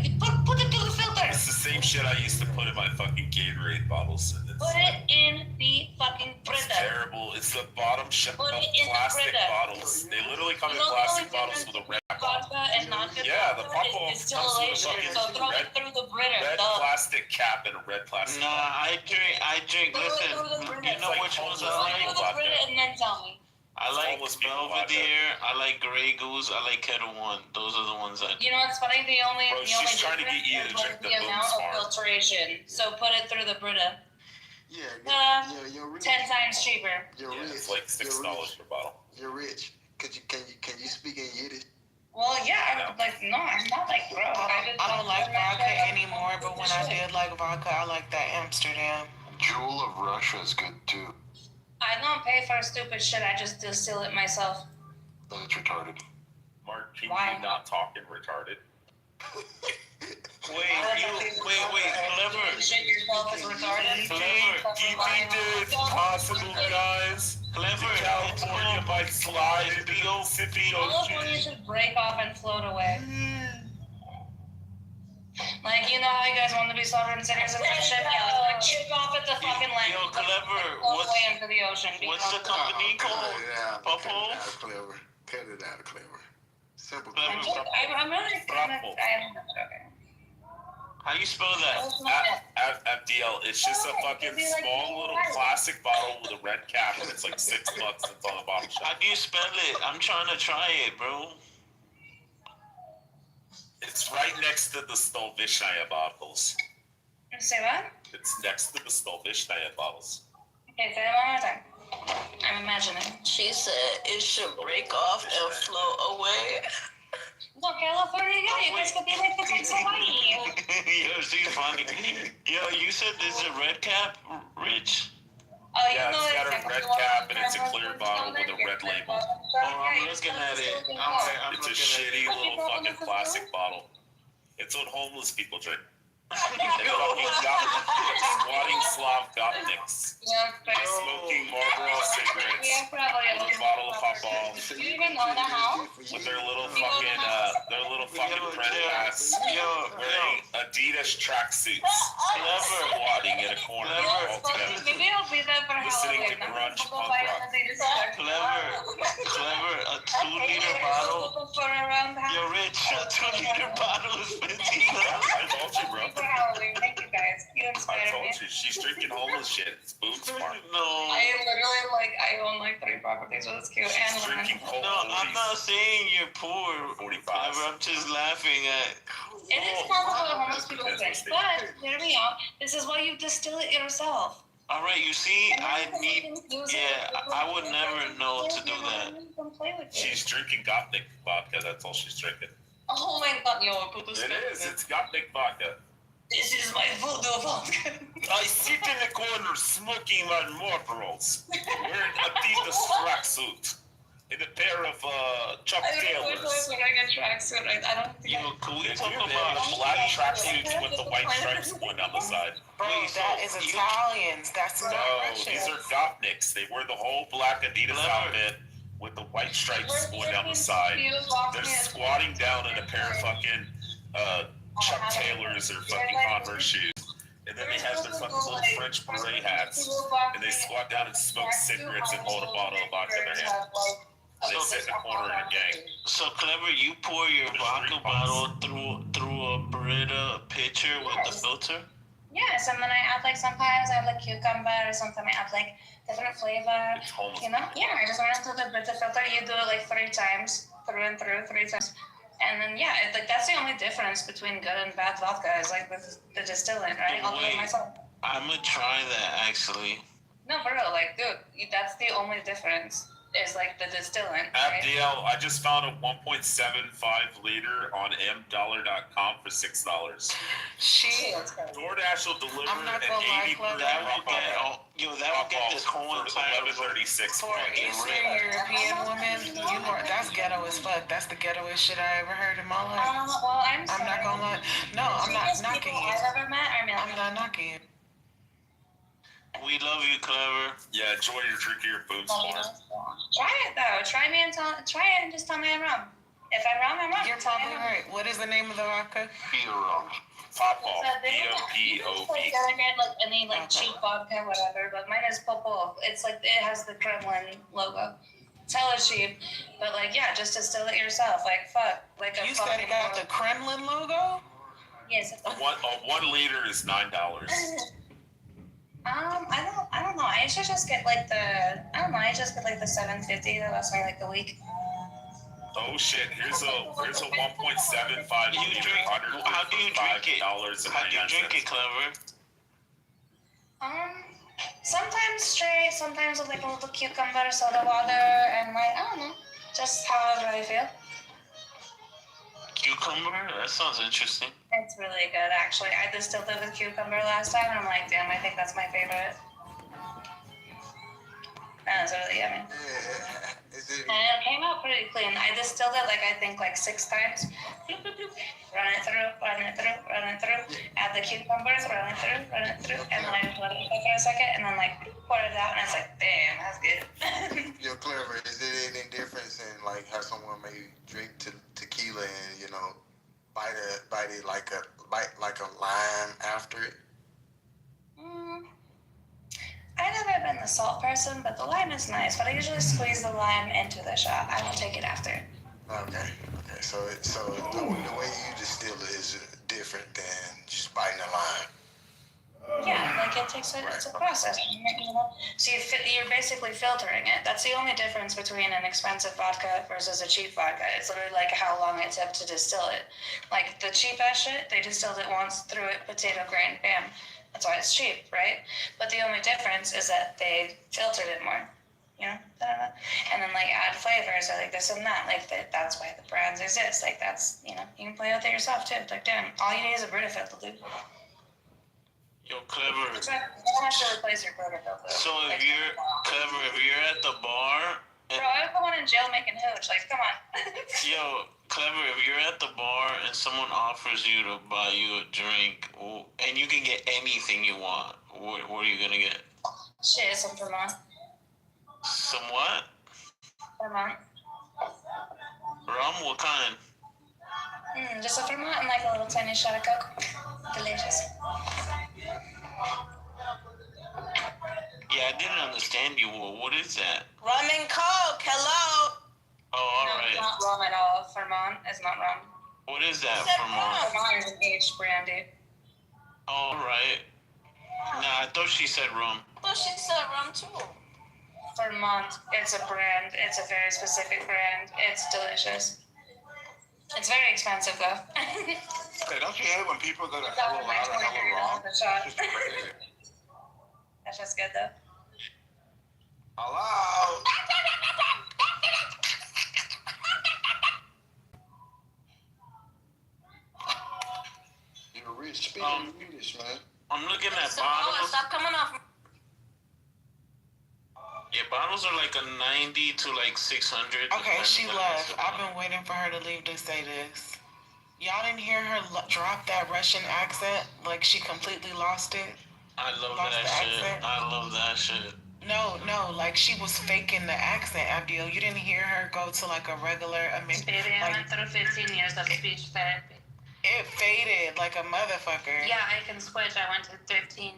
S13: You put it through the filter.
S7: It's the same shit I used to put in my fucking Gatorade bottles.
S13: Put it in the fucking Brita.
S7: It's terrible. It's the bottom shelf of
S13: Put it in the
S7: plastic
S13: Brita.
S7: bottles. They literally come in plastic bottles with a red
S13: Vodka and not good
S7: Yeah, the
S13: vodka
S7: Pop-Off
S13: is
S7: comes with a
S13: distillation.
S7: fucking
S13: So throw
S7: red,
S13: it through the Brita.
S7: red plastic cap and a red plastic.
S12: Nah, I drink. Listen, you know which ones I like?
S13: Through the Brita and then tell me.
S12: I like Belvedere, I like Grey Goose, I like Kettle One. Those are the ones I.
S13: You know what's funny? The only
S7: she's trying to get you to drink the
S13: amount
S7: Boom
S13: of
S7: Smart.
S13: filtration. So put it through the Brita.
S11: Yeah, you're rich.
S13: 10 times cheaper.
S11: You're rich.
S7: It's like $6 per bottle.
S11: You're rich. Can you speak in Yiddish?
S13: Well, yeah, I'm not like broke.
S9: I don't like vodka anymore, but when I did like vodka, I like that Amsterdam.
S16: Jewel of Russia is good too.
S13: I don't pay for stupid shit. I just distill it myself.
S16: That's retarded.
S7: Mark, can
S13: Why?
S7: you not talking retarded?
S12: Wait, Clever.
S13: Shit yourself is retarded.
S12: Clever.
S7: Do you think that it's possible, guys?
S12: Clever.
S7: California might slide into the Pacific
S13: California
S7: Ocean.
S13: should break off and float away. Like, you know how you guys want to be sovereign cities and that shit? Yeah, let's like chip off at the fucking land.
S12: Yo, Clever.
S13: Float away into the ocean.
S12: What's the company called?
S11: Cut it out, Clever. Cut it out, Clever. Simple.
S13: I'm really kind of. Okay.
S12: How you spell that?
S7: FDL. It's just a fucking small little plastic bottle with a red cap, and it's like $6. It's on the bottom shelf.
S12: How do you spell it? I'm trying to try it, bro.
S7: It's right next to the Stolvishnaya bottles.
S13: Say what?
S7: It's next to the Stolvishnaya bottles.
S13: Okay, say it one more time. I'm imagining.
S15: She said it should break off and float away.
S13: No, California, yeah, you guys could be like the kids Hawaii.
S12: Yo, she's funny. Yo, you said this is a red cap, Rich?
S13: Oh,
S7: Yeah, it's got a red cap and it's a clear bottle with a red label.
S12: Oh, I'm looking at it.
S7: It's a shitty little fucking plastic bottle. It's what homeless people drink. They fucking squatting Slav gotniks. Smoking Marlboro cigarettes. With a bottle of Popov.
S13: Do you even own a house?
S7: With their little fucking print hats. Wearing Adidas tracksuits. Squatting in a corner all together.
S13: Maybe I'll be there for
S7: Listening to
S13: Halloween.
S7: grunge punk rock.
S12: Clever, a 2-liter bottle. Yo, Rich, a 2-liter bottle is $15.
S7: I told you, bro.
S13: For Halloween. Thank you guys. You inspired me.
S7: She's drinking all this shit. It's food smart.
S12: No.
S13: I literally I own 3 properties, but it's cute. And
S7: Drinking cold.
S12: No, I'm not saying you're poor.
S7: 45.
S12: I'm just laughing at.
S13: It is possible that homeless people drink, but hear me out. This is why you distill it yourself.
S12: All right, you see, I would never know to do that.
S7: She's drinking Gopnik vodka. That's all she's drinking.
S13: Oh my god, yo, put this.
S7: It is. It's Gopnik vodka.
S13: This is my voodoo vodka.
S7: I sit in the corner smoking my Marlboros, wearing Adidas tracksuit, in a pair of Chuck Taylors.
S13: I got tracksuit. I don't think
S12: Can we
S7: They
S12: talk
S7: do.
S12: about
S7: They have the black tracksuits with the white stripes going down the side.
S9: Bro, that is Italians. That's not
S7: No,
S9: Russian.
S7: these are Gopniks. They wear the whole black Adidas outfit with the white stripes going down the side. They're squatting down in a pair of fucking Chuck Taylors or fucking Converse shoes. And then they have their fucking little French beret hats. And they squat down and smoke cigarettes and hold a bottle of vodka in their hand. They sit in the corner in a gang.
S12: So Clever, you pour your vodka bottle through a Brita pitcher with the filter?
S13: Yes, and then I add sometimes I add cucumber, sometimes I add different flavor. You know? Yeah, I just run it through the Brita filter. You do it 3 times, through and through, 3 times. And then that's the only difference between good and bad vodka is the distillant, right? I'll do it myself.
S12: I'm gonna try that actually.
S13: No, for real, dude, that's the only difference. Is the distillant.
S7: Abdiel, I just found a 1.75 liter on mdollar.com for $6.
S9: Shit.
S7: DoorDash will deliver
S9: I'm not
S7: an
S9: gonna lie,
S7: 80
S9: Clever.
S12: That would get this whole entire
S7: $11.36.
S9: For an Eastern European woman, that's ghetto as fuck. That's the ghettoest shit I ever heard in my life.
S13: Well, I'm
S9: not gonna lie. No, I'm not knocking you.
S13: I've ever met are
S9: I'm not knocking you.
S12: We love you, Clever.
S7: Yeah, enjoy your drinking your food smart.
S13: Try it though. Try it and just tell me I'm wrong. If I'm wrong, I'm wrong.
S9: You're probably right. What is the name of the vodka?
S7: Popov.
S13: P-O-P-O-V. Any cheap vodka, whatever, but mine is Popov. It's it has the Kremlin logo. It's hella cheap, but just distill it yourself. Fuck.
S9: You said it got the Kremlin logo?
S13: Yes.
S7: A 1 liter is $9.
S13: I don't know. I should just get I just get the 750 that lasts me a week.
S7: Oh shit! Here's a 1.75 liter.
S12: How do you drink it? How do you drink it, Clever?
S13: Sometimes straight, sometimes with a little cucumber, soda water, and I don't know, just however I feel.
S12: Cucumber? That sounds interesting.
S13: It's really good, actually. I distilled it with cucumber last time, and I'm damn, I think that's my favorite. That was really yummy. And it came out pretty clean. I distilled it I think 6 times. Bloop, bloop, bloop. Run it through. Add the cucumbers, run it through, and then I let it go for a second, and then pour it out, and it's damn, that's good.
S11: Yo, Clever, is there any difference in how someone may drink tequila and bite it like a lime after it?
S13: I've never been the salt person, but the lime is nice. But I usually squeeze the lime into the shot. I don't take it after.
S11: Okay. So the way you distill it is different than just biting a lime.
S13: Yeah, it takes it's a process. So you're basically filtering it. That's the only difference between an expensive vodka versus a cheap vodka. It's literally how long it took to distill it. The cheap ass shit, they distilled it once, threw it, potato grain, bam. That's why it's cheap, right? But the only difference is that they filtered it more, and then add flavors or this and that. That's why the brands exist. That's you can play with it yourself too. Damn, all you need is a Brita filter, dude.
S12: Yo, Clever.
S13: You don't have to replace your Brita filter.
S12: So if you're at the bar.
S13: Bro, I was the one in jail making hooch. Come on.
S12: Yo, Clever, if you're at the bar and someone offers you to buy you a drink, and you can get anything you want, what are you gonna get?
S13: Shit, some Vermont.
S12: Some what?
S13: Vermont.
S12: Rum? What kind?
S13: Just a Vermont and a little tiny shot of Coke. Delicious.
S12: Yeah, I didn't understand you. What is that?
S15: Rum and Coke, hello.
S12: Oh, all right.
S13: It's not rum at all. Vermont is not rum.
S12: What is that, Vermont?
S13: Vermont is an aged brandy.
S12: All right. Nah, I thought she said rum.
S15: I thought she said rum too.
S13: Vermont. It's a brand. It's a very specific brand. It's delicious. It's very expensive though.
S17: Hey, don't you hate when people go to hella loud or hella wrong? It's just crazy.
S13: That's just good though.
S17: Hello?
S11: You're rich. Speaking of Swedish, man.
S12: I'm looking at
S15: Samoa,
S12: bottles.
S15: stop coming off.
S12: Yeah, bottles are like a 90 to like 600.
S9: Okay, she
S12: depending on
S9: left.
S12: the
S9: I've
S12: bottle.
S9: been waiting for her to leave to say this. Y'all didn't hear her drop that Russian accent? Like she completely lost it?
S12: I love
S9: Lost
S12: that
S9: the
S12: shit.
S9: accent?
S12: I love that shit.
S9: No, like she was faking the accent, Abdil. You didn't hear her go to like a regular
S13: Baby, I went through 15 years of speech therapy.
S9: It faded like a motherfucker.
S13: Yeah, I can switch. I went to 15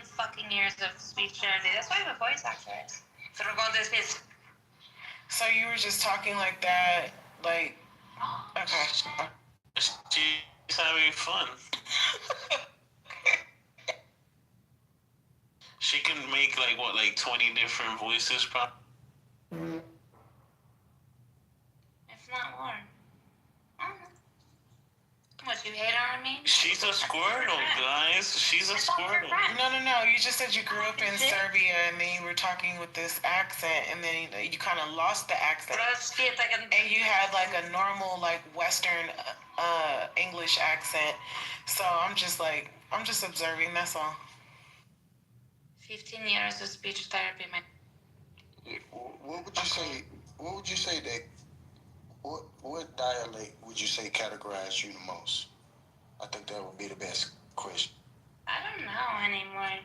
S13: fucking years of speech therapy. That's why my voice acts right.
S9: So you were just talking like that, like, okay.
S12: She's having fun. She can make like what, like 20 different voices, probably.
S13: If not more. What, you hate on me?
S12: She's a Squirtle, guys. She's a Squirtle.
S9: No. You just said you grew up in Serbia and then you were talking with this accent and then you kind of lost the accent. And you had like a normal, like Western English accent. So I'm just observing, that's all.
S13: 15 years of speech therapy, man.
S11: What would you say that, what dialect would you say categorized you the most? I think that would be the best question.
S13: I don't know anymore.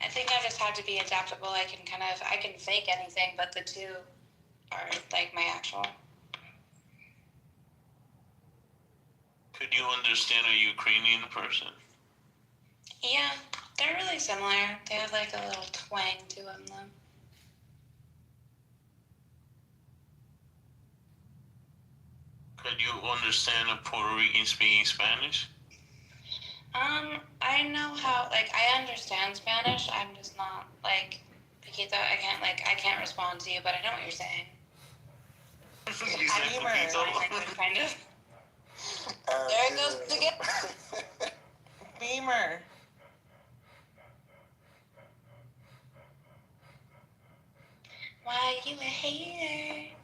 S13: I think I just have to be adaptable. I can fake anything, but the two are like my actual.
S12: Could you understand a Ukrainian person?
S13: Yeah, they're really similar. They have like a little twang to them, though.
S12: Could you understand a Puerto Rican speaking Spanish?
S13: I know how, like, I understand Spanish. I'm just not, like, Paquito, I can't respond to you, but I know what you're saying.
S12: You said Paquito?
S13: Kind of.
S15: There it goes again.
S9: Beamer.
S13: Why you a hater?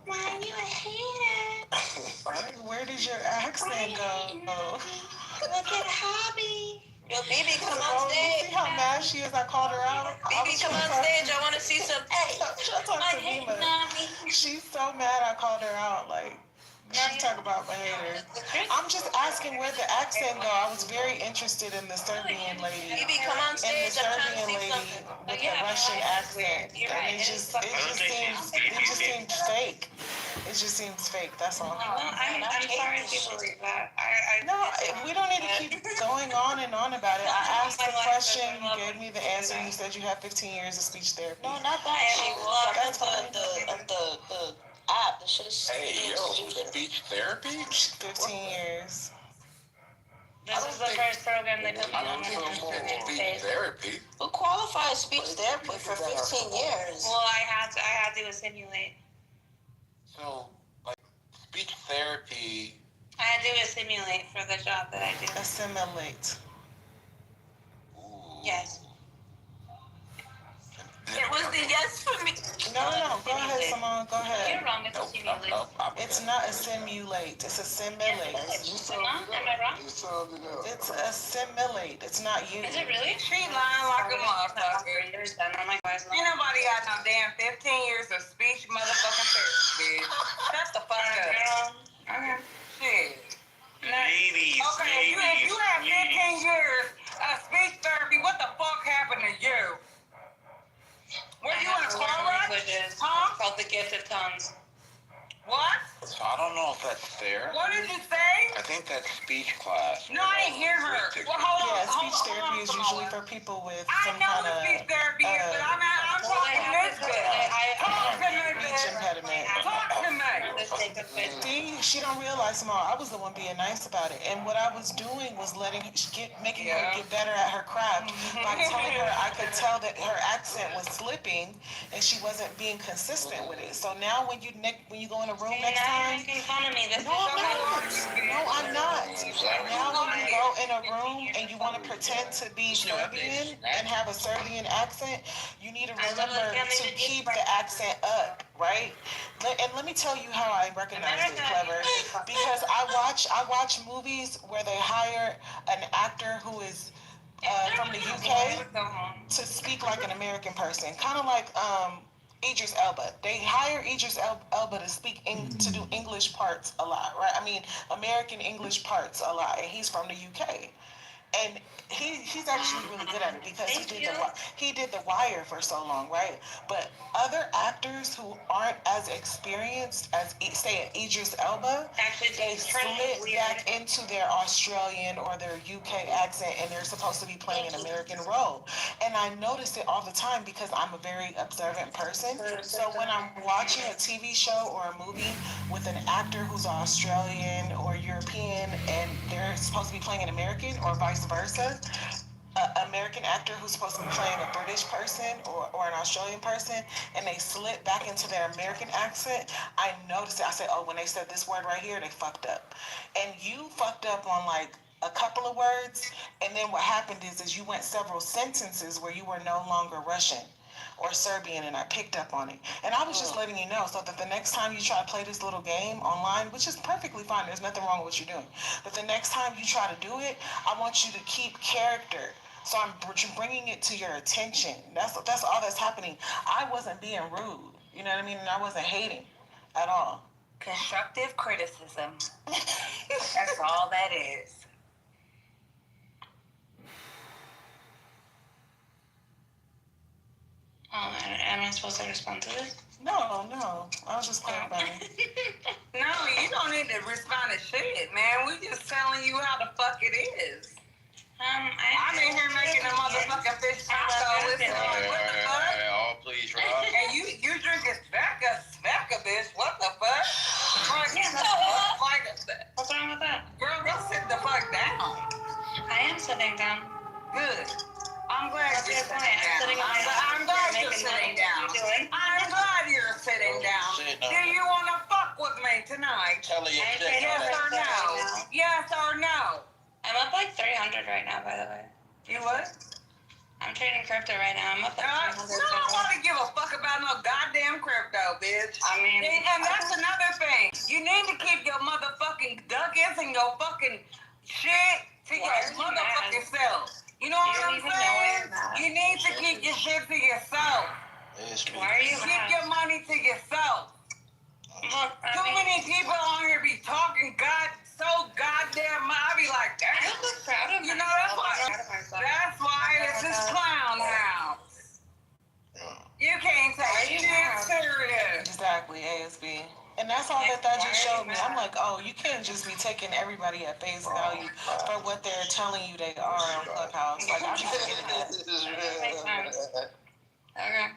S13: Why you a hater?
S9: Where did your accent go?
S13: Look at hobby.
S15: Yo, BB, come on stage.
S9: See how mad she is? I called her out.
S15: BB, come on stage. I want to see some. Hey,
S9: she'll talk to Bima. She's so mad I called her out. Like, she talk about my hater. I'm just asking where the accent go. I was very interested in the Serbian lady.
S15: BB, come on stage.
S9: And the Serbian lady with the Russian accent. And it just seems fake. It just seems fake. That's all.
S13: I'm sorry if you believe that.
S9: No, we don't need to keep going on and on about it. I asked the question, you gave me the answer. You said you have 15 years of speech therapy.
S15: No, not that. She was on the app. The shit is
S17: Hey, yo, speech therapy?
S9: 15 years.
S13: This is the first program they put me on.
S17: Speech therapy?
S15: Who qualifies speech therapy for 15 years?
S13: Well, I had to assimilate.
S17: So, like, speech therapy.
S13: I had to assimilate for the job that I do.
S9: Assimilate.
S13: Yes.
S15: It was the yes for me.
S9: No. Go ahead, Simone. Go ahead.
S13: You're wrong. It's assimilate.
S9: It's not assimilate. It's assimilate.
S13: Am I wrong?
S9: It's assimilate. It's not you.
S13: Is it really?
S14: She lying like a motherfucker. Ain't nobody got no damn 15 years of speech motherfucking therapy, bitch. Shut the fuck up.
S13: Okay.
S14: Shit.
S12: Ladies,
S14: Okay, if you have 15 years of speech therapy, what the fuck happened to you? Were you in a car wreck? Huh?
S13: Called the gift of tongues.
S14: What?
S17: So I don't know if that's fair.
S14: What did you say?
S17: I think that's speech class.
S14: No, I didn't hear her. Well, hold on.
S9: Yeah, speech therapy is usually for people with some kind of
S14: speech therapy is, but I'm talking this bitch. Talk to me,
S9: speech
S14: bitch.
S9: impediment.
S14: Talk to me.
S9: See, she don't realize, Simone, I was the one being nice about it. And what I was doing was making her get better at her craft by telling her I could tell that her accent was slipping and she wasn't being consistent with it. So now when you go in a room next time, no, I'm not. Now when you go in a room and you want to pretend to be Serbian and have a Serbian accent, you need to remember to keep the accent up, right? And let me tell you how I recognize it, Clever, because I watch movies where they hire an actor who is from the UK to speak like an American person, kind of like Idris Elba. They hire Idris Elba to to do English parts a lot, right? I mean, American English parts a lot, and he's from the UK. And he's actually really good at it because he did The Wire for so long, right? But other actors who aren't as experienced as, say, Idris Elba, they slip back into their Australian or their UK accent, and they're supposed to be playing an American role. And I notice it all the time because I'm a very observant person. So when I'm watching a TV show or a movie with an actor who's Australian or European, and they're supposed to be playing an American or vice versa, an American actor who's supposed to be playing a British person or an Australian person, and they slip back into their American accent, I notice it. I say, oh, when they said this word right here, they fucked up. And you fucked up on like a couple of words, and then what happened is you went several sentences where you were no longer Russian or Serbian, and I picked up on it. And I was just letting you know so that the next time you try to play this little game online, which is perfectly fine, there's nothing wrong with what you're doing, but the next time you try to do it, I want you to keep character. So I'm bringing it to your attention. That's all that's happening. I wasn't being rude, you know what I mean? And I wasn't hating at all.
S14: Constructive criticism. That's all that is.
S13: Am I supposed to respond to this?
S9: No. I was just clarifying.
S14: No, you don't need to respond to shit, man. We just telling you how the fuck it is. I'm in here making a motherfucking fish taco. What the fuck?
S22: Oh, please, Rob.
S14: And you drinking Sveka, bitch. What the fuck?
S13: What's wrong with that?
S14: Girl, go sit the fuck down.
S13: I am sitting down.
S14: Good. I'm glad you're sitting down.
S13: I'm glad you're sitting down.
S14: I'm glad you're sitting down. Do you want to fuck with me tonight?
S22: Tell her you're checking
S14: Yes or no? Yes or no?
S13: I'm up like 300 right now, by the way.
S14: You what?
S13: I'm trading crypto right now. I'm up like 300.
S14: No, I don't want to give a fuck about no goddamn crypto, bitch.
S13: I mean,
S14: and that's another thing. You need to keep your motherfucking ducats and your fucking shit to your motherfucking self. You know what I'm saying? You need to keep your shit to yourself.
S13: Why are you
S14: keep your money to yourself? Too many people on here be talking so goddamn much. I be like, damn.
S13: I'm so proud of
S14: you know, that's why this is Clown House. You can't take shit serious.
S9: Exactly, ASB. And that's all that just showed me. I'm like, oh, you can't just be taking everybody at face value for what they're telling you they are on Clubhouse. Like, I'm just getting that.
S13: Okay.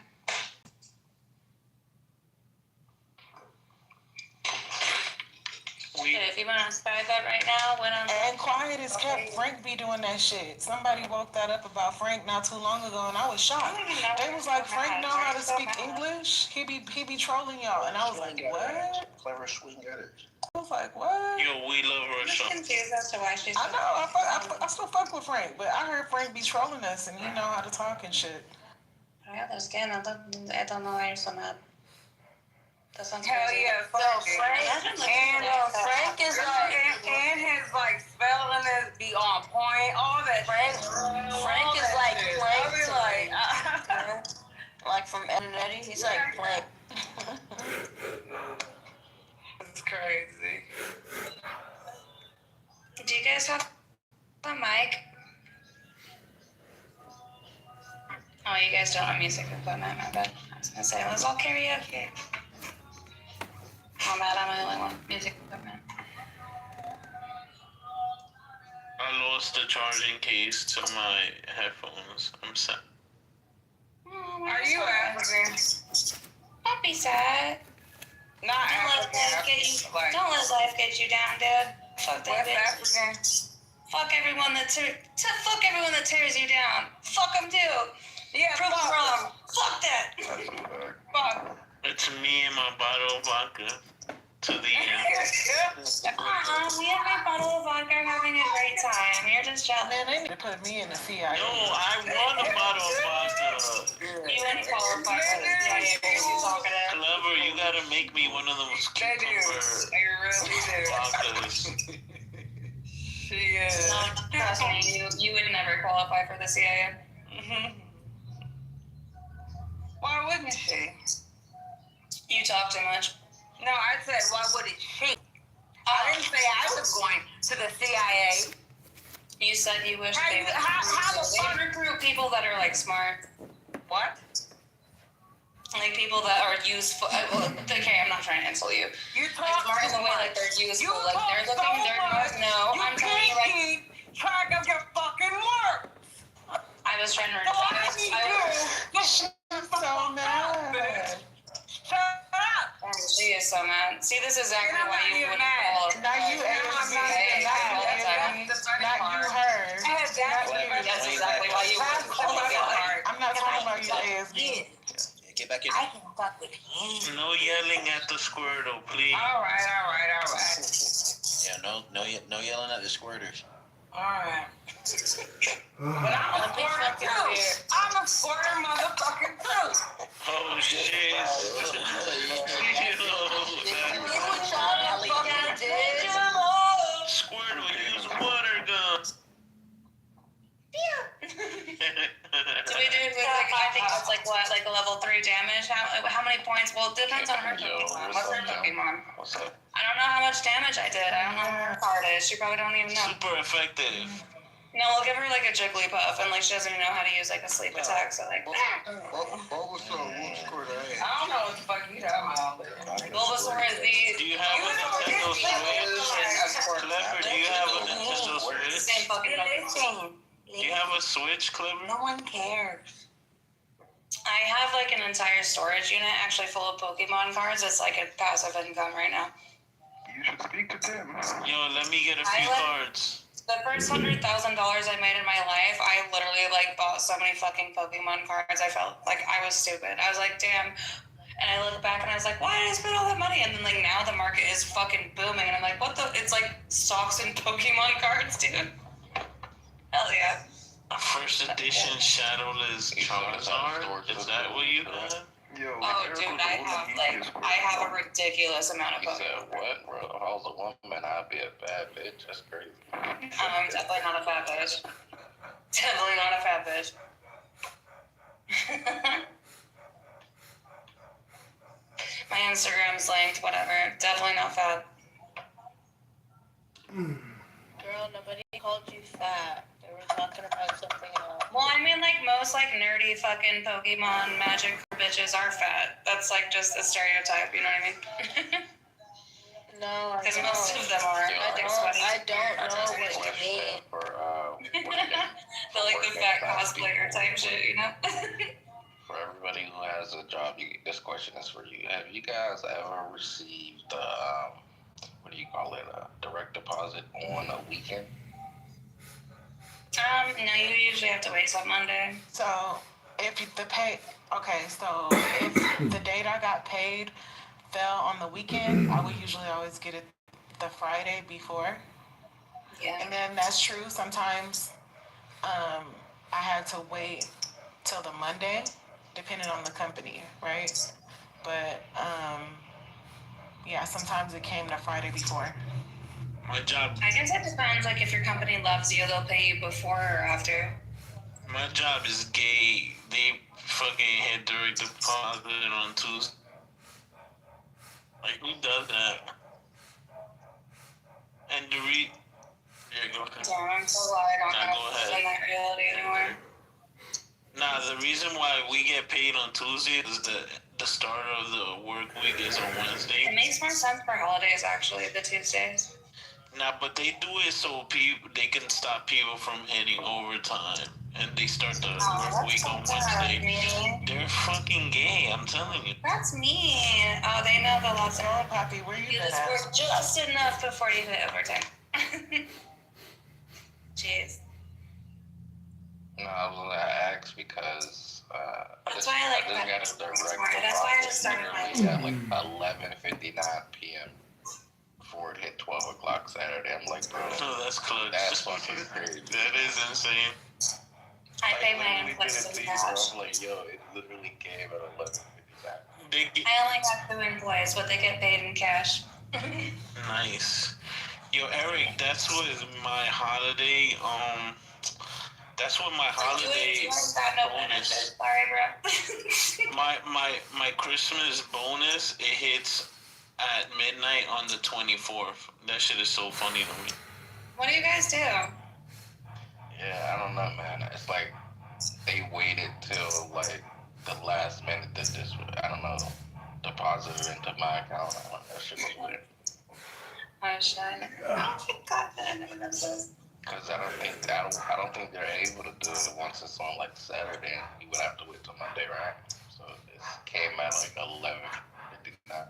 S13: If you want to start that right now,
S9: and quiet as kept. Frank be doing that shit. Somebody woke that up about Frank not too long ago, and I was shocked. They was like, Frank know how to speak English. He be trolling y'all, and I was like, what?
S22: Clever swing at it.
S9: I was like, what?
S12: Yo, we love Russia.
S13: I'm confused as to why she's.
S9: I know. I still fuck with Frank, but I heard Frank be trolling us, and he know how to talk and shit.
S13: I understand. I don't know why you're so mad. That sounds
S14: Hell
S13: crazy.
S14: yeah, Frank is like, and his like spelling is be on point, all that.
S15: Frank is like Frank, like from Ed and Eddie. He's like Frank.
S14: It's crazy.
S13: Do you guys have a mic? Oh, you guys don't have music equipment, my bad. I was gonna say, let's all karaoke. Oh, man, I'm the only one. Music equipment.
S12: I lost the charging case to my headphones. I'm sad.
S14: Are you African?
S13: Don't be sad. Don't let life get you down, dude. Fuck that bitch. Fuck everyone that tears you down. Fuck them too. Yeah, prove them wrong. Fuck that. Fuck.
S12: It's me and my bottle of vodka to the end.
S13: We have a bottle of vodka having a great time. You're just jealous.
S9: Man, they need to put me in the CIA.
S12: No, I won a bottle of vodka.
S13: You ain't qualified for the CIA, but you talkative.
S12: Clever, you gotta make me one of those cucumber vodkas.
S9: She is.
S13: No, trust me, you would never qualify for the CIA.
S14: Why wouldn't she?
S13: You talk too much.
S14: No, I said, why wouldn't she? I didn't say I was going to the CIA.
S13: You said you wish
S14: How
S13: they
S14: you-
S13: would.
S14: how the
S13: They
S14: fuck-
S13: recruit people that are like smart.
S14: What?
S13: Like people that are useful. Okay, I'm not trying to insult you.
S14: You
S13: Like
S14: talk
S13: smart in
S14: so
S13: the way
S14: much.
S13: like they're useful.
S14: You
S13: Like
S14: talk
S13: they're
S14: so
S13: looking. They're
S14: much.
S13: no.
S14: You
S13: I'm telling you,
S14: can't
S13: like
S14: keep track of your fucking work.
S13: I was trying to.
S14: So all I need to do is shut so mad. Shut up.
S13: She is so mad. See, this is exactly
S14: And I'm
S13: why
S14: not
S13: you
S14: even
S13: wouldn't
S14: mad.
S13: call.
S9: Not you,
S14: I'm not even mad. That's the funny
S9: Not
S14: part.
S9: you, her.
S14: That's
S13: That's exactly why you wouldn't call it.
S9: I'm not talking about you, ASB.
S22: Get back in.
S14: I can fuck with him.
S12: No yelling at the Squirtle, please.
S14: All right.
S22: Yeah, no yelling at the squirters.
S14: All right. But I'm a squirter too. I'm a squirter motherfucking too.
S12: Oh shit. Squirtle, use water gun.
S13: Do we do like I think it's like what, like a level 3 damage? How many points? Well, it depends on her Pokemon. What's her Pokemon?
S12: What's up?
S13: I don't know how much damage I did. I don't know what her card is. She probably don't even know.
S12: Super effective.
S13: No, we'll give her like a Jigglypuff, and like she doesn't even know how to use like a sleep attack. So like,
S11: Bulbasaur won't squirt her ass.
S14: I don't know what the fuck you talking about.
S13: Bulbasaur is the.
S12: Do you have a Nintendo Switch? Clever, do you have a Nintendo Switch?
S13: Same fucking number.
S12: Do you have a Switch, Clever?
S14: No one cares.
S13: I have like an entire storage unit actually full of Pokemon cards. It's like a passive income right now.
S2: You should speak to Tim.
S12: Yo, let me get a few cards.
S13: The first $100,000 I made in my life, I literally like bought so many fucking Pokemon cards. I felt like I was stupid. I was like, damn. And I look back and I was like, why did I spend all that money? And then like now the market is fucking booming, and I'm like, what the? It's like stocks and Pokemon cards, dude. Hell yeah.
S12: First edition Shadowless Charizard. Is that what you got?
S2: Yo,
S13: Oh, dude, I have a ridiculous amount of
S1: He said,
S13: Pokemon.
S1: what, bro? If I was a woman, I'd be a bad bitch. That's crazy.
S13: Definitely not a fat bitch. Definitely not a fat bitch. My Instagram's linked, whatever. Definitely not fat.
S15: Girl, nobody called you fat. They were talking about something else.
S13: Well, I mean, like, most, like, nerdy fucking Pokemon magic bitches are fat. That's, like, just a stereotype, you know what I mean?
S15: No,
S13: Because most of them are.
S15: I don't know what you mean.
S13: The, like, the fat cosplayer type shit, you know?
S1: For everybody who has a job, this question is for you. Have you guys ever received, what do you call it, a direct deposit on a weekend?
S13: No, you usually have to wait till Monday.
S9: So, if the date I got paid fell on the weekend, I would usually always get it the Friday before.
S13: Yeah.
S9: And then that's true. Sometimes I had to wait till the Monday, depending on the company, right? But yeah, sometimes it came the Friday before.
S12: My job.
S13: I guess it depends. Like, if your company loves you, they'll pay you before or after.
S12: My job is gay. They fucking hit direct deposit on Tuesday. Like, who does that? And yeah, go ahead.
S13: Damn, I'm so glad I don't
S12: Nah, go
S13: have
S12: ahead.
S13: that reality anymore.
S12: Nah, the reason why we get paid on Tuesday is the start of the work week is on Wednesday.
S13: It makes more sense for holidays, actually, the Tuesdays.
S12: Nah, but they do it so they can stop people from hitting overtime. and they start the work week on Wednesday. They're fucking gay, I'm telling you.
S13: That's mean. Oh, they know the laws.
S9: Oh, Poppy, where you been at?
S13: Work just enough before you hit overtime. Jeez.
S1: No, I was gonna ask because
S13: That's why I like that.
S1: I just got a direct
S13: That's why I just started
S1: literally at like 11:59 p.m. before it hit 12 o'clock Saturday. I'm like, bro,
S12: Oh, that's close.
S1: that's fucking crazy.
S12: That is insane.
S13: I pay my employees in cash.
S1: I'm like, yo, it literally came at 11:59.
S13: I only have 2 employees, but they get paid in cash.
S12: Nice. Yo, Eric, that's what my holiday, that's what my holiday bonus.
S13: Sorry, bro.
S12: my Christmas bonus, it hits at midnight on the 24th. That shit is so funny to me.
S13: What do you guys do?
S1: Yeah, I don't know, man. It's like they waited till like the last minute to just, I don't know, deposit it into my account. I don't know, that shit was weird.
S13: Oh shit! God, I never noticed this.
S1: Because I don't think they're able to do it once it's on like Saturday. You would have to wait till Monday, right? So it came at like 11:59.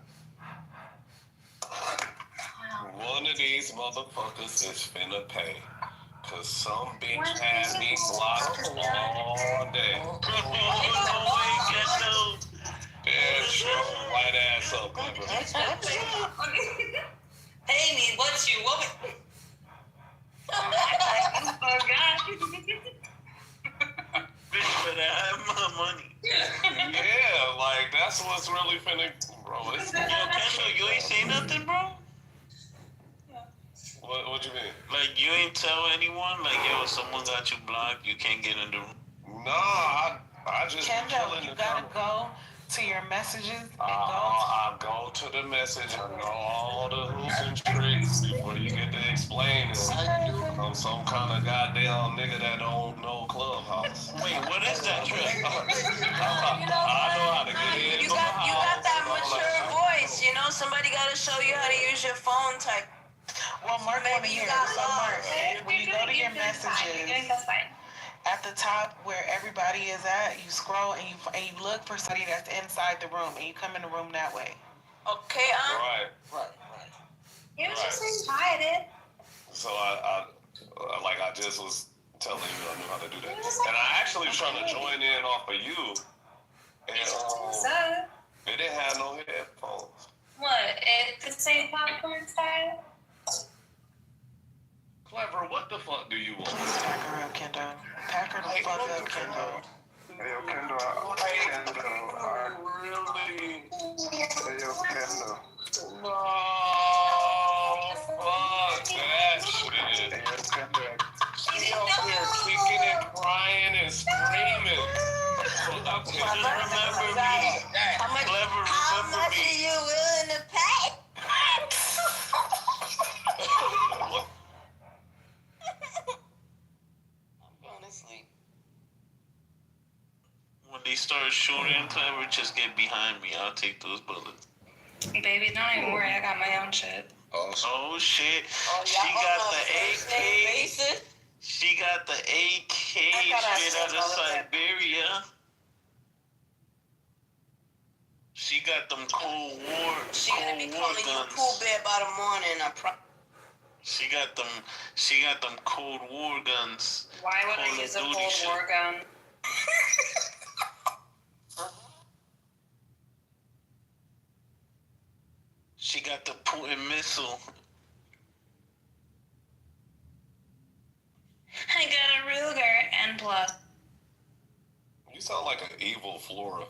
S5: One of these motherfuckers is finna pay. Cause some bitch had me blocked all day. Damn, shut your white ass up, Clever.
S13: Pay me, what's you? Oh God.
S12: Bitch better have my money.
S5: Yeah, like that's what's really finna, bro. It's,
S12: yo, Kendall, you ain't say nothing, bro?
S5: What you mean?
S12: Like, you ain't tell anyone? Like, yo, someone got you blocked, you can't get in the room?
S5: No, I just
S9: Kendall, you gotta go to your messages and
S5: I go to the message and know all the hoops and tricks before you get to explain it. I'm some kind of goddamn nigga that don't know Clubhouse.
S12: Wait, what is that trick?
S5: I know how to get in.
S15: You got that mature voice, you know? Somebody gotta show you how to use your phone type.
S9: Well, Mark, over here. So, Mark, when you go to your messages, at the top where everybody is at, you scroll and you look for somebody that's inside the room, and you come in the room that way.
S15: Okay,
S5: Right.
S13: You was just saying hi, dude.
S5: So I just was telling you I knew how to do that, and I actually was trying to join in off of you, and they didn't have no headphones.
S13: What? It could say popcorn style?
S5: Clever, what the fuck do you want?
S9: Please pack her up, Kendall. Pack her the fuck up, Kendall.
S2: Hey, yo, Kendall.
S5: Really?
S2: Hey, yo, Kendall.
S5: No, fuck that shit.
S2: Hey, yo, Kendall.
S5: She out here kicking and crying and screaming.
S12: Just remember me.
S15: How much are you willing to pay?
S9: Honestly.
S12: When they start shooting, Clever, just get behind me. I'll take those bullets.
S13: Baby, don't even worry. I got my own shit.
S12: Oh shit. She got the AK. She got the AK straight out of Siberia. She got them Cold War guns.
S15: She gonna be calling you Pooh Bear by the morning,
S12: She got them Cold War guns.
S13: Why would I use a Cold War gun?
S12: She got the Putin missile.
S13: I got a Ruger and plus.
S5: You sound like an evil Flora.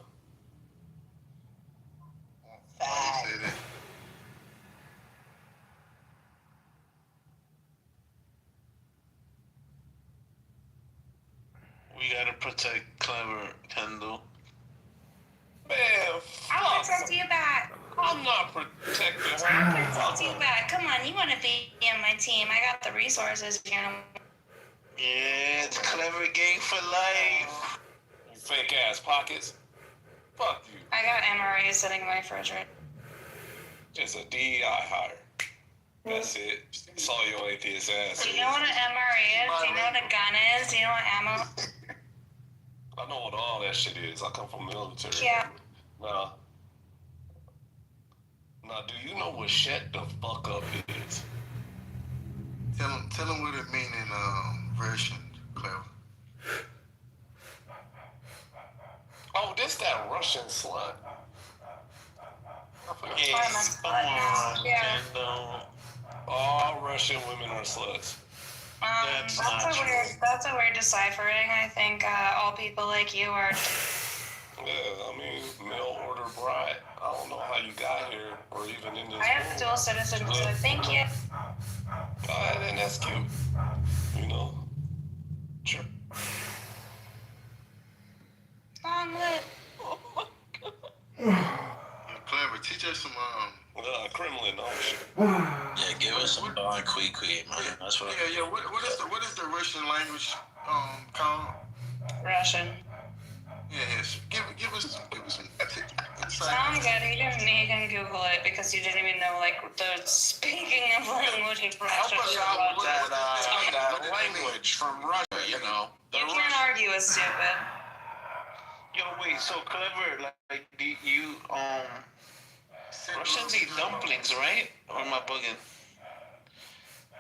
S12: We gotta protect Clever, Kendall.
S5: Man,
S13: I'll protect you back.
S5: I'm not protecting her.
S13: I'll protect you back. Come on, you want to be in my team. I got the resources here.
S12: Yeah, it's Clever Gang for life.
S5: You fake ass pockets. Fuck you.
S13: I got MRAs sitting in my fridge right.
S5: Just a DEI hire. That's it. Saw your atheist ass.
S13: Do you know what an MRA is? Do you know what a gun is? Do you know what ammo?
S5: I know what all that shit is. I come from the military.
S13: Yeah.
S5: Now, do you know what shut the fuck up is?
S11: Tell him what it mean in Russian, Clever.
S5: Oh, this that Russian slut.
S13: Yes, come on, yeah.
S5: All Russian women are sluts.
S13: That's a weird deciphering. I think all people like you are.
S5: Yeah, I mean, mail order bride. I don't know how you got here or even in this.
S13: I have dual citizenship, so thank you.
S5: And that's cute. You know? Sure.
S13: Long live.
S11: Clever, teach us some
S5: Kremlin, oh shit.
S12: Yeah, give us some Don Quick, man. That's what.
S11: Yeah. What is the Russian language called?
S13: Russian.
S11: Yes. Give us some insight.
S13: Sounds good. You can Google it because you didn't even know like the speaking of language of Russia.
S22: Help us out with that language from Russia, you know.
S13: You can't argue with stupid.
S12: Yo, wait. So Clever, like, do you Russians eat dumplings, right? Or am I bugging?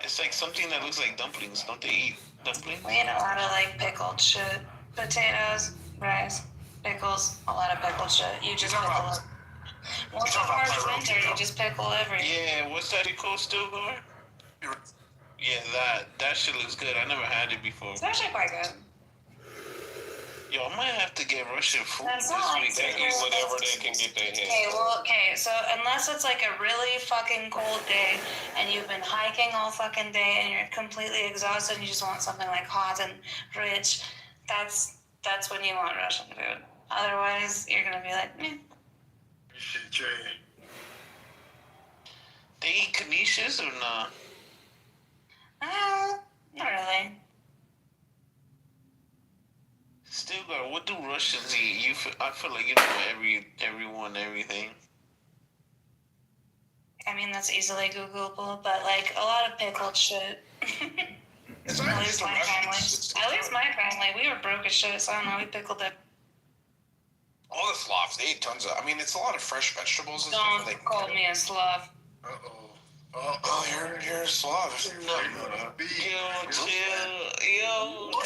S12: It's like something that looks like dumplings. Don't they eat dumplings?
S13: We eat a lot of like pickled shit. Potatoes, rice, pickles, a lot of pickled shit. You just pickle it. Once the harsh winter, you just pickle everything.
S12: Yeah, what's that called, Stillgar? Yeah, that shit looks good. I never had it before.
S13: It's actually quite good.
S12: Yo, I might have to get Russian food
S13: That's
S12: this
S13: not
S12: week.
S5: They eat whatever they can get their hands on.
S13: So unless it's like a really fucking cold day and you've been hiking all fucking day and you're completely exhausted and you just want something like hot and rich, that's when you want Russian food. Otherwise, you're gonna be like, meh.
S12: They eat knishes or not?
S13: Not really.
S12: Stillgar, what do Russians eat? I feel like you know everyone, everything.
S13: I mean, that's easily Googleable, but like a lot of pickled shit. At least my family. We were broke as shit, so I don't know, we pickled it.
S22: All the Slavs, they eat tons of. I mean, it's a lot of fresh vegetables and stuff.
S13: Don't call me a Slav.
S22: Oh, you're a Slav.
S12: Yo, chill. Yo.
S9: I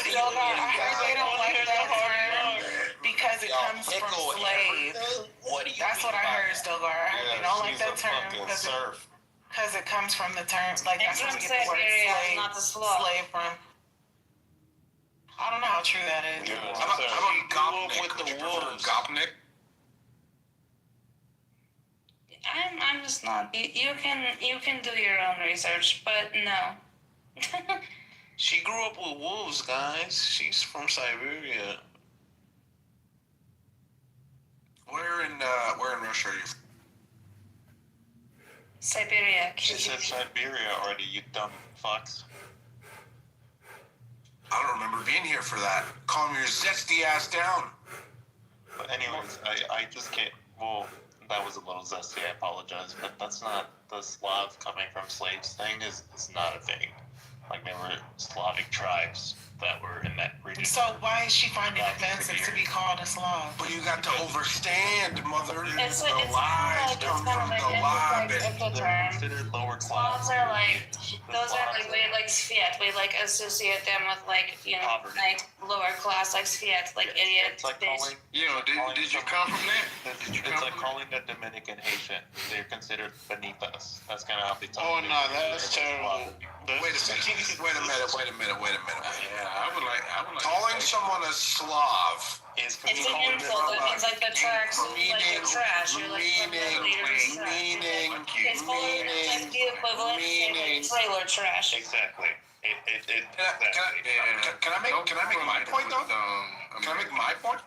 S9: heard they don't like that term because it comes from slave. That's what I heard, Stillgar. I heard they don't like that term because it comes from the term, like that's where we get the word slave from. I don't know how true that is.
S22: How about Gopnik?
S12: With the wolves.
S22: Gopnik?
S13: I'm just not. You can do your own research, but no.
S12: She grew up with wolves, guys. She's from Siberia.
S22: Where in Russia are you from?
S13: Siberia.
S5: She said Siberia already, you dumb fucks.
S22: I don't remember being here for that. Calm your zesty ass down.
S5: But anyways, I just can't. Well, that was a little zesty. I apologize, but that's not the Slav coming from slaves thing. Is not a thing. Like there were Slavic tribes that were in that region.
S9: So why is she finding it offensive to be called a Slav?
S22: But you got to overstand, mother.
S13: It's
S22: the lies come from the lie.
S5: They're considered lower class.
S13: Slavs are like, those are like, we like Sviet. We like associate them with like, you know, like lower class, like Sviet, like idiots.
S5: It's like calling.
S22: Did you come from there?
S5: It's like calling the Dominican Haitian. They're considered beneath us. That's kind of how they talk.
S22: Oh no, that's terrible. Wait a minute. Yeah, I would like calling someone a Slav is
S13: it's an insult. That means like the trash, like the trash. You're like
S22: meaning.
S13: It's like the equivalent of like trailer trash.
S5: Exactly.
S22: Can I make my point though? Can I make my point?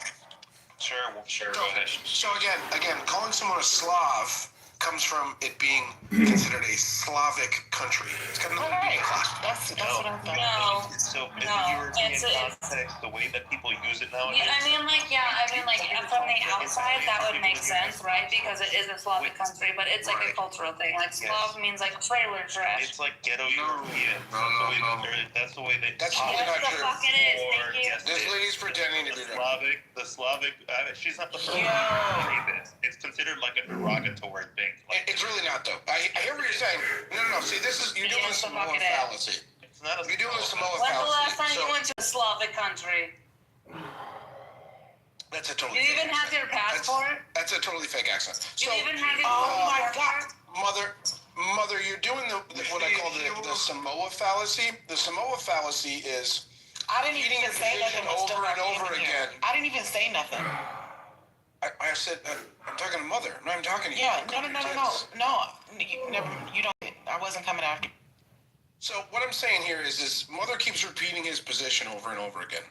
S5: Sure. Go ahead.
S22: So again, calling someone a Slav comes from it being considered a Slavic country. It's kind of being classified.
S9: That's what I thought.
S13: No.
S7: So in
S20: No,
S7: the European
S20: it's
S7: context, the way that people use it nowadays.
S20: Yeah, from the outside that would make sense, right? Because it is a Slavic country, but it's like a cultural thing. Like Slav means like trailer trash.
S7: It's like ghetto European. That's the way they.
S8: That's really not true.
S20: Yes, the fuck it is. Thank you.
S8: This lady's pretending to be that.
S7: The Slavic. She's not the first one to say this. It's considered like a derogatory thing.
S8: It's really not though. I hear what you're saying. No. See, you're doing a Samoa fallacy. You're doing a Samoa fallacy.
S20: When's the last time you went to a Slavic country?
S8: That's a totally.
S20: Do you even have your passport?
S8: That's a totally fake accent.
S20: Do you even have your
S8: Oh my God, mother, you're doing what I call the Samoa fallacy. The Samoa fallacy is.
S9: I didn't even say nothing
S8: over and over again.
S9: I didn't even say nothing.
S8: I said I'm talking to mother. I'm not even talking to you.
S9: Yeah, no. You don't. I wasn't coming after.
S8: So what I'm saying here is mother keeps repeating his position over and over again,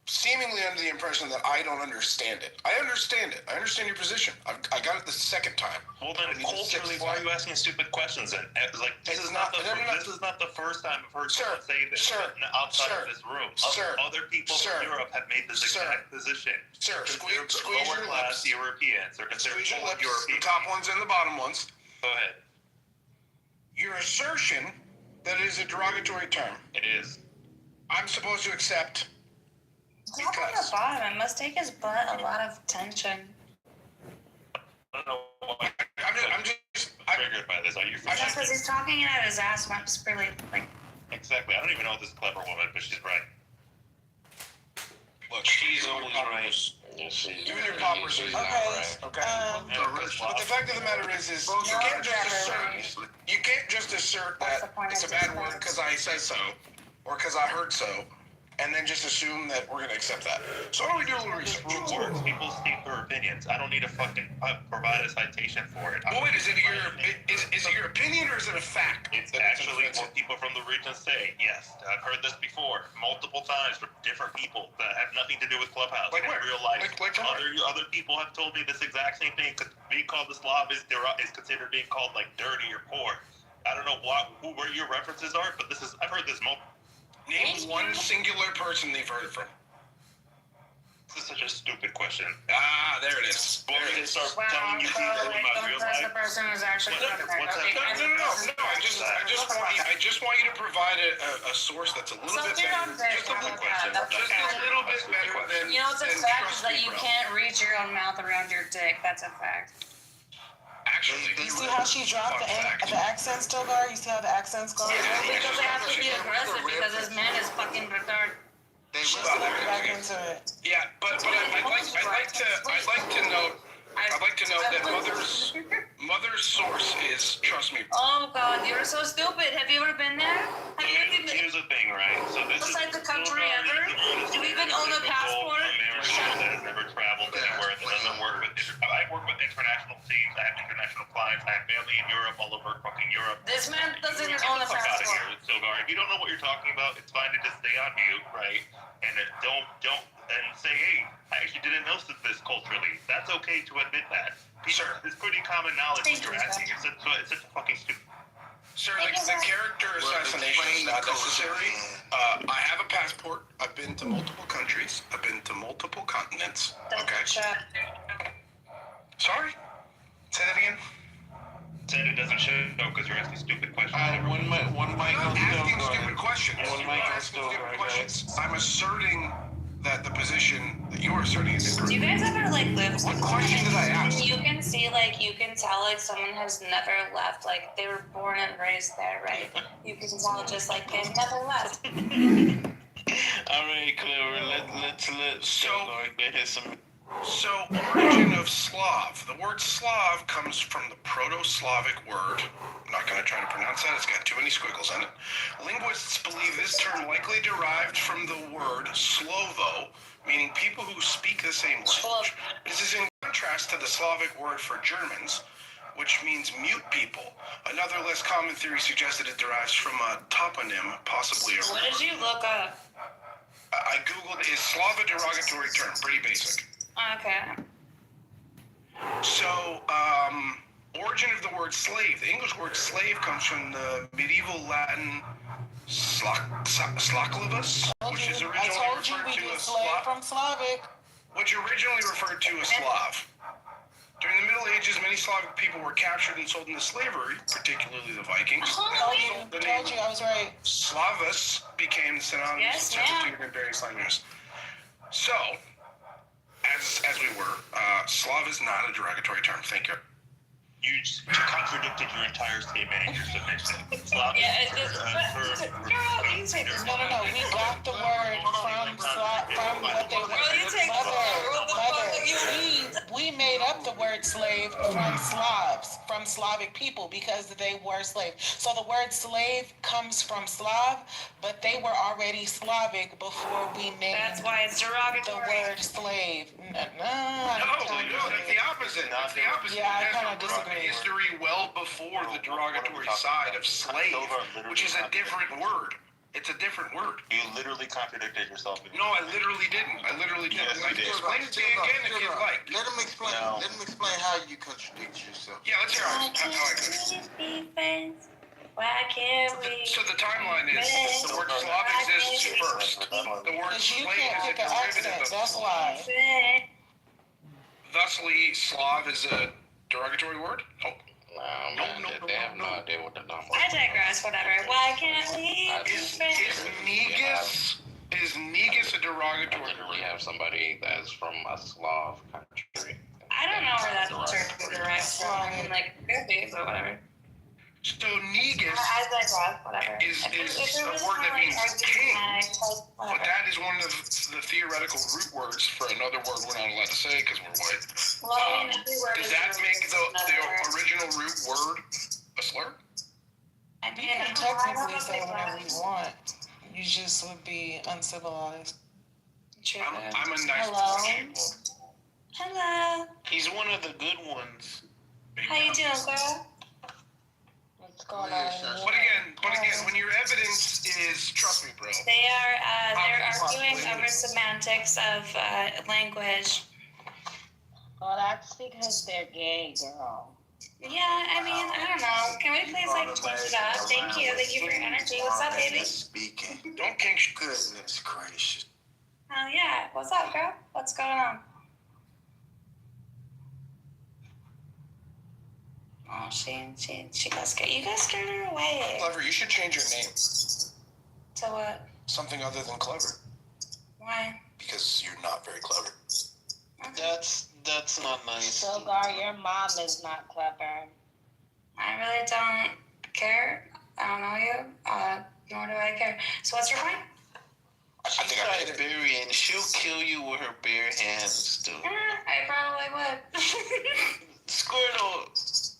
S8: seemingly under the impression that I don't understand it. I understand it. I understand your position. I got it the second time.
S7: Well then, culturally, why are you asking stupid questions? And like, this is not the first time I've heard someone say this. Outside of this room, other people from Europe have made this exact position.
S8: Squeeze
S7: lower
S8: your
S7: class
S8: lips.
S7: Europeans. They're considered
S8: Squeeze your
S7: lower
S8: lips.
S7: European.
S8: The top ones and the bottom ones.
S7: Go ahead.
S8: Your assertion that it is a derogatory term.
S7: It is.
S8: I'm supposed to accept.
S20: Top on the bottom. It must take his butt a lot of tension.
S7: I don't know why. I'm just triggered by this. Are you?
S20: That's because he's talking it out his ass. I'm just really like.
S7: Exactly. I don't even know this clever woman, but she's right.
S8: Look, she's always right. Even your poppers are not right. Okay. But the fact of the matter is you can't just assert that it's a bad word because I said so, or because I heard so, and then just assume that we're gonna accept that. So why don't we do a little research?
S7: Words. People state their opinions. I don't need to fucking provide a citation for it.
S8: Well, wait, is it your opinion or is it a fact?
S7: It's actually what people from the region say. Yes, I've heard this before multiple times from different people that have nothing to do with Clubhouse.
S8: Like
S7: in
S8: where?
S7: Real life.
S8: Like
S7: other people have told me this exact same thing. Being called the Slav is considered being called like dirty or poor. I don't know where your references are, but I've heard this multiple.
S8: Name one singular person they've heard it from.
S7: This is such a stupid question.
S8: Ah, there it is.
S7: Want me to start telling you people about real life?
S20: The person who's actually
S8: No. I just want you to provide a source that's a little bit better. Just a little question. Just a little bit better than.
S20: You know what's a fact is that you can't reach your own mouth around your dick. That's a fact.
S8: Actually,
S9: you see how she dropped the accent still, Gar? You see how the accent's going?
S20: Because they have to be aggressive because this man is fucking retarded.
S9: She's back into it.
S8: Yeah, but I'd like to note that mother's source is, trust me.
S20: Oh God, you're so stupid. Have you ever been there? Have you ever been?
S7: Here's the thing, right? So this
S20: Besides the country ever? Do you even own a passport?
S7: American that has never traveled anywhere that doesn't work with. I work with international teams. I have international clients. I have family in Europe, all over fucking Europe.
S20: This man doesn't own a
S7: Get the fuck out of
S20: passport.
S7: here, Silgar. If you don't know what you're talking about, it's fine to just stay on mute, right? And don't say, hey, I actually didn't know this culturally. That's okay to admit that. Sure. It's pretty common knowledge what you're asking. It's such a fucking stupid.
S8: Sir, the character assassination is not necessary. I have a passport. I've been to multiple countries. I've been to multiple continents. Okay. Sorry? Say that again?
S7: Said it doesn't show because you're asking stupid questions.
S8: One mic. I'm not asking stupid questions. I'm asserting that the position that you are asserting is incorrect.
S20: Do you guys ever like live?
S8: What question did I ask?
S20: You can tell like someone has never left. Like they were born and raised there, right? You can tell just like they've never left.
S12: All right, Clever. Let's get his some.
S8: So, origin of Slav. The word Slav comes from the Proto-Slavic word. I'm not going to try to pronounce that. It's got too many squiggles in it. Linguists believe this term likely derived from the word Slovo, meaning people who speak the same language. This is in contrast to the Slavic word for Germans, which means mute people. Another less common theory suggests that it derives from a toponym, possibly a
S20: What did you look up?
S8: I googled, is Slav a derogatory term? Pretty basic.
S20: Okay.
S8: So, origin of the word slave. The English word slave comes from the medieval Latin Slaklavas, which is originally referred to as
S9: slave from Slavic.
S8: which originally referred to as Slav. During the Middle Ages, many Slavic people were captured and sold into slavery, particularly the Vikings. The name
S9: I was right.
S8: Slavus became synonymous with substituted in various languages. So, as we were, Slav is not a derogatory term. Thank you.
S7: You contradicted your entire statement in your submission. Slavic
S9: No. We got the word from what they were. We made up the word slave from Slavs, from Slavic people, because they were slaves. So the word slave comes from Slav, but they were already Slavic before we made.
S13: That's why it's derogatory.
S9: The word slave.
S8: No, that's the opposite. That's the opposite.
S9: Yeah, I kind of disagree.
S8: History well before the derogatory side of slave, which is a different word. It's a different word.
S7: You literally contradicted yourself.
S8: No, I literally didn't. I can explain it to you again if you'd like.
S11: Let him explain. No. Let him explain how you contradict yourself.
S8: Yeah, let's hear how I could.
S13: Why can't we?
S8: So the timeline is the word Slav exists first. The word slave is a derivative of
S9: that's why.
S8: Thusly, Slav is a derogatory word? Oh.
S1: No, they have no idea what the number is.
S13: I digress, whatever. Why can't we?
S8: Is negus a derogatory word?
S1: We have somebody that's from a Slav country.
S13: I don't know where that term derives from. I mean, like, could be, but whatever.
S8: So negus
S13: whatever.
S8: is a word that means king, but that is one of the theoretical root words for another word we're not allowed to say because we're white.
S13: Well,
S8: does that make the original root word a slur?
S9: You can technically say whatever you want. You just would be uncivilized.
S13: True.
S8: I'm a nice boy.
S13: Hello.
S12: He's one of the good ones.
S13: How you doing, girl?
S15: What's going on?
S8: But again, when your evidence is, trust me, bro.
S13: They're arguing over semantics of language.
S15: Well, that's because they're gay, girl.
S13: Yeah, I mean, I don't know. Can we please change it up? Thank you for your energy. What's up, baby?
S11: Speaking.
S8: Don't kink.
S11: Goodness gracious.
S13: Oh yeah. What's up, girl? What's going on? Oh, she got scared. You guys scared her away.
S8: Clever, you should change your name.
S13: To what?
S8: Something other than clever.
S13: Why?
S8: Because you're not very clever.
S12: That's not nice.
S15: Stilgar, your mom is not clever.
S13: I really don't care. I don't know you. Nor do I care. So what's your point?
S12: She's Siberian. She'll kill you with her bare hands, dude.
S13: I probably would.
S12: Squirtle.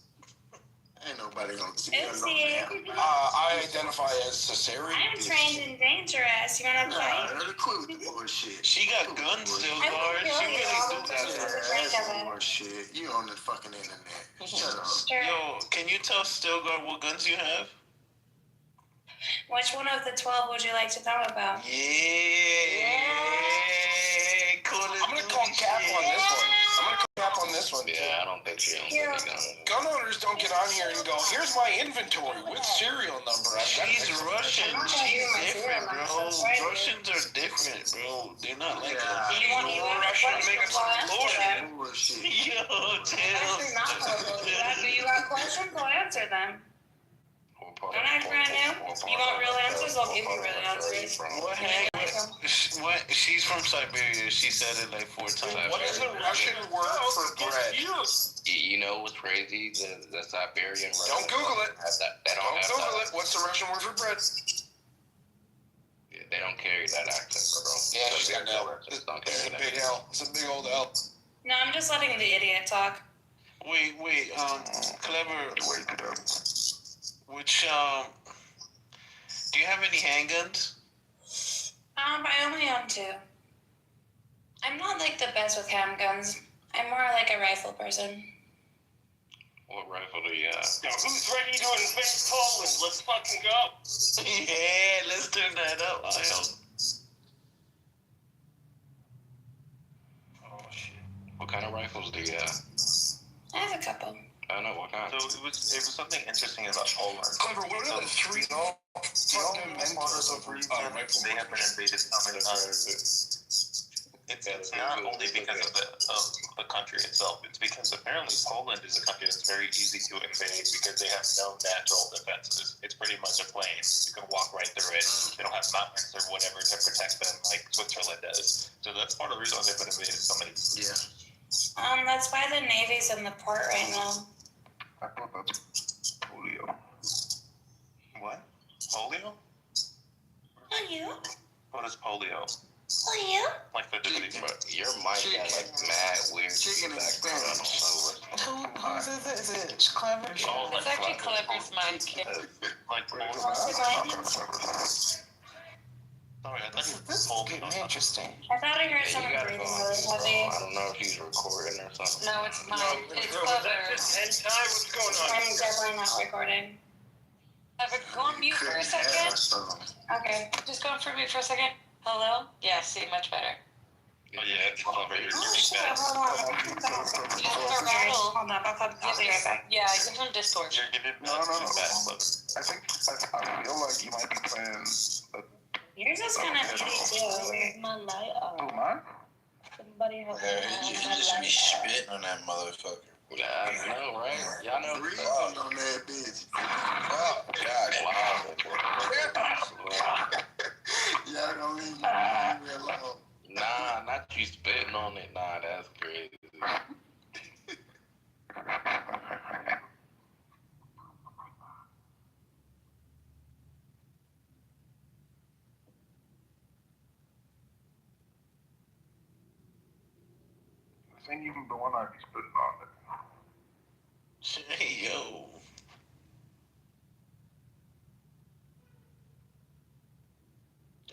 S11: Ain't nobody gonna see
S13: Oopsie.
S8: I identify as Caesarian.
S13: I'm trained and dangerous. You wanna fight?
S11: Quit with the bullshit.
S12: She got guns still, guard. She really do that.
S11: That's bullshit. You on the fucking internet. Shut up.
S12: Yo, can you tell Stilgar what guns you have?
S13: Which one of the 12 would you like to know about?
S8: I'm gonna call cap on this one.
S1: Yeah, I don't think she owns any guns.
S8: Gun owners don't get on here and go, here's my inventory with serial number.
S12: She's Russian. She's different, bro. Russians are different, bro. They're not like us.
S13: You want Russian to make us
S11: bullshit.
S12: Yo,
S13: do you have questions? I'll answer them. Don't act brand new. You want real answers? I'll give you real answers.
S12: What? She's from Siberia. She said it like 4 times.
S8: What is the Russian word for bread?
S1: You know what's crazy? The Siberian.
S8: Don't Google it. Don't Google it. What's the Russian word for bread?
S1: Yeah, they don't carry that accent, bro.
S8: Yeah, she's got an L. It's a big L. It's a big old L.
S13: No, I'm just letting the idiot talk.
S12: Wait, Clever.
S8: Wake it up.
S12: Which, do you have any handguns?
S13: I only own 2. I'm not like the best with handguns. I'm more like a rifle person.
S1: What rifle do you have?
S18: Now, who's ready to invade Poland? Let's fucking go.
S12: Yeah, let's turn that up.
S8: Oh, shit.
S1: What kind of rifles do you have?
S13: I have a couple.
S1: I know what kind.
S5: So it was something interesting about Poland.
S8: Clever, what are the three fundamentals of rifle?
S5: They have been invaded so many times. It's not only because of the country itself. It's because apparently Poland is a country that's very easy to invade because they have no natural defenses. It's pretty much a plain. You can walk right through it. They don't have mountains or whatever to protect them like Switzerland does. So that's part of the reason why they've been invaded so many.
S13: Yeah. That's why the Navy's in the port right now.
S2: I thought that's polio.
S5: What? Polio?
S13: Polio?
S5: What is polio?
S13: Polio?
S5: Like the disease.
S1: But your mic got like mad weird.
S11: Chicken and Spanish.
S9: Whose is it? Is it Clever?
S5: It's
S9: actually Clever's mic.
S5: Like sorry, I thought
S9: This is getting interesting.
S13: I thought I heard someone breathing really heavy.
S1: I don't know if he's recording or something.
S13: No, it's mine. It's Clever.
S18: Hentai? What's going on?
S13: I'm definitely not recording.
S9: Clever, go on mute for a second.
S13: Okay.
S9: Just go on for mute for a second. Hello? Yeah, see, much better.
S5: Oh yeah, it's Clever. You're
S13: Oh shit, hold on.
S9: You have to rattle.
S13: Hold up, I'll be right back.
S9: Yeah, give him Discord.
S5: You're giving
S2: No.
S5: feedback.
S2: I feel like you might be playing.
S13: Yours is kind of easy too.
S15: My light
S2: Oh,
S15: off.
S2: mine?
S15: Somebody help me.
S17: He just be spitting on that motherfucker.
S1: Yeah, I know, right? Y'all know.
S11: Breathing on that bitch.
S17: Oh, God.
S11: Y'all gonna leave me alone.
S1: Nah, not you spitting on it. Nah, that's crazy.
S2: This ain't even the one I be spitting on it.
S12: Hey, yo.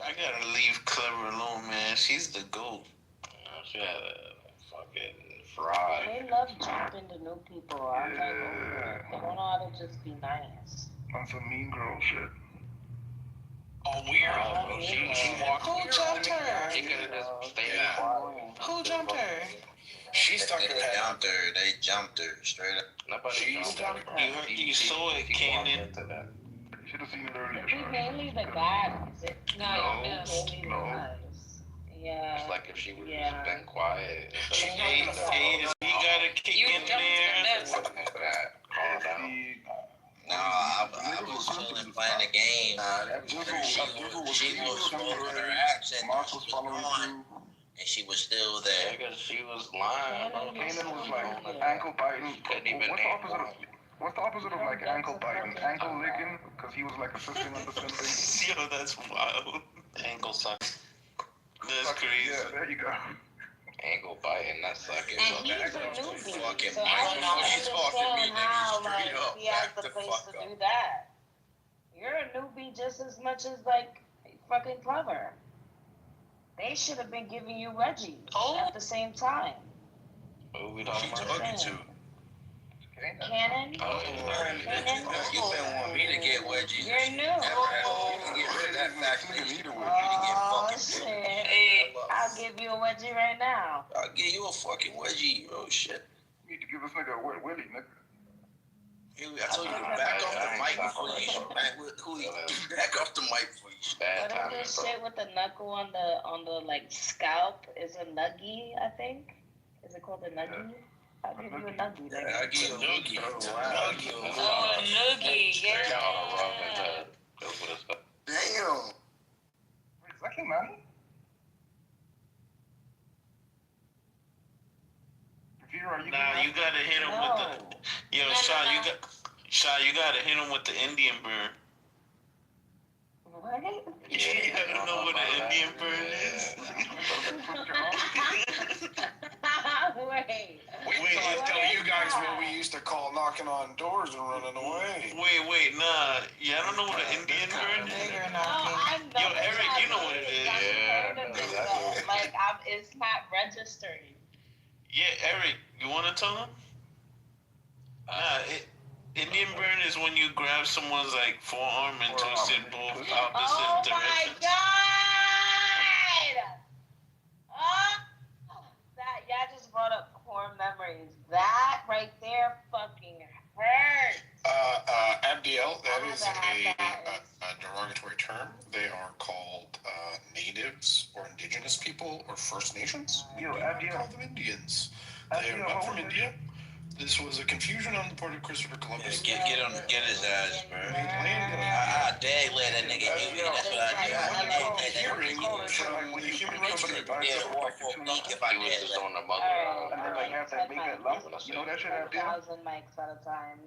S12: I gotta leave Clever alone, man. She's the GOAT.
S1: She had a fucking fry.
S15: They love jumping to new people. I'm like, oh, they don't know how to just be nice.
S2: On some mean girl shit.
S19: Oh, weird. She walked.
S9: Who jumped her?
S1: She could have just stayed
S19: Yeah.
S9: Who jumped her?
S19: She stuck her head out.
S17: They jumped her straight up.
S1: Nobody
S13: jumped her.
S12: You saw it, Cannon.
S2: You should have seen it earlier.
S15: It's mainly the guys.
S9: No, you missed.
S15: Mainly the guys. Yeah.
S1: It's like if she would have been quiet.
S12: Hey, if you got a kick in there.
S1: Calm down.
S17: No, I was chilling playing the game. She was over her accent.
S2: Moss was following through.
S17: And she was still there.
S1: Because she was lying, bro.
S2: Kanan was like ankle biting.
S1: Couldn't even
S2: What's the opposite of like ankle biting? Ankle licking? Because he was like assisting with the something.
S12: Yo, that's wild.
S1: Ankle suck.
S12: That's crazy.
S2: Yeah, there you go.
S1: Ankle biting, that's sucking.
S15: And he's a newbie,
S17: Fucking
S15: so I don't
S17: Mike,
S15: understand how like
S17: straight up,
S15: he has
S17: back
S15: the
S17: the
S15: place
S17: fuck
S15: to
S17: up.
S15: do that. You're a newbie just as much as like fucking Clever. They should have been giving you wedgies at the same time.
S1: Who we
S17: She
S1: talking
S17: talking
S1: about?
S17: to?
S15: Cannon?
S1: Oh,
S15: Cannon?
S17: You been wanting me to get wedgies.
S15: You're new.
S17: Never had you get rid of that fact that you need a wedgie to get
S15: Oh
S17: fucking
S15: shit.
S17: Hey.
S15: I'll give you a wedgie right now.
S17: I'll give you a fucking wedgie. Oh shit.
S2: You need to give this nigga a wet willy, nigga.
S17: I told you to back off the mic before you back off the mic before you
S1: Bad
S15: What
S1: timing,
S15: is this
S1: bro.
S15: shit with the knuckle on the like scalp is a nuggie, I think? Is it called a nuggie? I'll give you a nuggie.
S17: Yeah, I give you a noogie.
S9: Oh, a noogie,
S1: Straight
S9: yeah.
S1: out of Rockford to go with us.
S11: Damn.
S2: Wait, is that Kimani?
S12: Nah, you gotta hit him with the. Yo, Shy, you gotta hit him with the Indian burn.
S15: What?
S12: Yeah, I don't know what an Indian burn is.
S15: Wait.
S8: Wait till I tell you guys what we used to call knocking on doors and running away.
S12: Wait, nah. Yeah, I don't know what an Indian burn is. Yo, Eric, you know what it is.
S1: Yeah,
S15: like it's not registering.
S12: Yeah, Eric, you wanna tell him? Nah, Indian burn is when you grab someone's like forearm and twist it both opposite directions.
S15: God! That y'all just brought up core memories. That right there fucking
S8: indigenous people or First Nations. We
S2: Yo,
S8: do not call them Indians. They are not from India. This was a confusion on the part of Christopher Columbus.
S22: Get his ass, bro.
S8: I
S22: dare let that nigga hear me. That's what I do.
S8: Hearing from the human rights group.
S22: Yeah, war for a week if I
S1: He was
S22: get
S1: just
S22: it.
S1: on the mother.
S2: And then like have that big that lump. You know that shit out there?
S4: 1,000 mics at a time.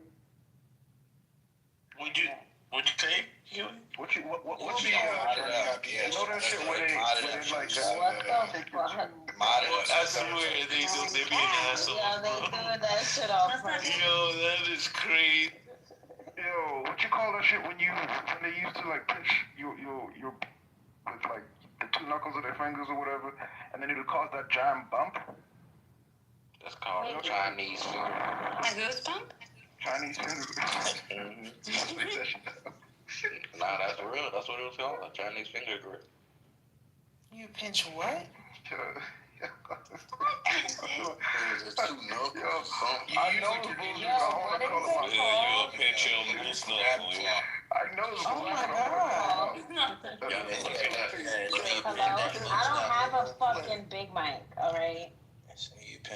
S12: What'd you say?
S2: What you
S8: We'll
S2: what
S8: be
S2: you
S8: yeah,
S2: know that shit where they
S4: What the fuck?
S12: I swear they be an asshole.
S4: Yeah, they threw that shit off.
S12: Yo, that is crazy.
S2: Yo, what you call that shit when they used to like pinch your with like the two knuckles of their fingers or whatever, and then it'll cause that giant bump?
S1: That's called a Chinese finger.
S13: A goosebump?
S2: Chinese finger.
S1: Nah, that's real. That's what it was called. A Chinese finger grip.
S9: You pinch what?
S2: I know the bullshit.
S12: You'll pinch your moose knuckle.
S2: I know the bullshit.
S4: Oh my god. Hello? I don't have a fucking big mic, alright?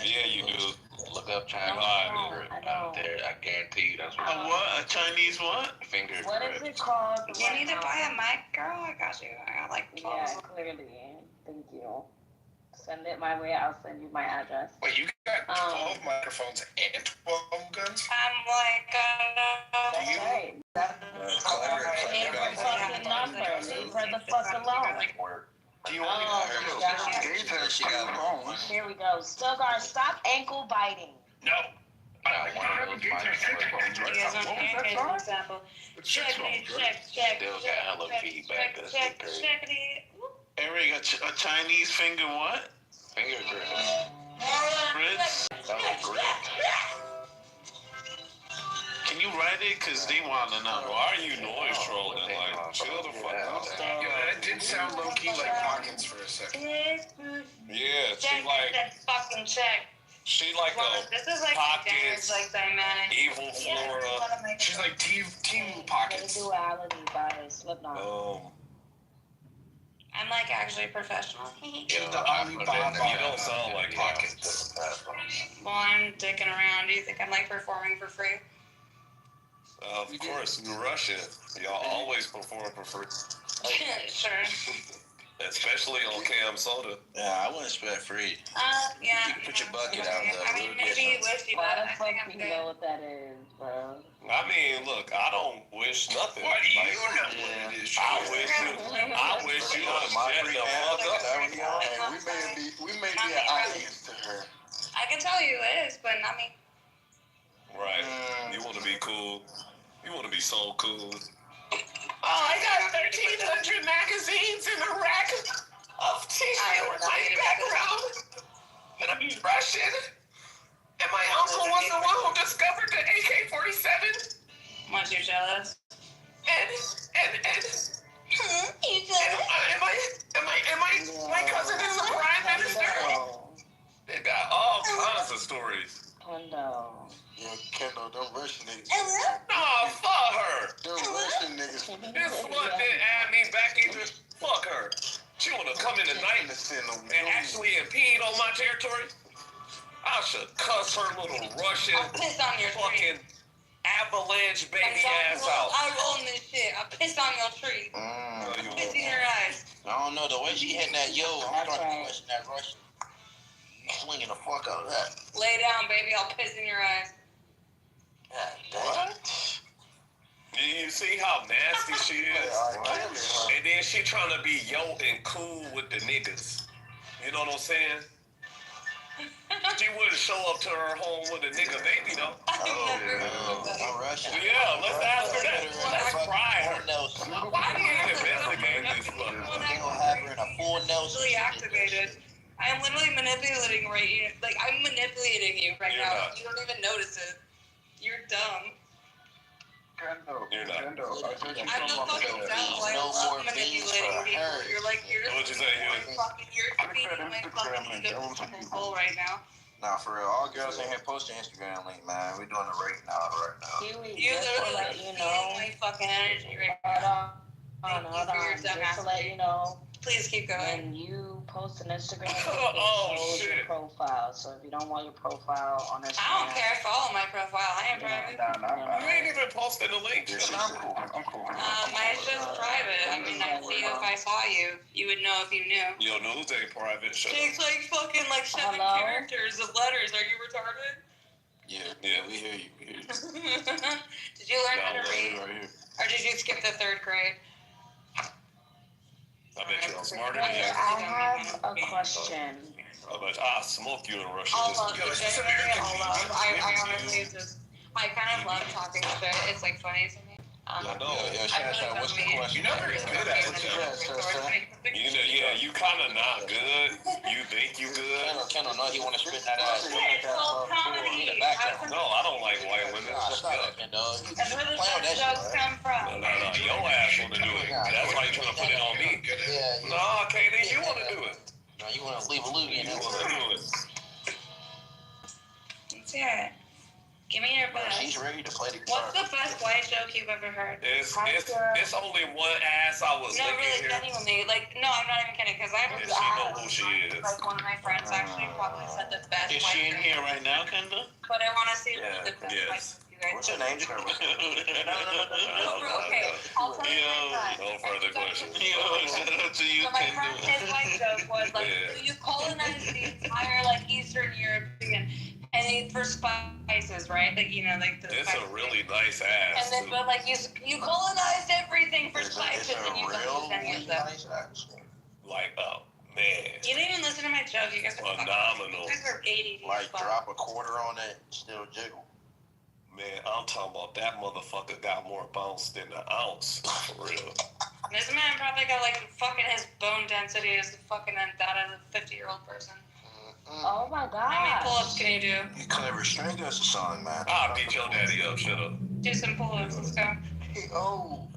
S12: Yeah, you do.
S1: Look up Chinese finger grip out there. I guarantee you that's what.
S12: A what? A Chinese what?
S1: Finger grip.
S4: What is it called?
S13: You need to buy a mic, girl. I got you. I got like 12.
S4: Yeah, clearly. Thank you. Send it my way. I'll send you my address.
S8: Wait, you got 12 microphones and 12 guns?
S13: I'm like,
S4: That's right. Leave her fucking number. Leave her the fuck alone.
S8: Do you want
S4: Here we go. Stilgar, stop ankle biting.
S8: No.
S13: You guys want to hear an example? Checkity, check.
S1: Still got hella feedback. That's crazy.
S12: Eric, a Chinese finger what?
S1: Finger grip.
S12: Grits?
S1: Grip.
S12: Can you write it? Because they want to know. Why are you noise trolling? Like, chill the fuck out.
S8: Yeah, that did sound low-key like pockets for a second.
S12: Yeah, she like...
S13: fucking check.
S12: She like
S13: This is like
S12: Pockets,
S13: like dynamic.
S12: Evil Flora.
S8: She's like Team Pockets.
S4: Duality by Slipknot.
S13: I'm like actually professional.
S8: She's the Alibaba.
S12: You don't sound like
S8: Pockets.
S13: Well, I'm dicking around. Do you think I'm like performing for free?
S12: Of course, in Russia, y'all always perform for free.
S13: Sure.
S12: Especially on Cam Soda.
S22: Yeah, I wouldn't expect free.
S13: Yeah.
S22: You can put your bucket out there.
S13: I mean, maybe whiskey,
S4: Why
S13: but
S4: the
S13: I think
S4: fuck
S13: I'm
S4: you
S13: good.
S4: know what that is, bro?
S12: I mean, look, I don't wish nothing.
S8: Why do you
S12: Like,
S8: know what it is?
S12: I wish you would shut the fuck up.
S11: We may be an audience to her.
S13: I can tell you it is, but I mean,
S12: Right. You want to be cool. You want to be so cool.
S9: Oh, I got 1,300 magazines in a rack of tissue in my background. And I'm Russian. And my uncle was the one who discovered the AK-47.
S13: once you're jealous.
S9: My cousin is a prime minister.
S12: They got all kinds of stories.
S4: Kendall.
S11: Yeah, Kendall, them Russian niggas.
S12: Nah, fuck her.
S11: Them Russian niggas.
S12: This one didn't add me back either. Fuck her. She wanna come in tonight and actually impede on my territory? I should cuss her little Russian
S13: I'll piss on your
S12: fucking avalanche baby ass out.
S13: I own this shit. I'll piss on your tree. Piss in your eyes.
S22: I don't know, the way she hitting that yo, I'm starting to question that Russian. Swinging the fuck out of that.
S13: Lay down, baby. I'll piss in your eyes.
S12: What? You see how nasty she is? And then she trying to be yo and cool with the niggas. You know what I'm saying? She wouldn't show up to her home with a nigga baby though.
S22: I'm Russian.
S12: Yeah, let's ask her that. Let's pry her. Why do you investigate this fucker?
S22: They gonna have her in a full Nelson.
S13: Fully activated. I'm literally manipulating I'm manipulating you right
S12: You're
S13: now.
S12: not.
S13: You don't even notice it. You're dumb.
S2: Kendall.
S12: You're not.
S2: Kendall. I said you
S13: I'm the fucking dumb. I love manipulating people. You're
S12: What'd you say, Huey?
S13: you're feeding my fucking egotistical right now.
S17: Nah, for real, all girls in here post your Instagram link, man. We doing a rating out right now.
S13: You're literally feeding my fucking energy right now.
S4: Hold on. Just to let you know,
S13: Please keep going.
S4: When you post an Instagram, it shows your
S6: shit.
S4: profile. So if you don't want your profile on Instagram,
S13: I don't care. Follow my profile. I am private.
S6: You ain't even posted the link.
S2: I'm cool.
S13: Mine's just private. I mean, I'd see you if I saw you. You would know if you knew.
S6: Yo, news ain't private. Shut
S13: Takes like fucking like 7 characters of letters. Are you retarded?
S22: Yeah, we hear you.
S13: Did you learn how to read?
S22: Right here.
S13: Or did you skip the 3rd grade?
S6: I bet you're smarter
S4: Wait,
S6: than
S4: I have a question.
S6: I bet I'll smoke you in Russia.
S13: All love. I honestly just, I kind of love talking shit. It's like funny to me.
S22: Shasha, what's the question?
S6: You're not very good at it, yeah, you kind of not good. You think you good.
S22: Kendall, no, he want to spit that ass.
S13: It's called comedy.
S6: No, I don't like white women.
S22: Stop it, Kendall. You
S13: And where does those jokes come from?
S6: No, your ass want to do it. That's why you trying to put it on me.
S22: Yeah.
S6: No, Katie, you want to do it.
S22: No, you want to leave a loogie in
S6: You want to do it.
S13: Let's hear it. Give me your best.
S22: She's ready to play the guitar.
S13: What's the best white joke you've ever heard?
S6: It's only one ass I was
S13: no,
S6: looking
S13: really,
S6: here.
S13: genuinely. Like, no, I'm not even kidding, because I have
S6: And she know who she is.
S13: like one of my friends actually probably said the best
S12: Is
S13: white
S12: she in
S13: joke.
S12: here right now, Kendall?
S13: But I want to see
S6: Yeah,
S13: the best
S6: yes.
S13: white joke you guys
S22: What's your name?
S13: Okay, I'll tell you my friend.
S6: No further questions.
S12: Yo, shout out to you,
S13: So my friend,
S12: Kendall.
S13: his white joke was like,
S6: Yeah.
S13: so you colonized the entire like Eastern European and ate for spices, right? Like like the.
S6: It's
S13: spices.
S6: a really nice ass.
S13: And then, but like you colonized everything for spices, and you don't use any of them.
S6: Like, oh man.
S13: You didn't even listen to my joke. You guys are
S6: Phenomenal.
S13: You guys are 80.
S22: Like, drop a quarter on it, still jiggle.
S6: Man, I'm talking about that motherfucker got more bounce than an ounce. For real.
S13: This man probably got like fucking his bone density is fucking that of a 50-year-old person.
S4: Oh my god.
S13: How many pull-ups can you do?
S22: You clever. String us a song, man.
S6: I'll beat your daddy up. Shut up.
S13: Do some pull-ups. Let's go.
S22: Oh.